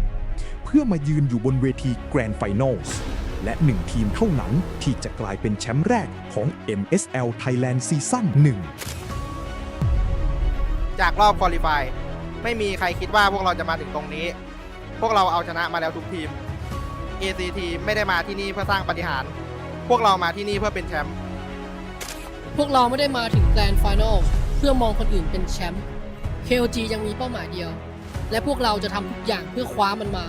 เพื่อมายืนอยู่บนเวทีแกรนด์ไฟนอลส์และหนึ่งทีมเท่านั้นที่จะกลายเป็นแชมป์แรกของ MSL Thailand ซีซั่น 1 จากรอบควอลิฟายไม่มีใครคิดว่าพวกเราจะมาถึงตรงนี้ พวกเราเอาชนะมาแล้วทุกทีม ACT ไม่ได้มาที่นี่เพื่อสร้างปาฏิหาริย์พวกเรามาที่นี่เพื่อเป็นแชมป์ พวกเราไม่ได้มาถึงแกรนด์ไฟนอลเพื่อมองคนอื่นเป็นแชมป์ KOG ยังมีเป้าหมายเดียว และพวกเราจะทำทุกอย่างเพื่อคว้ามันมา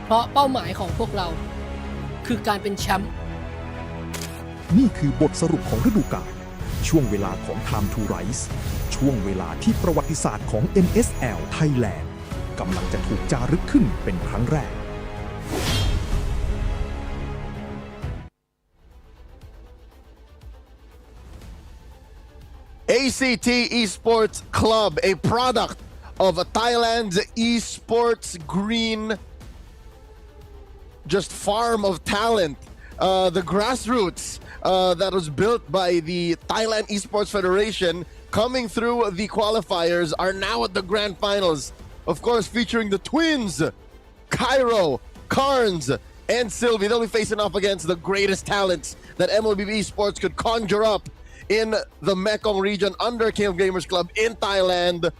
เพราะเป้าหมายของพวกเราคือการเป็นแชมป์ นี่คือบทสรุปของฤดูกาลช่วงเวลาของ Time to Rise ช่วงเวลาที่ประวัติศาสตร์ของ MSL Thailand กำลังจะถูกจารึกขึ้นเป็นครั้งแรก ACT Esports Club, a product of Thailand's esports green just farm of talent, the grassroots that was built by the Thailand Esports Federation coming through the qualifiers are now at the grand finals, of course featuring the twins Cairo, Carnes and Sylvie. They'll be facing off against the greatest talents that MLBB Esports could conjure up in the Mekong region under King of Gamers Club in Thailand.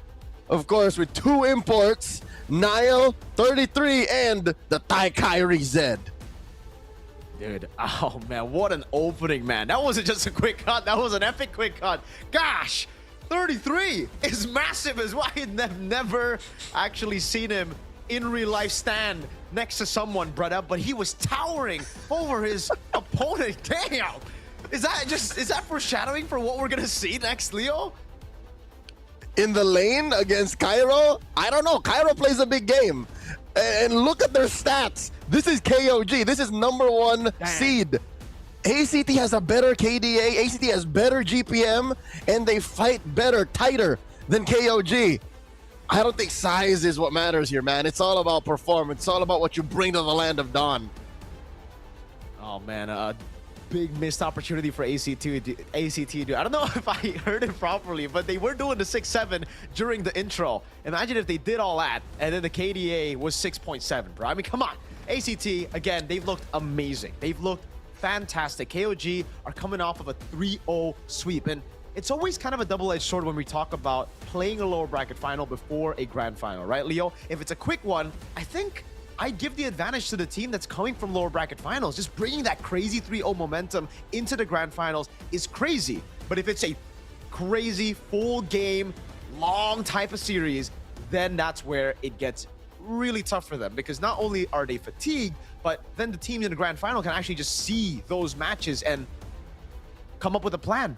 Of course, with 2 imports, Nile 33 and the Thai Kyrie Z. Dude, oh man, what an opening, man. That wasn't just a quick cut, that was an epic quick cut. Gosh, 33 is massive as well. I've never actually seen him in real life stand next to someone, brother, but he was towering over his opponent. Damn. Is that foreshadowing for what we're gonna see next, Leo? In the lane against Cairo? I don't know. Cairo plays a big game. And look at their stats. This is KOG. This is #1 seed. ACT has a better KDA. ACT has better GPM. And they fight better, tighter than KOG. I don't think size is what matters here, man. It's all about performance. It's all about what you bring to the land of Dawn. Oh, man. Big missed opportunity for ACT, dude. I don't know if I heard it properly, but they were doing the 6-7 during the intro. Imagine if they did all that, and then the KDA was 6.7, bro. I mean, come on. ACT, again, they've looked amazing. They've looked fantastic. KOG are coming off of a 3-0 sweep, and it's always kind of a double-edged sword when we talk about playing a lower bracket final before a grand final, right, Leo? If it's a quick one, I think I'd give the advantage to the team that's coming from lower bracket finals. Just bringing that crazy 3-0 momentum into the grand finals is crazy. But if it's a crazy, full game, long type of series, then that's where it gets really tough for them. Because not only are they fatigued, but then the teams in the grand final can actually just see those matches and come up with a plan.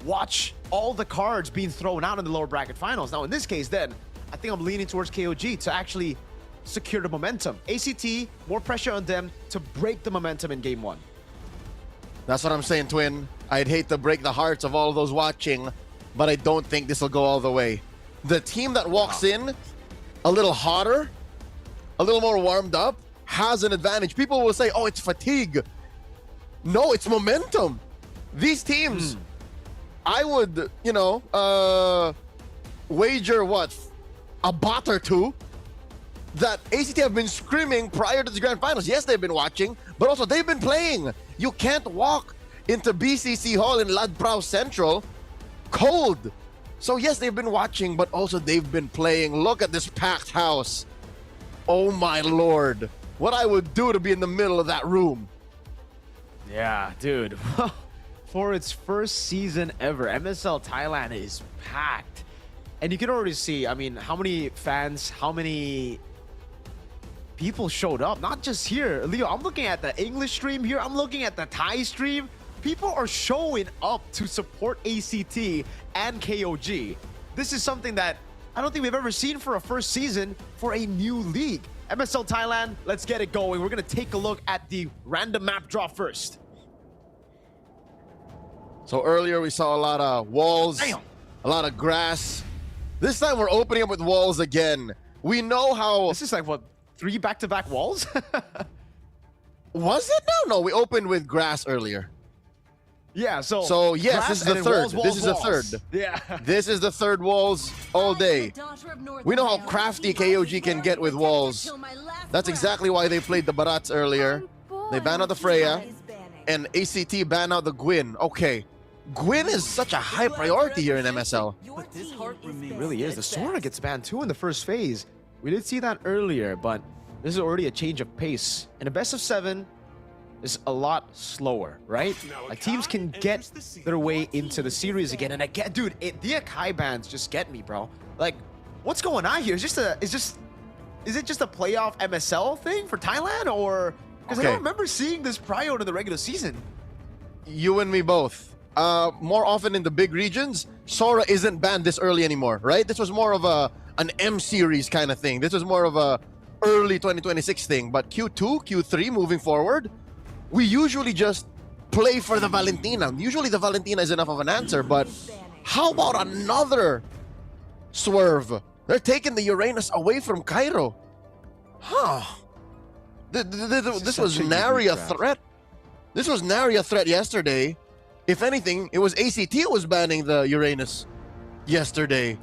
Watch all the cards being thrown out in the lower bracket finals. Now, in this case, then, I think I'm leaning towards KOG to actually secure the momentum. ACT, more pressure on them to break the momentum in game 1. That's what I'm saying, Twin. I'd hate to break the hearts of all those watching, but I don't think this will go all the way. The team that walks in a little hotter, a little more warmed up, has an advantage. People will say, oh, it's fatigue. No, it's momentum. These teams, I would, wager what? A bot or two that ACT have been screaming prior to the grand finals. Yes, they've been watching, but also they've been playing. You can't walk into BCC Hall in Ladprao Central cold. So yes, they've been watching, but also they've been playing. Look at this packed house. Oh my lord. What I would do to be in the middle of that room. Yeah, dude. For its first season ever, MSL Thailand is packed. And you can already see, I mean, how many fans, how many people showed up. Not just here. Leo, I'm looking at the English stream here. I'm looking at the Thai stream. People are showing up to support ACT and KOG. This is something that I don't think we've ever seen for a first season for a new league. MSL Thailand, let's get it going. We're going to take a look at the random map draw first. So earlier we saw a lot of walls, a lot of grass. This time we're opening up with walls again. We know how... This is like, what, 3 back-to-back walls? Was it? No, we opened with grass earlier. Yeah, so yes, this is the third. This is the third. Yeah. This is the third walls all day. We know how crafty KOG can get with walls. That's exactly why they played the Barats earlier. They banned out the Freya, and ACT banned out the Gwyn. Okay. Gwyn is such a high priority here in MSL. It really is. The Sora gets banned too in the first phase. We did see that earlier, but this is already a change of pace. And a best of 7 is a lot slower, right? Like, teams can get their way into the series again. And again, dude, the Akai bans just get me, bro. Like, what's going on here? Is it just a playoff MSL thing for Thailand, or because I don't remember seeing this prior to the regular season? You and me both. More often in the big regions, Sora isn't banned this early anymore, right? This was more of an M series kind of thing. This was more of a early 2026 thing. But Q2, Q3 moving forward, we usually just play for the Valentina. Usually the Valentina is enough of an answer, but how about another swerve? They're taking the Uranus away from Cairo. Huh. This was nary a threat. This was nary a threat yesterday. If anything, it was ACT who was banning the Uranus yesterday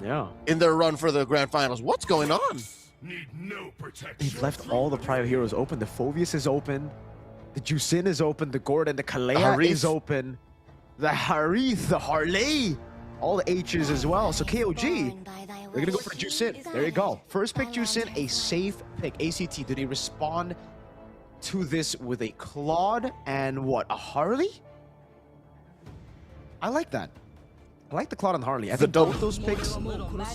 in their run for the grand finals. What's going on? They've left all the prior heroes open. The Phobius is open. The Jusin is open. The Gordon, the Kalea is open. The Harith, the Harley. All the H's as well. So KOG, they're going to go for Jusin. There you go. First pick Jusin, a safe pick. ACT, did he respond to this with a Claude and what, a Harley? I like that. I like the Claude and Harley. I think both those picks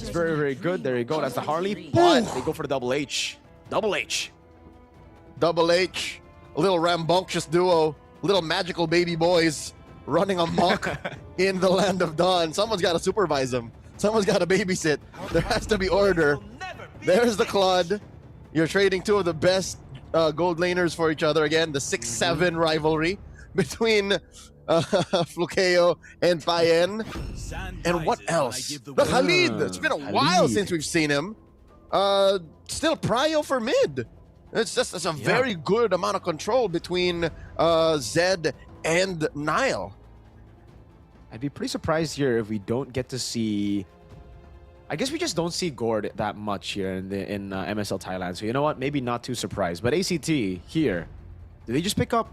is very, very good. There you go. That's the Harley. But they go for the double H. Double H. Double H, a little rambunctious duo, little magical baby boys running amok in the land of dawn. Someone's got to supervise them. Someone's got to babysit. There has to be order. There's the Claude. You're trading two of the best gold laners for each other again. The 6-7 rivalry between Flukeo and Payen. And what else? The Khalid. It's been a while since we've seen him. Still prio for mid. It's a very good amount of control between Zed and Nile. I'd be pretty surprised here if we don't get to see... I guess we just don't see Gord that much here in MSL Thailand. So you know what? Maybe not too surprised. But ACT here, did they just pick up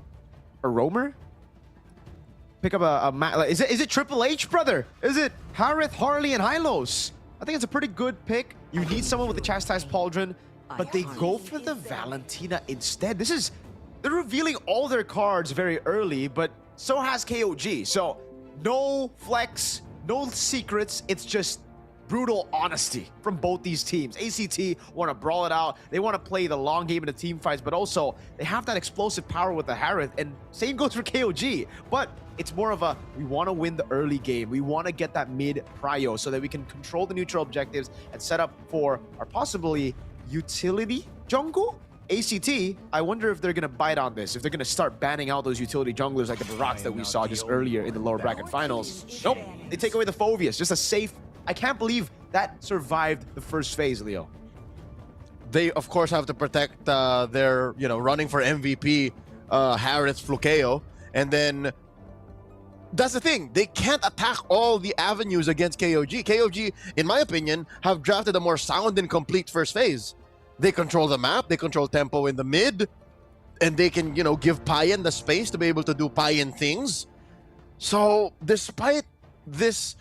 a roamer? Pick up is it Triple H, brother? Is it Harith, Harley, and Hylos? I think it's a pretty good pick. You need someone with the Chastised Pauldron, but they go for the Valentina instead. They're revealing all their cards very early, but so has KOG. So no flex, no secrets. It's just brutal honesty from both these teams. ACT want to brawl it out. They want to play the long game in the team fights, but also they have that explosive power with the Harith, and same goes for KOG. But it's more of a, we want to win the early game. We want to get that mid prio so that we can control the neutral objectives and set up for our possibly utility jungle. ACT, I wonder if they're going to bite on this, if they're going to start banning out those utility junglers like the Baraks that we saw just earlier in the lower bracket finals. Nope, they take away the Phoveus, just a safe. I can't believe that survived the first phase, Leo. They, of course, have to protect their, running for MVP, Harith, Flukeo. And then, that's the thing. They can't attack all the avenues against KOG. KOG, in my opinion, have drafted a more sound and complete first phase. They control the map. They control tempo in the mid. And they can, give Payen the space to be able to do Payen things. So, despite this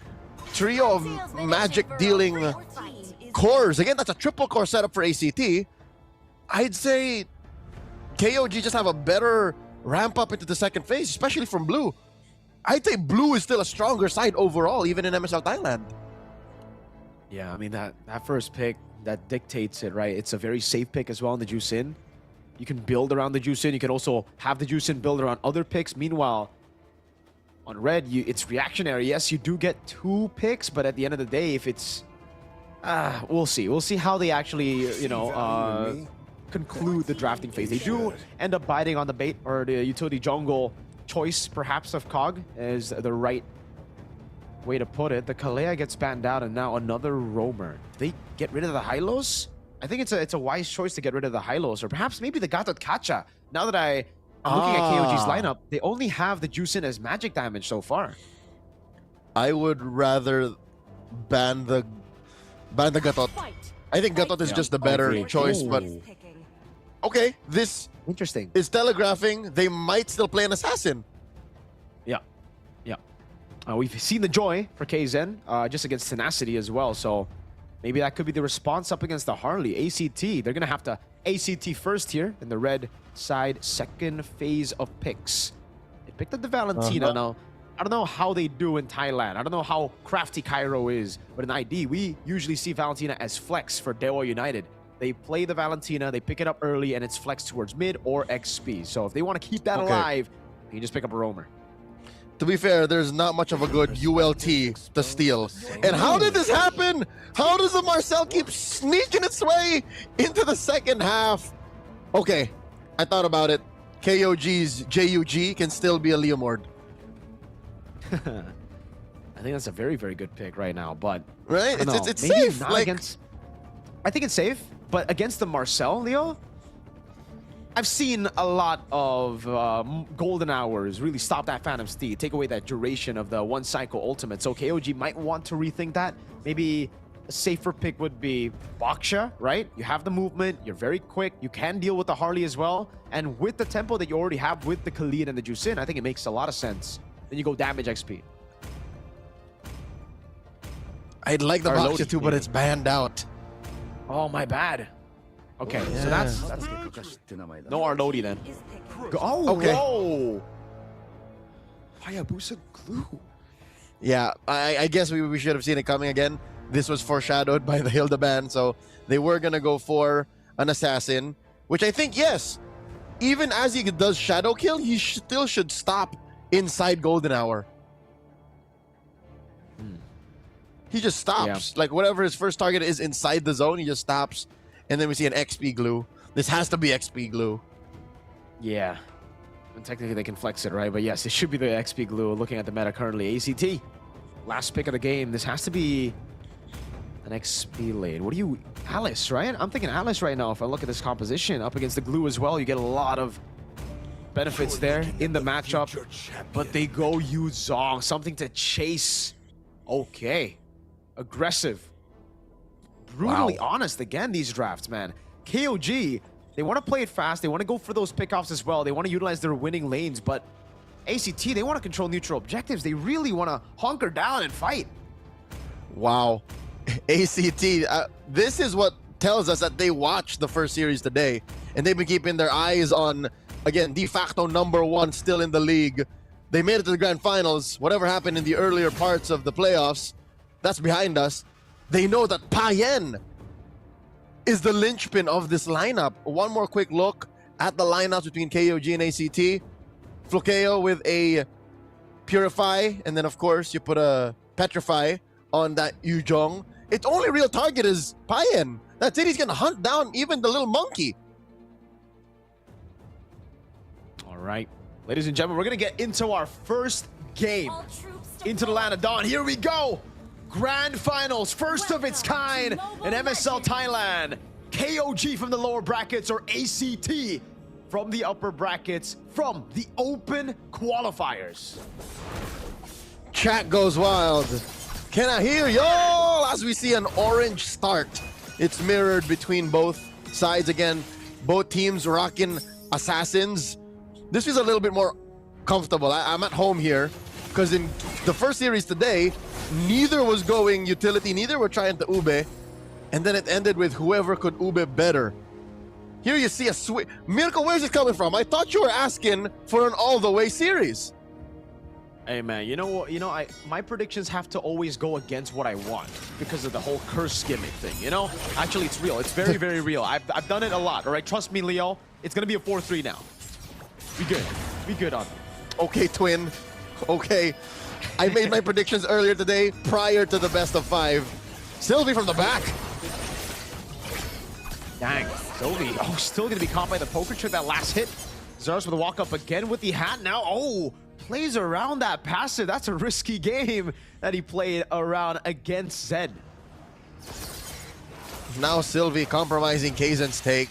trio of magic-dealing cores, again, that's a triple core setup for ACT, I'd say KOG just have a better ramp-up into the second phase, especially from Blue. I'd say Blue is still a stronger side overall, even in MSL Thailand. Yeah, I mean, that first pick, that dictates it, right? It's a very safe pick as well in the Juice In. You can build around the Juice In. You can also have the Juice In build around other picks. Meanwhile, on red, it's reactionary. Yes, you do get 2 picks, but at the end of the day, if it's... we'll see. We'll see how they actually, conclude the drafting phase. They do end up biting on the bait, or the utility jungle choice, perhaps, of Cog is the right way to put it. The Kalea gets banned out, and now another roamer. They get rid of the Hylos? I think it's a wise choice to get rid of the Hylos, or perhaps maybe the Gatot Kacha. Now that I'm looking at KOG's lineup, they only have the Juice In as magic damage so far. I would rather ban the Gatot. I think Gatot is just the better choice, but okay, this interesting is telegraphing they might still play an assassin. Yeah. We've seen the joy for KZen just against Tenacity as well, so maybe that could be the response up against the Harley. ACT, they're gonna have to ACT first here in the red side, second phase of picks. They picked up the Valentina. Now, I don't know how they do in Thailand. I don't know how crafty Cairo is, but in ID, we usually see Valentina as flex for Dewa United. They play the Valentina, they pick it up early, and it's flex towards mid or XP. So if they want to keep that alive, you can just pick up a roamer. To be fair, there's not much of a good ULT to steal. And how did this happen? How does the Marcel keep sneaking its way into the second half? Okay, I thought about it. KOG's JUG can still be a Leomord. I think that's a very, very good pick right now, but... Right? It's safe. I think it's safe, but against the Marcel, Leo, I've seen a lot of golden hours really stop that Phantom Steed, take away that duration of the one cycle ultimate. So KOG might want to rethink that. Maybe a safer pick would be Baksha, right? You have the movement, you're very quick, you can deal with the Harley as well. And with the tempo that you already have with the Khalid and the Juice In, I think it makes a lot of sense. Then you go damage XP. I'd like the Baksha too, but it's banned out. Oh, my bad. Okay, so that's good. No Arlodi then. Oh, okay. Whoa! Hayabusa glue. Yeah, I guess we should have seen it coming again. This was foreshadowed by the Hilda ban, so they were gonna go for an assassin, which I think, yes, even as he does shadow kill, he still should stop inside golden hour. He just stops. Like whatever his first target is inside the zone, he just stops. And then we see an XP glue. This has to be XP glue. Yeah. And technically they can flex it, right? But yes, it should be the XP glue. Looking at the meta currently, ACT. Last pick of the game. This has to be an XP lane. What do you... Alice, right? I'm thinking Alice right now. If I look at this composition, up against the glue as well, you get a lot of benefits there in the matchup. But they go Yu Zhong. Something to chase. Okay. Aggressive. Brutally honest again, these drafts, man. KOG, they want to play it fast. They want to go for those pickoffs as well. They want to utilize their winning lanes. But ACT, they want to control neutral objectives. They really want to hunker down and fight. Wow. ACT, this is what tells us that they watched the first series today. And they've been keeping their eyes on, again, de facto #1 still in the league. They made it to the grand finals. Whatever happened in the earlier parts of the playoffs, that's behind us. They know that Payen is the linchpin of this lineup. One more quick look at the lineups between KOG and ACT. Flukeo with a Purify, and then of course you put a Petrify on that Yu Zhong. Its only real target is Payen. That's it, he's gonna hunt down even the little monkey. All right, ladies and gentlemen, we're gonna get into our first game into the Land of Dawn. Here we go. Grand Finals, first of its kind in MSL Thailand. KOG from the lower brackets or ACT from the upper brackets from the open qualifiers. Chat goes wild. Can I hear y'all? As we see an orange start. It's mirrored between both sides again. Both teams rocking assassins. This is a little bit more comfortable. I'm at home here because in the first series today, neither was going utility, neither were trying to ube, and then it ended with whoever could ube better. Here you see a switch. Mirko, where's it coming from? I thought you were asking for an all-the-way series. Hey man, you know what? My predictions have to always go against what I want because of the whole curse gimmick thing. You know, actually, it's real. It's very, very real. I've done it a lot. All right, trust me, Leo. It's gonna be a 4-3 now. Be good. Be good on it. Okay, twin. Okay. I made my predictions earlier today, prior to the best of 5. Sylvie from the back. Dang, Sylvie. Oh, still going to be caught by the poker trick that last hit. Zaros with a walk up again with the hat now. Oh, plays around that passive. That's a risky game that he played around against Zed. Now Sylvie compromising Kaizen's take.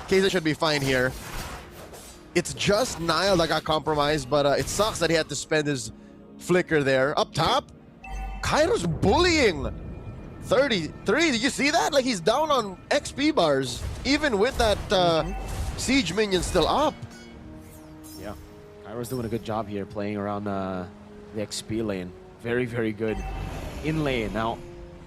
Kaizen should be fine here. It's just Nile that got compromised, but it sucks that he had to spend his flicker there. Up top, Kairo's bullying. 33, did you see that? Like he's down on XP bars, even with that siege minion still up. Yeah, Kairo's doing a good job here playing around the XP lane. Very, very good in lane. Now,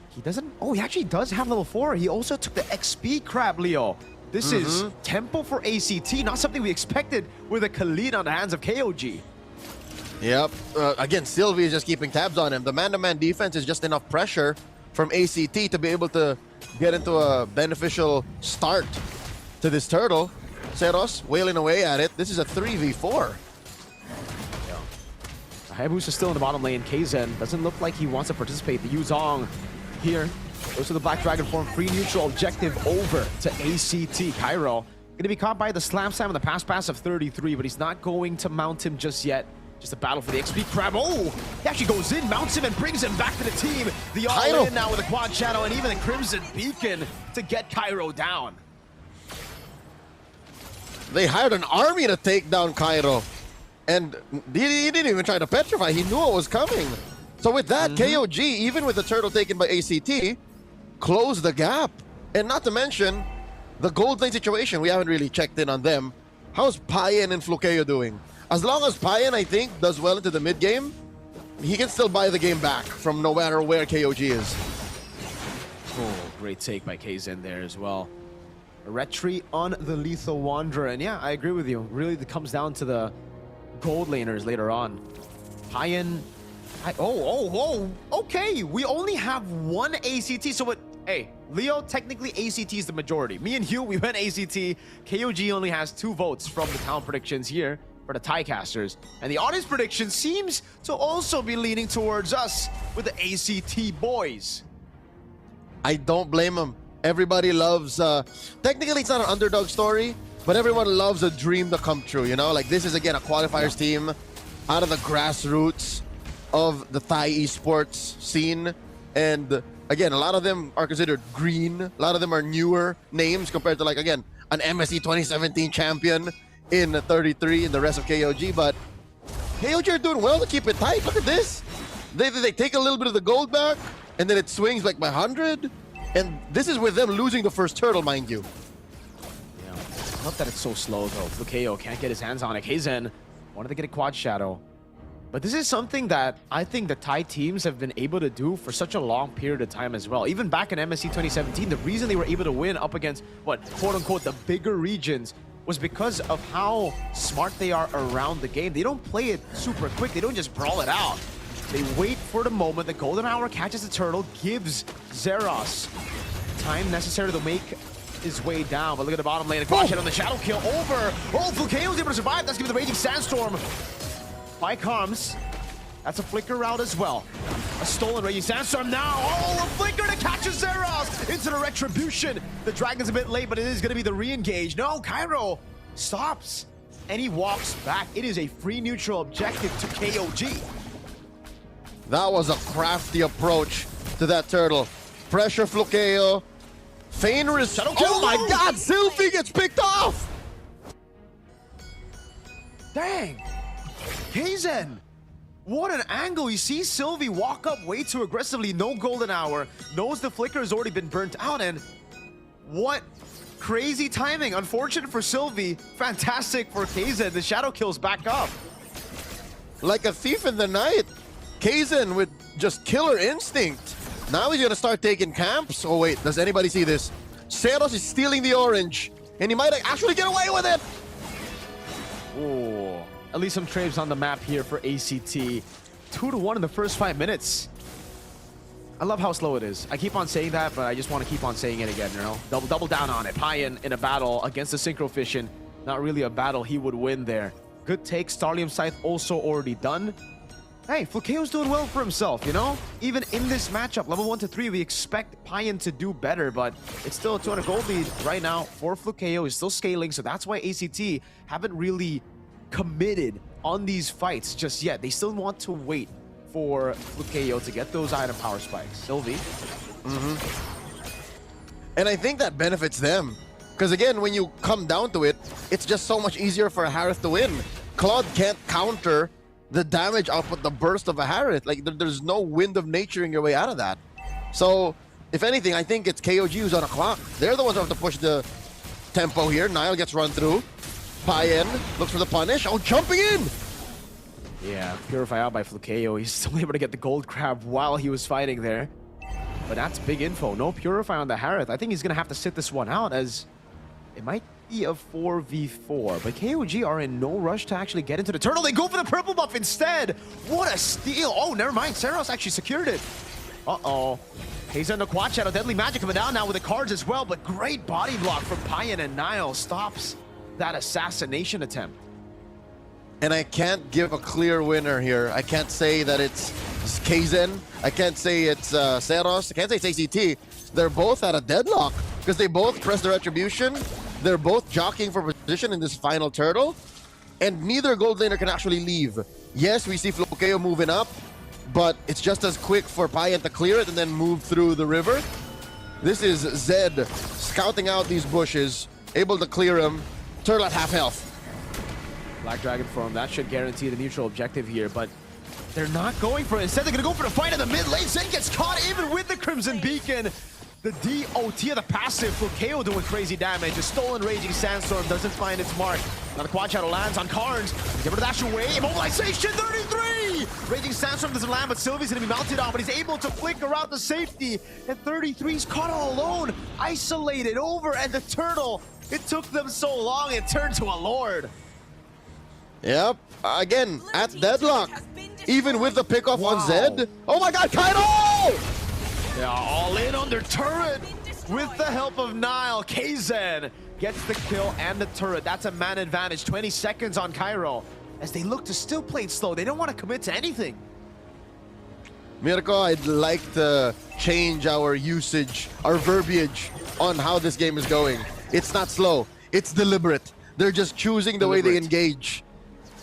he doesn't, oh, he actually does have level 4. He also took the XP crab, Leo. This is tempo for ACT, not something we expected with a Khalid on the hands of KOG. Yep. Again, Sylvie is just keeping tabs on him. The man-to-man defense is just enough pressure from ACT to be able to get into a beneficial start to this turtle. Zeros wailing away at it. This is a 3v4. Yeah. Hayabusa still in the bottom lane. Kaizen doesn't look like he wants to participate. The Yu Zhong here goes to the Black Dragon form. Free neutral objective over to ACT. Cairo going to be caught by the Slam Slam on the pass of 33, but he's not going to mount him just yet. Just a battle for the XP crab. Oh, he actually goes in, mounts him, and brings him back to the team. The all-in now with the quad shadow and even the Crimson Beacon to get Cairo down. They hired an army to take down Cairo. And he didn't even try to petrify. He knew it was coming. So with that, KOG, even with the turtle taken by ACT, closed the gap. And not to mention, the gold lane situation, we haven't really checked in on them. How's Payen and Flukeo doing? As long as Payen, I think, does well into the mid game, he can still buy the game back from no matter where KOG is. Oh, great take by Kaizen there as well. A retreat on the Lethal Wanderer. And yeah, I agree with you. Really, it comes down to the gold laners later on. Payen... okay, we only have one ACT, so what... Hey, Leo, technically ACT is the majority. Me and Hugh, we went ACT. KOG only has 2 votes from the talent predictions here for the Tiecasters. And the audience prediction seems to also be leaning towards us with the ACT boys. I don't blame them. Everybody loves, technically it's not an underdog story, but everyone loves a dream to come true, you know? Like this is again a qualifiers team out of the grassroots of the Thai esports scene. And again, a lot of them are considered green. A lot of them are newer names compared to like, again, an MSC 2017 champion in 33 and the rest of KOG. But KOG are doing well to keep it tight. Look at this. They take a little bit of the gold back and then it swings like by 100. And this is with them losing the first turtle, mind you. Yeah, I love that it's so slow though. Flukeo can't get his hands on it. Kaizen wanted to get a quad shadow. But this is something that I think the Thai teams have been able to do for such a long period of time as well. Even back in MSC 2017, the reason they were able to win up against what, quote unquote, the bigger regions was because of how smart they are around the game. They don't play it super quick. They don't just brawl it out. They wait for the moment the golden hour catches the turtle, gives Zeros time necessary to make his way down. But look at the bottom lane. A quad shot on the shadow kill over. Oh, Flukeo was able to survive. That's giving the Raging Sandstorm by Carms. That's a flicker route as well. A stolen Raging Sandstorm now. Oh, a flicker to catch Zeros into the retribution. The Dragon's a bit late, but it is going to be the re-engage. No, Cairo stops and he walks back. It is a free neutral objective to KOG. That was a crafty approach to that turtle. Pressure Flukeo. Feign Shadow kill. Oh my god, Sylvie gets picked off! Dang! Kaizen! What an angle! You see Sylvie walk up way too aggressively, no golden hour, knows the flicker has already been burnt out, and what crazy timing. Unfortunate for Sylvie, fantastic for Kaizen. The shadow kills back up. Like a thief in the night. Kaizen with just killer instinct. Now he's gonna start taking camps. Oh wait, does anybody see this? Zeros is stealing the orange, and he might actually get away with it. Oh, at least some trades on the map here for ACT. 2-1 in the first 5 minutes. I love how slow it is. I keep on saying that, but I just want to keep on saying it again, you know? Double down on it. Payan in a battle against the Synchro Fission. Not really a battle he would win there. Good take. Starlium Scythe also already done. Hey, Flukeo's doing well for himself, you know? Even in this matchup, level 1 to 3, we expect Payan to do better, but it's still a 200 gold lead right now for Flukeo. He's still scaling, so that's why ACT haven't really committed on these fights just yet. They still want to wait for Flukeo to get those item power spikes. Sylvie. And I think that benefits them. Because again, when you come down to it, it's just so much easier for a Harith to win. Claude can't counter the damage output, the burst of a Harith. Like, there's no wind of nature in your way out of that. So, if anything, I think it's KOG who's on a clock. They're the ones who have to push the tempo here. Nile gets run through. Payan looks for the punish. Oh, jumping in! Yeah, Purify out by Flukeo. He's still able to get the gold crab while he was fighting there. But that's big info. No Purify on the Harith. I think he's going to have to sit this one out as it might be a 4v4. But KOG are in no rush to actually get into the turtle. They go for the purple buff instead. What a steal. Oh, never mind. Zeros actually secured it. Uh-oh. He's on the quad shadow. Deadly magic coming down now with the cards as well. But great body block from Payan, and Nile stops that assassination attempt. And I can't give a clear winner here. I can't say that it's Kaizen. I can't say it's Zeros. I can't say it's ACT. They're both at a deadlock because they both press the retribution. They're both jockeying for position in this final turtle. And neither gold laner can actually leave. Yes, we see Flukeo moving up, but it's just as quick for Payan to clear it and then move through the river. This is Zed scouting out these bushes, able to clear them. Turtle at half health. Black Dragon form, that should guarantee the neutral objective here, but they're not going for it. Instead, they're going to go for the fight in the mid lane. Zen gets caught even with the Crimson Beacon. The DOT of the passive, Flukeo doing crazy damage. A stolen Raging Sandstorm doesn't find its mark. Now the quad shadow lands on Carnes. He's able to dash away. Immobilization, 33! Raging Sandstorm doesn't land, but Sylvie's going to be mounted on, but he's able to flicker out the safety. And 33's caught all alone, isolated over, and the turtle, it took them so long, it turned to a lord. Yep, again, at deadlock. Even with the pickoff on Zed. Oh my god, Kaido! They are all in on their turret. with the help of Nile, Kaizen gets the kill and the turret. That's a man advantage. 20 seconds on Cairo as they look to still play it slow. They don't want to commit to anything. Mirko, I'd like to change our usage, our verbiage on how this game is going. It's not slow, it's deliberate. They're just choosing the way they engage.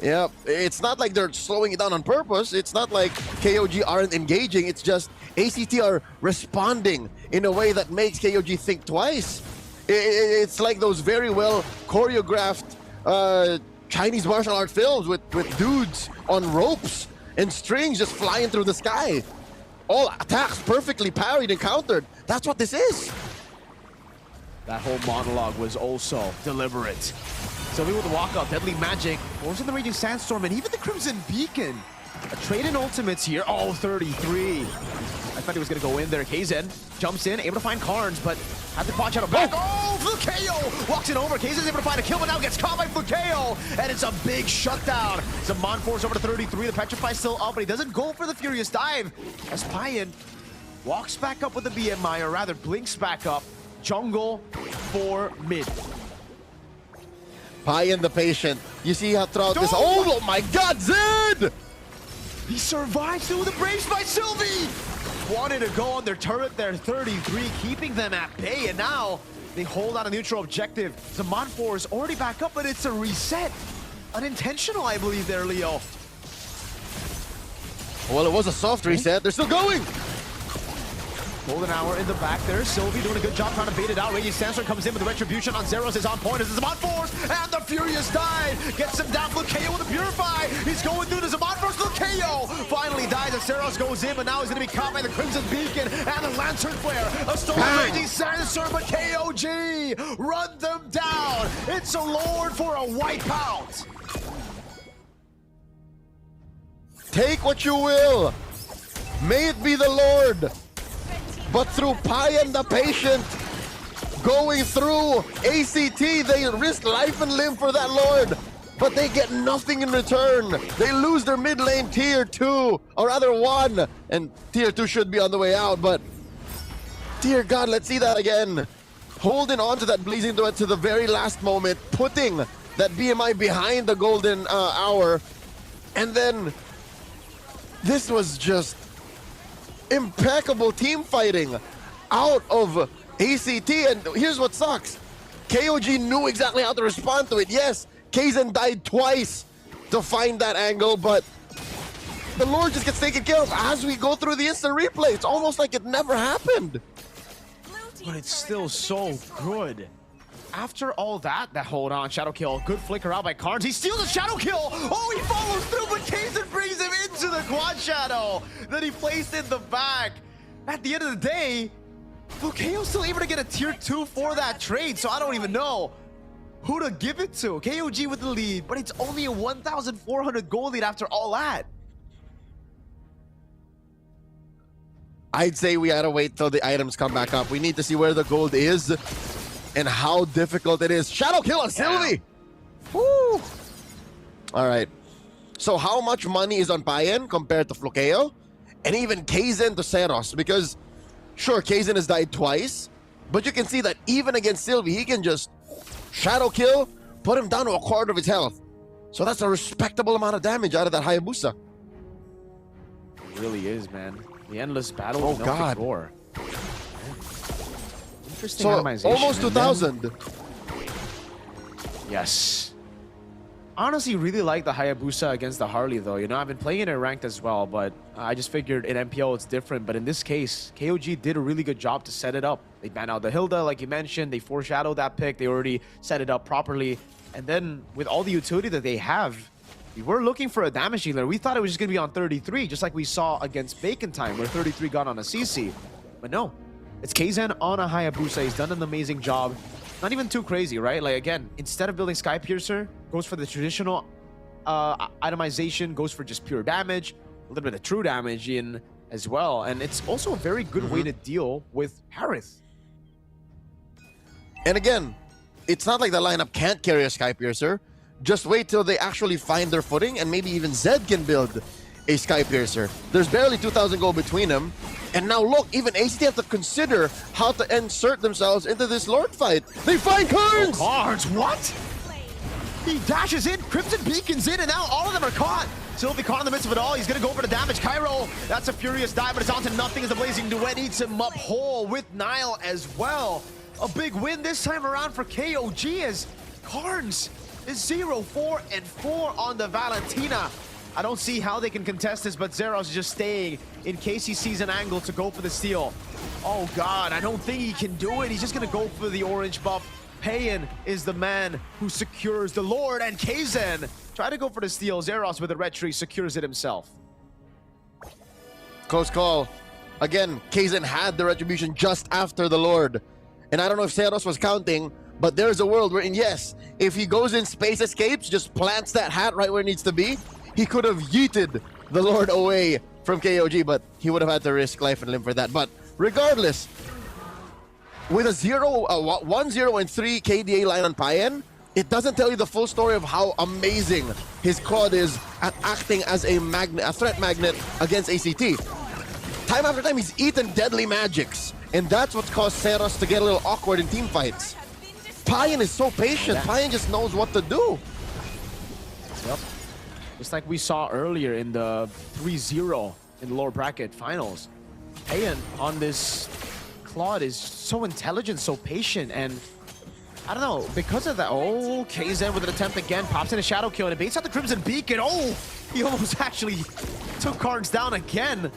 Yep, it's not like they're slowing it down on purpose. It's not like KOG aren't engaging. It's just ACT are responding in a way that makes KOG think twice. It's like those very well choreographed Chinese martial art films with dudes on ropes and strings just flying through the sky. All attacks perfectly parried and countered. That's what this is. That whole monologue was also deliberate. Sylvie with the walkout, Deadly Magic, forcing the Raging Sandstorm, and even the Crimson Beacon. A trade in ultimates here. Oh, 33. I thought he was going to go in there. Kaizen jumps in, able to find Carnes, but had the quad shadow back. Oh, Flukeo walks it over. Kaizen's able to find a kill, but now gets caught by Flukeo, and it's a big shutdown. Zaman force over to 33. The Petrify still up, but he doesn't go for the Furious Dive as Payan walks back up with the BMI, or rather blinks back up. Jungle for mid. Payan the patient. You see how throughout this. Oh my God, Zed! He survives through the brace by Sylvie! Wanted to go on their turret there, 33, keeping them at bay, and now they hold on a neutral objective. Zaman 4 is already back up, but it's a reset. Unintentional, I believe, there, Leo. Well, it was a soft reset. They're still going! Golden Hour in the back there. Sylvie doing a good job trying to bait it out. Radiant Sandstorm comes in with the Retribution on Zeros is on point. As the Zaman Force and the Furious Dive gets him down. Flukeo with the Purify. He's going through the Zaman Force. Flukeo finally dies as Zeros goes in, but now he's going to be caught by the Crimson Beacon and the Lantern Flare. A stolen Raging Sandstorm, but KOG run them down. It's a Lord for a wipeout. Take what you will. May it be the Lord. But through Payan the patient, going through ACT, they risk life and limb for that Lord, but they get nothing in return. They lose their mid lane tier 2, or rather 1, and tier 2 should be on the way out, but dear God, let's see that again. Holding on to that Blazing Duet to the very last moment, putting that BMI behind the Golden Hour, and then this was just impeccable team fighting out of ACT, and here's what sucks. KOG knew exactly how to respond to it. Yes, Kaizen died twice to find that angle, but the Lord just gets taken care of as we go through the instant replay. It's almost like it never happened. But it's still so good. After all that hold on, Shadow Kill, good flicker out by Carnes. He steals a Shadow Kill! Oh, he follows through, but Kaizen brings him into the Quad Shadow that he placed in the back. At the end of the day, Flukeo's still able to get a tier 2 for that trade, so I don't even know who to give it to. KOG with the lead, but it's only a 1,400 gold lead after all that. I'd say we gotta wait till the items come back up. We need to see where the gold is and how difficult it is. Shadow Kill on Sylvie! Woo! Alright. So how much money is on Payan compared to Flukeo? And even Kaizen to Zeros? Because, sure, Kaizen has died twice, but you can see that even against Sylvie, he can just Shadow Kill, put him down to a quarter of his health. So that's a respectable amount of damage out of that Hayabusa. It really is, man. The endless battle. Oh, God. Roar. Interesting So, itemization. almost And 2,000. then- Yes. Honestly, really like the Hayabusa against the Harley, though. You know, I've been playing it in ranked as well, but I just figured in MPL it's different. But in this case, KOG did a really good job to set it up. They banned out the Hilda, like you mentioned. They foreshadowed that pick. They already set it up properly. And then with all the utility that they have, we were looking for a damage dealer. We thought it was just going to be on 33, just like we saw against Bacon Time, where 33 got on a CC. But no, it's Kaizen on a Hayabusa. He's done an amazing job. Not even too crazy, right? Like, again, instead of building Sky Piercer, goes for the traditional itemization, goes for just pure damage, a little bit of true damage in as well. And it's also a very good way to deal with Harith. And again, it's not like the lineup can't carry a Sky Piercer. Just wait till they actually find their footing, and maybe even Zed can build a Sky Piercer. There's barely 2,000 gold between them. And now look, even ACT have to consider how to insert themselves into this Lord fight. They find Cards! Oh, Cards, what? He dashes in, Crimson Beacon's in, and now all of them are caught. Sylvie caught in the midst of it all. He's gonna go for the damage. Cairo, that's a furious dive, but it's on to nothing as the Blazing Duet eats him up whole with Nile as well. A big win this time around for KOG as Carnes is 0-4-4 on the Valentina. I don't see how they can contest this, but Zeros is just staying in case he sees an angle to go for the steal. Oh God, I don't think he can do it. He's just gonna go for the orange buff. Payan is the man who secures the Lord, and Kaizen try to go for the steal. Zeros with the red tree secures it himself. Close call. Again, Kaizen had the retribution just after the Lord. And I don't know if Zeros was counting, but there's a world wherein, yes, if he goes in space escapes, just plants that hat right where it needs to be, he could have yeeted the Lord away from KOG, but he would have had to risk life and limb for that. But regardless, with a 1-0 and 3 KDA line on Payan, it doesn't tell you the full story of how amazing his squad is at acting as a threat magnet against ACT. Time after time, he's eaten deadly magics, and that's what's caused Zeros to get a little awkward in team fights. Payan is so patient. Payan just knows what to do. Yep. Just like we saw earlier in the 3-0 in the lower bracket finals. Payan on this Claude is so intelligent, so patient, and I don't know, because of that. Oh, KZ with an attempt again, pops in a shadow kill, and it baits out the Crimson Beacon. Oh, he almost actually took Cards down again.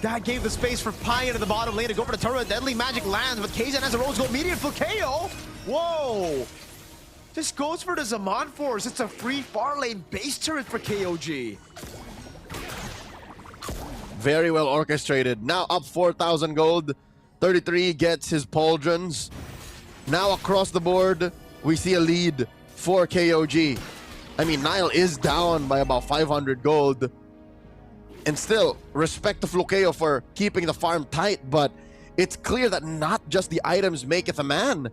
That gave the space for Payan in the bottom lane to go for the turret. Deadly magic lands, but KZ has a rose gold immediate for KO. Whoa! This goes for the Zaman Force. It's a free far lane base turret for KOG. Very well orchestrated. Now up 4,000 gold. 33 gets his pauldrons. Now across the board, we see a lead for KOG. I mean, Nile is down by about 500 gold. And still, respect to Flukeo for keeping the farm tight, but it's clear that not just the items maketh a man.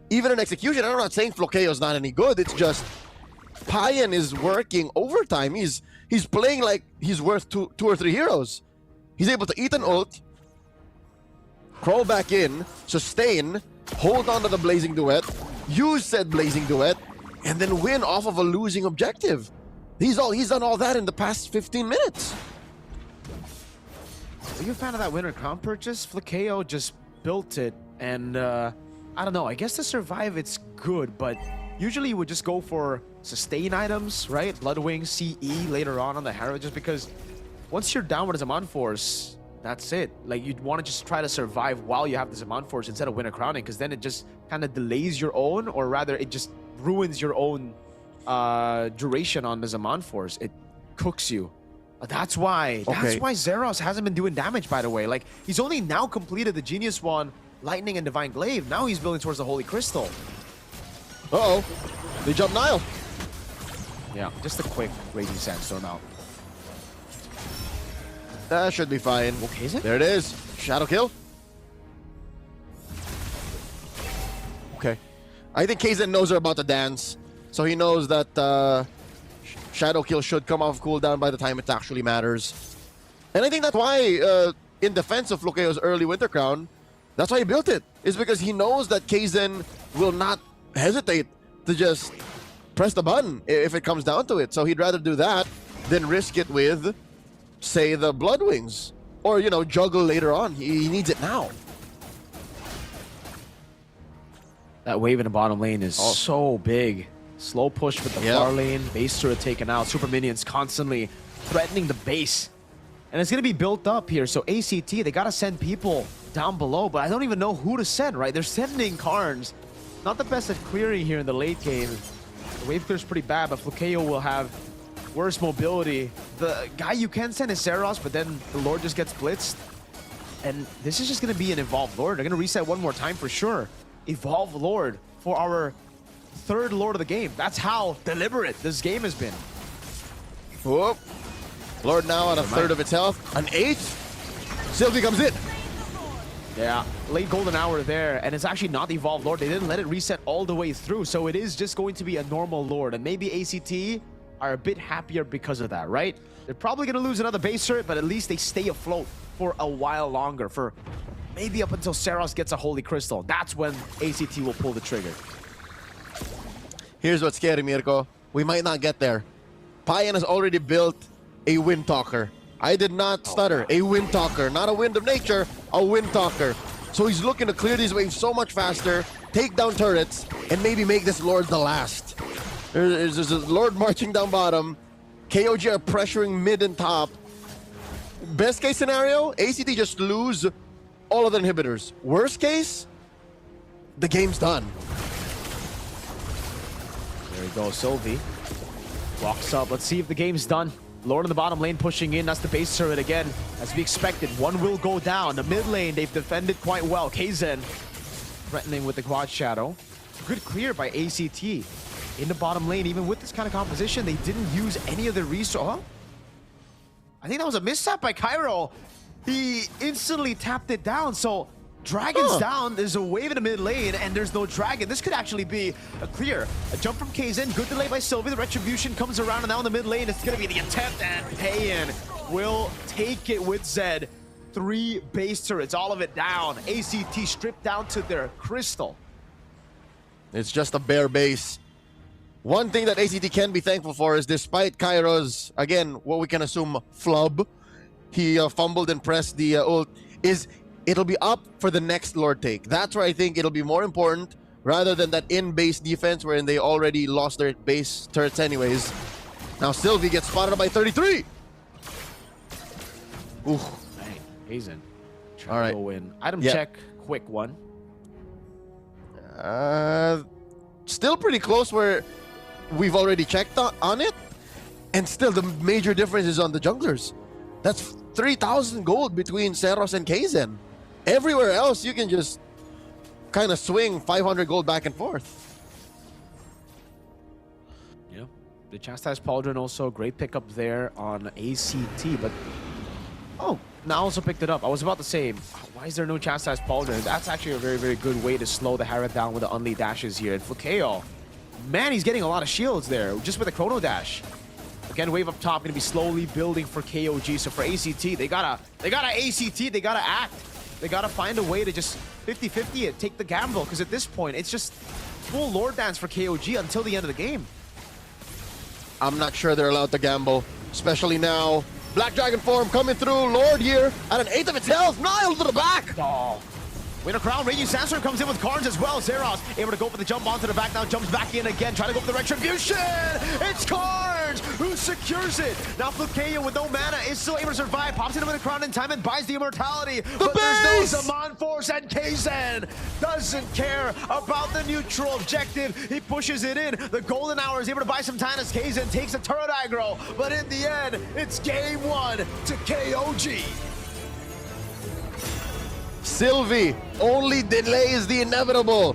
Even in execution, I'm not saying Flukeo's not any good, it's just Payan is working overtime. He's playing like he's worth two or three heroes. He's able to eat an ult, crawl back in, sustain, hold on to the Blazing Duet, use said Blazing Duet, and then win off of a losing objective. He's done all that in the past 15 minutes. Are you a fan of that Winter Crown purchase? Flukeo just built it, and I don't know, I guess to survive it's good, but usually you would just go for sustain items, right? Bloodwing, CE later on the Harrow, just because once you're down with a Zaman Force, that's it. Like, you'd want to just try to survive while you have the Zaman Force instead of Winter Crowning, because then it just kind of delays your own, or rather it just ruins your own duration on the Zaman Force. It cooks you. That's why Zeros hasn't been doing damage, by the way. Like, he's only now completed the Genius Wand, Lightning, and Divine Glaive. Now he's building towards the Holy Crystal. Uh-oh. They jump Nile. Yeah, just a quick Raging Sandstorm out. That should be fine. Okay, is it? There it is. Shadow kill. Okay. I think Kaizen knows they're about to dance. So he knows that Shadow kill should come off cooldown by the time it actually matters. And I think that's why, in defense of Flukeo's early Winter Crown, that's why he built it. Is because he knows that Kaizen will not hesitate to just press the button if it comes down to it. So he'd rather do that than risk it with, say, the Bloodwings. Or, you know, juggle later on. He needs it now. That wave in the bottom lane is so big. Slow push with the far lane. Base turret taken out. Super minions constantly threatening the base. And it's going to be built up here. So ACT, they got to send people down below. But I don't even know who to send, right? They're sending Carnes. Not the best at clearing here in the late game. The wave clear is pretty bad, but Flukeo will have worse mobility. The guy you can send is Zeros, but then the Lord just gets blitzed. And this is just going to be an Evolved Lord. They're going to reset one more time for sure. Evolved Lord for our third Lord of the game. That's how deliberate this game has been. Whoop. Lord now on a third of its health. An eighth. Sylvie comes in. Yeah, late golden hour there, and it's actually not the Evolved Lord. They didn't let it reset all the way through, so it is just going to be a normal Lord. And maybe ACT are a bit happier because of that, right? They're probably going to lose another base turret, but at least they stay afloat for a while longer, for maybe up until Seros gets a Holy Crystal. That's when ACT will pull the trigger. Here's what's scary, Mirko. We might not get there. Payan has already built a Wind Talker. I did not stutter. A Wind Talker. Not a Wind of Nature, a Wind Talker. So he's looking to clear these waves so much faster, take down turrets, and maybe make this Lord the last. There's a Lord marching down bottom. KOG are pressuring mid and top. Best case scenario, ACT just lose all of the inhibitors. Worst case, the game's done. There we go, Sylvie. Walks up, let's see if the game's done. Lord in the bottom lane pushing in, that's the base turret again. As we expected, one will go down. The mid lane, they've defended quite well. Kaizen threatening with the quad shadow. Good clear by ACT. In the bottom lane, even with this kind of composition, they didn't use any of the resource. I think that was a misstep by Cairo. He instantly tapped it down, so Dragon's down, there's a wave in the mid lane, and there's no Dragon. This could actually be a clear. A jump from Kaizen, good delay by Sylvie. The Retribution comes around, and now in the mid lane, it's going to be the attempt, and Payan will take it with Zed. 3 base turrets, all of it down. ACT stripped down to their crystal. It's just a bare base. One thing that ACT can be thankful for is despite Kairo's, again, what we can assume, flub, he fumbled and pressed the ult, is it'll be up for the next Lord take. That's where I think it'll be more important rather than that in-base defense wherein they already lost their base turrets anyways. Now Sylvie gets spotted by 33. Ooh. Hey, Kaizen. All right. To go in. Item check, quick one. Still pretty close where we've already checked on it. And still the major difference is on the junglers. That's 3,000 gold between Seros and Kaizen. Everywhere else, you can just kind of swing 500 gold back and forth. Yeah, the Chastised Pauldron also great pickup there on ACT, but oh, now also picked it up. I was about to say, why is there no Chastised Pauldron? That's actually a very, very good way to slow the Harrod down with the unlead dashes here. And Fukeo, man, he's getting a lot of shields there just with the Chrono Dash. Again, wave up top, going to be slowly building for KOG. So for ACT, they gotta ACT, they gotta act. They gotta find a way to just 50-50 it, take the gamble. Because at this point, it's just full Lord dance for KOG until the end of the game. I'm not sure they're allowed to gamble, especially now. Black Dragon form coming through. Lord here at an 1/8 of its health. Nile to the back. Oh. Winter Crown, Raging Sandstorm comes in with Carnes as well. Zeros able to go for the jump onto the back, now jumps back in again, trying to go for the Retribution! It's Carnes who secures it! Now Fukeo with no mana is still able to survive, pops into the crown in time and buys the immortality. But there's no Zaman Force, and Kaizen doesn't care about the neutral objective. He pushes it in. The Golden Hour is able to buy some time as Kaizen takes a turret aggro. But in the end, it's game 1 to KOG. Sylvie only delays the inevitable.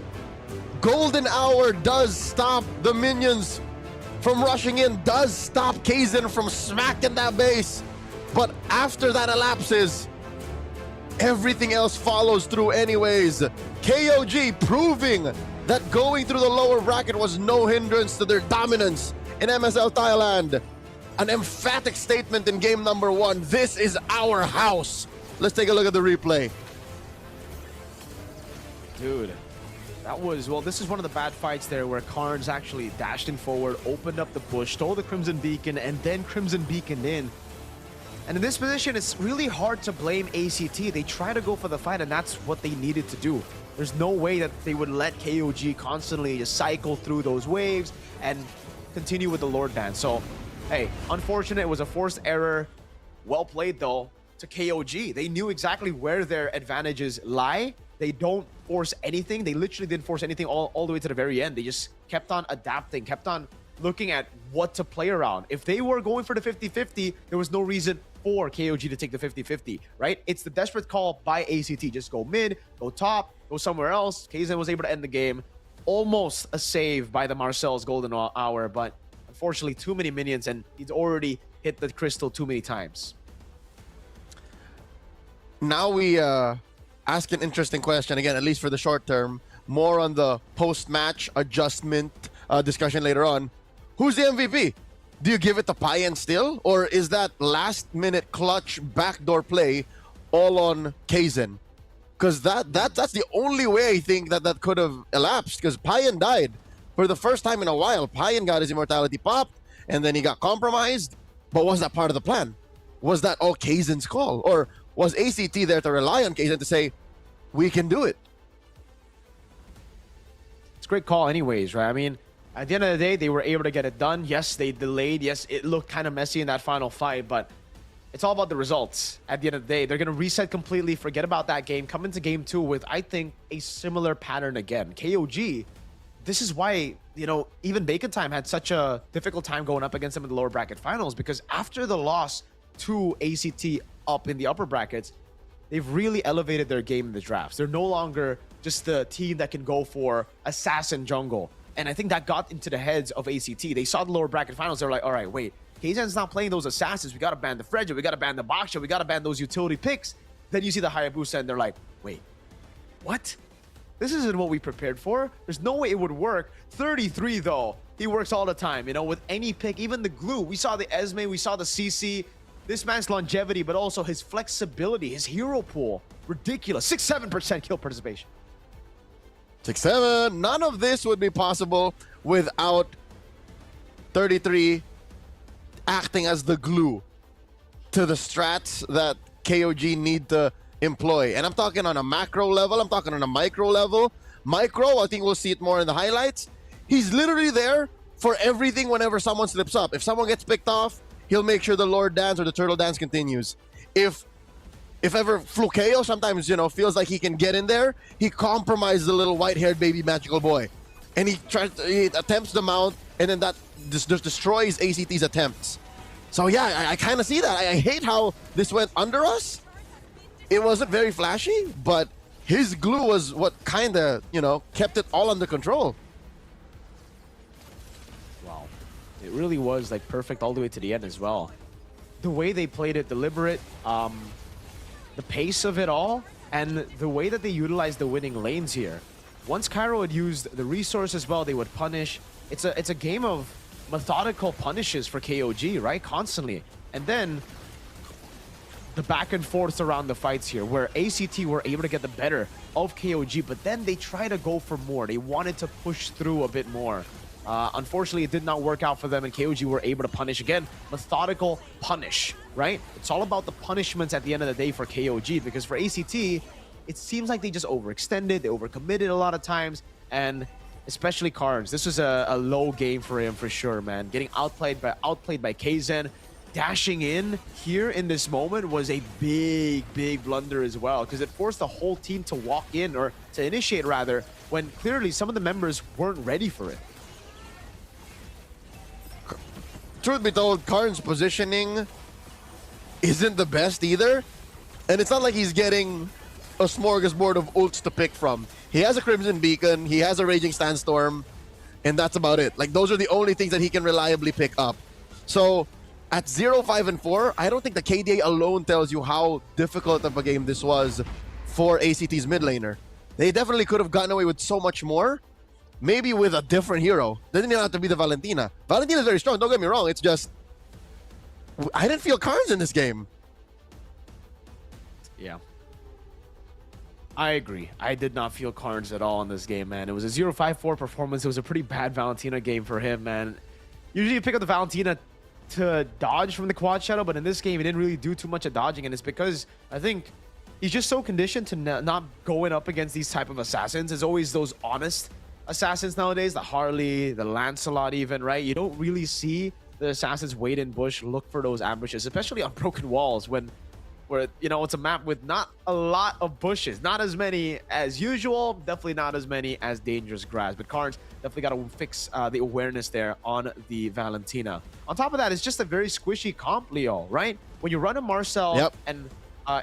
Golden Hour does stop the minions from rushing in, does stop Kaizen from smacking that base. But after that elapses, everything else follows through anyways. KOG proving that going through the lower bracket was no hindrance to their dominance in MSL Thailand. An emphatic statement in game number 1. This is our house. Let's take a look at the replay. Dude, that was, well, this is one of the bad fights there where Carnes actually dashed in forward, opened up the bush, stole the Crimson Beacon, and then Crimson Beacon in. And in this position, it's really hard to blame ACT. They try to go for the fight, and that's what they needed to do. There's no way that they would let KOG constantly just cycle through those waves and continue with the Lord Dance. So, hey, unfortunate, it was a forced error. Well played, though, to KOG. They knew exactly where their advantages lie. They don't force anything. They literally didn't force anything all the way to the very end. They just kept on adapting, kept on looking at what to play around. If they were going for the 50-50, there was no reason for KOG to take the 50-50, right? It's the desperate call by ACT. Just go mid, go top, go somewhere else. Kaizen was able to end the game. Almost a save by the Marcel's Golden Hour, but unfortunately too many minions, and he's already hit the crystal too many times. Now we ask an interesting question, again, at least for the short term. More on the post-match adjustment discussion later on. Who's the MVP? do you give it to Payan still? Or is that last-minute clutch backdoor play all on Kaizen? Because that's the only way I think that could have elapsed, because Payan died for the first time in a while. Payan got his immortality popped, and then he got compromised. But was that part of the plan? Was that all Kaizen's call? Or was ACT there to rely on Kaizen to say, we can do it? It's a great call anyways, right? I mean, at the end of the day, they were able to get it done. Yes, they delayed. Yes, it looked kind of messy in that final fight, but it's all about the results. At the end of the day, they're going to reset completely, forget about that game, come into game 2 with, I think, a similar pattern again. KOG, this is why, you know, even Bacon Time had such a difficult time going up against them in the lower bracket finals, because after the loss to ACT up in the upper brackets, they've really elevated their game in the drafts. They're no longer just the team that can go for assassin jungle. And I think that got into the heads of ACT. They saw the lower bracket finals. They're like, all right, wait, Kaizen's not playing those assassins. We got to ban the Fredja. We got to ban the Baksha. We got to ban those utility picks. Then you see the Hayabusa and they're like, wait, what? This isn't what we prepared for. There's no way it would work. 33 though, he works all the time, you know, with any pick, even the glue. We saw the Esme, we saw the CC. This man's longevity, but also his flexibility, his hero pool. Ridiculous. 6-7% kill participation. 6-7. None of this would be possible without 33 acting as the glue to the strats that KOG need to employ. And I'm talking on a macro level. I'm talking on a micro level. Micro, I think we'll see it more in the highlights. He's literally there for everything whenever someone slips up. If someone gets picked off, he'll make sure the Lord Dance or the Turtle Dance continues. If ever Flukeo sometimes, you know, feels like he can get in there, he compromises the little white-haired baby magical boy. And he attempts the mount, and then that just destroys ACT's attempts. So yeah, I kind of see that. I hate how this went under us. It wasn't very flashy, but his glue was what kind of, you know, kept it all under control. Wow. It really was like perfect all the way to the end as well. The way they played it, deliberate, the pace of it all, and the way that they utilized the winning lanes here. Once Cairo had used the resources well, they would punish. It's a game of methodical punishes for KOG, right? Constantly. And then the back and forth around the fights here, where ACT were able to get the better of KOG, but then they try to go for more. They wanted to push through a bit more. Unfortunately, it did not work out for them, and KOG were able to punish again. Methodical punish, right? It's all about the punishments at the end of the day for KOG, because for ACT, it seems like they just overextended, they overcommitted a lot of times, and especially Carnes. This was a low game for him for sure, man. Getting outplayed by Kaizen. Dashing in here in this moment was a big blunder as well, because it forced the whole team to walk in, or to initiate rather, when clearly some of the members weren't ready for it. Truth be told, Karn's positioning isn't the best either. And it's not like he's getting a smorgasbord of ults to pick from. He has a Crimson Beacon, he has a Raging Sandstorm, and that's about it. Like, those are the only things that he can reliably pick up. So at 0-5 and 4, I don't think the KDA alone tells you how difficult of a game this was for ACT's mid laner. They definitely could have gotten away with so much more. Maybe with a different hero. Doesn't even have to be the Valentina. Valentina's very strong, don't get me wrong. It's just, I didn't feel Karns in this game. Yeah. I agree. I did not feel Karns at all in this game, man. It was a 0-5-4 performance. It was a pretty bad Valentina game for him, man. Usually you pick up the Valentina to dodge from the quad shadow, but in this game he didn't really do too much of dodging, and it's because I think he's just so conditioned to not going up against these type of assassins. There's always those honest assassins nowadays, the Harley, the Lancelot even, right? You don't really see the assassins wait in bush, look for those ambushes, especially on broken walls where, you know, it's a map with not a lot of bushes, not as many as usual, definitely not as many as dangerous grass. But Karns definitely got to fix the awareness there on the Valentina. On top of that, it's just a very squishy comp, Leo, right? When you run a Marcel and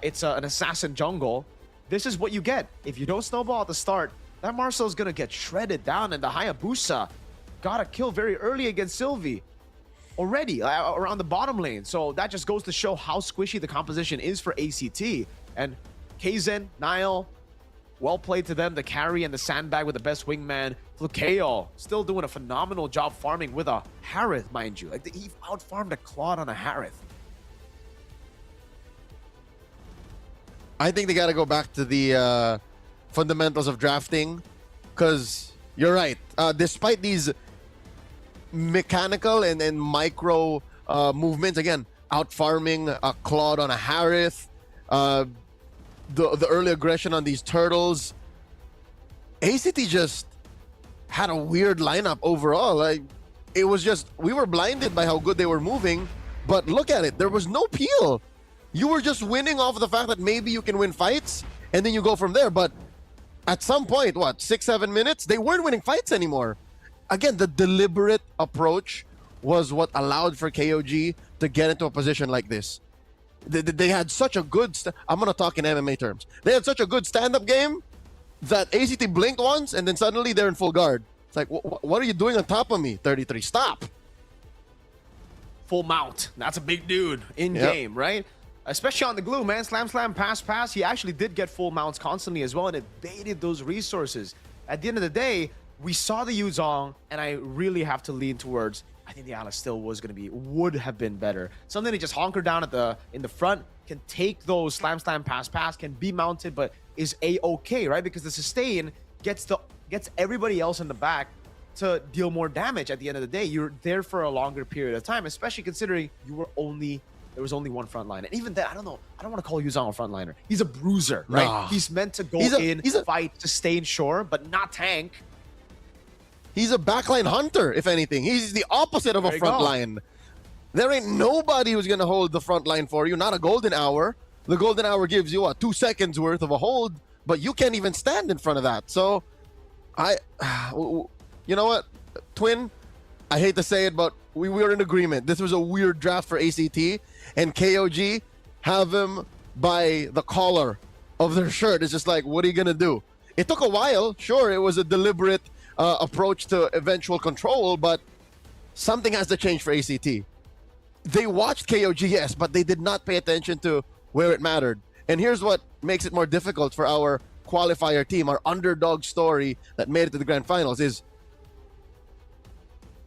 it's an assassin jungle, this is what you get. If you don't snowball at the start, that Marcel is going to get shredded down, and the Hayabusa got a kill very early against Sylvie already around the bottom lane. So that just goes to show how squishy the composition is for ACT. And Kaizen, Niall, Well played to them, the carry and the sandbag with the best wingman. Flukeo still doing a phenomenal job farming with a Harith, mind you. Like, he out-farmed a Claude on a Harith. I think they got to go back to the fundamentals of drafting, because you're right. Despite these mechanical and micro movements, again, out-farming a Claude on a Harith, the early aggression on these turtles, ACT just had a weird lineup overall. Like, it was just, we were blinded by how good they were moving, but look at it, there was no peel. You were just winning off of the fact that maybe you can win fights, and then you go from there. But at some point, 6-7 minutes, they weren't winning fights anymore. Again, the deliberate approach was what allowed for KOG to get into a position like this. They had such a good... I'm going to talk in MMA terms. They had such a good stand-up game that ACT blinked once, and then suddenly they're in full guard. It's like, what are you doing on top of me, 33? Stop! Full mount. That's a big dude in-game, right? Especially on the glue, man. Slam, pass. He actually did get full mounts constantly as well, and it baited those resources. At the end of the day, we saw the Yuzong, and I really have to lean towards, I think the Atlas still would have been better. Something to just honker down in the front, can take those slam, pass, can be mounted, but is a-okay, right? Because the sustain gets everybody else in the back to deal more damage at the end of the day. You're there for a longer period of time, especially considering there was only one frontline. And even then, I don't want to call Yuzong a frontliner. He's a bruiser, right? Nah. He's meant to go fight, sustain, sure, but not tank. He's a backline hunter, if anything. He's the opposite of a front line. There ain't nobody who's going to hold the front line for you. Not a golden hour. The golden hour gives you, 2 seconds worth of a hold, but you can't even stand in front of that. So, you know what, Twin? I hate to say it, but we were in agreement. This was a weird draft for ACT, and KOG have him by the collar of their shirt. It's just like, what are you going to do? It took a while. Sure, it was a deliberate approach to eventual control, but something has to change for ACT. They watched KOG, yes, but they did not pay attention to where it mattered. And here's what makes it more difficult for our qualifier team, our underdog story that made it to the grand finals, is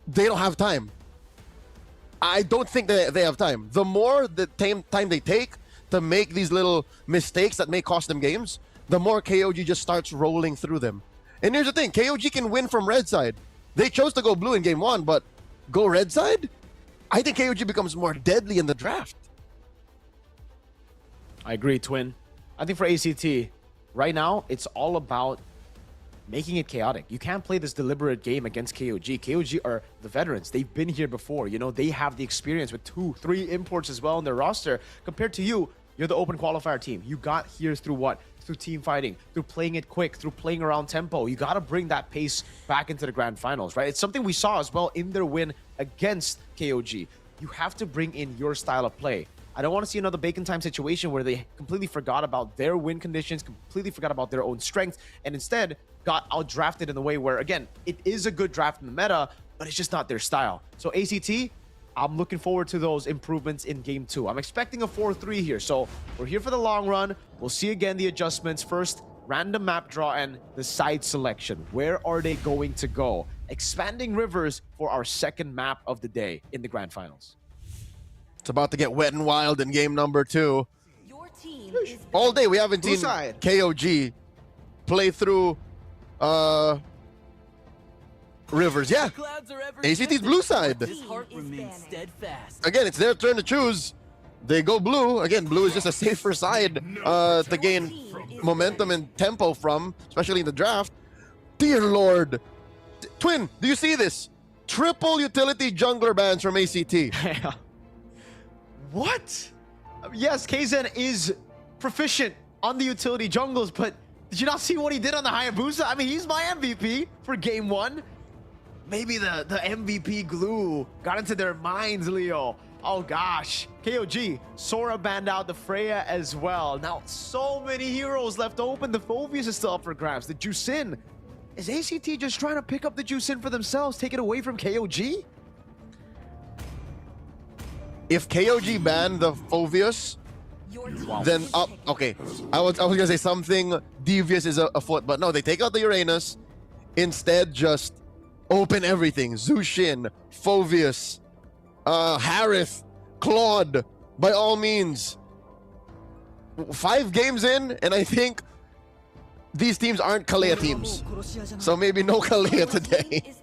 they don't have time. I don't think that they have time. The more the time they take to make these little mistakes that may cost them games, the more KOG just starts rolling through them. And here's the thing, KOG can win from red side. They chose to go blue in game 1, but go red side? I think KOG becomes more deadly in the draft. I agree, Twin. I think for ACT, right now, it's all about making it chaotic. You can't play this deliberate game against KOG. KOG are the veterans. They've been here before. You know, they have the experience with 2-3 imports as well in their roster. Compared to you, you're the open qualifier team. You got here through what? Through team fighting, through playing it quick, through playing around tempo. You got to bring that pace back into the grand finals, right? It's something we saw as well in their win against KOG. You have to bring in your style of play. I don't want to see another bacon time situation where they completely forgot about their win conditions, completely forgot about their own strength, and instead got outdrafted in the way where, again, it is a good draft in the meta, but it's just not their style. So ACT, I'm looking forward to those improvements in game 2. I'm expecting a 4-3 here, so we're here for the long run. We'll see again the adjustments. First, random map draw and the side selection. Where are they going to go? Expanding Rivers for our second map of the day in the grand finals. It's about to get wet and wild in game number 2. All day we haven't seen KOG play through Rivers. Yeah, ACT's blue side. Again, it's their turn to choose. They go blue. Again, blue is just a safer side to gain momentum and tempo from, especially in the draft. Dear Lord. Twin, do you see this? Triple utility jungler bans from ACT. What? Yes, KZen is proficient on the utility jungles, but did you not see what he did on the Hayabusa? I mean, he's my MVP for game 1. Maybe the MVP glue got into their minds, Leo. Oh gosh. KOG, Sora banned out the Freya as well. Now, so many heroes left open. The Phobius is still up for grabs. The Jusin. Is ACT just trying to pick up the Jusin for themselves, take it away from KOG? If KOG banned the Phobius, then up. Okay, I was gonna say something devious is afoot, but no, they take out the Uranus. Instead, just open everything. Zushin, Phoveus, Harith, Claude. By all means, 5 games in, and I think these teams aren't Kalea teams. So maybe no Kalea today.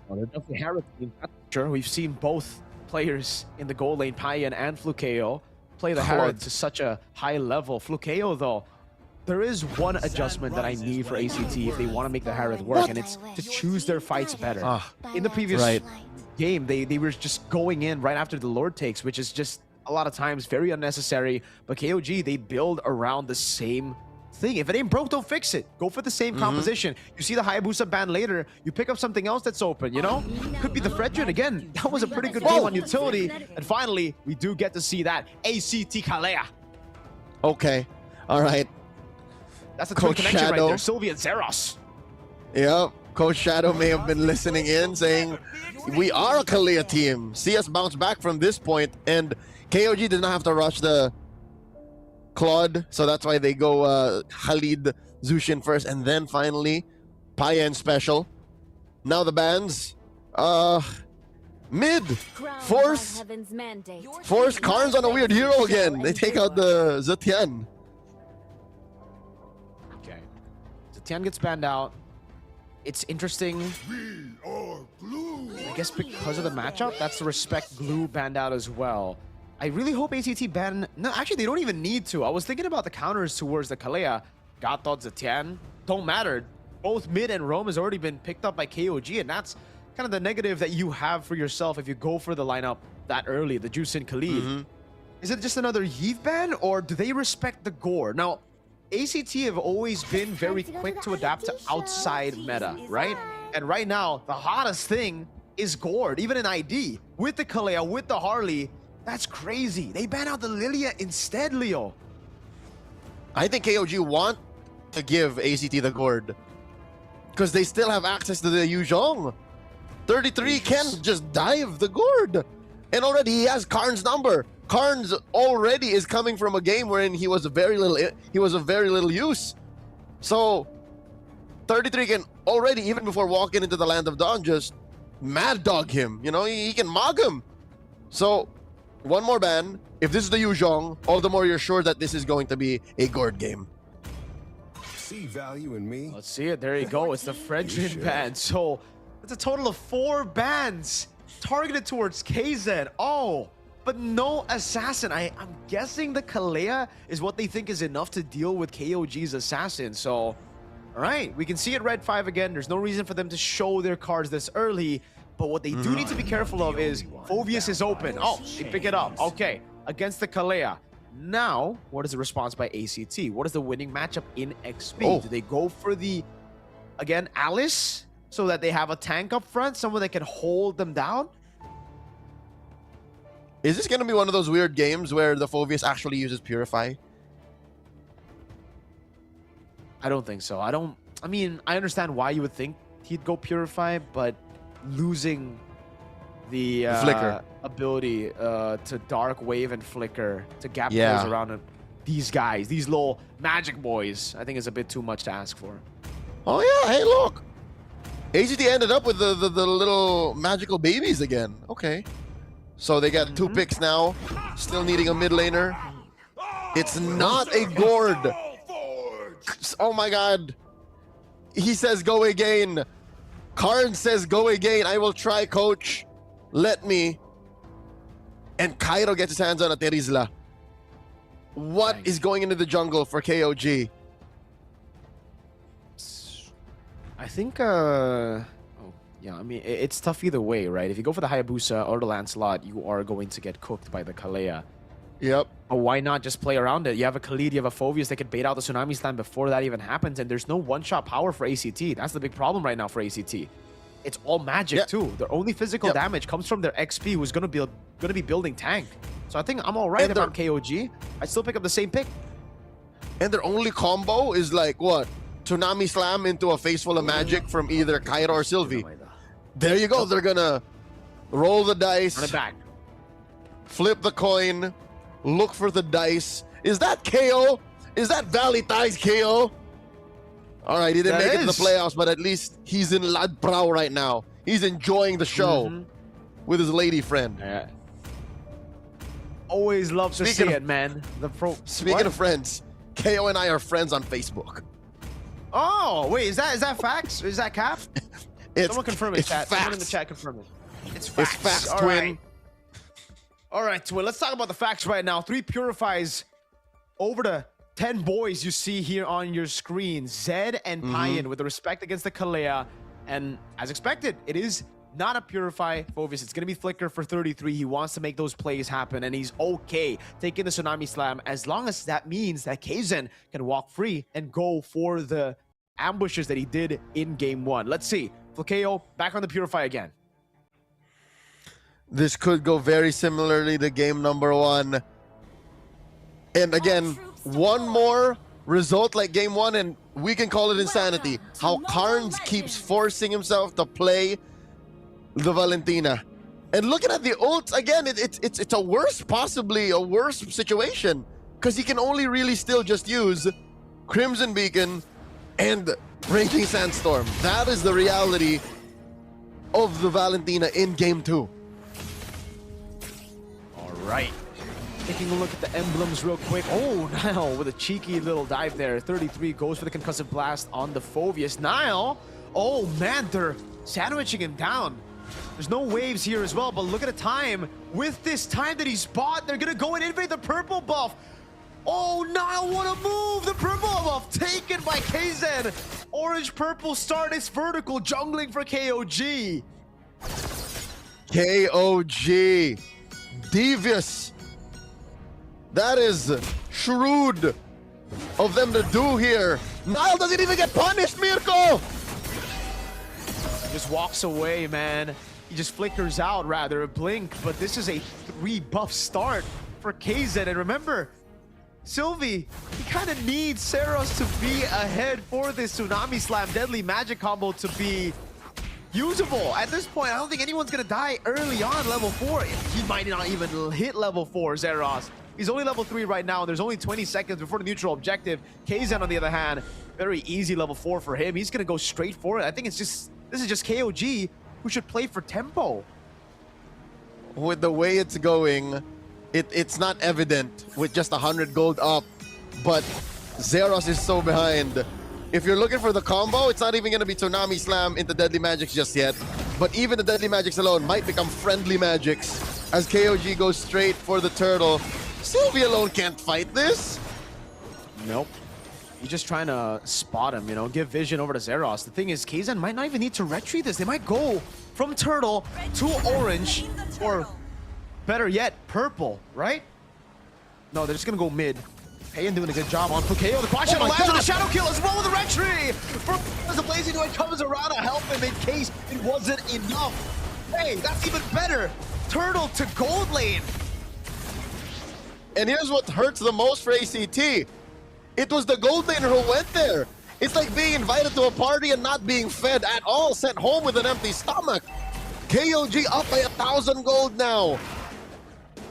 Well, they're definitely Harith team. Sure, we've seen both players in the goal lane, Payan and Flukeo, play the Harith to such a high level. Flukeo, though, there is one adjustment that I need for ACT if they want to make the Harith work, and it's to choose their fights better. In the previous game, they were just going in right after the Lord takes, which is just a lot of times very unnecessary. But KOG, they build around the same thing. If it ain't broke, don't fix it. Go for the same composition. You see the Hayabusa ban later, you pick up something else that's open, you know? Could be the Fredrin again. That was a pretty good game on utility. And finally, we do get to see that ACT Kalea. Okay, all right. That's a twin connection right there. Sylvia and Zeros. Yep. Coach Shadow may have been listening in, saying, we are a Kalea team. See us bounce back from this point. And KOG did not have to rush the Claude, so that's why they go Khalid, Zushin first, and then finally Payan special. Now the bans. Mid. Force Karn's on a weird hero again. They take out the Zetian. Okay. Zetian gets banned out. It's interesting. I guess because of the matchup, that's the Respect Glue banned out as well. I really hope ACT ban... No, actually, they don't even need to. I was thinking about the counters towards the Kalea. God thought Zetian. Don't matter. Both mid and roam has already been picked up by KOG, and that's kind of the negative that you have for yourself if you go for the lineup that early, the Juicin Khalid. Is it just another Yves ban, or do they respect the gore? Now, ACT have always been very quick to adapt to outside meta, right? And right now, the hottest thing is Gourd, even in ID. With the Kalea, with the Harley, that's crazy. They ban out the Lilia instead, Leo. I think KOG want to give ACT the Gourd because they still have access to the Yuzhong. 33 can just dive the Gourd. And already he has Karn's number. Karn's already is coming from a game wherein he was a very little use. So 33 can already, even before walking into the Land of Dawn, just mad dog him. You know, he can mog him. So one more ban. If this is the Yuzhong, all the more you're sure that this is going to be a Gourd game. See value in me? Let's see it. There you go. It's the Fredrin ban. So it's a total of 4 bans targeted towards KZ. Oh, but no assassin. I'm guessing the Kalea is what they think is enough to deal with KOG's assassin. So, all right, we can see it red 5 again. There's no reason for them to show their cards this early. But what they do need to be careful of is Phoveus is open. Oh, they pick it up. Okay, against the Kalea. Now, what is the response by ACT? What is the winning matchup in XP? Do they go for the, again, Alice? So that they have a tank up front, someone that can hold them down? Is this going to be one of those weird games where the Phoveus actually uses Purify? I don't think so. I mean, I understand why you would think he'd go Purify, but losing the Flicker ability to Dark Wave and Flicker to gap those around him. These guys, these little magic boys, I think is a bit too much to ask for. Oh yeah, hey look. ACT ended up with the little magical babies again. Okay. So they got 2 picks now. Still needing a mid laner. It's not a Gourd. Oh my god. He says go again. Karn says go again. I will try, coach. Let me. And Cairo gets his hands on a Terizla. What is going into the jungle for KOG? I think, yeah, I mean, it's tough either way, right? If you go for the Hayabusa or the Lancelot, you are going to get cooked by the Kalea. Yep. But why not just play around it? You have a Khalid, you have a Phoveus that can bait out the Tsunami Slam before that even happens, and there's no one-shot power for ACT. That's the big problem right now for ACT. It's all magic too. Their only physical damage comes from their XP, who's gonna be building tank. So I think I'm all right if I'm KOG. I still pick up the same pick. And their only combo is like what? Tsunami Slam into a face full of magic from either Cairo or Sylvie. There you go. They're gonna roll the dice. Run it back. Flip the coin. look for the dice. Is that KO? Is that Valley Ties KO? All right, he didn't make it to the playoffs, but at least he's in Lad Prao right now. He's enjoying the show with his lady friend. Yeah. Always love to see it, man. Speaking of friends, KO and I are friends on Facebook. Oh, wait, is that facts? Is that cap? Someone confirm it, chat. Facts. Someone in the chat confirm it. It's facts. It's facts, All twin. right. All right, twin. Let's talk about the facts right now. 3 purifies over the 10 boys you see here on your screen. Zed and Payan with the respect against the Kalea. And as expected, it is not a Purify Phoveus. It's going to be Flicker for 33. He wants to make those plays happen, and he's okay taking the Tsunami Slam as long as that means that Kaizen can walk free and go for the ambushes that he did in Game 1. Let's see. Flakeo back on the Purify again. This could go very similarly to game number 1. And again, one more result like game 1 and we can call it insanity. How Carnes keeps forcing himself to play the Valentina. And looking at the ults, again, it's a worse, possibly a worse situation. Because he can only really still just use Crimson Beacon and Raging Sandstorm. That is the reality of the Valentina in game 2. All right. Taking a look at the emblems real quick. Oh, Nile with a cheeky little dive there. 33 goes for the concussive blast on the Phoveus. Nile, oh man, they're sandwiching him down. There's no waves here as well, but look at the time. With this time that he's bought, they're gonna go and invade the purple buff. Oh, Nile, what a move! The purple buff taken by KZ. Orange-purple start is vertical, jungling for KOG. KOG. Devious. That is shrewd of them to do here. Nile doesn't even get punished, Mirko! Just walks away, man. He just flickers out, rather, a blink. But this is a 3-buff start for KZ. And remember, Sylvie, he kind of needs Seros to be ahead for this Tsunami Slam Deadly Magic combo to be usable. At this point, I don't think anyone's going to die early on level 4. He might not even hit level 4, Zeros. He's only level 3 right now, and there's only 20 seconds before the neutral objective. Kaizen, on the other hand, very easy level 4 for him. He's going to go straight for it. I think this is just KOG who should play for tempo. With the way it's going, it's not evident with just 100 gold up, but Zeros is so behind. If you're looking for the combo, it's not even going to be Tsunami Slam into Deadly Magics just yet. But even the Deadly Magics alone might become Friendly Magics as KOG goes straight for the turtle. Sylvie alone can't fight this. Nope. He's just trying to spot him, you know, give vision over to Zeros. The thing is, Kaizen might not even need to retreat this. They might go from turtle to orange, or better yet, purple, right? No, they're just going to go mid. Payan doing a good job on Flakeo. The question lands on the Shadow Kill as well with the retry. As the Blazing Knight comes around to help him in case it wasn't enough. Hey, that's even better. Turtle to gold lane. And here's what hurts the most for ACT. It was the gold laner who went there. It's like being invited to a party and not being fed at all, sent home with an empty stomach. KOG up by 1,000 gold now.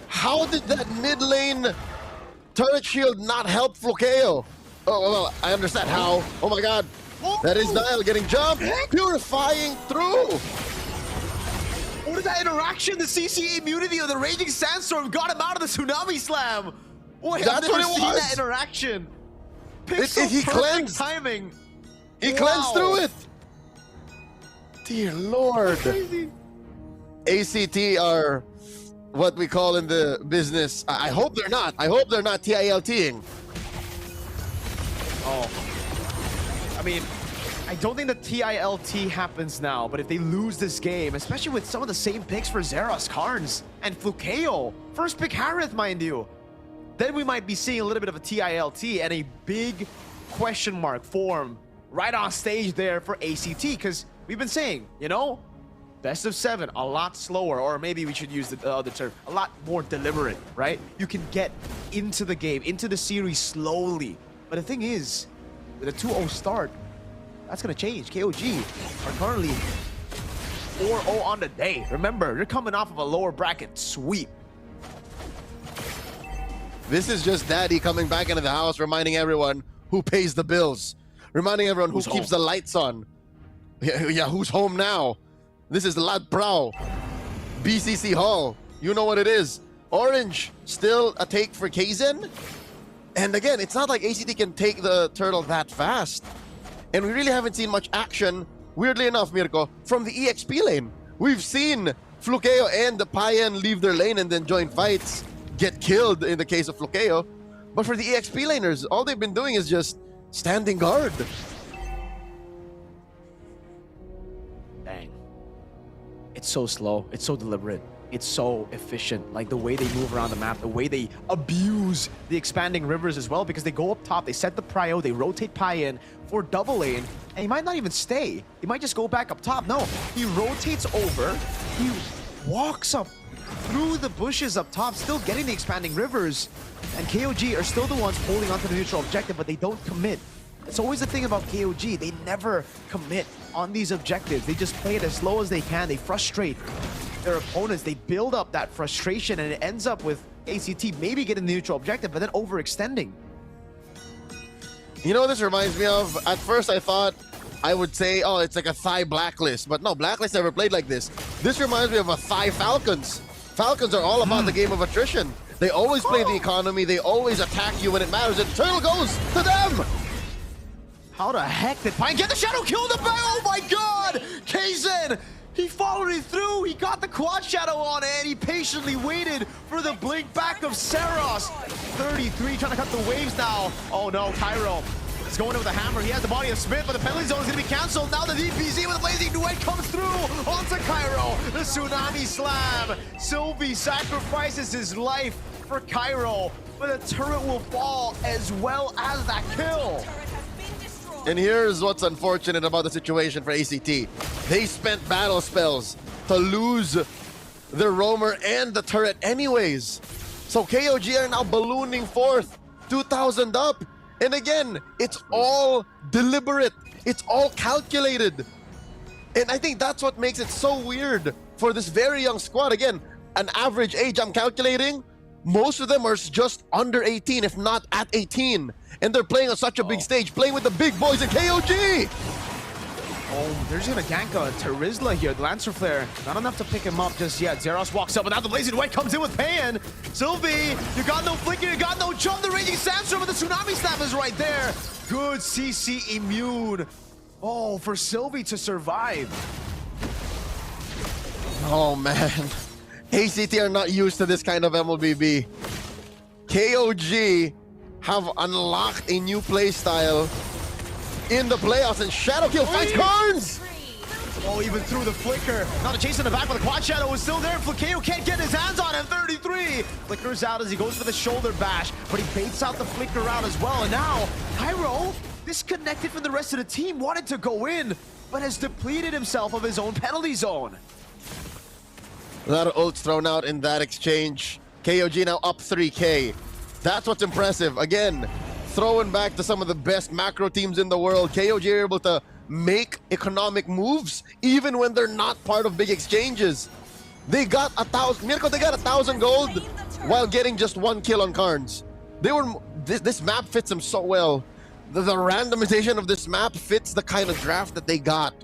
How did that mid lane turret shield not help Flakeo? Oh, well, I understand how. Oh my god. That is Nile getting jumped. Purifying through. What is that interaction? The CC immunity of the Raging Sandstorm got him out of the Tsunami Slam. Wait, I've never seen that interaction. He cleansed. Timing. He cleansed through it. Dear Lord. ACT are what we call in the business. I hope they're not. I hope they're not TILTing. Oh. I mean, I don't think the TILT happens now, but if they lose this game, especially with some of the same picks for Zeros, Carnes, and Flukeo, first pick Harith, mind you, then we might be seeing a little bit of a TILT and a big question mark form right on stage there for ACT, because we've been saying, you know, best of 7, a lot slower, or maybe we should use the other term, a lot more deliberate, right? You can get into the game, into the series slowly. But the thing is, with a 2-0 start, that's going to change. KOG are currently 4-0 on the day. Remember, they're coming off of a lower bracket sweep. This is just Daddy coming back into the house, reminding everyone who pays the bills, reminding everyone who keeps the lights on. Yeah, who's home now? This is Lat Prao, BCC Hall. You know what it is. Orange, still a take for Kaizen. And again, it's not like ACT can take the turtle that fast. And we really haven't seen much action, weirdly enough, Mirko, from the EXP lane. We've seen Flukeo and the Payan leave their lane and then join fights, get killed in the case of Flukeo. But for the EXP laners, all they've been doing is just standing guard. Dang. It's so slow. It's so deliberate. It's so efficient. Like the way they move around the map, the way they abuse the expanding rivers as well, because they go up top, they set the prio, they rotate Payan for double lane, and he might not even stay. He might just go back up top. No, he rotates over, he walks up through the bushes up top, still getting the expanding rivers, and KOG are still the ones holding onto the neutral objective, but they don't commit. It's always the thing about KOG, they never commit on these objectives. They just play it as slow as they can. They frustrate their opponents. They build up that frustration, and it ends up with ACT maybe getting the neutral objective, but then overextending. You know what this reminds me of? At first I thought I would say, oh, it's like a Thai Blacklist, but no, Blacklist never played like this. This reminds me of a Thai Falcons. Falcons are all about the game of attrition. They always play the economy, they always attack you when it matters, and Turtle goes to them! How the heck did Pine get the shadow kill in the back? Oh my god! Kaizen! He followed it through, he got the quad shadow on it, and he patiently waited for the blink back of Saros. 33 trying to cut the waves now. Oh no, Cairo is going in with a hammer. He has the body of Smith, but the penalty zone is going to be canceled. Now the DPZ with a blazing duet comes through onto Cairo. The tsunami slam. Sylvie sacrifices his life for Cairo, but the turret will fall as well as that kill. And here's what's unfortunate about the situation for ACT. They spent battle spells to lose their roamer and the turret anyways. So KOG are now ballooning forth, 2,000 up. And again, it's all deliberate. It's all calculated. And I think that's what makes it so weird for this very young squad. Again, an average age I'm calculating, most of them are just under 18, if not at 18. And they're playing on such a big stage, playing with the big boys in KOG! Oh, they're just gonna gank a Terizla here. The Lancer Flare, not enough to pick him up just yet. Zeros walks up, and now the Blazing White comes in with Payan. Sylvie, you got no flicker, you got no jump. The Raging Sandstorm, but the Tsunami Snap is right there. Good CC immune. Oh, for Sylvie to survive. Oh man, ACT are not used to this kind of MLBB. KOG have unlocked a new playstyle in the playoffs, and Shadowkill fights Carnes! Oh, even through the flicker. Now the chase in the back, but the quad shadow is still there. Flukeo can't get his hands on him. 33 flickers out as he goes for the shoulder bash, but he baits out the flicker out as well. And now Cairo, disconnected from the rest of the team, wanted to go in, but has depleted himself of his own penalty zone. A lot of ults thrown out in that exchange. KOG now up 3K. That's what's impressive. Again, throwing back to some of the best macro teams in the world. KOG are able to make economic moves even when they're not part of big exchanges. They got 1,000, Mirko, they got 1,000 gold while getting just 1 kill on Carnes. They were, this map fits them so well. The randomization of this map fits the kind of draft that they got.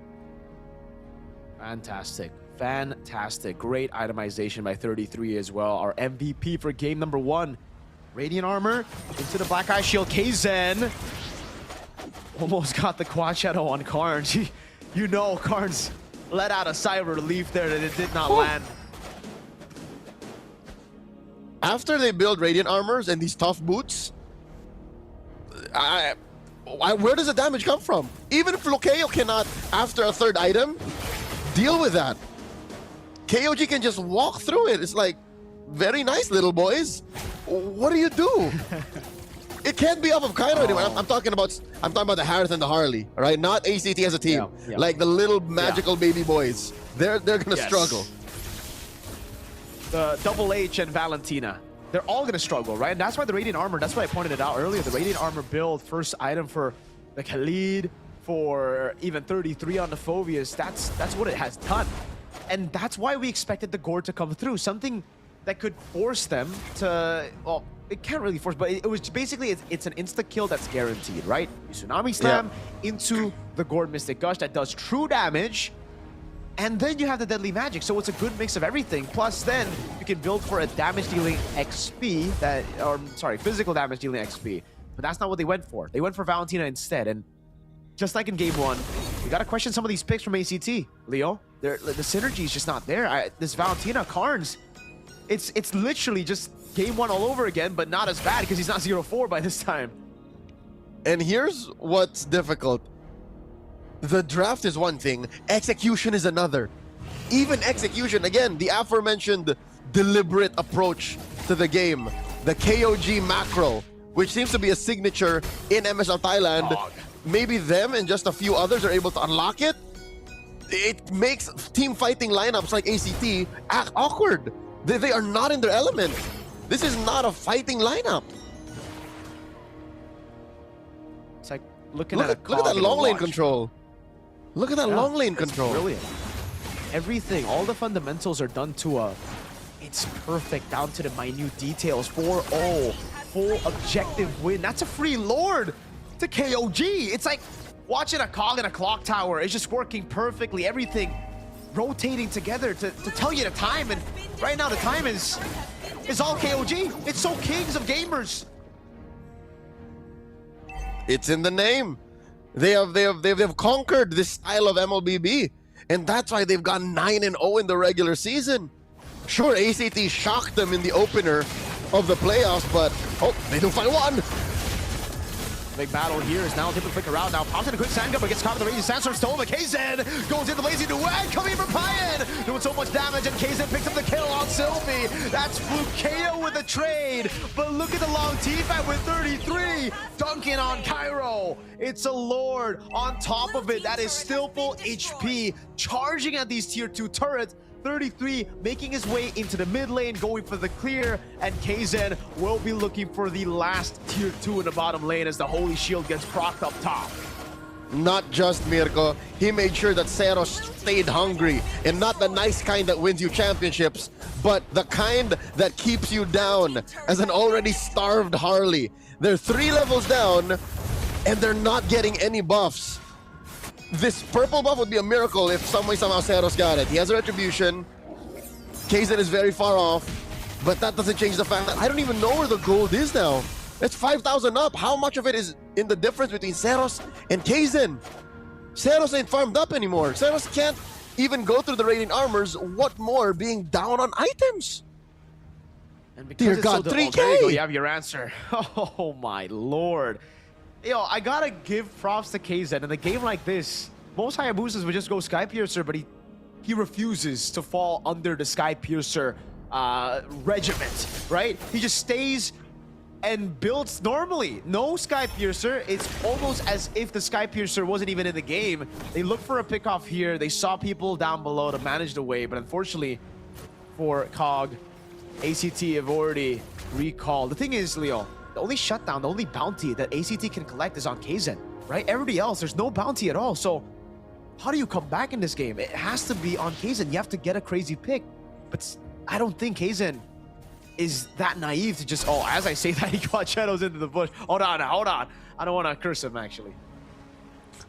Fantastic. Fantastic. Great itemization by 33 as well. Our MVP for game number 1. Radiant Armor into the Black Eye Shield. Kaizen almost got the quad shadow on Carnes. You know Carnes let out a sigh of relief there that it did not land. After they build Radiant Armors and these tough boots, where does the damage come from? Even if Flukeo cannot, after a third item, deal with that. KOG can just walk through it. It's like, very nice, little boys. What do you do? It can't be off of Cairo anymore. I'm talking about the Harith and the Harley, all right? Not ACT as a team. Yeah. Like the little magical baby boys. They're gonna struggle. The Double H and Valentina, they're all gonna struggle, right? And that's why the Radiant Armor, that's why I pointed it out earlier, the Radiant Armor build, first item for the Khalid, for even 33 on the Phobias, that's what it has done. And that's why we expected the Gore to come through, something that could force them to, well, it can't really force, but it was basically, it's an insta-kill that's guaranteed, right? You Tsunami Slam into the Gourd Mystic Gush that does true damage, and then you have the Deadly Magic, so it's a good mix of everything. Plus then, you can build for a damage-dealing XP, physical damage-dealing XP. But that's not what they went for. They went for Valentina instead, and just like in Game 1, you gotta question some of these picks from ACT, Leo. The synergy is just not there. This Valentina, Karns, it's literally just Game 1 all over again, but not as bad because he's not 0-4 by this time. And here's what's difficult. The draft is one thing, execution is another. Even execution, again, the aforementioned deliberate approach to the game, the KOG macro, which seems to be a signature in MSL Thailand. Maybe them and just a few others are able to unlock it. It makes team fighting lineups like ACT act awkward. They are not in their element. This is not a fighting lineup. It's like look at that long lane control. Look at that long lane control. Brilliant. Everything, all the fundamentals are done to it's perfect down to the minute details. 4-0, full objective win. That's a free Lord to KOG. It's like watching a cog in a clock tower. It's just working perfectly. Everything rotating together to tell you the time. And right now the time is all KOG. It's so kings of gamers. It's in the name. They have conquered this style of MLBB, and that's why they've gone 9-0 in the regular season. Sure, ACT shocked them in the opener of the playoffs, but they do find one. Big battle here is now able to flick around. Now pops in a quick sand gun, but gets caught in the raging sandstorm stolen. But KZ goes into lazy duet, coming in from Payan, doing so much damage, and KZ picks up the kill on Sylvie. That's Flukeo with the trade. But look at the long team fight with 33, dunking on Cairo. It's a Lord on top of it that is still full HP, charging at these tier 2 turrets. 33 making his way into the mid lane, going for the clear, and KZ will be looking for the last tier 2 in the bottom lane as the Holy Shield gets procced up top. Not just Mirko, he made sure that Seros stayed hungry, and not the nice kind that wins you championships, but the kind that keeps you down as an already starved Harley. They're 3 levels down, and they're not getting any buffs. This purple buff would be a miracle if somehow Seros got it. He has a retribution. KZ is very far off, but that doesn't change the fact that I don't even know where the gold is now. It's 5,000 up. How much of it is in the difference between Seros and KZ? Seros ain't farmed up anymore. Seros can't even go through the Radiant Armors. What more being down on items? And because Dear it's God, so 3K! there you go, you have your answer. Oh my Lord. Yo, I gotta give props to KZ. In a game like this, most Hayabusas would just go Sky Piercer, but he refuses to fall under the Sky Piercer regiment, right? He just stays and builds normally. No Sky Piercer. It's almost as if the Sky Piercer wasn't even in the game. They looked for a pickoff here. They saw people down below to manage the wave, but unfortunately for COG, ACT have already recalled. The thing is, Leo, the only shutdown, the only bounty that ACT can collect is on KZ, right? Everybody else, there's no bounty at all. So how do you come back in this game? It has to be on KZ. You have to get a crazy pick. But I don't think KZ is that naive to just, as I say that, he got shadows into the bush. Hold on. I don't want to curse him, actually.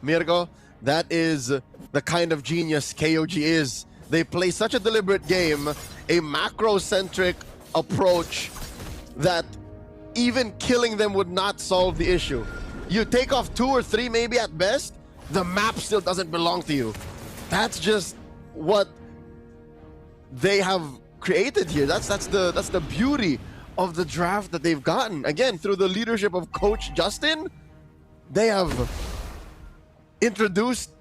Mirko, that is the kind of genius KOG is. They play such a deliberate game, a macro-centric approach that even killing them would not solve the issue. You take off 2 or 3 maybe at best, the map still doesn't belong to you. That's just what they have created here. That's the beauty of the draft that they've gotten. Again, through the leadership of Coach Justin, they have introduced,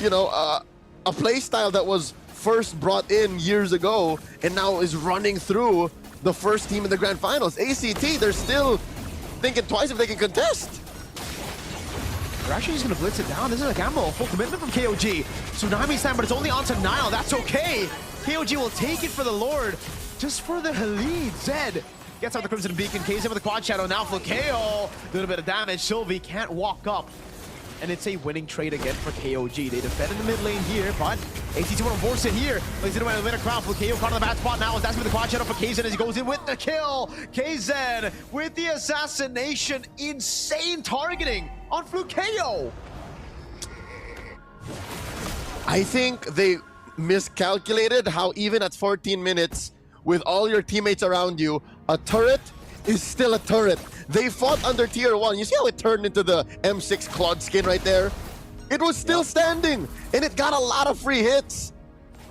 a play style that was first brought in years ago and now is running through the first team in the grand finals. ACT, they're still thinking twice if they can contest. They're actually just going to blitz it down. This is a gamble. Full commitment from KOG. Tsunami Slam, but it's only onto Nile. That's okay. KOG will take it for the Lord. Just for the Halid. Zed gets out the Crimson Beacon. KZ with the Quad Shadow. Now Flukeo. A little bit of damage. Sylvie can't walk up. And it's a winning trade again for KOG. They defend in the mid lane here, but ACT want to force it here. Plays it away to win a crown. Flukeo caught on the bad spot now. That's with the quad shadow for Kaizen as he goes in with the kill. Kaizen with the assassination. Insane targeting on Flukeo. I think they miscalculated how even at 14 minutes, with all your teammates around you, a turret is still a turret. They fought under tier 1. You see how it turned into the M6 Claude skin right there? It was still standing, and it got a lot of free hits.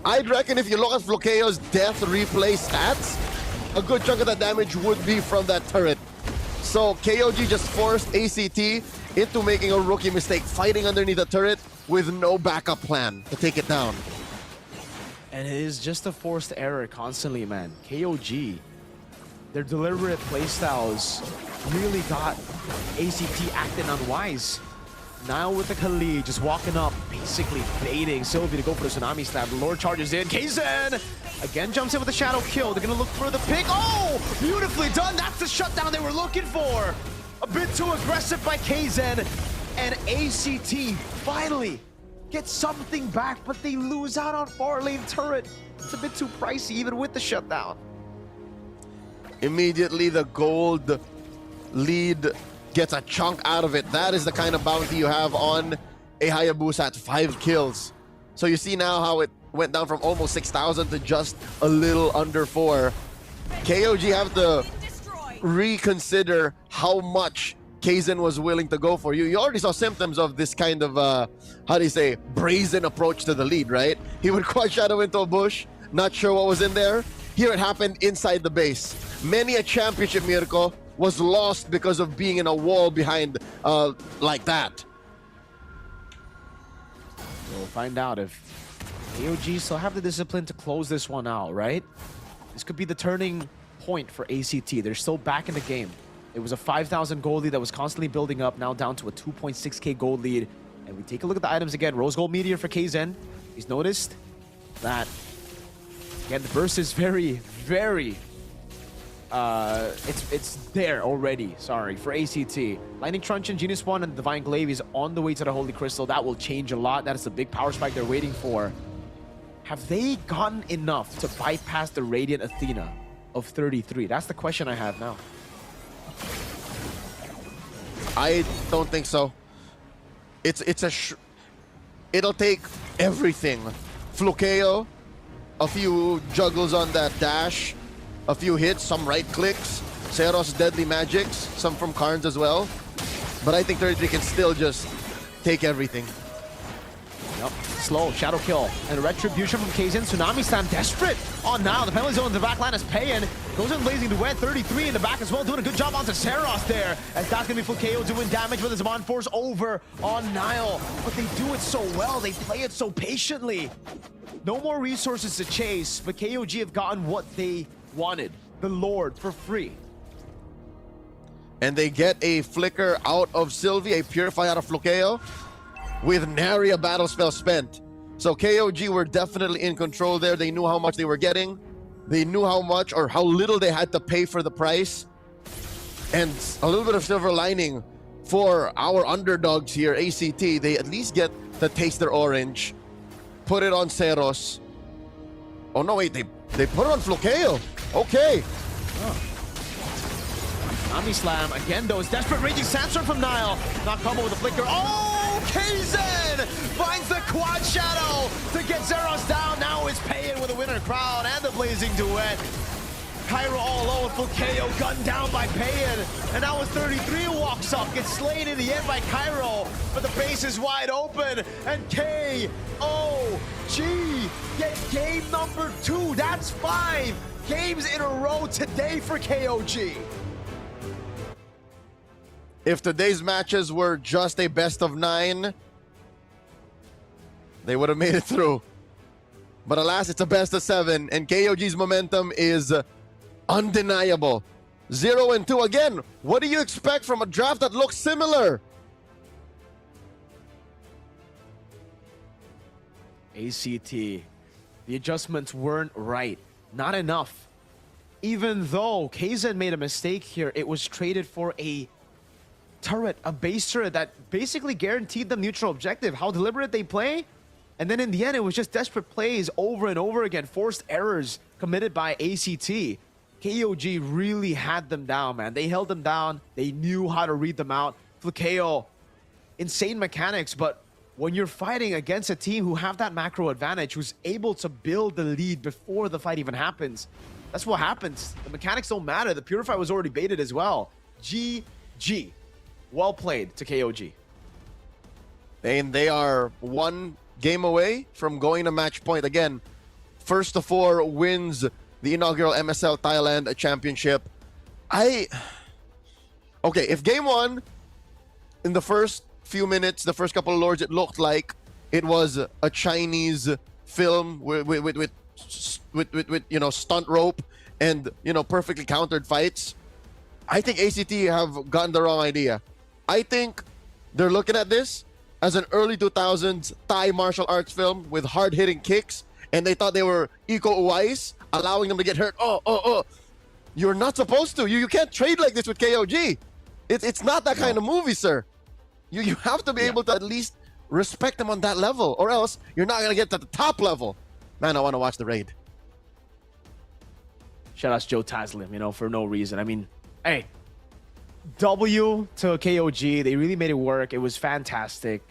I'd reckon if you look at Flukeo's death replay stats, a good chunk of that damage would be from that turret. So KOG just forced ACT into making a rookie mistake, fighting underneath a turret with no backup plan to take it down. And it is just a forced error constantly, man. KOG, their deliberate playstyles really got ACT acting unwise. Now with the Khalid just walking up, basically baiting Sylvie to go for the Tsunami Stab. The Lord charges in. Kaizen again jumps in with the Shadow Kill. They're going to look for the pick. Oh, beautifully done. That's the shutdown they were looking for. A bit too aggressive by Kaizen. And ACT finally get something back, but they lose out on far lane turret. It's a bit too pricey even with the shutdown. Immediately the gold lead gets a chunk out of it. That is the kind of bounty you have on a Hayabusa at 5 kills. So you see now how it went down from almost 6,000 to just a little under 4. KOG have to reconsider how much Kaizen was willing to go for. You already saw symptoms of this kind of, how do you say, brazen approach to the lead, right? He would quad shadow into a bush, not sure what was in there. Here it happened inside the base. Many a championship, Mirko, was lost because of being in a wall behind like that. We'll find out if KOG still have the discipline to close this one out, right? This could be the turning point for ACT. They're still back in the game. It was a 5,000 gold lead that was constantly building up, now down to a 2.6k gold lead. And we take a look at the items again. Rose Gold Meteor for Kaizen. He's noticed that, again, the burst is very, very... it's there already, sorry, for ACT. Lightning Truncheon, Genius 1, and Divine Glaive is on the way to the Holy Crystal. That will change a lot. That is the big power spike they're waiting for. Have they gotten enough to bypass the Radiant Athena of 33? That's the question I have now. I don't think so. It'll take everything. Flukeo, a few juggles on that dash, a few hits, some right clicks, Seros deadly magics, some from Karns as well. But I think 33 can still just take everything. Yep. Slow, Shadow Kill, and Retribution from Kaizen. Tsunami Slam desperate on now. The penalty zone in the back line is paying. Goes in Blazing Duet, 33 in the back as well, doing a good job onto Seros there. As that's going to be Flukeo doing damage with his Zaman Force over on Nile. But they do it so well, they play it so patiently. No more resources to chase, but KOG have gotten what they wanted. The Lord for free. And they get a flicker out of Sylvie, a purify out of Flukeo, with nary a battle spell spent. So KOG were definitely in control there. They knew how much they were getting. They knew how much or how little they had to pay for the price. And a little bit of silver lining for our underdogs here, ACT. They at least get to taste their orange. Put it on Seros. Oh no, wait, they put it on Flukeo. Okay. Tsunami Slam again though. It's desperate Raging Sandstorm from Nile. Not combo with the flicker. Oh, Kaizen finds the quad shadow to get Zeros down. Now it's paying with a winner crown and the Blazing Duet. Cairo all alone with Flukeo gunned down by Payan. And now it's 33 who walks up. Gets slain in the end by Cairo. But the base is wide open. And KOG get game number 2. That's 5 games in a row today for KOG. If today's matches were just a best of 9, they would have made it through. But alas, it's a best of 7, and KOG's momentum is undeniable. 0-2 again. What do you expect from a draft that looks similar? ACT, the adjustments weren't right. Not enough. Even though Kaizen made a mistake here, it was traded for a turret, a base turret that basically guaranteed them neutral objective. How deliberate they play? And then in the end, it was just desperate plays over and over again, forced errors committed by ACT. KOG really had them down, man. They held them down. They knew how to read them out. Flakeo, insane mechanics, but when you're fighting against a team who have that macro advantage, who's able to build the lead before the fight even happens, that's what happens. The mechanics don't matter. The Purify was already baited as well. GG. Well played to KOG. And they are one game away from going to match point. Again, first to four wins the inaugural MSL Thailand Championship. Okay, if game one, in the first few minutes, the first couple of lords, it looked like it was a Chinese film with stunt rope and perfectly countered fights. I think ACT have gotten the wrong idea. I think they're looking at this as an early 2000s Thai martial arts film with hard-hitting kicks, and they thought they were Iko Uwais, allowing them to get hurt. You're not supposed to. You can't trade like this with KOG. It's not that kind of movie, sir. You have to be able to at least respect them on that level, or else you're not going to get to the top level. Man, I want to watch the raid. Shout out to Joe Taslim, for no reason. I mean, hey, W to KOG. They really made it work. It was fantastic.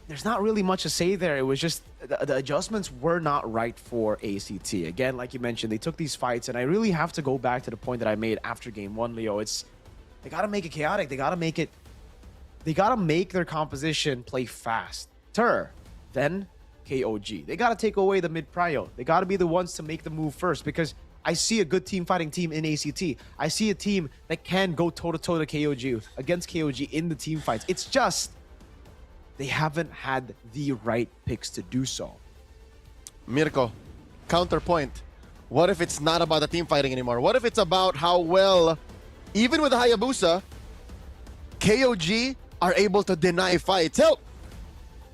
There's not really much to say there. It was just the adjustments were not right for ACT. Again, like you mentioned, they took these fights, and I really have to go back to the point that I made after game one, Leo. They got to make it chaotic. They got to make their composition play fast. Then KOG. They got to take away the mid-prio. They got to be the ones to make the move first, because I see a good fighting team in ACT. I see a team that can go toe-to-toe to KOG, against KOG in the team fights. It's just they haven't had the right picks to do so. Mirko, counterpoint. What if it's not about the team fighting anymore? What if it's about how well, even with the Hayabusa, KOG are able to deny fights? Help!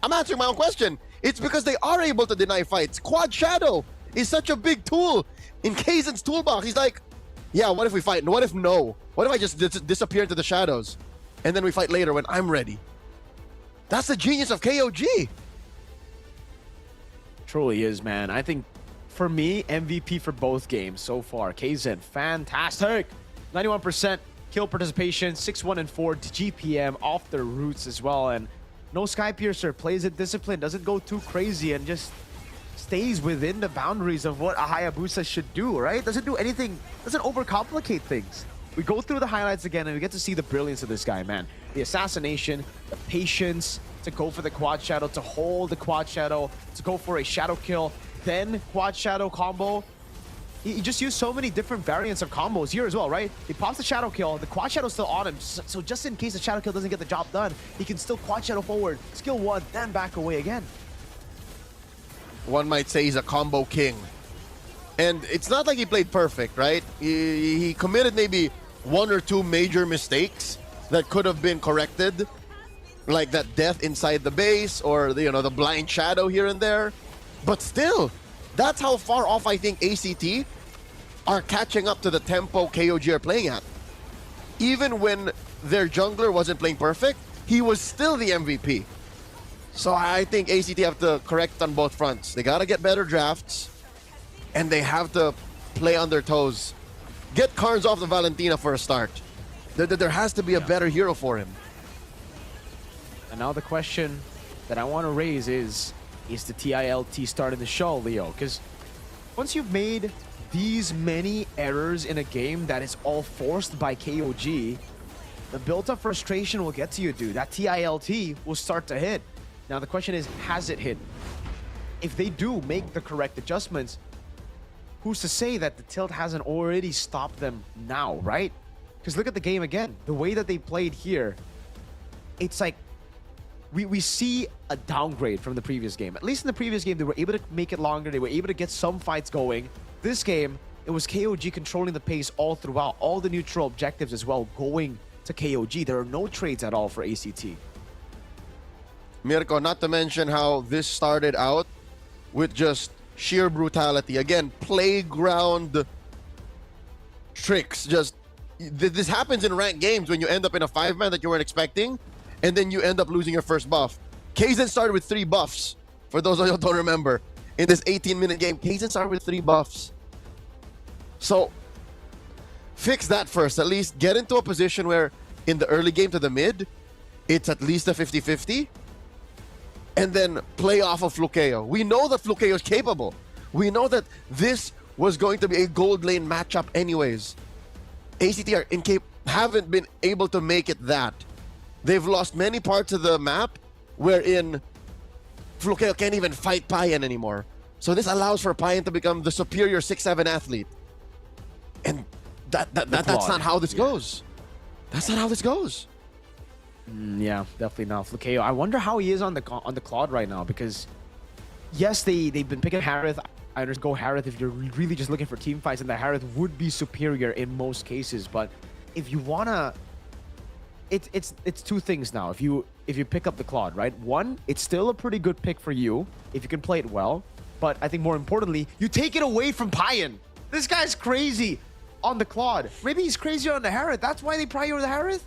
I'm answering my own question. It's because they are able to deny fights. Quad Shadow is such a big tool in Kaizen's toolbox. He's like, yeah, what if we fight? What if no? What if I just disappear into the shadows and then we fight later when I'm ready? That's the genius of KOG. Truly is, man. I think, for me, MVP for both games so far. Kaizen, fantastic. 91% kill participation, 6-1 and 4 to GPM off their roots as well. And no Skypiercer, plays it disciplined, doesn't go too crazy, and just stays within the boundaries of what a Hayabusa should do, right? Doesn't do anything, doesn't overcomplicate things. We go through the highlights again, and we get to see the brilliance of this guy, man. The assassination, the patience to go for the quad shadow, to hold the quad shadow, to go for a shadow kill, then quad shadow combo. He just used so many different variants of combos here as well, right? He pops the shadow kill, the quad shadow's still on him, so just in case the shadow kill doesn't get the job done, he can still quad shadow forward, skill one, then back away again. One might say he's a combo king. And it's not like he played perfect, right? He committed maybe one or two major mistakes that could have been corrected, like that death inside the base or the blind shadow here and there. But still, that's how far off I think ACT are catching up to the tempo KOG are playing at. Even when their jungler wasn't playing perfect, he was still the MVP. So I think ACT have to correct on both fronts. They got to get better drafts, and they have to play on their toes. Get Carnes off the Valentina for a start. There has to be a better hero for him. And now the question that I want to raise is the TILT starting the show, Leo? Because once you've made these many errors in a game that is all forced by KOG, the built-up frustration will get to you, dude. That TILT will start to hit. Now the question is, has it hit? If they do make the correct adjustments, who's to say that the tilt hasn't already stopped them now, right? Because look at the game again. The way that they played here, it's like we see a downgrade from the previous game. At least in the previous game, they were able to make it longer. They were able to get some fights going. This game, it was KOG controlling the pace all throughout. All the neutral objectives as well going to KOG. There are no trades at all for ACT. Mirko, not to mention how this started out with just sheer brutality. Again, playground tricks. Just this happens in ranked games when you end up in a 5-man that you weren't expecting, and then you end up losing your first buff. Kaizen started with 3 buffs For those of you who don't remember, in this 18-minute game, Kaizen started with 3 buffs. So fix that first. At least get into a position where in the early game to the mid, it's at least a 50-50. And then play off of Flukeo. We know that Flukeo is capable. We know that this was going to be a gold lane matchup anyways. ACT haven't been able to make it that. They've lost many parts of the map wherein Flukeo can't even fight Payan anymore. So this allows for Payan to become the superior 6-7 athlete. And that's not how this goes. That's not how this goes. Yeah, definitely not. Flukeo, I wonder how he is on the Claude right now, because yes, they've been picking Harith. I understand go Harith if you're really just looking for team fights, and the Harith would be superior in most cases. But if you wanna, it's two things now. If you pick up the Claude, right? One, it's still a pretty good pick for you if you can play it well. But I think more importantly, you take it away from Payan. This guy's crazy on the Claude. Maybe he's crazier on the Harith. That's why they prior the Harith.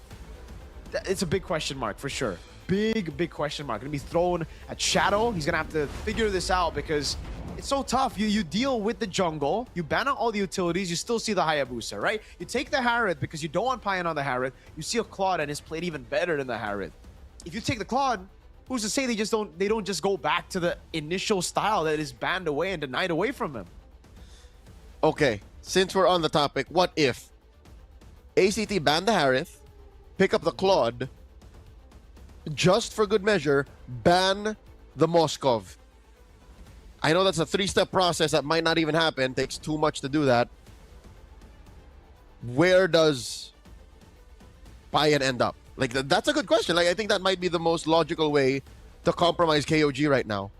It's a big question mark for sure. Big question mark. Gonna be thrown at Shadow. He's gonna have to figure this out because it's so tough. You deal with the jungle, you ban out all the utilities, you still see the Hayabusa, right? You take the Harith because you don't want Payan on the Harith. You see a Claude and it's played even better than the Harith. If you take the Claude, who's to say they don't just go back to the initial style that is banned away and denied away from him? Okay, since we're on the topic, what if ACT ban the Harith, pick up the Claude, just for good measure, ban the Moskov? I know that's a 3-step process that might not even happen. Takes too much to do that. Where does Payan end up? Like, that's a good question. Like, I think that might be the most logical way to compromise KOG right now.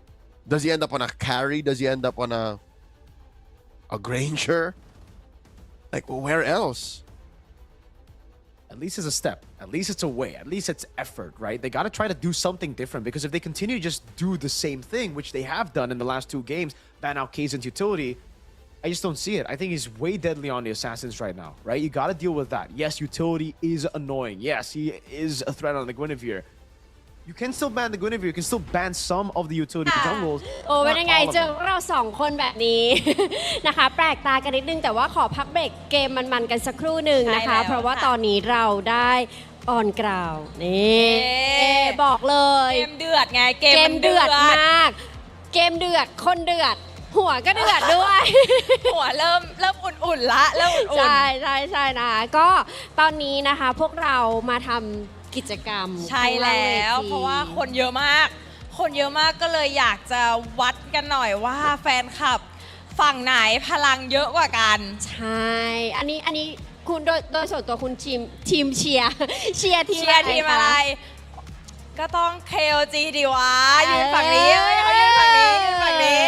Does he end up on a carry? Does he end up on a Granger? Like, well, where else? At least it's a step. At least it's a way. At least it's effort, right? They got to try to do something different, because if they continue to just do the same thing, which they have done in the last 2 games, ban out Kaizen's utility, I just don't see it. I think he's way deadly on the Assassins right now, right? You got to deal with that. Yes, utility is annoying. Yes, he is a threat on the Guinevere. You can still ban the Guinevere. You can still ban some of the utility jungles. โอ้เป็นยังไงเจอเรา2 คนแบบนี้ นะคะแปลกตากันนิดนึงแต่ว่าขอพักเบรกเกมมันๆกันสักครู่หนึ่งนะคะเพราะว่าตอนนี้เราได้ออนกราวนี่บอกเลยเกมเดือดไงเกม เดือดมากเกมเดือดคนเดือดหัวก็เดือดด้วย หัวเริ่มอุ่นๆละเริ่มอุ่น ใช่นะคะก็ตอนนี้นะคะพวกเรามาทำกิจกรรม ใช่แล้วเพราะว่าคนเยอะมากก็เลยอยากจะวัดกันหน่อยว่าแฟนคลับฝั่งไหนพลังเยอะกว่ากันใช่อันนี้คุณโดยส่วนตัวคุณทีมเชียร์ทีมอะไรก็ต้อง KOG ดีวะยืนฝั่งนี้เขายืนฝั่งนี้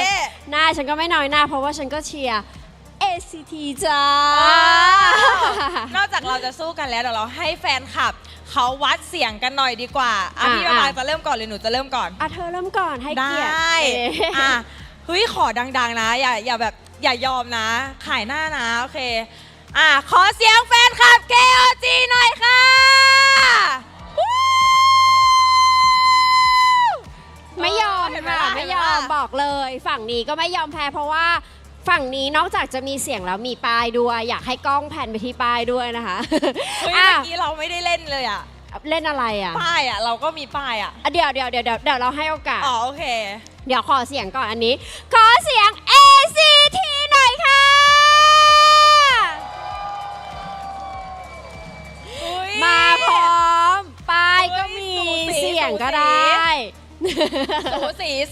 หน้าฉันก็ไม่น้อยหน้าเพราะว่าฉันก็เชียร์ ACT จ้าน อกจากเราจะสู้กันแล้วเดี๋ยวเราให้แฟนคลับเขาวัดเสียงกันหน่อยดีกว่าพี่ปางจะเริ่มก่อนหรือหนูจะเริ่มก่อนเธอเริ่มก่อนให้เกียรติได้เฮ้ยขอดังๆนะอย่าแบบอย่ายอมนะขายหน้านะโอเคขอเสียงแฟนคลับ KOG หน่อยค่ะไม่ยอมค่ะไม่ยอมบอกเลยฝั่งนี้ก็ไม่ยอมแพ้เพราะว่าฝั่งนี้นอกจากจะมีเสียงแล้วมีป้ายด้วยอยากให้กล้องแผ่นไปที่ป้ายด้วยนะคะเมื่อกี้เราไม่ได้เล่นเลยเล่นอะไรป้ายเราก็มีป้ายเดี๋ยวเราให้โอกาสโอเคเดี๋ยวขอเสียงก่อนอันนี้ขอเสียง ACT หน่อยค่ะมาพร้อมป้ายก็มีเสียงก็ได้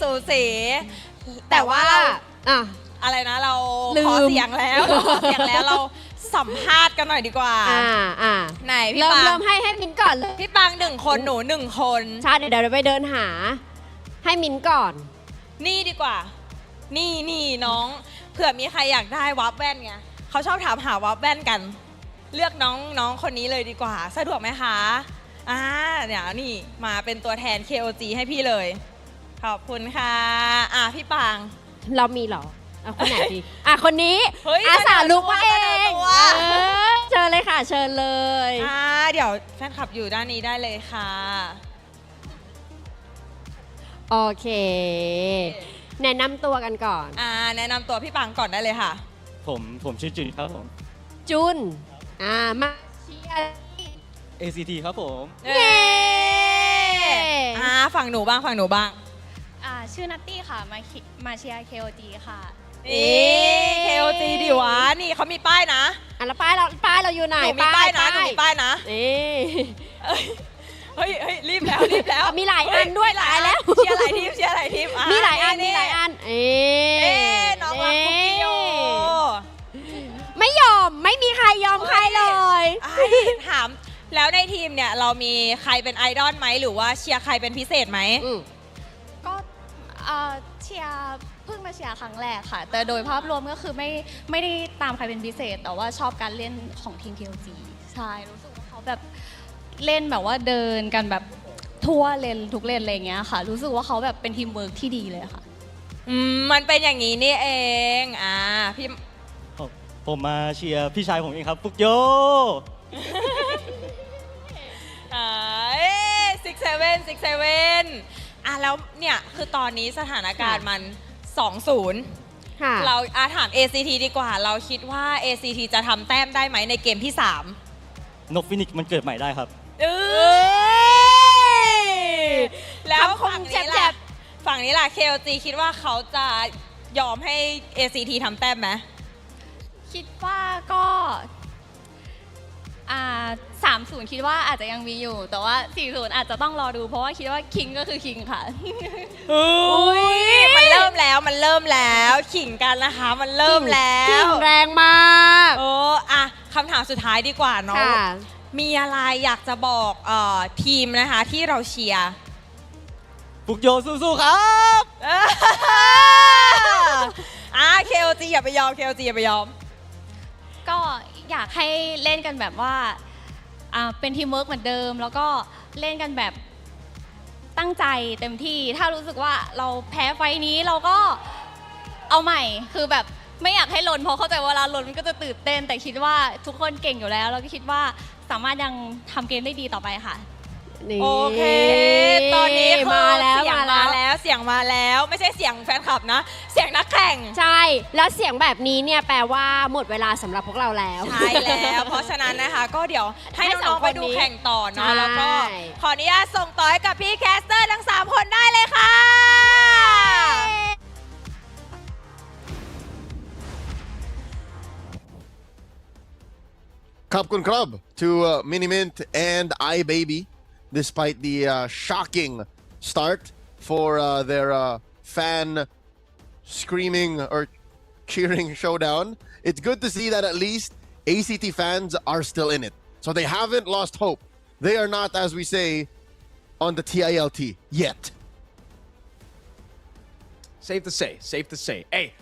สูสีแต่ว่าอะไรนะเราขอเสียงแล้วเราสัมภาษณ์กันหน่อยดีกว่าไหนพี่ปางเริ่มให้มินก่อนเลยพี่ปาง1 คนหนู1 คนใช่เดี๋ยวเราไปเดินหาให้มินก่อนนี่ดีกว่านี่น้องเผื่อมีใครอยากได้วับแว่นไงเขาชอบถามหาวับแว่นกันเลือกน้องคนนี้เลยดีกว่าสะดวกไหมคะเดี๋ยวนี่มาเป็นตัวแทน KOG ให้พี่เลยขอบคุณค่ะพี่ปางเรามีเหรอคนไหนดีคนนี้อาสาลุกมาเองเชิญเลยค่ะเชิญเลยเดี๋ยวแฟนคลับอยู่ด้านนี้ได้เลยค่ะ โอเค แนะนำตัวกันก่อน แนะนำตัวพี่ปังก่อนได้เลยค่ะ ผมชื่อจุนครับผม จุนมาเชียร์ ACT ครับผม เย้ฝั่งหนูบ้างฝั่งหนูบ้าง ชื่อนัตตี้ค่ะ มาเชียร์ KOG ค่ะ นี่ KOG ดิวะนี่เขามีป้ายนะ แล้วป้ายเราอยู่ไหน หนูมีป้ายนะหนูมีป้ายนะ นี่ เฮ้ยรีบแล้วรีบแล้ว มีหลายอันด้วยตายแล้ว เชียร์หลายทีมเชียร์หลายทีม มีหลายอันน้องรักคุกกี้โย ไม่ยอมไม่มีใครยอมใครเลย ถามแล้วในทีมเนี่ยเรามีใครเป็นไอดอลไหมหรือว่าเชียร์ใครเป็นพิเศษไหม ก็เชียร์เพิ่งมาเชียร์ครั้งแรกค่ะ แต่โดยภาพรวมก็คือไม่ได้ตามใครเป็นพิเศษ แต่ว่าชอบการเล่นของทีม KOG ใช่รู้สึกว่าเขาแบบเล่นแบบว่าเดินกันแบบทั่วเลนทุกเลนอะไรอย่างเงี้ยค่ะ รู้สึกว่าเขาแบบเป็นทีมเวิร์กที่ดีเลยค่ะ มันเป็นอย่างนี้นี่เองพี่ ผมมาเชียร์พี่ชายผมเองครับฟุกโย 67แล้วเนี่ยคือตอนนี้สถานการณ์มัน 2-0 เราถาม ACT ดีกว่า เราคิดว่า ACT จะทำแต้มได้ไหมในเกมที่ 3 นกฟินิกซ์มันเกิดใหม่ได้ครับ แล้วฝั่งนี้ล่ะ KOG คิดว่าเขาจะยอมให้ ACT ทำแต้มไหม คิดว่าก็30คิดว่าอาจจะยังมีอยู่ แต่ว่า40อาจจะต้องรอดูเพราะว่าคิดว่าคิงก็คือคิงค่ะมันเริ่มแล้วขิงกันนะคะมันเริ่มแล้ว ขิงแรงมากคำถามสุดท้ายดีกว่าเนาะมีอะไรอยากจะบอกทีมนะคะที่เราเชียร์ ฟุกโยสู้ๆครับ KOG อย่าไปยอม KOG อย่าไปยอม ก็อยากให้เล่นกันแบบว่าเป็นทีมเวิร์กเหมือนเดิม แล้วก็เล่นกันแบบตั้งใจเต็มที่ถ้ารู้สึกว่าเราแพ้ไฟนี้เราก็เอาใหม่คือแบบไม่อยากให้หล่นเพราะเข้าใจว่าเวลาหล่นมันก็จะตื่นเต้นแต่คิดว่าทุกคนเก่งอยู่แล้วแล้วก็คิดว่าสามารถยังทำเกมได้ดีต่อไปค่ะ โอเคตอนนี้คือ มาแล้ว เสียงมาแล้วไม่ใช่เสียงแฟนคลับนะเสียงนักแข่ง ใช่แล้วเสียงแบบนี้เนี่ยแปลว่าหมดเวลาสำหรับพวกเราแล้ว ใช่แล้วเพราะฉะนั้นนะคะก็เดี๋ยวให้น้องๆไปดูแข่งต่อเนาะ ใช่ แล้วก็ขออนุญาตส่งต่อให้กับพี่แคสเตอร์ทั้ง3คนได้เลยค่ะ Kapkun Club to Minimint and iBaby, despite the shocking start for their fan screaming or cheering showdown. It's good to see that at least ACT fans are still in it. So they haven't lost hope. They are not, as we say, on the TILT yet. Safe to say. Hey,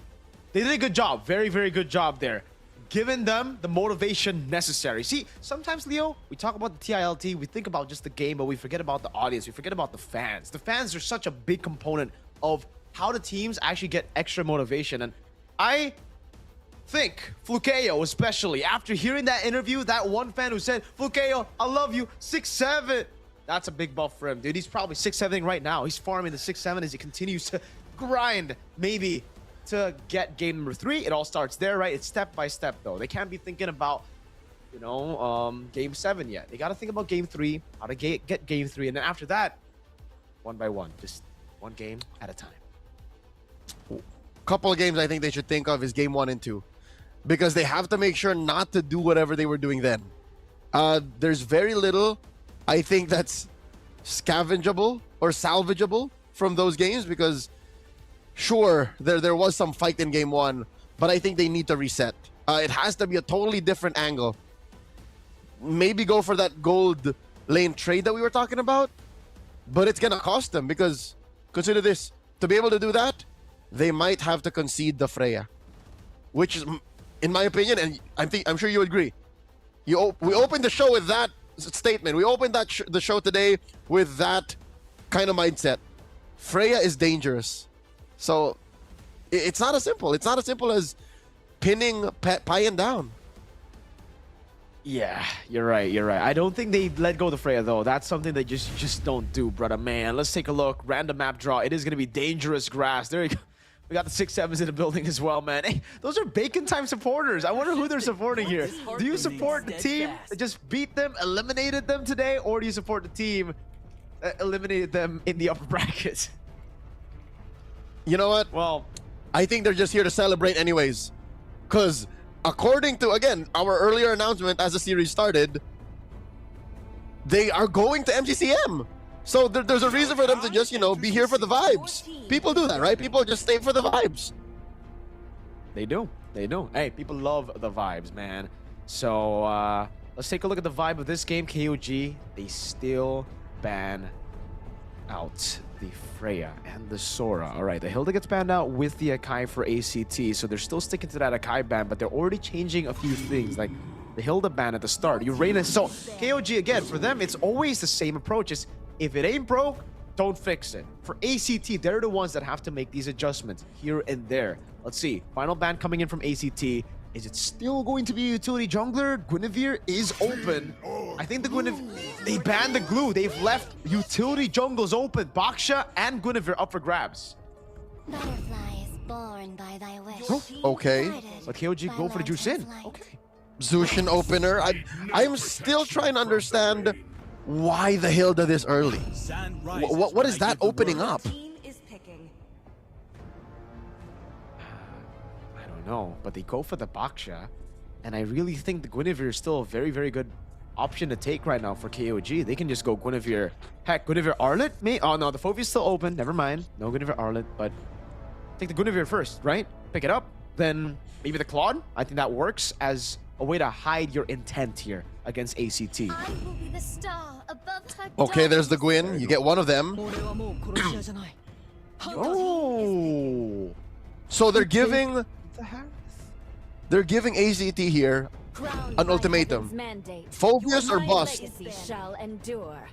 they did a good job. Very, very good job there. Giving them the motivation necessary. See, sometimes, Leo, we talk about the TILT, we think about just the game, but we forget about the audience. We forget about the fans. The fans are such a big component of how the teams actually get extra motivation. And I think Flukeo, especially, after hearing that interview, that one fan who said, Flukeo, I love you, 6'7". That's a big buff for him, dude. He's probably 6'7" right now. He's farming the 6'7" as he continues to grind, maybe, to get game number 3. It all starts there, right? It's step by step, though. They can't be thinking about, game 7 yet. They got to think about game 3, how to get game 3, and then after that, one by one, just one game at a time. Couple of games I think they should think of is game 1 and 2, because they have to make sure not to do whatever they were doing then. There's very little, I think, that's scavengeable or salvageable from those games, because sure, there was some fight in game 1, but I think they need to reset. It has to be a totally different angle. Maybe go for that gold lane trade that we were talking about, but it's gonna cost them, because consider this, to be able to do that, they might have to concede the Freya, which is, in my opinion, and I'm sure you agree. We opened the show with that statement. We opened the show today with that kind of mindset. Freya is dangerous. So it's not as simple. It's not as simple as pinning Payan down. Yeah, you're right. You're right. I don't think they let go of the Freya though. That's something that just don't do, brother man. Let's take a look. Random map draw. It is gonna be dangerous grass. There you go. We got the 6-7s in the building as well, man. Hey, those are Bacon Time supporters. I wonder who they're supporting here. Do you support the team that just beat them, eliminated them today, or do you support the team that eliminated them in the upper bracket? You know what? Well, I think they're just here to celebrate anyways. Because according to, again, our earlier announcement as the series started, they are going to MCCM. So there's a reason for them to just, you know, be here for the vibes. People do that, right? People just stay for the vibes. They do. They do. Hey, people love the vibes, man. So let's take a look at the vibe of this game. KOG, they still ban out the Freya and the Sora. All right, the Hilda gets banned out with the Akai for ACT, so they're still sticking to that Akai ban, but they're already changing a few things, like the Hilda ban at the start. Uranus, so KOG, again, for them, it's always the same approach. It's, if it ain't broke, don't fix it. For ACT, they're the ones that have to make these adjustments here and there. Let's see, final ban coming in from ACT. Is it still going to be a utility jungler? Guinevere is open. I think the Guinevere, they banned the glue. They've left utility jungles open. Baksha and Guinevere up for grabs. Butterflies born by thy wish. Oh, okay. But KOG go for the Juicin. Okay. Zushin opener. I'm still trying to understand why the Hilda this early. What is that opening up? No, but they go for the Baksha, and I really think the Guinevere is still a very, very good option to take right now for KOG. They can just go Guinevere. Heck, Guinevere Arlet? Me? Oh no, the Fovia's still open. Never mind. No Guinevere Arlet, but take the Guinevere first, right? Pick it up. Then maybe the Claude. I think that works as a way to hide your intent here against ACT. Okay, there's the Gwyn. You get one of them. Oh. So they're giving ACT here an ultimatum. Phobius or bust.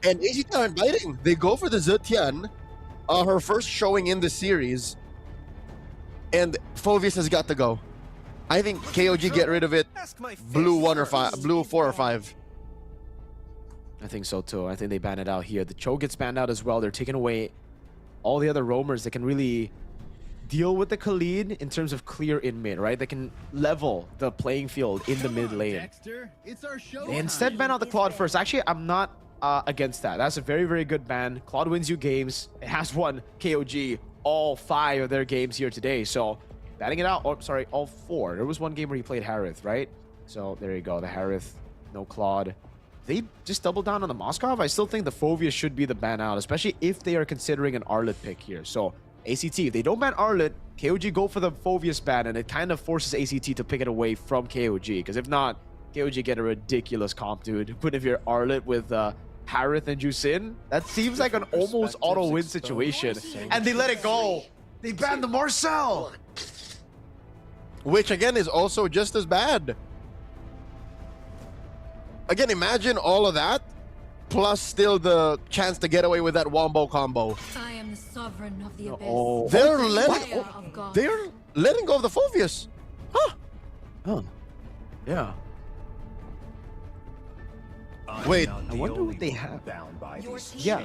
And ACT aren't biting. They go for the Zetian, her first showing in the series. And Phobius has got to go. I think KOG get rid of it. Blue 4 or 5. I think so too. I think they ban it out here. The Cho gets banned out as well. They're taking away all the other roamers that can really deal with the Khalid in terms of clear in mid, right? They can level the playing field in the mid lane. They instead ban out the Claude first. Actually, I'm not against that. That's a very, very good ban. Claude wins you games. It has won KOG all 5 of their games here today. So banning it out, or sorry, all 4. There was one game where he played Harith, right? So there you go. The Harith, no Claude. They just double down on the Moskov. I still think the Fovia should be the ban out, especially if they are considering an Arlet pick here. So ACT, if they don't ban Arlet, KOG go for the Phobius ban, and it kind of forces ACT to pick it away from KOG. Because if not, KOG get a ridiculous comp, dude. Guinevere Arlet with Harith and Juicin. That seems like an almost auto-win situation. And they let it go. They banned the Marcel. Which, again, is also just as bad. Again, imagine all of that, plus still the chance to get away with that wombo combo. I am the sovereign of the abyss. Oh. They're letting go of the Phobius. Huh. Oh. Yeah. Wait. I wonder what they have. Yeah.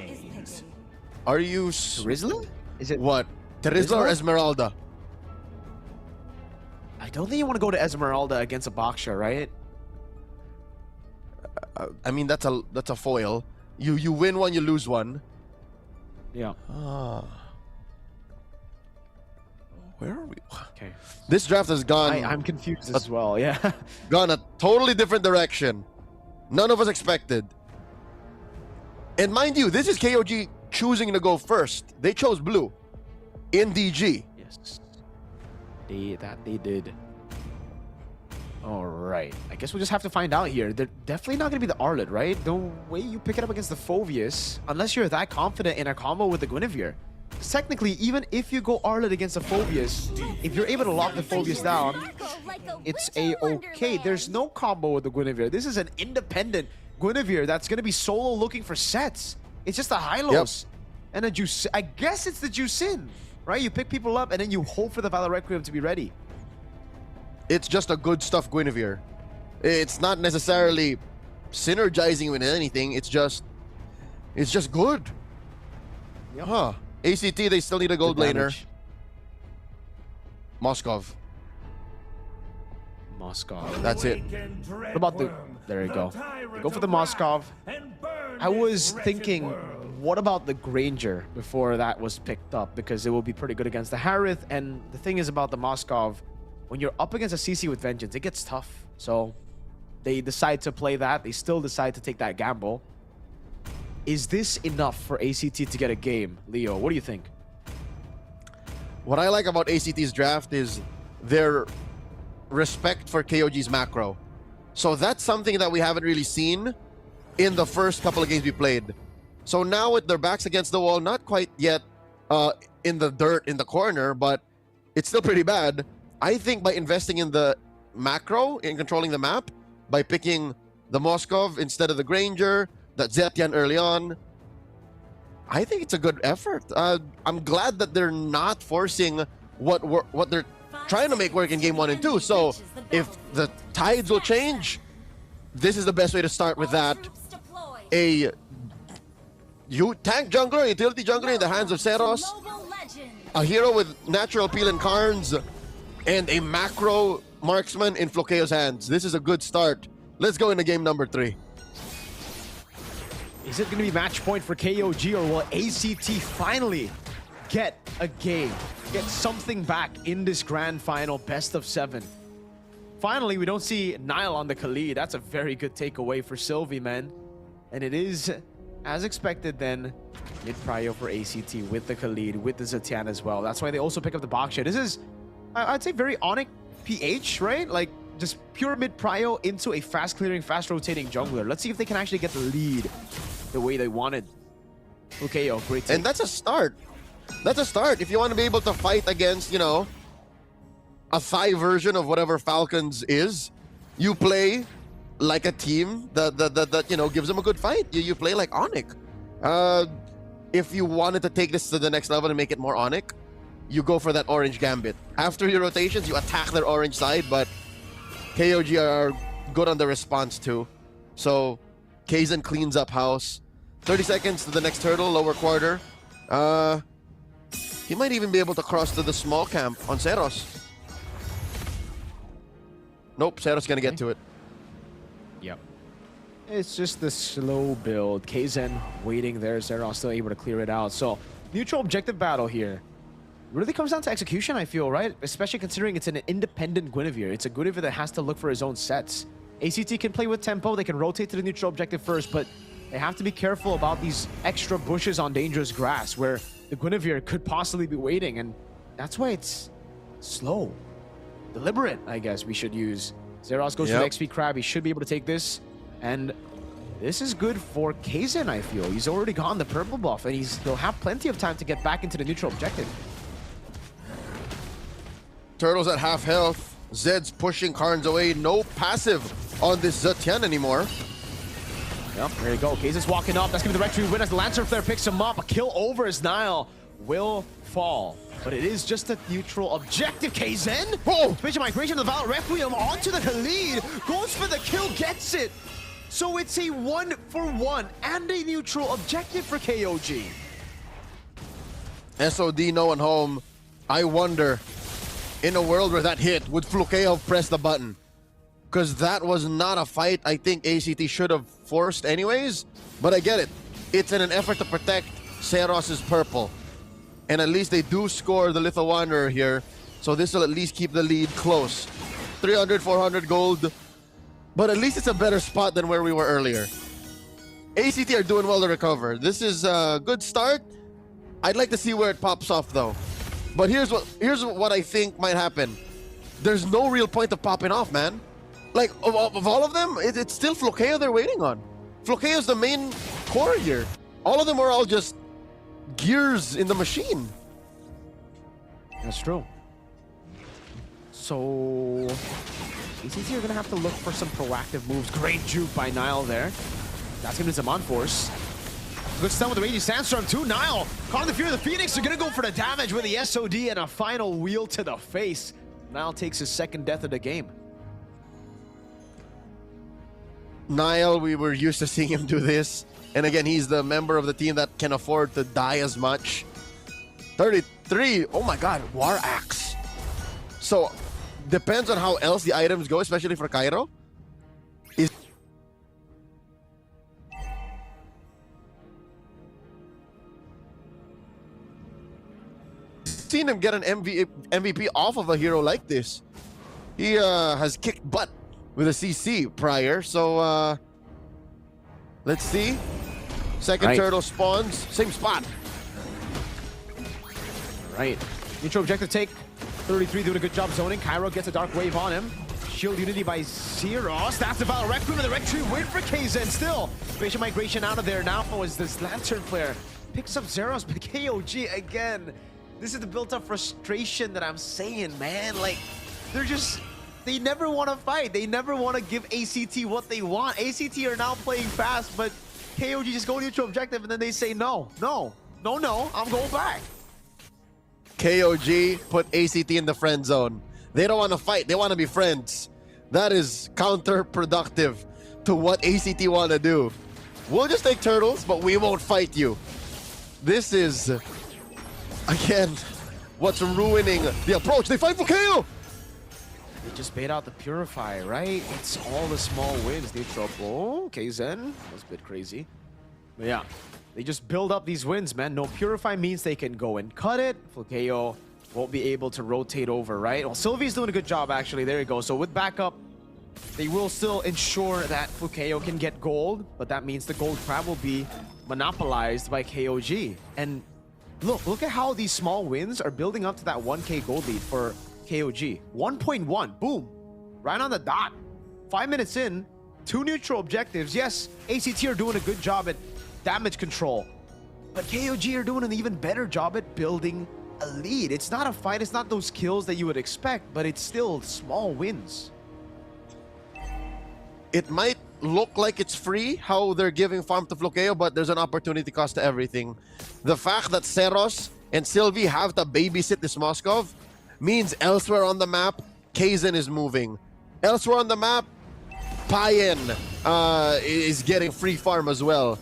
Are you... Terizla? Is it... What? Terizla or Esmeralda? I don't think you want to go to Esmeralda against a Baksha, right? I mean, that's a foil. You win one, you lose one. Yeah. Where are we? Okay. This draft has gone... I'm confused as well, yeah. Gone a totally different direction. None of us expected. And mind you, this is KOG choosing to go first. They chose blue. In DG. Yes. They did. All right. I guess we'll just have to find out here. They're definitely not going to be the Arlet, right? The way you pick it up against the Phobius, unless you're that confident in a combo with the Guinevere. Technically, even if you go Arlet against the Phobius, if you're able to lock the Phobius down, it's a-okay. There's no combo with the Guinevere. This is an independent Guinevere that's going to be solo looking for sets. It's just a Hylos and a Juice. I guess it's the Juicin, right? You pick people up and then you hope for the Valor Requiem to be ready. It's just a good stuff Guinevere. It's not necessarily synergizing with anything. It's just good. Huh. ACT, they still need a gold laner. Moskov. That's it. What about the... There you go. Go for the Moskov. I was thinking, what about the Granger before that was picked up? Because it will be pretty good against the Harith. And the thing is about the Moskov, when you're up against a CC with Vengeance, it gets tough. So they decide to play that. They still decide to take that gamble. Is this enough for ACT to get a game? Leo, what do you think? What I like about ACT's draft is their respect for KOG's macro. So that's something that we haven't really seen in the first couple of games we played. So now with their backs against the wall, not quite yet in the dirt in the corner, but it's still pretty bad. I think by investing in the macro, in controlling the map, by picking the Moskov instead of the Granger, that Zetian early on, I think it's a good effort. I'm glad that they're not forcing what they're trying to make work in game 1 and 2. So if the tides will change, this is the best way to start with that. A tank jungler, utility jungler in the hands of Seros, a hero with natural peel and Karns, and a macro marksman in Flokeo's hands. This is a good start. Let's go into game number 3. Is it going to be match point for KOG, or will ACT finally get a game, get something back in this grand final best of 7? Finally, we don't see Nile on the Khalid. That's a very good takeaway for Sylvie, man. And it is, as expected then, mid-prio for ACT with the Khalid, with the Zetian as well. That's why they also pick up the Baksha. This is, I'd say, very Onic PH, right? Like, just pure mid-prio into a fast-clearing, fast-rotating jungler. Let's see if they can actually get the lead the way they wanted. Okay, great take. And that's a start. That's a start. If you want to be able to fight against, you know, a Thai version of whatever Falcons is, you play like a team that you know, gives them a good fight. You play like Onic. If you wanted to take this to the next level and make it more Onic, you go for that orange gambit. After your rotations, you attack their orange side, but KOG are good on the response too. So Kaizen cleans up house. 30 seconds to the next turtle, lower quarter. He might even be able to cross to the small camp on Seros. Nope, Seros gonna get to it. Yep. It's just the slow build. Kaizen waiting there. Seros still able to clear it out. So, neutral objective battle here. Really comes down to execution, I feel, right? Especially considering it's an independent Guinevere. It's a Guinevere that has to look for his own sets. ACT can play with tempo. They can rotate to the neutral objective first, but they have to be careful about these extra bushes on dangerous grass where the Guinevere could possibly be waiting, and that's why it's slow. Deliberate, I guess we should use. Zeros goes for the XP Crab. He should be able to take this, and this is good for Kaizen, I feel. He's already gone the purple buff, and he'll have plenty of time to get back into the neutral objective. Turtle's at half health. Zed's pushing Karns away. No passive on this Zetian anymore. Yep, there you go. Kaizen's walking up. That's going to be the right win as the Lancer Flare picks him up. A kill over as Nile will fall. But it is just a neutral objective. Kaizen! Oh! Spatial migration of the Valor Requiem onto the Khalid. Goes for the kill, gets it. So it's a 1-for-1 and a neutral objective for KOG. SOD no one home. I wonder, in a world where that hit, would Flukeo press the button? Because that was not a fight I think ACT should have forced anyways. But I get it. It's in an effort to protect Seros' purple. And at least they do score the Lethal Wanderer here. So this will at least keep the lead close. 300, 400 gold. But at least it's a better spot than where we were earlier. ACT are doing well to recover. This is a good start. I'd like to see where it pops off though. But here's what I think might happen. There's no real point of popping off, man. Like, of all of them, it's still Flokeo they're waiting on. Flokeo's the main core here. All of them are all just gears in the machine. That's true. So, ACT are going to have to look for some proactive moves. Great juke by Nile there. That's going to be Zaman Force. Good stun with the Raging Sandstorm too. Nile, caught in the Fury of the Phoenix. They're going to go for the damage with the SOD and a final wheel to the face. Nile takes his second death of the game. Niall, we were used to seeing him do this. And again, he's the member of the team that can afford to die as much. 33. Oh my god, War Axe. So, depends on how else the items go, especially for Cairo. Seen him get an MVP off of a hero like this. He has kicked butt with a CC prior, so let's see. Second turtle spawns, same spot. Right. Neutral objective take. 33 doing a good job zoning. Cairo gets a dark wave on him. Shield unity by Zeros. That's the Battle Rec Room, and the Rec Tree wait for KZ still. Spatial migration out of there now as this Lantern Flare picks up Zeros, but KOG again. This is the built-up frustration that I'm saying, man. Like, they never want to fight. They never want to give ACT what they want. ACT are now playing fast, but KOG just go neutral objective, and then they say, no, I'm going back. KOG put ACT in the friend zone. They don't want to fight. They want to be friends. That is counterproductive to what ACT want to do. We'll just take turtles, but we won't fight you. This is... again, what's ruining the approach? They fight for KO! They just bait out the Purify, right? It's all the small wins. They trouble. Okay, Zen. That's a bit crazy. But yeah, they just build up these wins, man. No Purify means they can go and cut it. Flukeo won't be able to rotate over, right? Well, Sylvie's doing a good job, actually. There you go. So with backup, they will still ensure that Flukeo can get gold, but that means the gold crab will be monopolized by KOG. And look at how these small wins are building up to that 1k gold lead for KOG. 1.1, boom, right on the dot. 5 minutes in, 2 neutral objectives. Yes, ACT are doing a good job at damage control, but KOG are doing an even better job at building a lead. It's not a fight, it's not those kills that you would expect, but it's still small wins. It might look like it's free how they're giving farm to Flukeo, but there's an opportunity cost to everything. The fact that Zeros and Sylvie have to babysit this Moskov means elsewhere on the map, Kaizen is moving. Elsewhere on the map, Payen is getting free farm as well.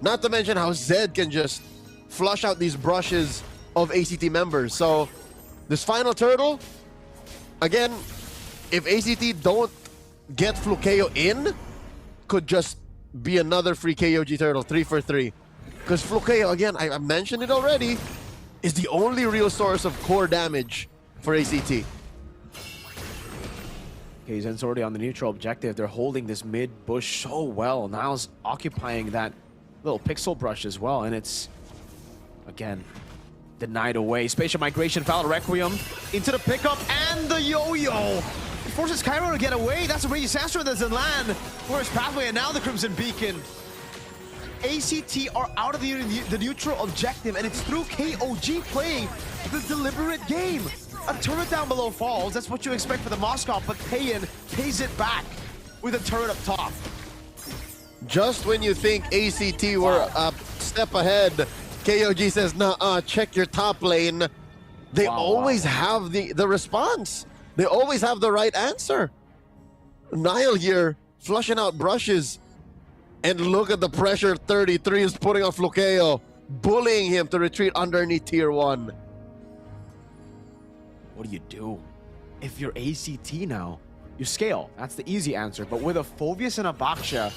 Not to mention how Zed can just flush out these brushes of ACT members. So this final turtle, again, if ACT don't get Flukeo in, could just be another free KOG turtle, 3 for 3. Because Flukeo, again, I mentioned it already, is the only real source of core damage for ACT. Okay, Zen's already on the neutral objective. They're holding this mid bush so well. Niall's occupying that little pixel brush as well, and it's, again, denied away. Spatial migration, Foul Requiem into the pickup, and the yo-yo forces Cairo to get away. That's a Rage Sastra that doesn't land. Where's Pathway, and now the Crimson Beacon. ACT are out of the neutral objective, and it's through KOG playing the deliberate game. A turret down below falls. That's what you expect for the Moskov, but Payen pays it back with a turret up top. Just when you think ACT were a step ahead, KOG says, nah, check your top lane. They always have the response. They always have the right answer. Niall here flushing out brushes. And look at the pressure 33 is putting on Flukeo, bullying him to retreat underneath tier 1. What do you do? If you're ACT now, you scale. That's the easy answer. But with a Phobius and a Baksha,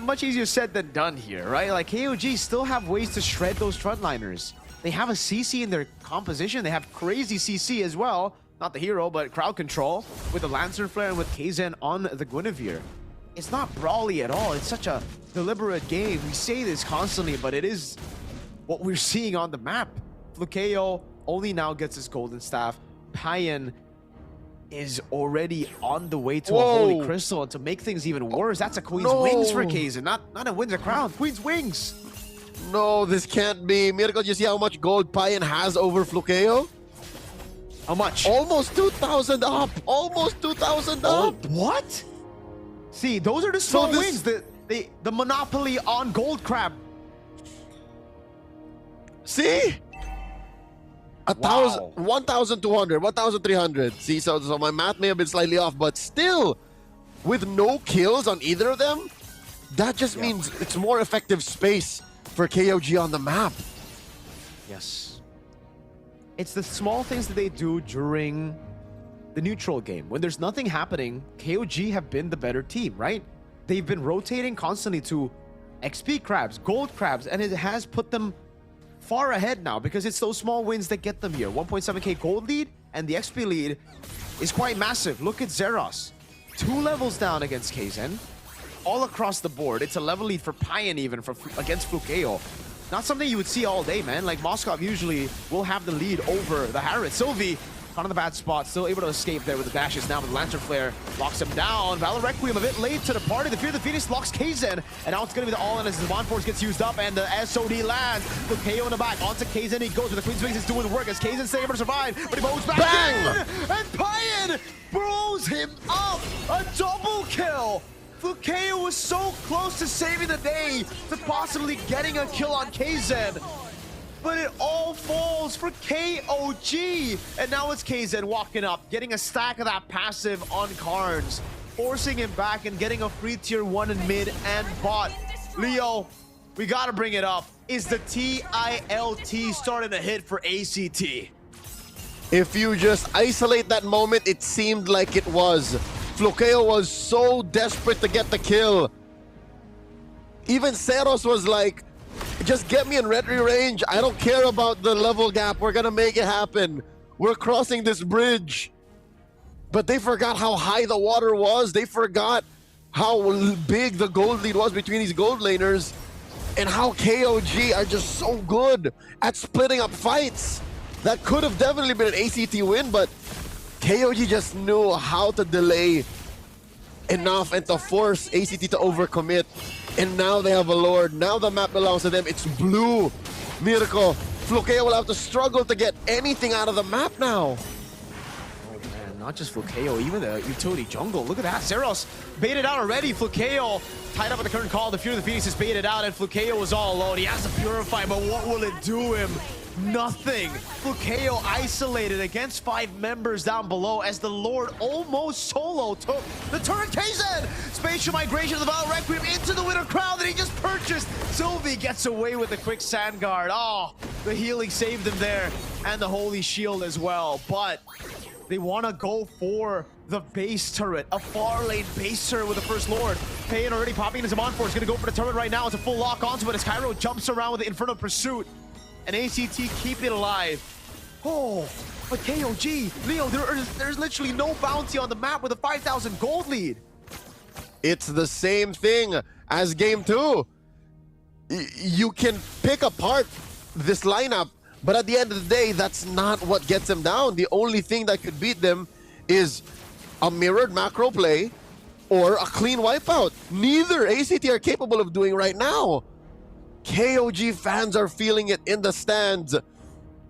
much easier said than done here, right? Like, KOG still have ways to shred those frontliners. They have a CC in their composition. They have crazy CC as well. Not the hero, but crowd control with the Lancer Flare and with Kaizen on the Guinevere. It's not brawly at all. It's such a deliberate game. We say this constantly, but it is what we're seeing on the map. Flukeo only now gets his golden staff. Payen is already on the way to a Holy Crystal, and to make things even worse, that's a Queen's Wings for Kaizen. Not a Winds of Crown, Queen's Wings. No, this can't be. Miracle, do you see how much gold Payen has over Flukeo? How much? Almost 2,000 up. Almost 2,000 up. What? See, those are the small wins. The monopoly on Gold Crab. See? 1,200, 1,300. See, so my math may have been slightly off, but still, with no kills on either of them, that just means it's more effective space for KOG on the map. Yes. It's the small things that they do during the neutral game. When there's nothing happening, KOG have been the better team, right? They've been rotating constantly to XP crabs, gold crabs, and it has put them far ahead now because it's those small wins that get them here. 1.7k gold lead, and the XP lead is quite massive. Look at Zeros. 2 levels down against Kaizen. All across the board. It's a level lead for Payan even against Flukeo. Not something you would see all day, man. Like, Moskov usually will have the lead over the Harris. Sylvie, caught in the bad spot, still able to escape there with the dashes. Now with the Lantern Flare, locks him down. Valor Requiem a bit late to the party. The Fear of the Phoenix locks Kaizen, and now it's going to be the all-in as the Bond Force gets used up, and the SOD lands. Flukeo in the back, onto Kaizen he goes, with the Queen's Wings is doing work as Kaizen's able to survive, but he moves back in, and Payan blows him up! A double kill! Flukeo was so close to saving the day, to possibly getting a kill on Kaizen. But it all falls for KOG. And now it's Kaizen walking up, getting a stack of that passive on Carnes, forcing him back and getting a free tier 1 in mid and bot. Leo, we gotta bring it up. Is the TILT starting to hit for ACT? If you just isolate that moment, it seemed like it was. Flukeo was so desperate to get the kill. Even Seros was like, just get me in retry range. I don't care about the level gap. We're gonna make it happen. We're crossing this bridge. But they forgot how high the water was. They forgot how big the gold lead was between these gold laners, and how KOG are just so good at splitting up fights. That could have definitely been an ACT win, but KOG just knew how to delay enough and to force ACT to overcommit. And now they have a Lord. Now the map belongs to them. It's blue. Mirko, Flukeo will have to struggle to get anything out of the map now. Oh man, not just Flukeo, even the utility jungle. Look at that. Zeros baited out already. Flukeo tied up with the current call. The Fear of the Phoenix is baited out, and Flukeo was all alone. He has to purify, but what will it do him? Nothing. Flukeo isolated against 5 members down below as the Lord almost solo took the turret. Kaizen! Spatial migration of the Valor Requiem into the Winter Crown that he just purchased. Sylvie gets away with the quick Sand Guard. Oh, the healing saved him there, and the Holy Shield as well. But they want to go for the base turret, a far lane base turret with the First Lord. Payan already popping into Monfor. He's going to go for the turret right now. It's a full lock onto it as Cairo jumps around with the Infernal Pursuit. And ACT keep it alive. Oh, but KOG, Leo, there's literally no bounty on the map with a 5,000 gold lead. It's the same thing as game 2. You can pick apart this lineup, but at the end of the day, that's not what gets them down. The only thing that could beat them is a mirrored macro play or a clean wipeout. Neither ACT are capable of doing right now. KOG fans are feeling it in the stands.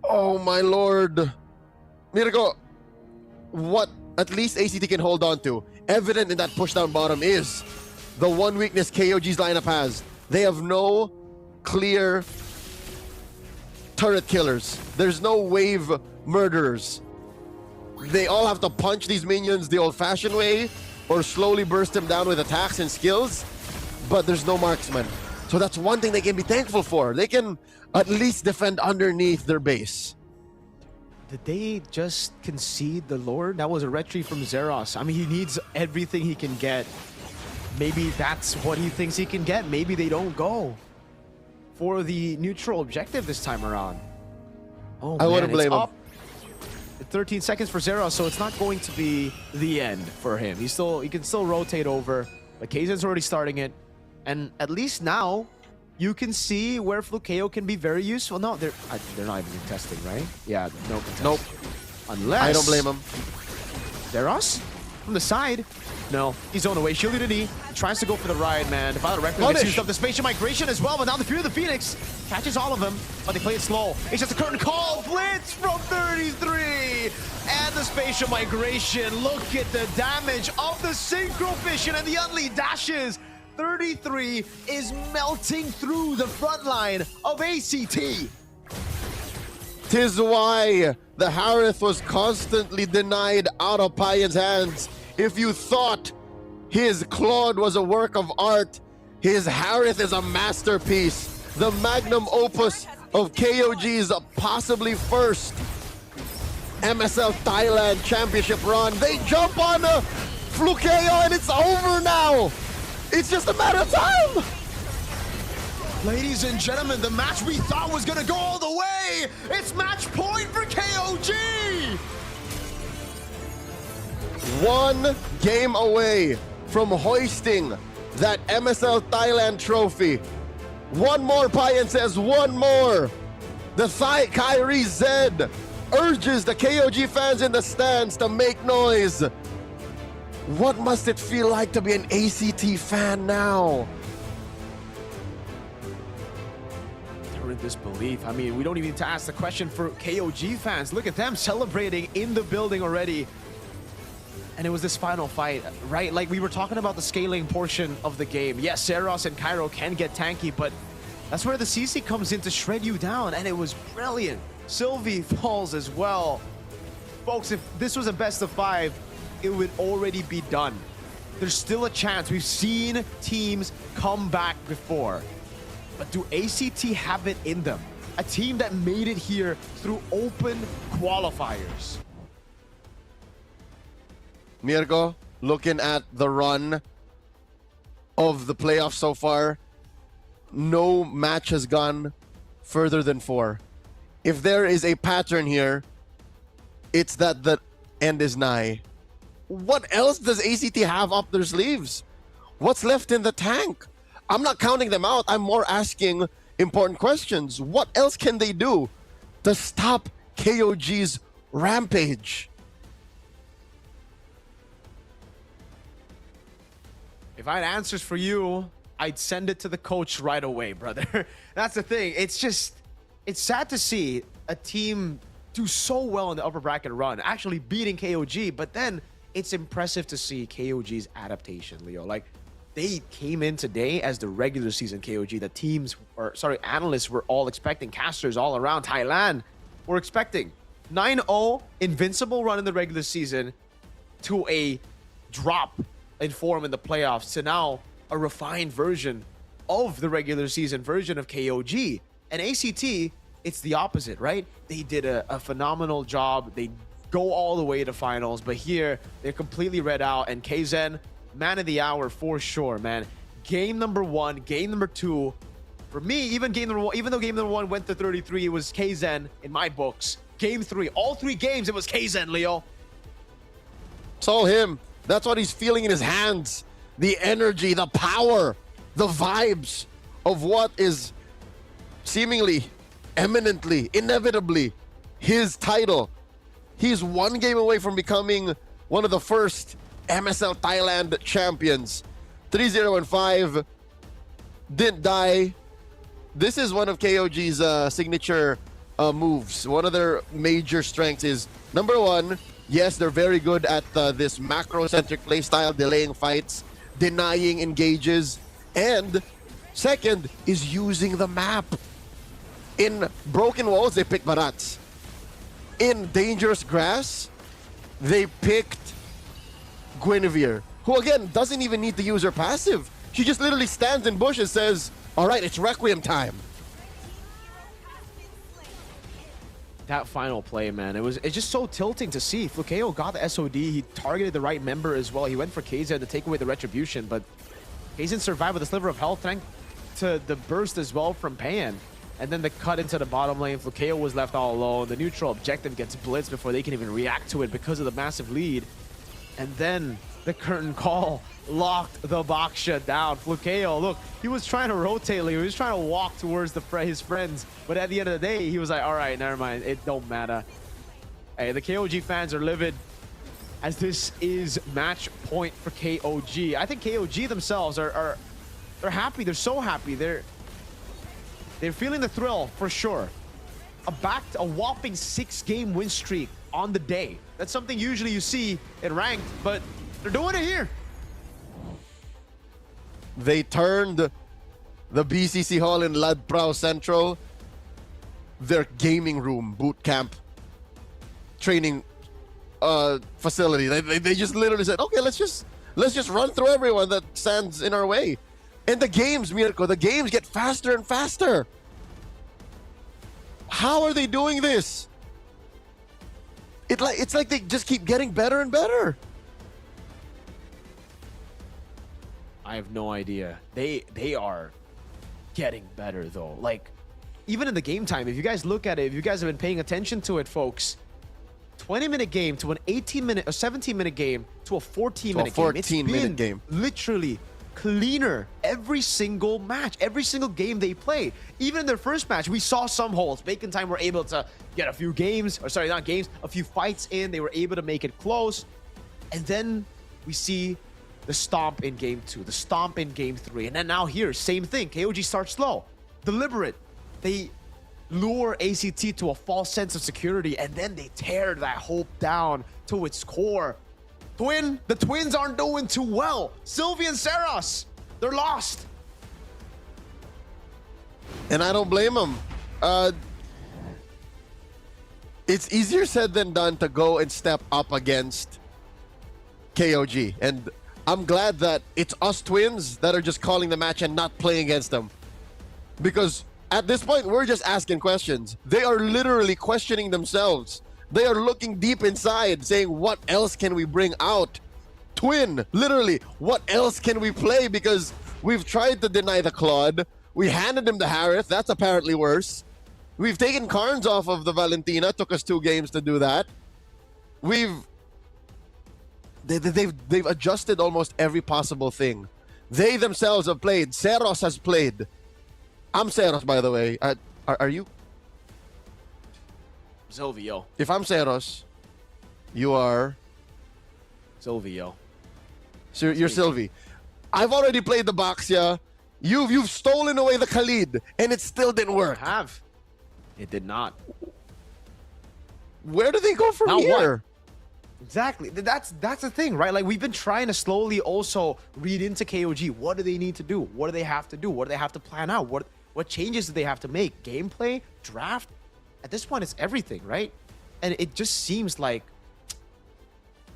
Oh my lord. Mirko, what at least ACT can hold on to, evident in that push down bottom, is the one weakness KOG's lineup has. They have no clear turret killers. There's no wave murderers. They all have to punch these minions the old-fashioned way or slowly burst them down with attacks and skills, but there's no marksman. So that's one thing they can be thankful for. They can at least defend underneath their base. Did they just concede the Lord? That was a retry from Zeros. I mean, he needs everything he can get. Maybe that's what he thinks he can get. Maybe they don't go for the neutral objective this time around. Oh, I wouldn't blame him. 13 seconds for Zeros, so it's not going to be the end for him. He can still rotate over, but Kaizen's already starting it. And at least now, you can see where Flukeo can be very useful. No, they're not even contesting, right? Yeah, no contest. Nope. Unless... I don't blame him. Zeros? From the side? No, he's on the way. Shielded a knee. Tries to go for the ride, man. The Valor Requiem gets used up. The Spatial Migration as well, but now the Fear of the Phoenix catches all of them, but they play it slow. It's just a curtain call. Blitz from 33! And the Spatial Migration. Look at the damage of the Synchro Vision and the Unlead dashes. 33 is melting through the front line of ACT. Tis why the Harith was constantly denied out of Payan's hands. If you thought His Claude was a work of art. His Harith is a masterpiece. The magnum opus of KOG's possibly first MSL Thailand Championship run. They jump on Flukeo and it's over now. It's just a matter of time. Ladies and gentlemen, the match we thought was gonna go all the way. It's match point for KOG. One game away from hoisting that MSL Thailand trophy. One more, Payan says, one more. The Kyrie Zed urges the KOG fans in the stands to make noise. What must it feel like to be an ACT fan now? They're in disbelief. I mean, we don't even need to ask the question for KOG fans. Look at them celebrating in the building already. And it was this final fight, right? Like we were talking about the scaling portion of the game. Yes, Seros and Cairo can get tanky, but that's where the CC comes in to shred you down, and it was brilliant. Sylvie falls as well. Folks, if this was a best of 5, it would already be done. There's still a chance. We've seen teams come back before. But do ACT have it in them? A team that made it here through open qualifiers. Mirko, looking at the run of the playoffs so far, no match has gone further than 4. If there is a pattern here, it's that the end is nigh. What else does ACT have up their sleeves? What's left in the tank? I'm not counting them out. I'm more asking important questions. What else can they do to stop KOG's rampage? If I had answers for you, I'd send it to the coach right away, brother. That's the thing. It's just, it's sad to see a team do so well in the upper bracket run, actually beating KOG, but then it's impressive to see KOG's adaptation, Leo. Like, they came in today as the regular season KOG. The teams, or sorry, analysts were all expecting, casters all around Thailand were expecting 9-0 invincible run in the regular season to a drop in form in the playoffs to now a refined version of the regular season version of KOG. And ACT, it's the opposite, right? They did a phenomenal job. They go all the way to finals, but here they're completely read out. And KZen, man of the hour for sure, man. Game number 1, game number 2. For me, even though game number 1 went to 33, it was KZen in my books. Game 3, all 3 games, it was KZen, Leo. It's all him. That's what he's feeling in his hands. The energy, the power, the vibes of what is seemingly, eminently, inevitably his title. He's 1 game away from becoming one of the first MSL Thailand champions. 3-0-5. Didn't die. This is one of KOG's signature moves. One of their major strengths is, number 1, yes, they're very good at this macro-centric playstyle, delaying fights, denying engages, and second is using the map. In broken walls, they picked Barats. In dangerous grass, they picked Guinevere, who again doesn't even need to use her passive. She just literally stands in bushes, says, all right, it's Requiem time. That final play, man, it's just so tilting to see. Flukeo got the SOD. He targeted the right member as well. He went for Kaizen to take away the retribution, but Kaizen survived with a sliver of health, thanks to the burst as well from Pan. And then the cut into the bottom lane. Flukeo was left all alone. The neutral objective gets blitzed before they can even react to it because of the massive lead. And then the curtain call locked the Baksha down. Flukeo, look, he was trying to rotate, he was trying to walk towards his friends, but at the end of the day, he was like, all right, never mind, it don't matter. Hey, the KOG fans are livid as this is match point for KOG. I think KOG themselves they're happy. They're so happy. They're feeling the thrill for sure. A whopping 6-game win streak on the day. That's something usually you see in ranked, but they're doing it here. They turned the BCC Hall in Ladprao Central their gaming room, boot camp, training facility. They just literally said, okay, let's just Let's just run through everyone that stands in our way. And the games, Mirko, the games get faster and faster. How are they doing this? It's like they just keep getting better and better. I have no idea. They are getting better though. Like, even in the game time, if you guys look at it, if you guys have been paying attention to it, folks, 20-minute game to an 18-minute or 17-minute game to a 14-minute game. It's 14-minute game. Literally cleaner every single match, every single game they play. Even in their first match, we saw some holes. Bacon Time were able to get a few games, or sorry, not games, a few fights in. They were able to make it close. And then we see the stomp in game 2, the stomp in game 3. And then now here, same thing. KOG starts slow, deliberate. They lure ACT to a false sense of security, and then they tear that hope down to its core. The twins aren't doing too well. Sylvie and Saros, they're lost. And I don't blame them. It's easier said than done to go and step up against KOG. And I'm glad that it's us twins that are just calling the match and not playing against them. Because at this point, we're just asking questions. They are literally questioning themselves. They are looking deep inside, saying, what else can we bring out? Twin, literally, what else can we play? Because we've tried to deny the Claude. We handed him the Harith. That's apparently worse. We've taken Carnes off of the Valentina. Took us 2 games to do that. They've adjusted almost every possible thing. They themselves have played. Seros has played. I'm Seros, by the way. Are you? Silvio. If I'm Seros, you are? Silvio. So you're Sylvie. I've already played the Baxia. You've stolen away the Khalid, and it still didn't work. I have. It did not. Where do they go from here? What? Exactly. That's the thing, right? Like, we've been trying to slowly also read into KOG. What do they need to do? What do they have to do? What do they have to plan out? What changes do they have to make? Gameplay? Draft? At this point, it's everything, right? And it just seems like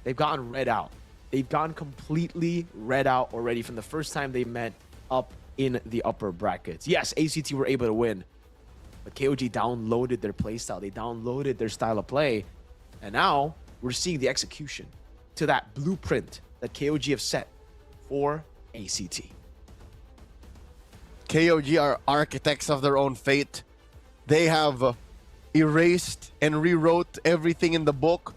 they've gotten read out. They've gone completely read out already from the first time they met up in the upper brackets. Yes, ACT were able to win, but KOG downloaded their playstyle. They downloaded their style of play, and now we're seeing the execution to that blueprint that KOG have set for ACT. KOG are architects of their own fate. They have erased and rewrote everything in the book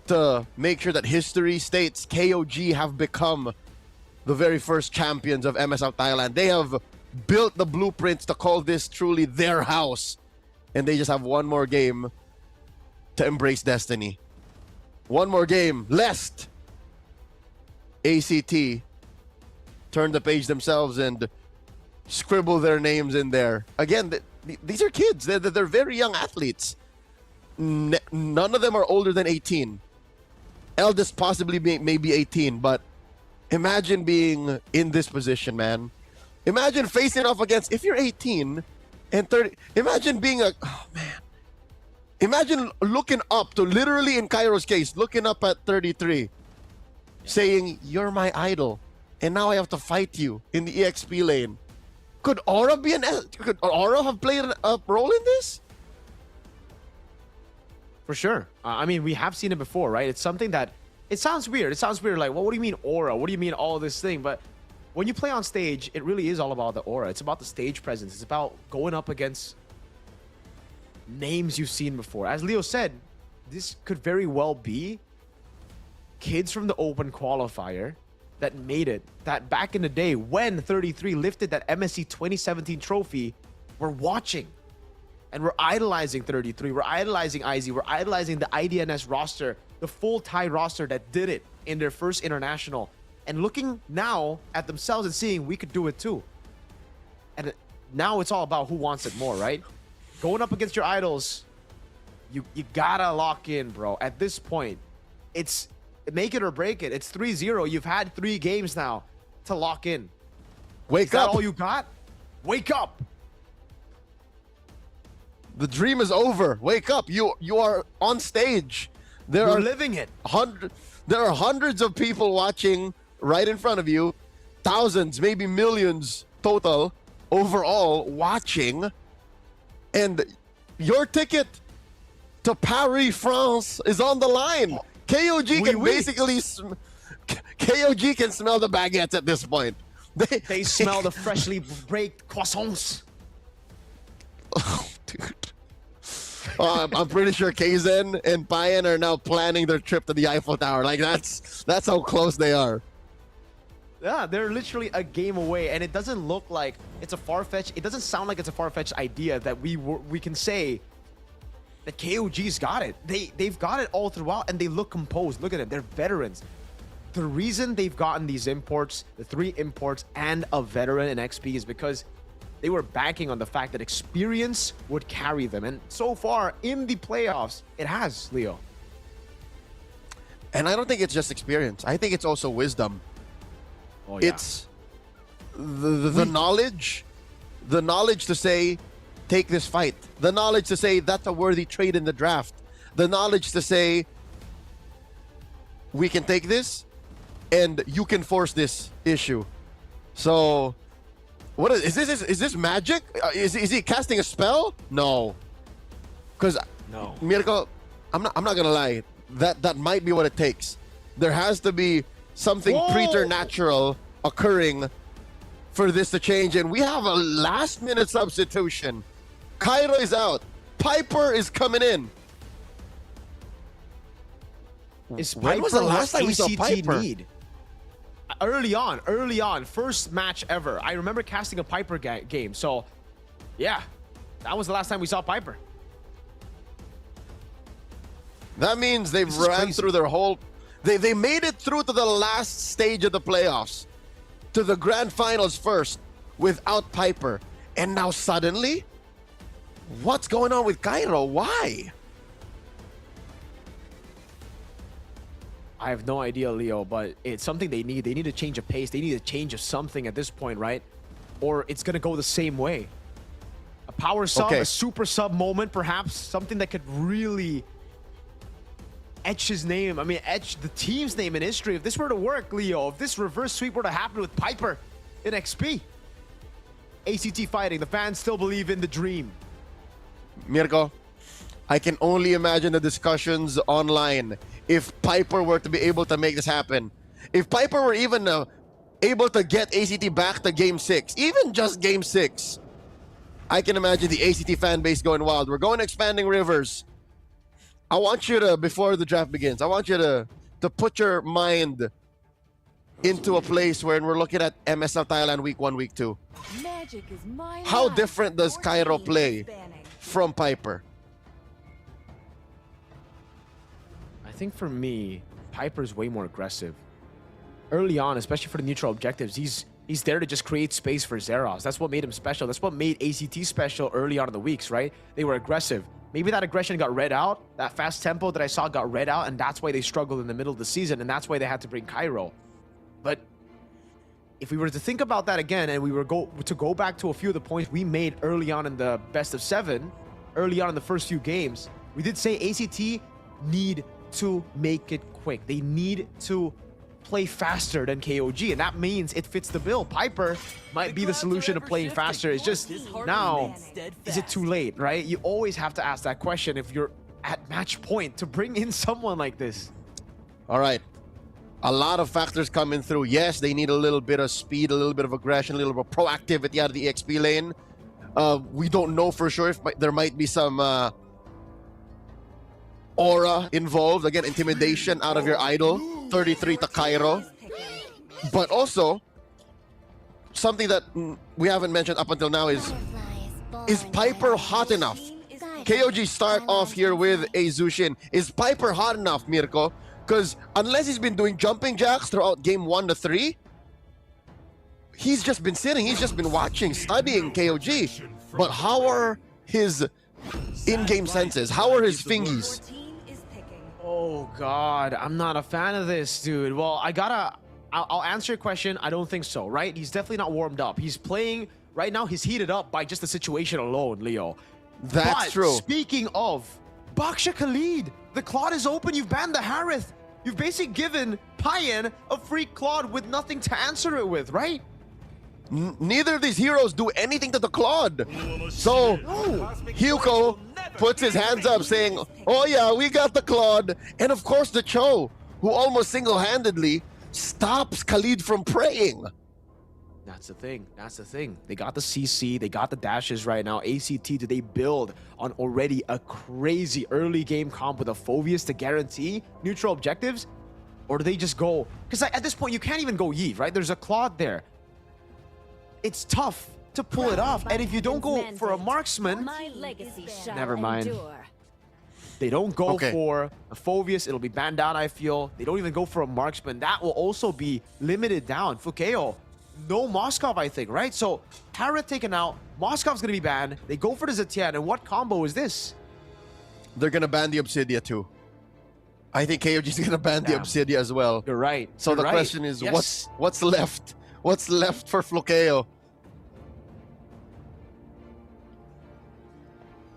to make sure that history states KOG have become the very first champions of MSL Thailand. They have built the blueprints to call this truly their house. And they just have one more game to embrace destiny. One more game, lest ACT turn the page themselves and scribble their names in there. Again, these are kids. They're very young athletes. None of them are older than 18. Eldest possibly maybe 18, but imagine being in this position, man. Imagine facing off against, if you're 18 and 30, imagine being oh man. Imagine looking up to, literally in Cairo's case, looking up at 33, saying, you're my idol, and now I have to fight you in the EXP lane. Could Aura could Aura have played a role in this? For sure. I mean, we have seen it before, right? It's something that, it sounds weird. It sounds weird, like, well, what do you mean aura? What do you mean all this thing? But when you play on stage, it really is all about the aura. It's about the stage presence. It's about going up against names you've seen before. As Leo said, this could very well be kids from the open qualifier that made it, that back in the day when 33 lifted that MSC 2017 trophy, we're watching. And we're idolizing 33. We're idolizing IZ. We're idolizing the IDNS roster, the full Thai roster that did it in their first international. And looking now at themselves and seeing we could do it too. And now it's all about who wants it more, right? Going up against your idols, you gotta lock in, bro. At this point, it's make it or break it. It's 3-0. You've had 3 games now to lock in. Wake up. Is that all you got? Wake up. The dream is over. Wake up. You are on stage. You're living it. There are hundreds of people watching right in front of you, thousands, maybe millions total overall watching, and your ticket to Paris, France is on the line. KOG can basically KOG can smell the baguettes at this point. They smell the freshly baked croissants. Oh, dude. I'm pretty sure Kaizen and Payan are now planning their trip to the Eiffel Tower. Like that's how close they are. Yeah, they're literally a game away, and it doesn't look like it's a far-fetched. It doesn't sound like it's a far-fetched idea that we can say that KOG's got it. They've got it all throughout, and they look composed. Look at it, they're veterans. The reason they've gotten these imports, the 3 imports, and a veteran in XP is because they were banking on the fact that experience would carry them, and so far in the playoffs, it has, Leo. And I don't think it's just experience. I think it's also wisdom. Oh, yeah. It's the knowledge to say, take this fight. The knowledge to say, that's a worthy trade in the draft. The knowledge to say, we can take this, and you can force this issue. So, what is this? Is this magic? Is he casting a spell? No, because no, Mirko, I'm not gonna lie. That might be what it takes. There has to be something preternatural occurring for this to change, and we have a last-minute substitution. Cairo is out. Piper is coming in. When was the last time we saw Piper? Need? Early on, first match ever. I remember casting a Piper game, so yeah, that was the last time we saw Piper. That means they've ran through their whole... They made it through to the last stage of the playoffs, to the grand finals first, without Piper. And now suddenly, what's going on with Cairo? Why? I have no idea, Leo, but it's something they need. They need a change of pace. They need a change of something at this point, right? Or it's going to go the same way. A power sub, a super sub moment, perhaps. Something that could really etch his name. I mean, etch the team's name in history. If this were to work, Leo, if this reverse sweep were to happen with Piper in XP. ACT fighting. The fans still believe in the dream. Mirko, I can only imagine the discussions online if Piper were to be able to make this happen. If Piper were even able to get ACT back to Game 6, even just Game 6, I can imagine the ACT fan base going wild. We're going to Expanding Rivers. I want you to, before the draft begins, I want you to put your mind into a place where we're looking at MSL Thailand Week 1, Week 2. How different does Cairo play from Piper? I think for me, Piper's way more aggressive. Early on, especially for the neutral objectives, he's there to just create space for Zeros. That's what made him special. That's what made ACT special early on in the weeks, right? They were aggressive. Maybe that aggression got read out. That fast tempo that I saw got read out, and that's why they struggled in the middle of the season, and that's why they had to bring Cairo. But if we were to think about that again, and we were to go back to a few of the points we made early on in the best of 7, early on in the first few games, we did say ACT need to make it quick. They need to play faster than KOG, and that means it fits the bill. Piper might be the solution to playing faster. It's just now, is it too late, right? You always have to ask that question if you're at match point to bring in someone like this. All right. A lot of factors coming through. Yes, they need a little bit of speed, a little bit of aggression, a little bit of proactivity out of the EXP lane. We don't know for sure if there might be some aura involved. Again, intimidation out of your idol. 33 to Cairo. But also, something that we haven't mentioned up until now is Piper hot enough? KOG start off here with a Zushin. Is Piper hot enough, Mirko? Because unless he's been doing jumping jacks throughout game 1 to 3, he's just been sitting, he's just been watching, studying KOG. But how are his in-game senses? How are his fingies? Oh God, I'm not a fan of this, dude. Well, I'll answer your question. I don't think so, right? He's definitely not warmed up. He's playing, right now he's heated up by just the situation alone, Leo. That's true. Speaking of, Baksha Khalid, the Claude is open, you've banned the Harith. You've basically given Payan a free Claude with nothing to answer it with, right? Neither of these heroes do anything to the Claude. So, Hyuko puts his hands up saying, oh yeah, we got the Claude. And of course the Cho, who almost single-handedly stops Khalid from praying. That's the thing. That's the thing. They got the CC. They got the dashes right now. ACT, do they build on already a crazy early game comp with a Phoveus to guarantee neutral objectives? Or do they just go? Because at this point, you can't even go Yi, right? There's a Claude there. It's tough to pull it off. And if you don't go for a marksman, never mind. They don't go for a Phoveus. It'll be banned down, I feel. They don't even go for a marksman. That will also be limited down. Fukeo. No Moskov, I think, right? So, Tara taken out. Moskov's going to be banned. They go for the Zetian. And what combo is this? They're going to ban the Obsidia too. I think KOG's going to ban the Obsidia as well. You're right. So the question is, what's left? What's left for Flukeo?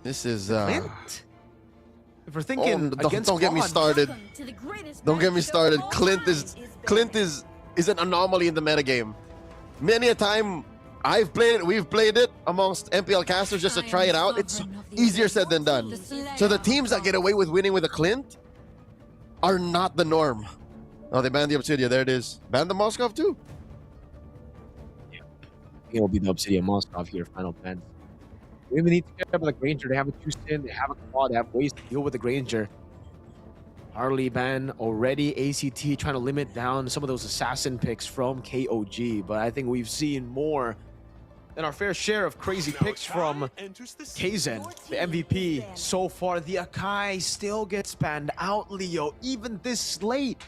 This is... Clint? If we're thinking don't get me started. Don't get me started. Clint is an anomaly in the metagame. Many a time I've played it, we've played it amongst MPL casters just to try it out. It's easier said than done. So the teams that get away with winning with a Clint are not the norm. Oh, they banned the Obsidia. There it is. Banned the Moskov too. Yeah. I think it'll be the Obsidia Moskov here, final ban. We even need to get up with the Granger. They have a 2-stin, they have a Claw, they have ways to deal with the Granger. Harley ban already. ACT trying to limit down some of those assassin picks from KOG, but I think we've seen more than our fair share of crazy picks from Kaizen, the MVP so far. The Akai still gets banned out, Leo, even this late.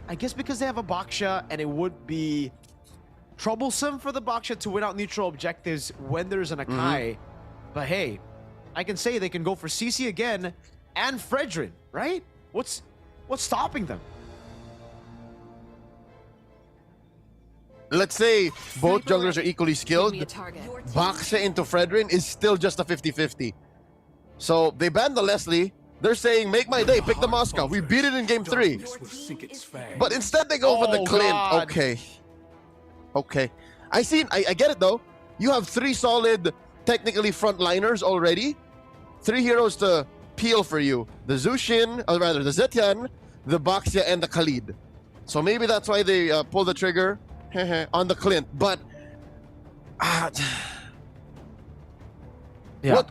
I guess because they have a Baksha, and it would be troublesome for the Baksha to win out neutral objectives when there's an Akai. But hey, I can say they can go for CC again and Fredrin, right? What's stopping them? Let's say both junglers are equally skilled. Baksha into Fredrin is still just a 50-50. So they banned the Leslie. They're saying, make my day, pick the Moscow. We beat it in game 3. But instead they go for the Clint. God. Okay. I get it though. You have 3 solid, technically frontliners already. 3 heroes to peel for you. The Zushin, or rather the Zetian, the Baksha, and the Khalid. So maybe that's why they pull the trigger on the Clint. But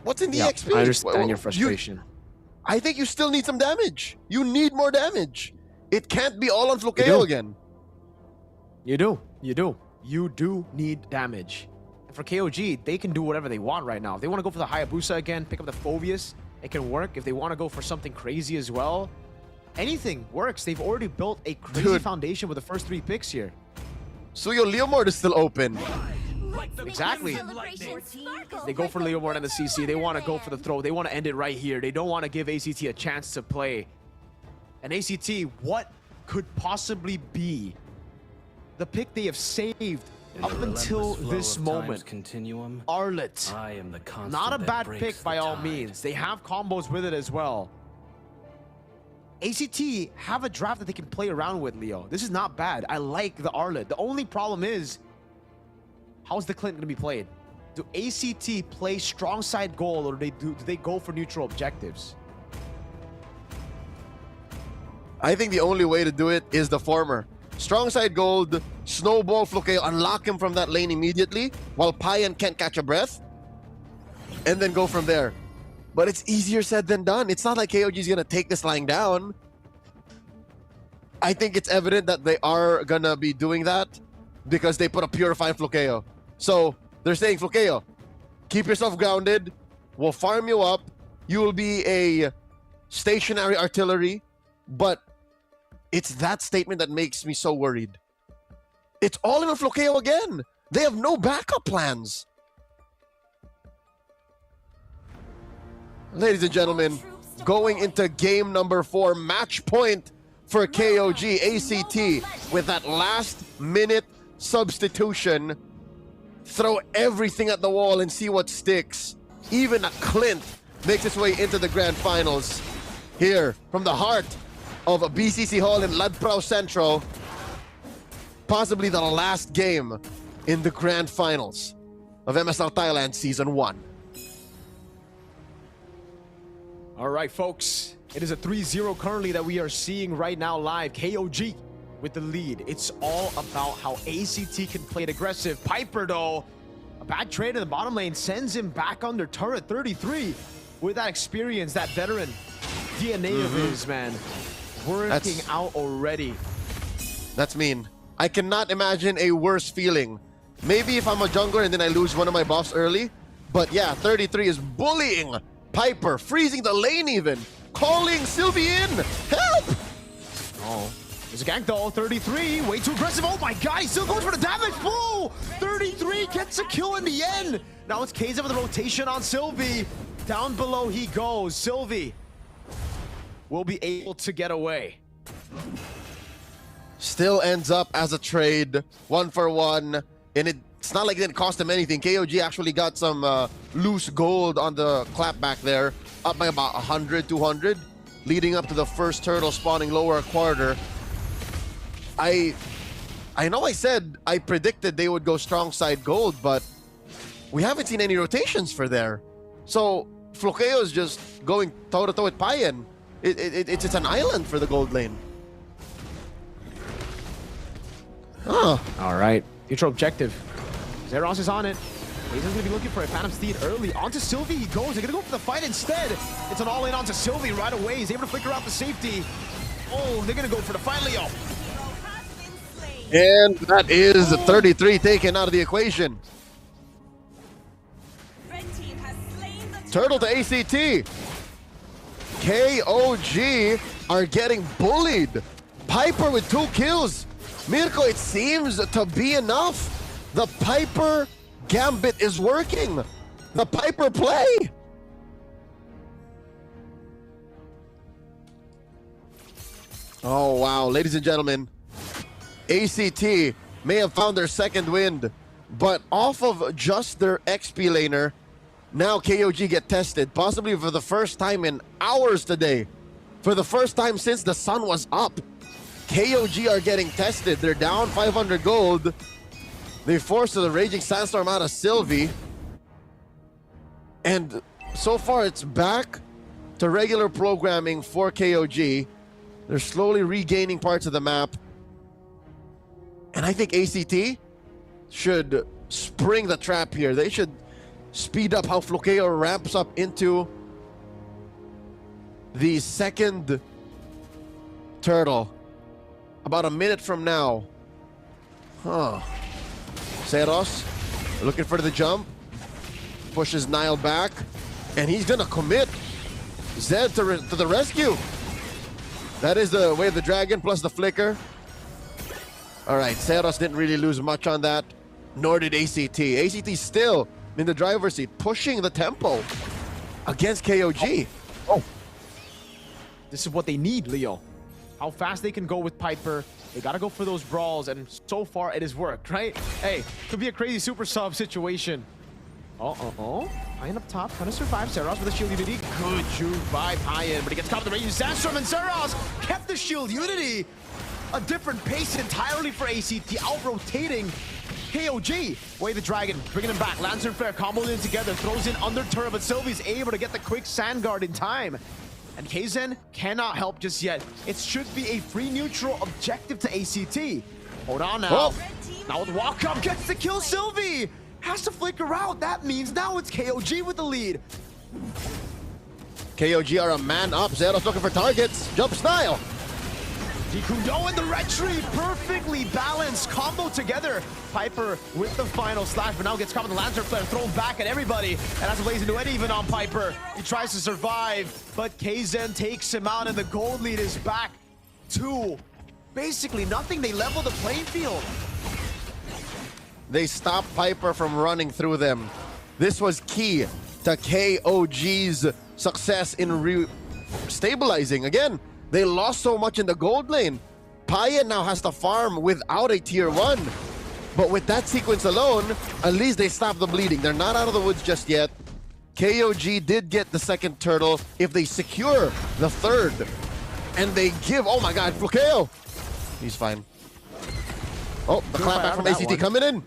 what's in the XP? I understand your frustration. I think you still need some damage. You need more damage. It can't be all on Flukeo again. You do need damage. And for KOG, they can do whatever they want right now. If they want to go for the Hayabusa again, pick up the Phoveus, it can work. If they want to go for something crazy as well, anything works. They've already built a crazy foundation with the first 3 picks here. So your Leomord is still open. Exactly. They go for Leomord and the CC. They want to go for the throw. They want to end it right here. They don't want to give ACT a chance to play. And ACT, what could possibly be the pick they have saved up until this moment? Arlet. Not a bad pick by all means. They have combos with it as well. ACT have a draft that they can play around with, Leo. This is not bad. I like the Arlet. The only problem is, how's the Clint going to be played? Do ACT play strong side goal, or do they go for neutral objectives? I think the only way to do it is the former. Strong side gold, snowball Flukeo, unlock him from that lane immediately while Payan can't catch a breath, and then go from there. But it's easier said than done. It's not like KOG is going to take this lying down. I think it's evident that they are going to be doing that because they put a Purify in Flukeo. So they're saying, Flukeo, keep yourself grounded. We'll farm you up. You will be a stationary artillery. But it's that statement that makes me so worried. It's all in on Flukeo again. They have no backup plans. Ladies and gentlemen, going into game number 4, match point for KOG. ACT with that last minute substitution. Throw everything at the wall and see what sticks. Even a Clint makes its way into the grand finals. Here, from the heart of BCC Hall in Ladprao Central. Possibly the last game in the grand finals of MSL Thailand Season 1. All right, folks. It is a 3-0 currently that we are seeing right now live. KOG with the lead. It's all about how ACT can play it aggressive. Piper, though, a bad trade in the bottom lane sends him back under turret 33. With that experience, that veteran DNA of his, man, working out already. That's mean. I cannot imagine a worse feeling. Maybe if I'm a jungler and then I lose one of my buffs early. But yeah, 33 is bullying Piper, freezing the lane even. Calling Sylvie in. Help! Oh. There's a gank though, 33, way too aggressive. Oh my god, he still goes for the damage. Whoa! 33 gets a kill in the end. Now it's Kaizen with the rotation on Sylvie. Down below he goes. Sylvie will be able to get away. Still ends up as a trade, 1-for-1, and it's not like it didn't cost him anything. KOG actually got some loose gold on the clapback there, up by about 100, 200, leading up to the first turtle spawning lower a quarter. I know I said I predicted they would go strong side gold, but we haven't seen any rotations for there. So Flokeo is just going toe-to-toe with Payan. It's an island for the gold lane. All right, neutral objective. Zeros is on it. He's going to be looking for a Phantom Steed early. Onto Sylvie he goes. They're going to go for the fight instead. It's an all-in onto Sylvie right away. He's able to flicker out the safety. Oh, they're going to go for the fight, Leo. And that is 33 taken out of the equation. Turtle to ACT. KOG are getting bullied. Piper with 2 kills. Mirko, it seems to be enough. The Piper gambit is working. The Piper play. Oh, wow. Ladies and gentlemen, ACT may have found their second wind, but off of just their XP laner, now KOG get tested, possibly for the first time in hours today. For the first time since the sun was up. KOG are getting tested. They're down 500 gold. They forced the Raging Sandstorm out of Sylvie. And so far it's back to regular programming for KOG. They're slowly regaining parts of the map. And I think ACT should spring the trap here. They should speed up how Flokeo ramps up into the second turtle. About a minute from now. Zeros looking for the jump. Pushes Nile back. And he's going to commit Zed to the rescue. That is the way of the dragon plus the flicker. All right, Zeros didn't really lose much on that. Nor did ACT. ACT still in the driver's seat, pushing the tempo against KOG. Oh. This is what they need, Leo. How fast they can go with Piper. They gotta go for those brawls, and so far it has worked, right? Hey, could be a crazy super sub situation. Payan up top, trying to survive. Zeros with a shield unity. Good juke by Payan, but he gets caught with the Raging Sandstorm, and Zeros kept the shield unity. A different pace entirely for ACT, out-rotating KOG. Way the dragon, bringing him back. Lancer and Flare comboed in together, throws in under turret, but Sylvie's able to get the quick sand guard in time. And Kaizen cannot help just yet. It should be a free neutral objective to ACT. Hold on now. Oh. Now with walk up, gets to kill Sylvie. Has to flicker out. That means now it's KOG with the lead. KOG are a man up. Zeros looking for targets. Jump style. Dikundo and the red tree, perfectly balanced combo together. Piper with the final slash, but now gets caught with the Lancer Flare, thrown back at everybody, and has a blaze into it even on Piper. He tries to survive, but Kaizen takes him out, and the gold lead is back to basically nothing. They level the playing field. They stopped Piper from running through them. This was key to KOG's success in stabilizing. Again, they lost so much in the gold lane. Payan now has to farm without a tier 1. But with that sequence alone, at least they stopped the bleeding. They're not out of the woods just yet. KOG did get the second turtle. If they secure the third, And they give, oh my god, Flukeo. He's fine. Oh, the clapback from ACT coming in.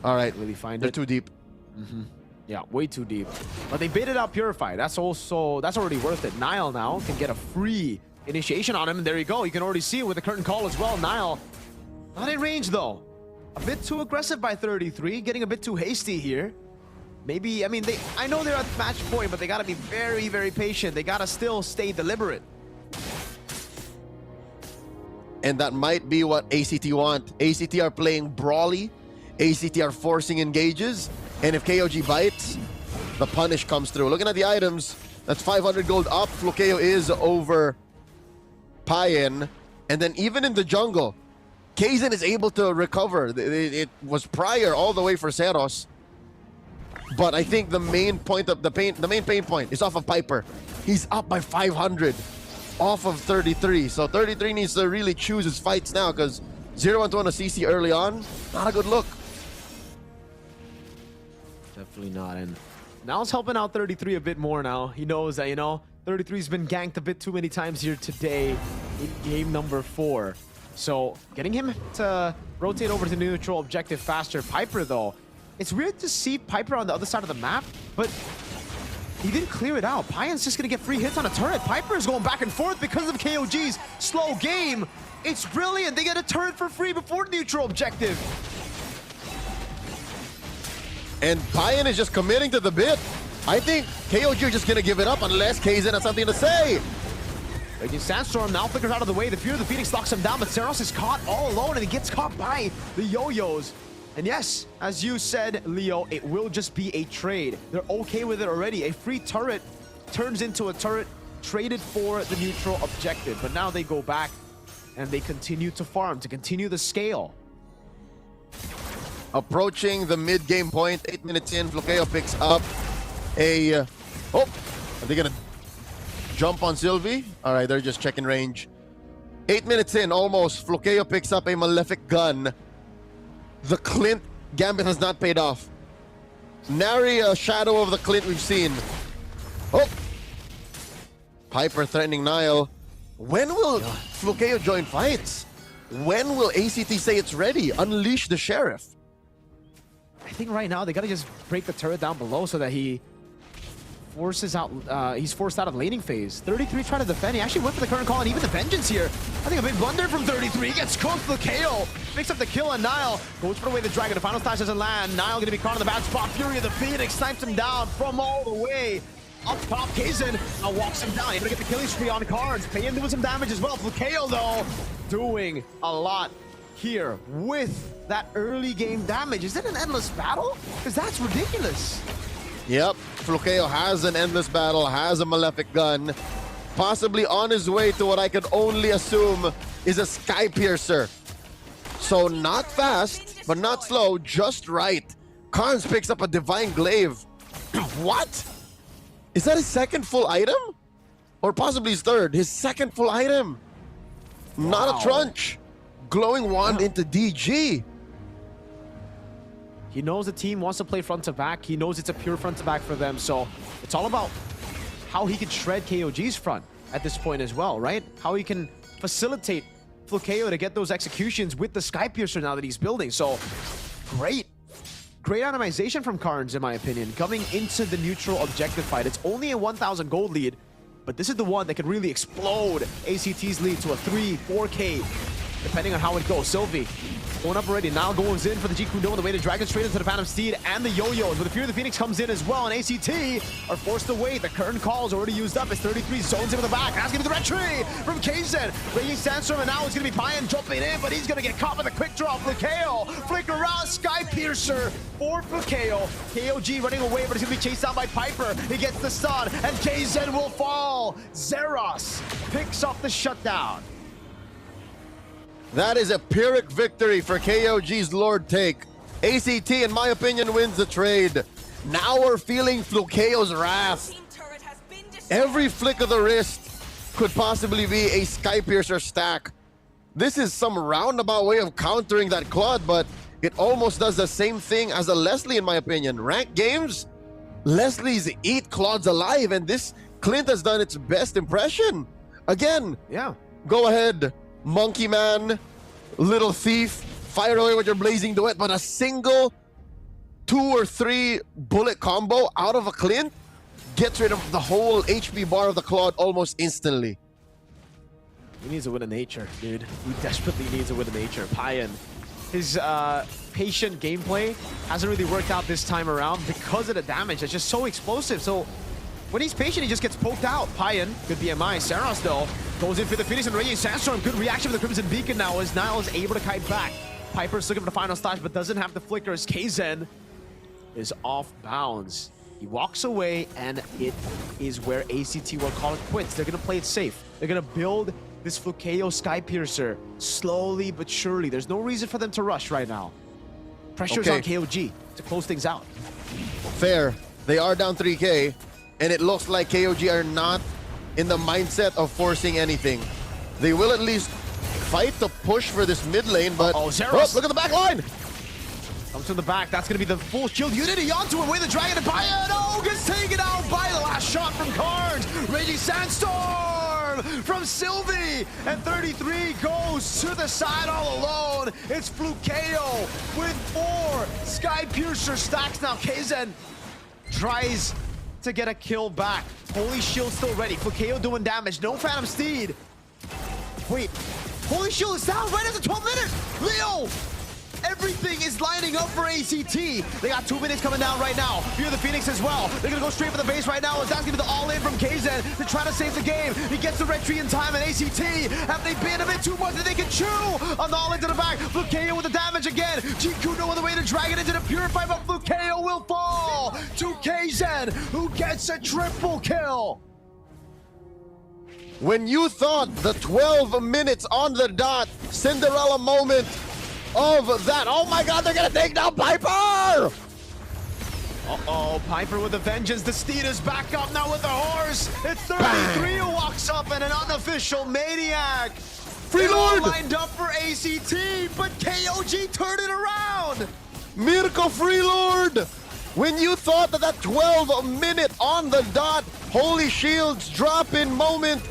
All right, really find they're it. too deep. Yeah, way too deep. But they baited out Purify. That's already worth it. Nile now can get a free initiation on him. And there you go. You can already see it with the curtain call as well. Nile, not in range though. A bit too aggressive by 33, getting a bit too hasty here. Maybe, I mean, I know they're at match point, but they gotta be very, very patient. They gotta still stay deliberate. And that might be what ACT want. ACT are playing brawly. ACT are forcing engages. And if KOG bites, the punish comes through. Looking at the items, that's 500 gold up. Flukeo is over Payen. And then even in the jungle, Kaizen is able to recover. It was prior all the way for Seros. But I think the main point of the main pain point is off of Piper. He's up by 500 off of 33. So 33 needs to really choose his fights now because 0-1 to 1 a CC early on, not a good look. Definitely not. And now it's helping out 33 a bit more now. He knows that, 33's been ganked a bit too many times here today in game number 4. So getting him to rotate over to neutral objective faster. Piper, though, it's weird to see Piper on the other side of the map, but he didn't clear it out. Payen's just going to get free hits on a turret. Piper is going back and forth because of KOG's slow game. It's brilliant. They get a turret for free before neutral objective. And Payen is just committing to the bit. I think KOG are just going to give it up unless Kaizen has something to say. Raging Sandstorm now flickers out of the way. The Fear of the Phoenix knocks him down, but Seros is caught all alone and he gets caught by the Yo-Yos. And yes, as you said, Leo, it will just be a trade. They're okay with it already. A free turret turns into a turret traded for the neutral objective. But now they go back and they continue to farm, to continue the scale. Approaching the mid-game point, 8 minutes in, Flukeo picks up a... are they gonna jump on Sylvie? All right, they're just checking range. 8 minutes in, almost, Flukeo picks up a Malefic gun. The Clint gambit has not paid off. Nary a shadow of the Clint we've seen. Oh! Piper threatening Nile. When will Flukeo join fights? When will ACT say it's ready? Unleash the Sheriff. I think right now they gotta just break the turret down below so that he forces out, he's forced out of laning phase. 33 trying to defend. He actually went for the current call and even the Vengeance here. I think a big blunder from 33. He gets cooked for the KO. Picks up the kill on Nile. Goes for away the Dragon. The final slash doesn't land. Nile gonna be caught in the bad spot. Fury of the Phoenix snipes him down from all the way up top. Kaizen now walks him down. He's gonna get the killing spree on cards. Payen doing some damage as well. Flukeo though, doing a lot here with that early game damage. Is it an endless battle? Because that's ridiculous. Yep, Flukeo has an endless battle, has a Malefic gun, possibly on his way to what I could only assume is a Sky Piercer. So not fast, but not slow, just right. Carnes picks up a Divine Glaive. What? Is that his second full item? Or possibly his third? His second full item. Wow. Not a Trunch. Glowing Wand into DG. He knows the team wants to play front to back. He knows it's a pure front to back for them. So it's all about how he can shred KOG's front at this point as well, right? How he can facilitate Flukeo to get those executions with the Sky Piercer now that he's building. So great itemization from Carnes, in my opinion, coming into the neutral objective fight. It's only a 1,000 gold lead, but this is the one that can really explode ACT's lead to a 3-4K, depending on how it goes. Sylvie going up already. Now goes in for the G Kundo on the way to Dragon, straight into the Phantom Steed and the Yo-Yos. But the Fear of the Phoenix comes in as well, and ACT are forced to wait. The current call is already used up as 33 zones into the back. That's going to be the red tree from Kaizen. Raging Sandstorm, and now it's going to be Payen jumping in, but he's going to get caught with a quick draw. Flukeo, flick around, Sky Piercer for Flukeo. KOG running away, but he's going to be chased down by Piper. He gets the stun, and Kaizen will fall. Zeros picks up the shutdown. That is a Pyrrhic victory for KOG's Lord Take. ACT, in my opinion, wins the trade. Now we're feeling Flukeo's wrath. Every flick of the wrist could possibly be a Sky Piercer stack. This is some roundabout way of countering that Claude, but it almost does the same thing as a Leslie, in my opinion. Ranked games, Leslie's eat Claudes alive, and this Clint has done its best impression. Again, yeah. Go ahead, Monkey Man, Little Thief, fire away with your blazing duet, but a single 2 or 3 bullet combo out of a Clint gets rid of the whole HP bar of the Claude almost instantly. He needs a win of nature, dude. He desperately needs a win of nature. Payan, his patient gameplay hasn't really worked out this time around because of the damage. It's just so explosive. So when he's patient, he just gets poked out. Payan, good BMI. Saros, though, goes in for the Phoenix and Raging Sandstorm. Good reaction from the Crimson Beacon now as Nile is able to kite back. Piper's looking for the final slash, but doesn't have the flickers. Kzen is off bounds. He walks away, and it is where ACT will call it quits. They're going to play it safe. They're going to build this Flukeo Skypiercer slowly but surely. There's no reason for them to rush right now. Pressure's on KOG to close things out. Fair. They are down 3K, and it looks like KOG are not in the mindset of forcing anything. They will at least fight to push for this mid lane, but Zeros. look at the back line. Comes from the back. That's going to be the full shield unity onto him with the Dragon and Payan. Oh, gets taken out by the last shot from Carnes. Raging Sandstorm from Sylvie. And 33 goes to the side all alone. It's Flukeo with 4 Skypiercer stacks now. Kzen tries to get a kill back. Holy Shield still ready. Flukeo doing damage. No Phantom Steed. Wait. Holy Shield is down right after 12 minutes. Leo! Everything is lining up for ACT. They got 2 minutes coming down right now. Fear the Phoenix as well. They're going to go straight for the base right now as that's going to be the all-in from Kzen to try to save the game. He gets the red tree in time, and ACT, have they been a bit too much that they can chew on the all-in to the back. Flukeo with the damage again. Jikuno on the way to drag it into the Purify, but Flukeo will fall to Kzen, who gets a triple kill. When you thought the 12 minutes on the dot, Cinderella moment of that. Oh my God, they're gonna take down Piper! Uh-oh, Piper with a vengeance. The steed is back up now with the horse. It's 33 who walks up and an unofficial Maniac. Free Lord! Lined up for ACT, but KOG turned it around. Mirko Free Lord! When you thought that 12-minute on the dot, Holy Shield's drop-in moment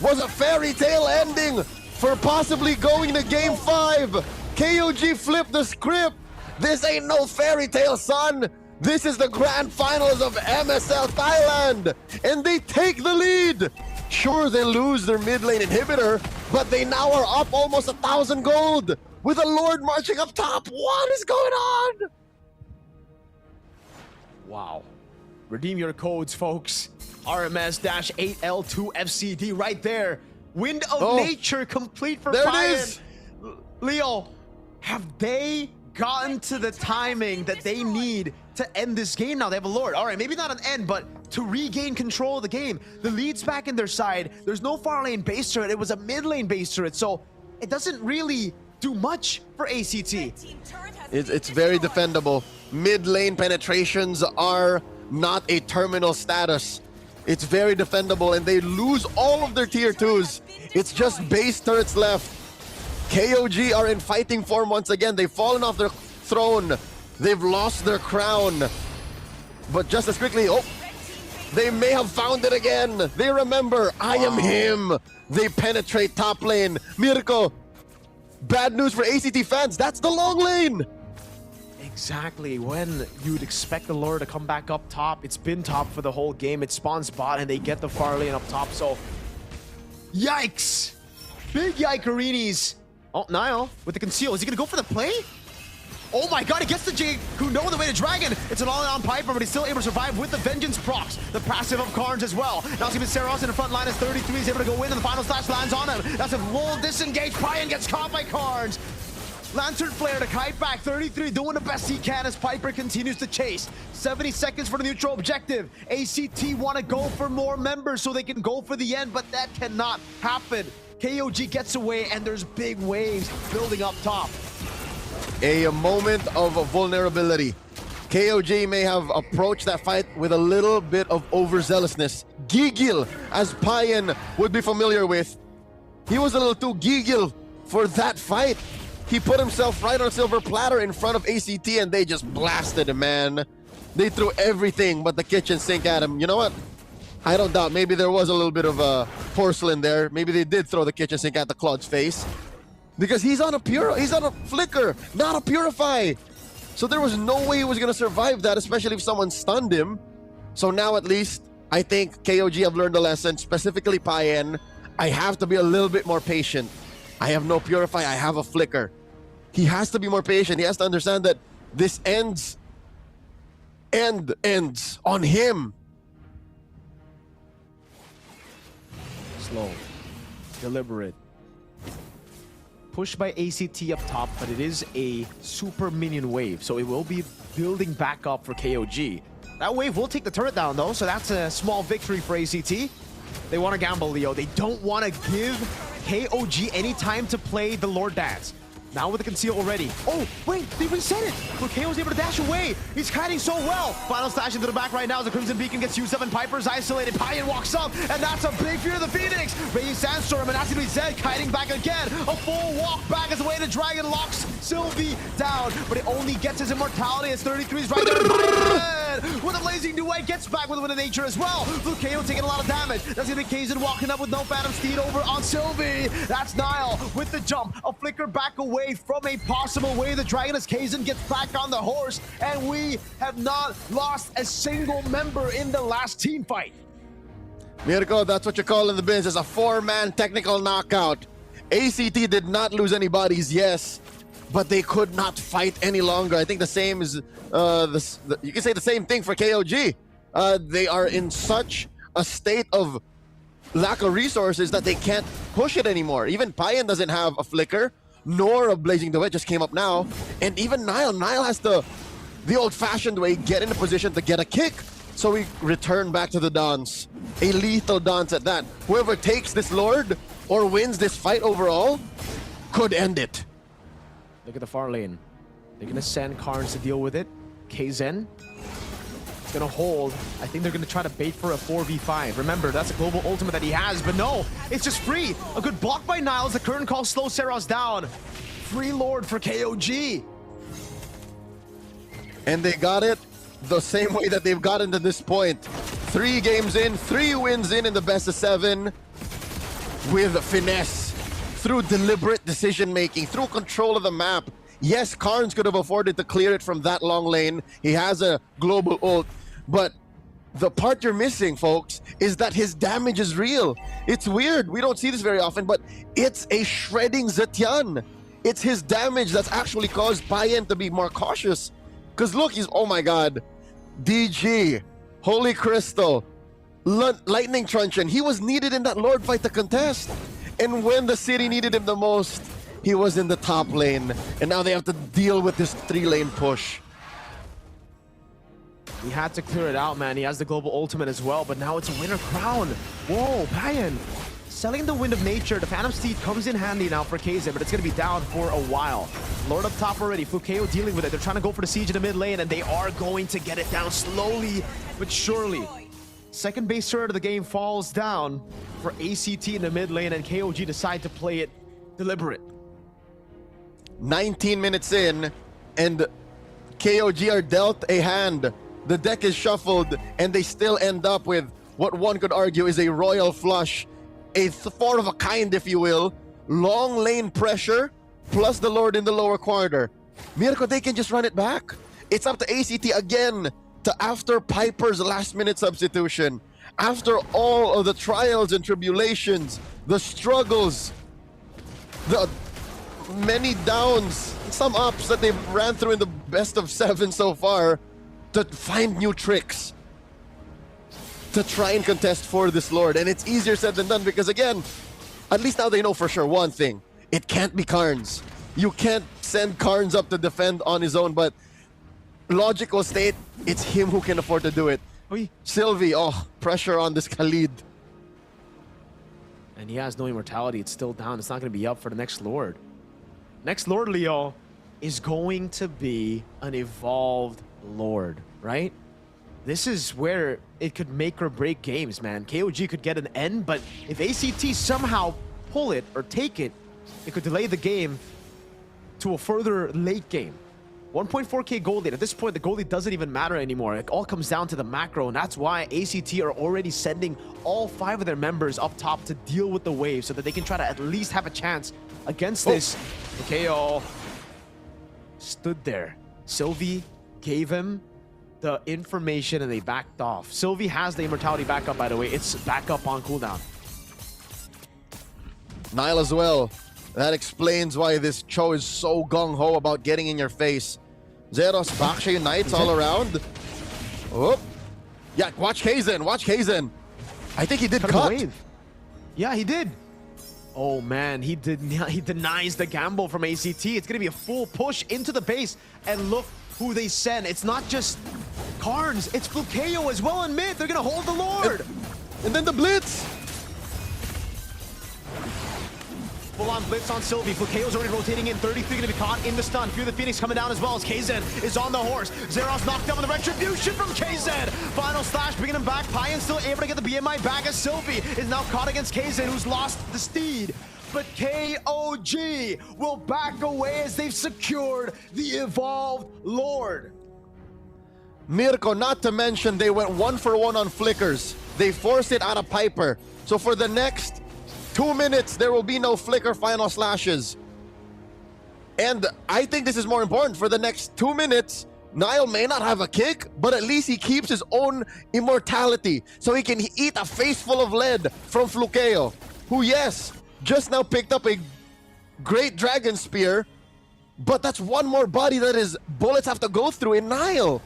was a fairy tale ending for possibly going to Game 5, KOG flipped the script. This ain't no fairy tale, son. This is the grand finals of MSL Thailand, and they take the lead. Sure, they lose their mid lane inhibitor, but they now are up almost 1,000 gold with a Lord marching up top. What is going on? Wow. Redeem your codes, folks. RMS-8L2FCD right there. Wind of Nature complete for there Payan. it is. Leo, have they gotten to the timing that they need to end this game now? They have a Lord. All right, maybe not an end, but to regain control of the game. The lead's back in their side. There's no far lane base turret. It was a mid lane base turret, so it doesn't really do much for ACT. It's very defendable. Mid lane penetrations are not a terminal status. It's very defendable, and they lose all of their tier 2s. It's just base turrets left. KOG are in fighting form once again. They've fallen off their throne. They've lost their crown. But just as quickly, they may have found it again. They remember, I am him. They penetrate top lane. Mirko, bad news for ACT fans. That's the long lane. Exactly when you'd expect the Lord to come back up top. It's been top for the whole game. It spawns bot and they get the far lane up top. So, yikes. Big yikerinis. Oh, Nile with the conceal. Is he going to go for the play? Oh my God, he gets the Kuno on the way to Dragon. It's an all-in on Piper, but he's still able to survive with the Vengeance procs. The passive of Carnes as well. Now it's going to be Saros in the front line as 33 is able to go in, and the final slash lands on him. That's a full disengage. Payan gets caught by Carnes. Lantern Flare to kite back. 33 doing the best he can as Piper continues to chase. 70 seconds for the neutral objective. ACT want to go for more members so they can go for the end, but that cannot happen. KOG gets away, and there's big waves building up top. A moment of vulnerability. KOG may have approached that fight with a little bit of overzealousness. Gigil, as Payan would be familiar with. He was a little too gigil for that fight. He put himself right on a silver platter in front of ACT, and they just blasted him, man. They threw everything but the kitchen sink at him. You know what? I don't doubt. Maybe there was a little bit of porcelain there. Maybe they did throw the kitchen sink at the Claude's face. Because he's on a flicker, not a purify. So there was no way he was going to survive that, especially if someone stunned him. So now at least, I think KOG have learned a lesson, specifically Payen. I have to be a little bit more patient. I have no purify, I have a flicker. He has to be more patient. He has to understand that this ends on him. Slow, deliberate. Pushed by ACT up top, but it is a super minion wave, so it will be building back up for KOG. That wave will take the turret down though, so that's a small victory for ACT. They want to gamble, Leo. They don't want to give KOG any time to play the Lord Dance. Now with the conceal already. Oh, wait, they reset it. But KO's able to dash away. He's kiting so well. Final stash into the back right now as the Crimson Beacon gets used up and Piper's isolated. Payen walks up, and that's a big fear of the Phoenix. Raging Sandstorm, and that's going to be Zed kiting back again. A full walk back as the way the Dragon locks Sylvie down, but it only gets his immortality as 33's right there. Payen with a blazing duet gets back with a nature as well. Luke KO taking a lot of damage. That's going to be Kaizen walking up with no Phantom Steed over on Sylvie. That's Nile with the jump. A flicker back away from a possible way. The Dragon as Kaizen gets back on the horse, and we have not lost a single member in the last team fight. Mirko, that's what you call in the biz. It's a 4-man technical knockout. ACT did not lose any bodies, yes, but they could not fight any longer. I think the same is, you can say the same thing for KOG. They are in such a state of lack of resources that they can't push it anymore. Even Payen doesn't have a flicker, nor a blazing duet, just came up now. And even Nile has the old-fashioned way, get in a position to get a kick. So we return back to the dance. A lethal dance at that. Whoever takes this Lord or wins this fight overall could end it. Look at the far lane. They're going to send Karns to deal with it. Kaizen is going to hold. I think they're going to try to bait for a 4v5. Remember, that's a global ultimate that he has, but no, it's just free. A good block by Niles. The current call slows Seros down. Free Lord for KOG. And they got it the same way that they've gotten to this point. 3 games in, 3 wins in the best of 7 with finesse, through deliberate decision-making, through control of the map. Yes, Karns could have afforded to clear it from that long lane. He has a global ult, but the part you're missing, folks, is that his damage is real. It's weird. We don't see this very often, but it's a shredding Zetian. It's his damage that's actually caused Payen to be more cautious. Because look, he's, oh my god, DG, Holy Crystal, Lightning Truncheon. He was needed in that Lord fight to contest. And when the city needed him the most, he was in the top lane. And now they have to deal with this 3-lane push. He had to clear it out, man. He has the global ultimate as well, but now it's a winner crown. Whoa, Payen selling the Wind of Nature. The Phantom Steed comes in handy now for Kaizen, but it's going to be down for a while. Lord up top already. Fukeo dealing with it. They're trying to go for the siege in the mid lane, and they are going to get it down slowly but surely. Second base turret of the game falls down for ACT in the mid lane, and KOG decide to play it deliberate. 19 minutes in, and KOG are dealt a hand. The deck is shuffled, and they still end up with what one could argue is a royal flush. A four of a kind, if you will. Long lane pressure, plus the Lord in the lower corner. Mirko, they can just run it back. It's up to ACT again to, after Piper's last-minute substitution, after all of the trials and tribulations, the struggles, the many downs, some ups that they've ran through in the best of 7 so far, to find new tricks to try and contest for this Lord. And it's easier said than done because, again, at least now they know for sure one thing. It can't be Karns. You can't send Karns up to defend on his own, but logical state, it's him who can afford to do it. Sylvie, oh, pressure on this Khalid. And he has no immortality. It's still down. It's not going to be up for the next Lord. Next Lord, Leo, is going to be an evolved Lord, right? This is where it could make or break games, man. KOG could get an end, but if ACT somehow pull it or take it, it could delay the game to a further late game. 1.4k gold lead. At this point, the gold lead doesn't even matter anymore. It all comes down to the macro, and that's why ACT are already sending all 5 of their members up top to deal with the wave so that they can try to at least have a chance against this. KO stood there. Sylvie gave him the information and they backed off. Sylvie has the immortality backup, by the way. It's back up on cooldown. Nile as well. That explains why this Cho is so gung-ho about getting in your face. Zeros back unites all around. Oh. Yeah, watch Kaizen. Watch Kaizen. I think he did cut. Yeah, he did. Oh man, he denies the gamble from ACT. It's gonna be a full push into the base, and look who they send. It's not just Carnes, it's Flukeo as well in mid. They're gonna hold the Lord. And then the Blitz. Full-on blitz on Sylvie. Flukeo's already rotating in. 33 gonna be caught in the stun. Fear the Phoenix coming down as well as KZ is on the horse. Zeros knocked down with the retribution from KZ. Final slash, bringing him back. Payan still able to get the BMI back as Sylvie is now caught against KZ, who's lost the steed. But KOG will back away as they've secured the Evolved Lord. Mirko, not to mention they went 1-for-1 on flickers. They forced it out of Piper. So for the next 2 minutes, there will be no flicker final slashes. And I think this is more important. For the next 2 minutes, Nile may not have a kick, but at least he keeps his own immortality. So he can eat a face full of lead from Flukeo, who, yes, just now picked up a great Dragon Spear, but that's one more body that his bullets have to go through in Nile.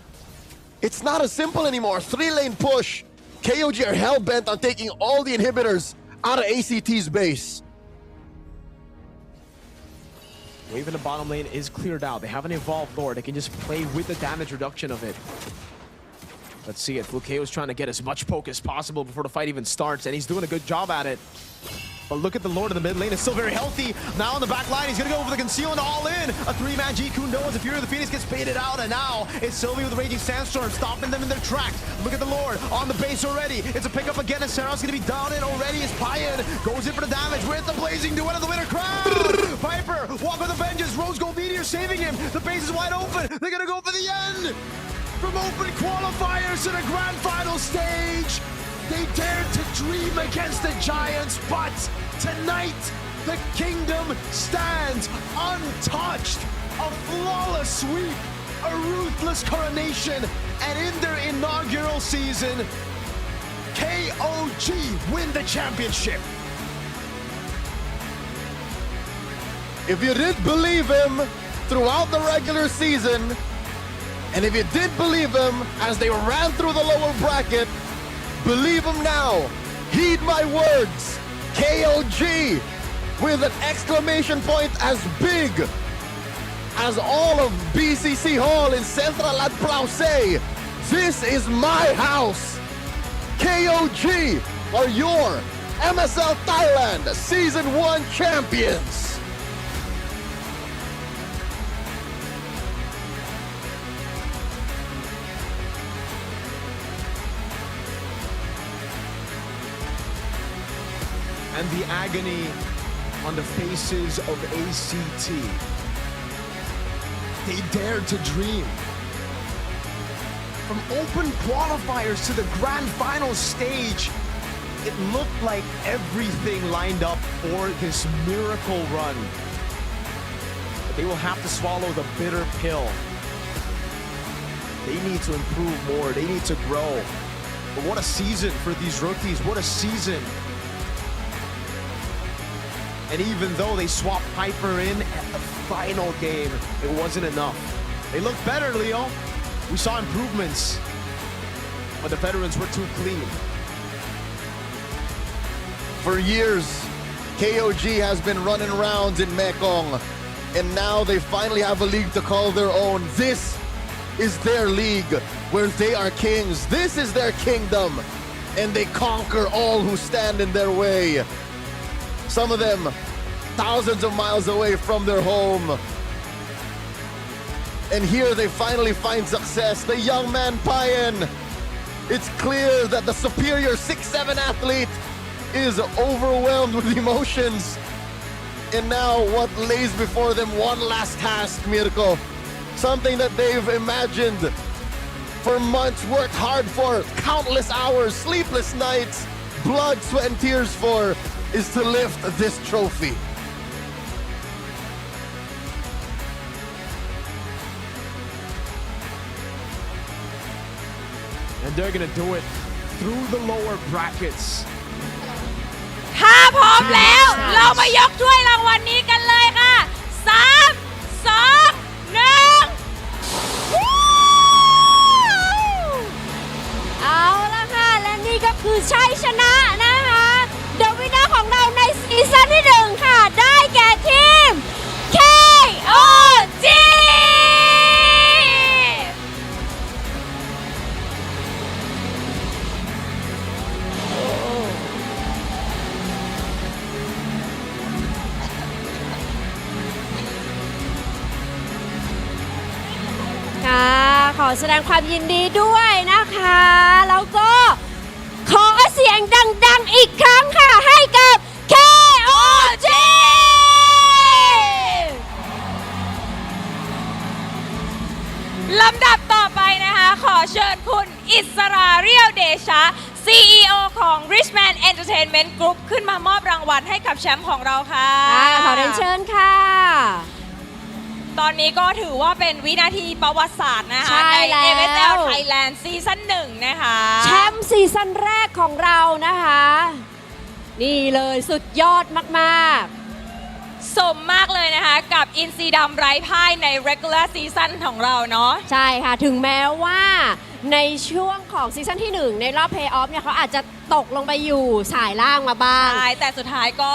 It's not as simple anymore. 3-lane push. KOG are hell-bent on taking all the inhibitors out of ACT's base. Wave in the bottom lane is cleared out. They have an Evolved Lord. They can just play with the damage reduction of it. Let's see it. Flukeo's trying to get as much poke as possible before the fight even starts, and he's doing a good job at it. But look at the Lord in the mid lane. It's still very healthy. Now on the back line, he's going to go for the conceal and all in. A 3-man G Kundo as the Fury of the Phoenix gets baited out. And now it's Sylvie with the Raging Sandstorm, stopping them in their tracks. Look at the Lord on the base already. It's a pickup again, and Sarah's going to be down in already as Payan goes in for the damage with the Blazing Duet of the Winter Crown. Piper, walk with the vengeance. Rose Gold Meteor saving him. The base is wide open. They're going to go for the end. From open qualifiers to the grand final stage. They dared to dream against the Giants, but tonight the kingdom stands untouched. A flawless sweep, a ruthless coronation, and in their inaugural season, KOG win the championship. If you did believe him throughout the regular season, and if you did believe him as they ran through the lower bracket, believe him now. Heed my words. KOG with an exclamation point as big as all of BCC Hall in Central Adplause. This is my house. KOG are your MSL Thailand Season 1 champions. And the agony on the faces of ACT. They dared to dream. From open qualifiers to the grand final stage, it looked like everything lined up for this miracle run. But they will have to swallow the bitter pill. They need to improve more. They need to grow. But what a season for these rookies. What a season. And even though they swapped Piper in at the final game, it wasn't enough. They looked better, Leo. We saw improvements, but the veterans were too clean. For years, KOG has been running rounds in Mekong, and now they finally have a league to call their own. This is their league where they are kings. This is their kingdom, and they conquer all who stand in their way. Some of them thousands of miles away from their home. And here they finally find success. The young man Payan. It's clear that the superior 6'7" athlete is overwhelmed with emotions. And now what lays before them, one last task, Mirko. something that they've imagined for months, worked hard for, countless hours, sleepless nights, blood, sweat, and tears for, is to lift this trophy. And they're gonna do it through the lower brackets. ถ้าพร้อมแล้วเรามายกถ้วยรางวัลนี้กันเลยค่ะ 3 2 1 เอาละค่ะ และนี่ก็คือชัยชนะนะคะเดอะวินเนอร์ของเราในซีซั่นที่ 1 ค่ะ ได้แก่ทีม KOG ค่ะขอแสดงความยินดีด้วยนะคะ แล้วก็ขอเสียงดังๆอีกครั้งค่ะ ให้กับ KOG ลำดับต่อไปนะคะ ขอเชิญคุณอิสราเรียวเดชะ CEO ของ Richman Entertainment Group ขึ้นมามอบรางวัลให้กับแชมป์ของเราค่ะ ขอเรียนเชิญค่ะ ตอนนี้ก็ถือว่าเป็นวินาทีประวัติศาสตร์นะคะ ใช่แล้ว MSL Thailand ซีซั่น 1 นะคะ แชมป์ซีซั่นแรกของเรานะคะ นี่เลยสุดยอดมากๆ สมมากเลยนะคะกับอินซีดำไร้พ่ายใน regular season ของเราเนาะ ใช่ค่ะ ถึงแม้ว่าในช่วงของซีซั่นที่ 1 ในรอบ Playoff เนี่ยเขาอาจจะตกลงไปอยู่สายล่างมาบ้าง ใช่ แต่สุดท้ายก็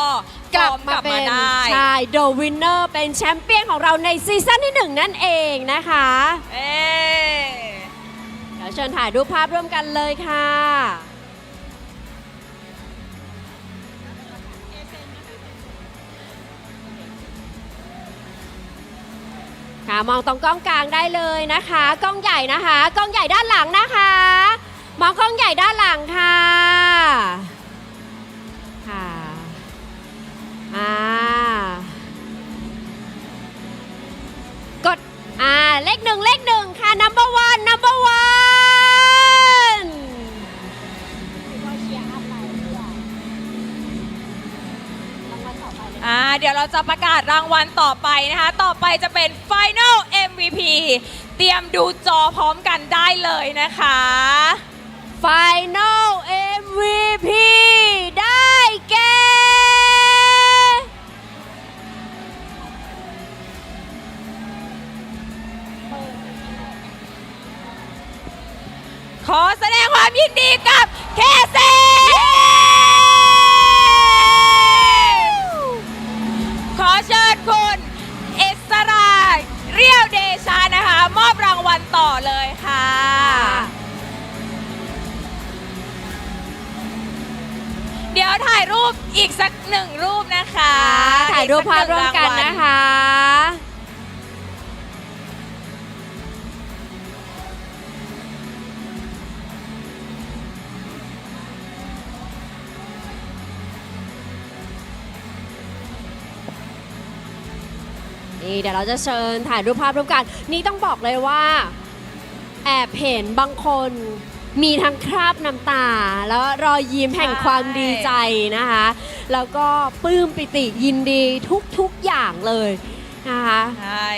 กลับมาเป็น ได้ ใช่ The Winner เป็นแชมเปี้ยนของเราในซีซั่นที่ 1 นั่นเองนะคะเดี๋ยวเชิญถ่ายรูปภาพร่วมกันเลยค่ะค่ะมองตรงกล้องกลางได้เลยนะคะกล้องใหญ่นะคะกล้องใหญ่ด้านหลังนะคะมองกล้องใหญ่ด้านหลังค่ะค่ะกดเลขหนึ่งค่ะ number one เดี๋ยวเราจะประกาศรางวัลต่อไปนะคะ ต่อไปจะเป็น Final MVP เตรียมดูจอพร้อมกันได้เลยนะคะ Final MVP ได้แก่ ขอแสดงความยินดีกับเคเซขอเชิญคุณอิสราเรียวเดชานะคะ มอบรางวัลต่อเลยค่ะ เดี๋ยวถ่ายรูปอีกสัก1 รูปนะคะ ถ่ายรูปภาพร่วมกันนะคะ นี่เดี๋ยวเราจะเชิญถ่ายรูปภาพร่วมกัน นี่ต้องบอกเลยว่าแอบเห็นบางคนมีทั้งคราบน้ำตา แล้วรอยยิ้มแห่งความดีใจนะคะ แล้วก็ปลื้มปิติยินดีทุกๆอย่างเลยนะคะ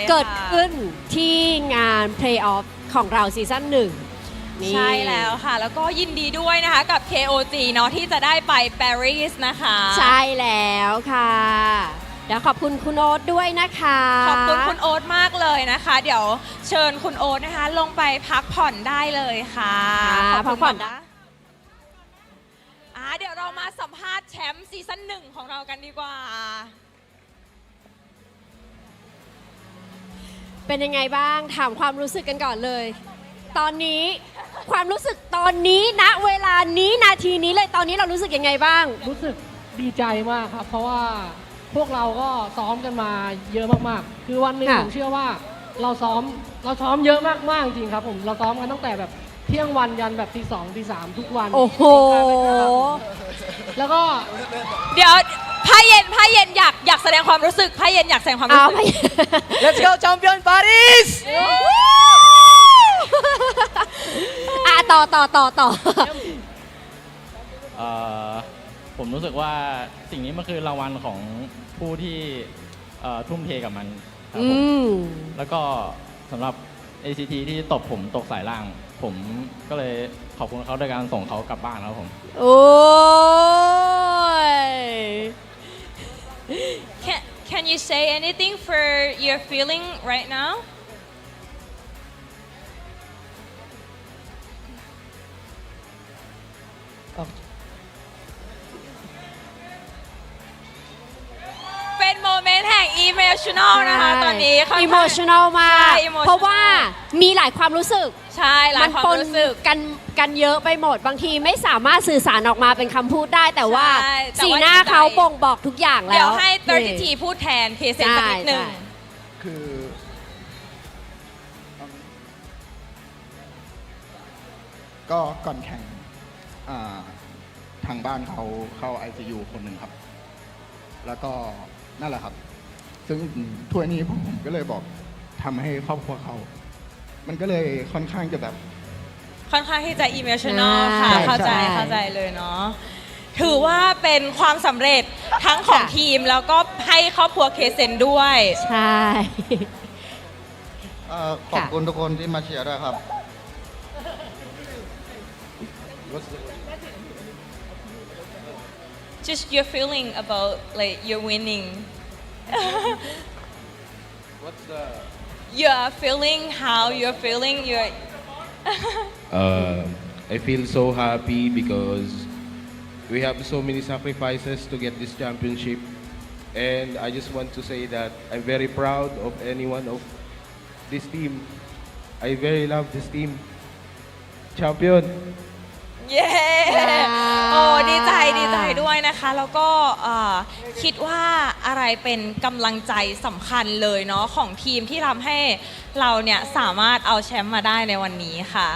เกิดขึ้นที่งาน Playoff ของเราซีซั่น 1 ใช่แล้วค่ะ แล้วก็ยินดีด้วยนะคะกับ KOG เนาะที่จะได้ไปปารีสนะคะ ใช่แล้วค่ะเดี๋ยวขอบคุณคุณโอ๊ตด้วยนะคะ ขอบคุณคุณโอ๊ตมากเลยนะคะ เดี๋ยวเชิญคุณโอ๊ตนะคะ ลงไปพักผ่อนได้เลยค่ะขอบคุณ พักผ่อน นะเดี๋ยวเรามาสัมภาษณ์แชมป์ซีซั่น 1 ของเรากันดีกว่า เป็นยังไงบ้างถามความรู้สึกกันก่อนเลย ตอนนี้ความรู้สึกตอนนี้ณเวลานี้นาทีนี้เลยตอนนี้เรารู้สึกยังไงบ้าง รู้สึกดีใจมากครับ เพราะว่าพวกเราก็ซ้อมกันมาเยอะมากๆ คือวันหนึ่งผมเชื่อว่าเราซ้อมเยอะมากๆจริงครับผมเราซ้อมกันตั้งแต่แบบเที่ยงวันยันแบบตี 2 ตี 3ทุกวัน โอ้โห แล้วก็ เดี๋ยว ไพ่เย็นอยากแสดงความรู้สึกไพ่เย็นอยากแสดงความรู้สึก Let's go champion Paris ต่อ ผมรู้สึกว่าสิ่งนี้มันคือรางวัลของผู้ที่ทุ่มเทกับมันครับผมแล้วก็สำหรับ ACT ที่ตบผมตกสายล่าง ผมก็เลยขอบคุณเขาด้วยการส่งเขากลับบ้านครับผม โอ้ย Can you say anything for your feeling right now?เป็นโมเมนต์แห่ง emotional นะคะตอนนี้ค่อนข้าง emotional มาก ใช่ emotional เพราะว่ามีหลายความรู้สึก ใช่หลายความรู้สึก มันปนกันเยอะไปหมด บางทีไม่สามารถสื่อสารออกมาเป็นคำพูดได้ แต่ว่า ใช่แต่ว่า สีหน้าเขาบ่งบอกทุกอย่างแล้ว เดี๋ยวให้30 ทีพูดแทนพรีเซนต์สักนิดหนึ่ง คือก็ก่อนแข่งทางบ้านเขาเข้า ICU คนหนึ่งครับ แล้วก็นั่นแหละครับ ซึ่งถ้วยนี้ผมก็เลยบอกทำให้ครอบครัวเขา มันก็เลยค่อนข้างจะแบบ ค่อนข้างที่จะ emotional ค่ะ ใช่ เข้าใจเลยเนาะถือว่าเป็นความสำเร็จทั้งของทีมแล้วก็ให้ครอบครัวเคเซนด้วย ใช่ ขอบคุณทุกคนที่มาเชียร์ด้วยครับ just your feeling about like you're winning What's the you're feeling how you're feeling you're I feel so happy because we have so many sacrifices to get this championship, and I just want to say that I'm very proud of anyone of this team. I very love this team. Champion. เย้โอ้ดีใจด้วยนะคะแล้วก็คิดว่าอะไรเป็นกำลังใจสำคัญเลยเนาะของทีมที่ทำให้เราเนี่ยสามารถเอาแชมป์มาได้ในวันนี้ค่ะ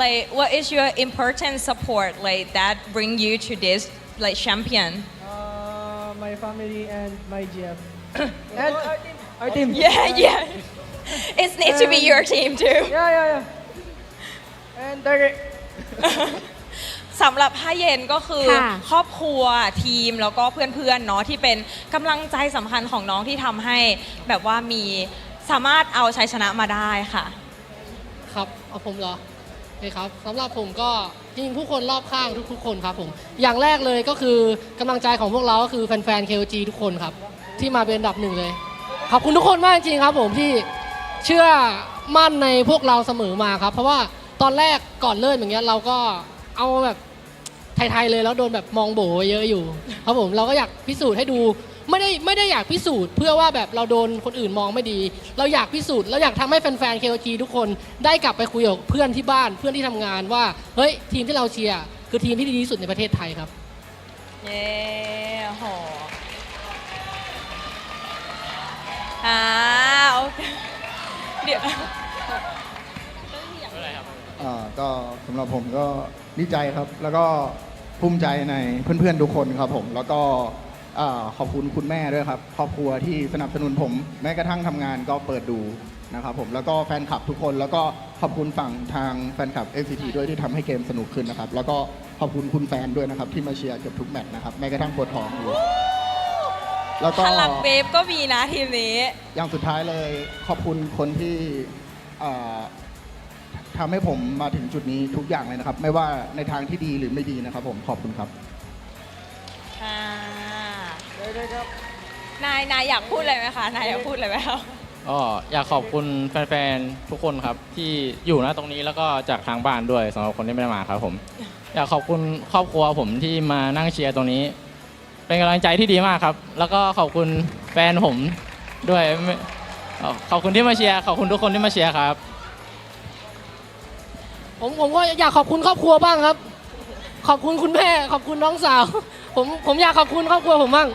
like what is your important support like that bring you to this like champion My family and my GM and our team yeah it needs to be your team too yeah and Derek สำหรับผ้าเย็นก็คือ ค่ะ ครอบครัวทีมแล้วก็เพื่อนๆเนาะที่เป็นกำลังใจสำคัญของน้องที่ทำให้แบบว่ามีสามารถเอาชัยชนะมาได้ค่ะ ครับเอาผมเหรอโอเคครับสำหรับผมก็จริงๆผู้คนรอบข้างทุกๆคนครับผมอย่างแรกเลยก็คือกำลังใจของพวกเราก็คือแฟนๆ KOG ทุกคนครับที่มาเป็นอันดับหนึ่งเลยขอบคุณทุกคนมากจริงๆครับผมที่เชื่อมั่นในพวกเราเสมอมาครับเพราะว่าตอนแรกก่อนเริ่มอย่างเงี้ยเราก็เอาแบบไทยๆเลยแล้วโดนแบบมองโบเยอะอยู่ครับผมเราก็อยากพิสูจน์ให้ดูไม่ได้อยากพิสูจน์เพื่อว่าแบบเราโดนคนอื่นมองไม่ดี เราอยากพิสูจน์เราอยากทำให้แฟนๆ KOG ทุกคนได้กลับไปคุยกับเพื่อนที่บ้านเพื่อนที่ทำงานว่าเฮ้ยทีมที่เราเชียร์คือทีมที่ดีที่สุดในประเทศไทยครับเย้โหโอเคเดี๋ยว ก็สำหรับผมก็ดีใจครับ แล้วก็ภูมิใจในเพื่อนๆทุกคนครับผมแล้วก็ขอบคุณคุณแม่ด้วยครับครอบครัวที่สนับสนุนผมแม้กระทั่งทำงานก็เปิดดูนะครับผมแล้วก็แฟนคลับทุกคนแล้วก็ขอบคุณฝั่งทางแฟนคลับ NCT ด้วยที่ทำให้เกมสนุกขึ้นนะครับแล้วก็ขอบคุณคุณแฟนด้วยนะครับที่มาเชียร์เกือบทุกแมตช์นะครับแม้กระทั่งปวดท้องอยู่แล้วก็ พลังเวฟก็มีนะทีมนี้อย่างสุดท้ายเลยขอบคุณคนที่ทำให้ผมมาถึงจุดนี้ทุกอย่างเลยนะครับไม่ว่าในทางที่ดีหรือไม่ดีนะครับผมขอบคุณครับนายอยากพูดอะไรไหมคะนายอยากพูดอะไรไหมครับ ก็อยากขอบคุณแฟนๆทุกคนครับที่อยู่ณตรงนี้แล้วก็จากทางบ้านด้วยสำหรับคนที่ไม่ได้มาครับผมอยากขอบคุณครอบครัวผมที่มานั่งเชียร์ตรงนี้เป็นกำลังใจที่ดีมากครับแล้วก็ขอบคุณแฟนผมด้วยขอบคุณที่มาเชียร์ขอบคุณทุกคนที่มาเชียร์ครับผมก็อยากขอบคุณครอบครัวบ้างครับขอบคุณคุณแม่ขอบคุณน้องสาวผมอยากขอบคุณครอบครัวผมบ้าง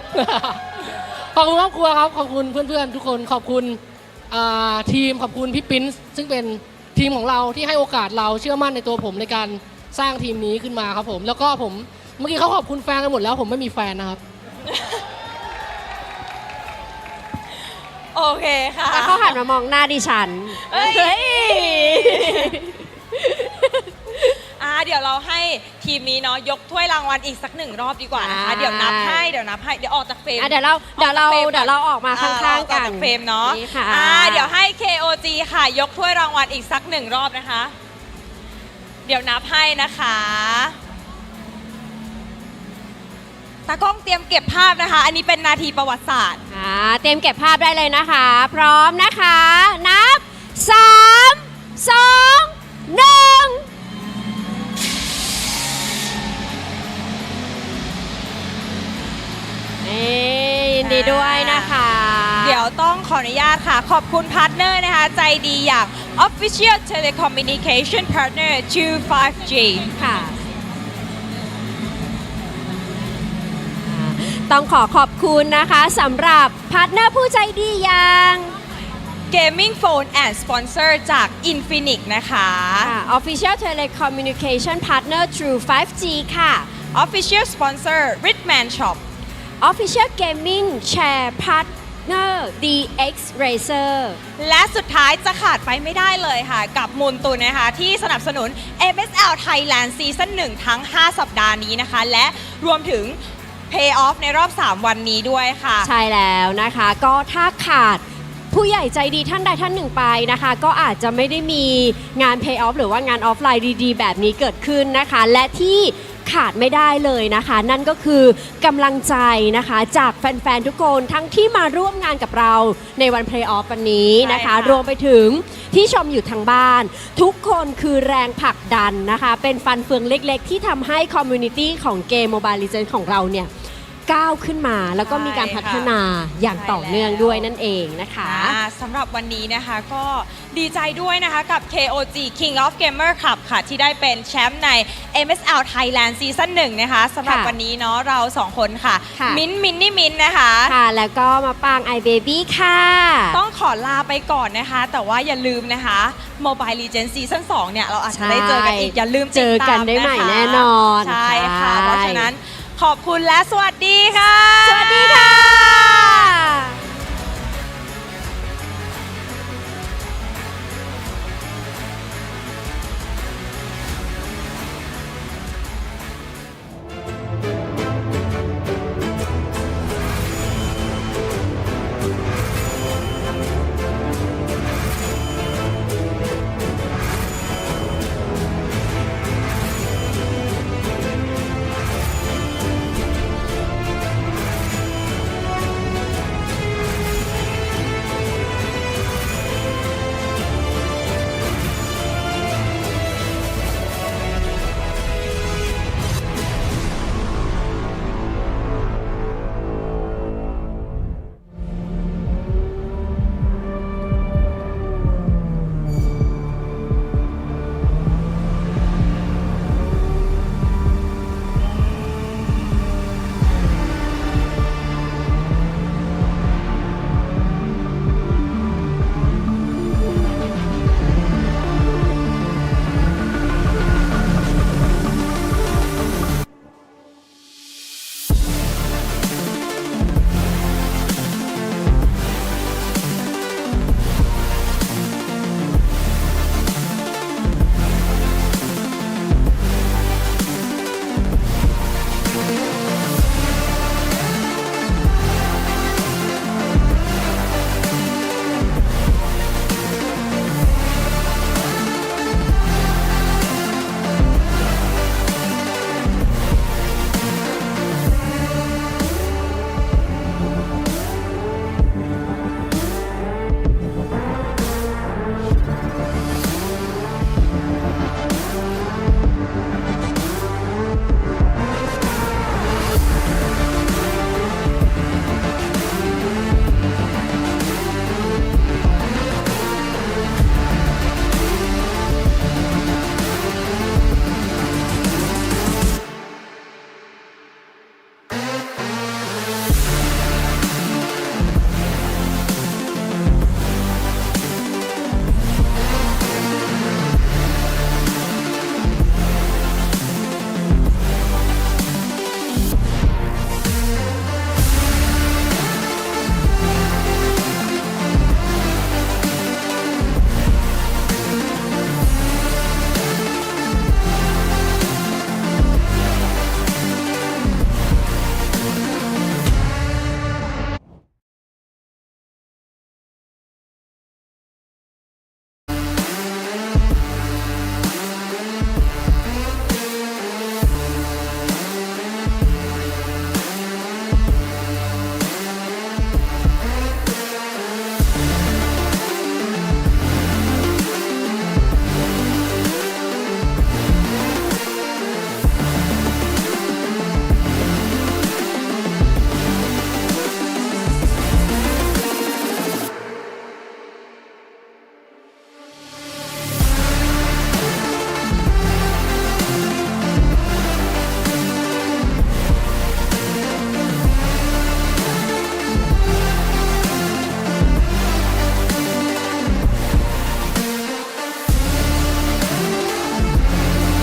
ขอบคุณครอบครัวครับขอบคุณเพื่อนๆทุกคนขอบคุณทีมขอบคุณพี่ปิ๊นซึ่งเป็นทีมของเราที่ให้โอกาสเราเชื่อมั่นในตัวผมในการสร้างทีมนี้ขึ้นมาครับผมแล้วก็ผมเมื่อกี้เขาขอบคุณแฟนกันหมดแล้วผมไม่มีแฟนนะครับ โอเคค่ะ แล้วเขาหันมามองหน้าดิฉัน เฮ้ย เดี๋ยวเราให้ทีมนี้เนาะยกถ้วยรางวัลอีกสัก1 รอบดีกว่านะคะเดี๋ยวนับให้เดี๋ยวออกจากเฟรม เดี๋ยวเราออกมาข้างๆกัน เฟรมเนาะ นี่ค่ะ เดี๋ยวให้ KOG ค่ะยกถ้วยรางวัลอีกสัก1 รอบนะคะ เดี๋ยวนับให้นะคะตากล้องเตรียมเก็บภาพนะคะ อันนี้เป็นนาทีประวัติศาสตร์ เตรียมเก็บภาพได้เลยนะคะ พร้อมนะคะ นับ 3 2 1ยินดีด้วยนะคะ เดี๋ยวต้องขออนุญาตค่ะ ขอบคุณพาร์ทเนอร์นะคะ ใจดีอย่าง Official Telecommunication Partner 25G ค่ะ ต้องขอบคุณนะคะสำหรับพาร์ทเนอร์ผู้ใจดีอย่าง Gaming Phone and Sponsor จาก Infinix นะคะ Official Telecommunication Partner True 5G ค่ะ Official Sponsor Ritman Shop Official Gaming Share Partner DX Racer และสุดท้ายจะขาดไปไม่ได้เลยค่ะ กับมูลตุนนะคะ ที่สนับสนุน MSL Thailand Season 1 ทั้ง 5 สัปดาห์นี้นะคะ และรวมถึง Pay Off ในรอบ 3 วันนี้ด้วยค่ะ ใช่แล้วนะคะ ก็ถ้าขาดผู้ใหญ่ใจดีท่านใดท่านหนึ่งไปนะคะ ก็อาจจะไม่ได้มีงาน Pay Off หรือว่างานออฟไลน์ดีๆ แบบนี้เกิดขึ้นนะคะ และที่ขาดไม่ได้เลยนะคะ นั่นก็คือกำลังใจนะคะจากแฟนๆทุกคนทั้งที่มาร่วมงานกับเราในวัน Play Off วันนี้นะคะ รวมไปถึงที่ชมอยู่ทางบ้าน ทุกคนคือแรงผลักดันนะคะ เป็นฟันเฟืองเล็กๆ ที่ทำให้คอมมูนิตี้ของเกม Mobile Legends ของเราเนี่ยก้าวขึ้นมาแล้วก็มีการพัฒนาอย่างต่อเนื่องด้วยนั่นเองนะคะสำหรับวันนี้นะคะก็ดีใจด้วยนะคะกับ KOG King of Gamer Club ค่ะที่ได้เป็นแชมป์ใน MSL Thailand Season 1 นะคะสำหรับวันนี้เนาะเรา2 คนค่ะ มินนี่นะคะค่ะแล้วก็มาปาง iBaby ค่ะต้องขอลาไปก่อนนะคะแต่ว่าอย่าลืมนะคะ Mobile Legends Season 2 เนี่ยเราอาจจะได้เจอกันอีกอย่าลืมติดตามนะคะ เจอกันได้ใหม่แน่นอน ใช่ค่ะเพราะฉะนั้นขอบคุณและสวัสดีค่ะ สวัสดีค่ะ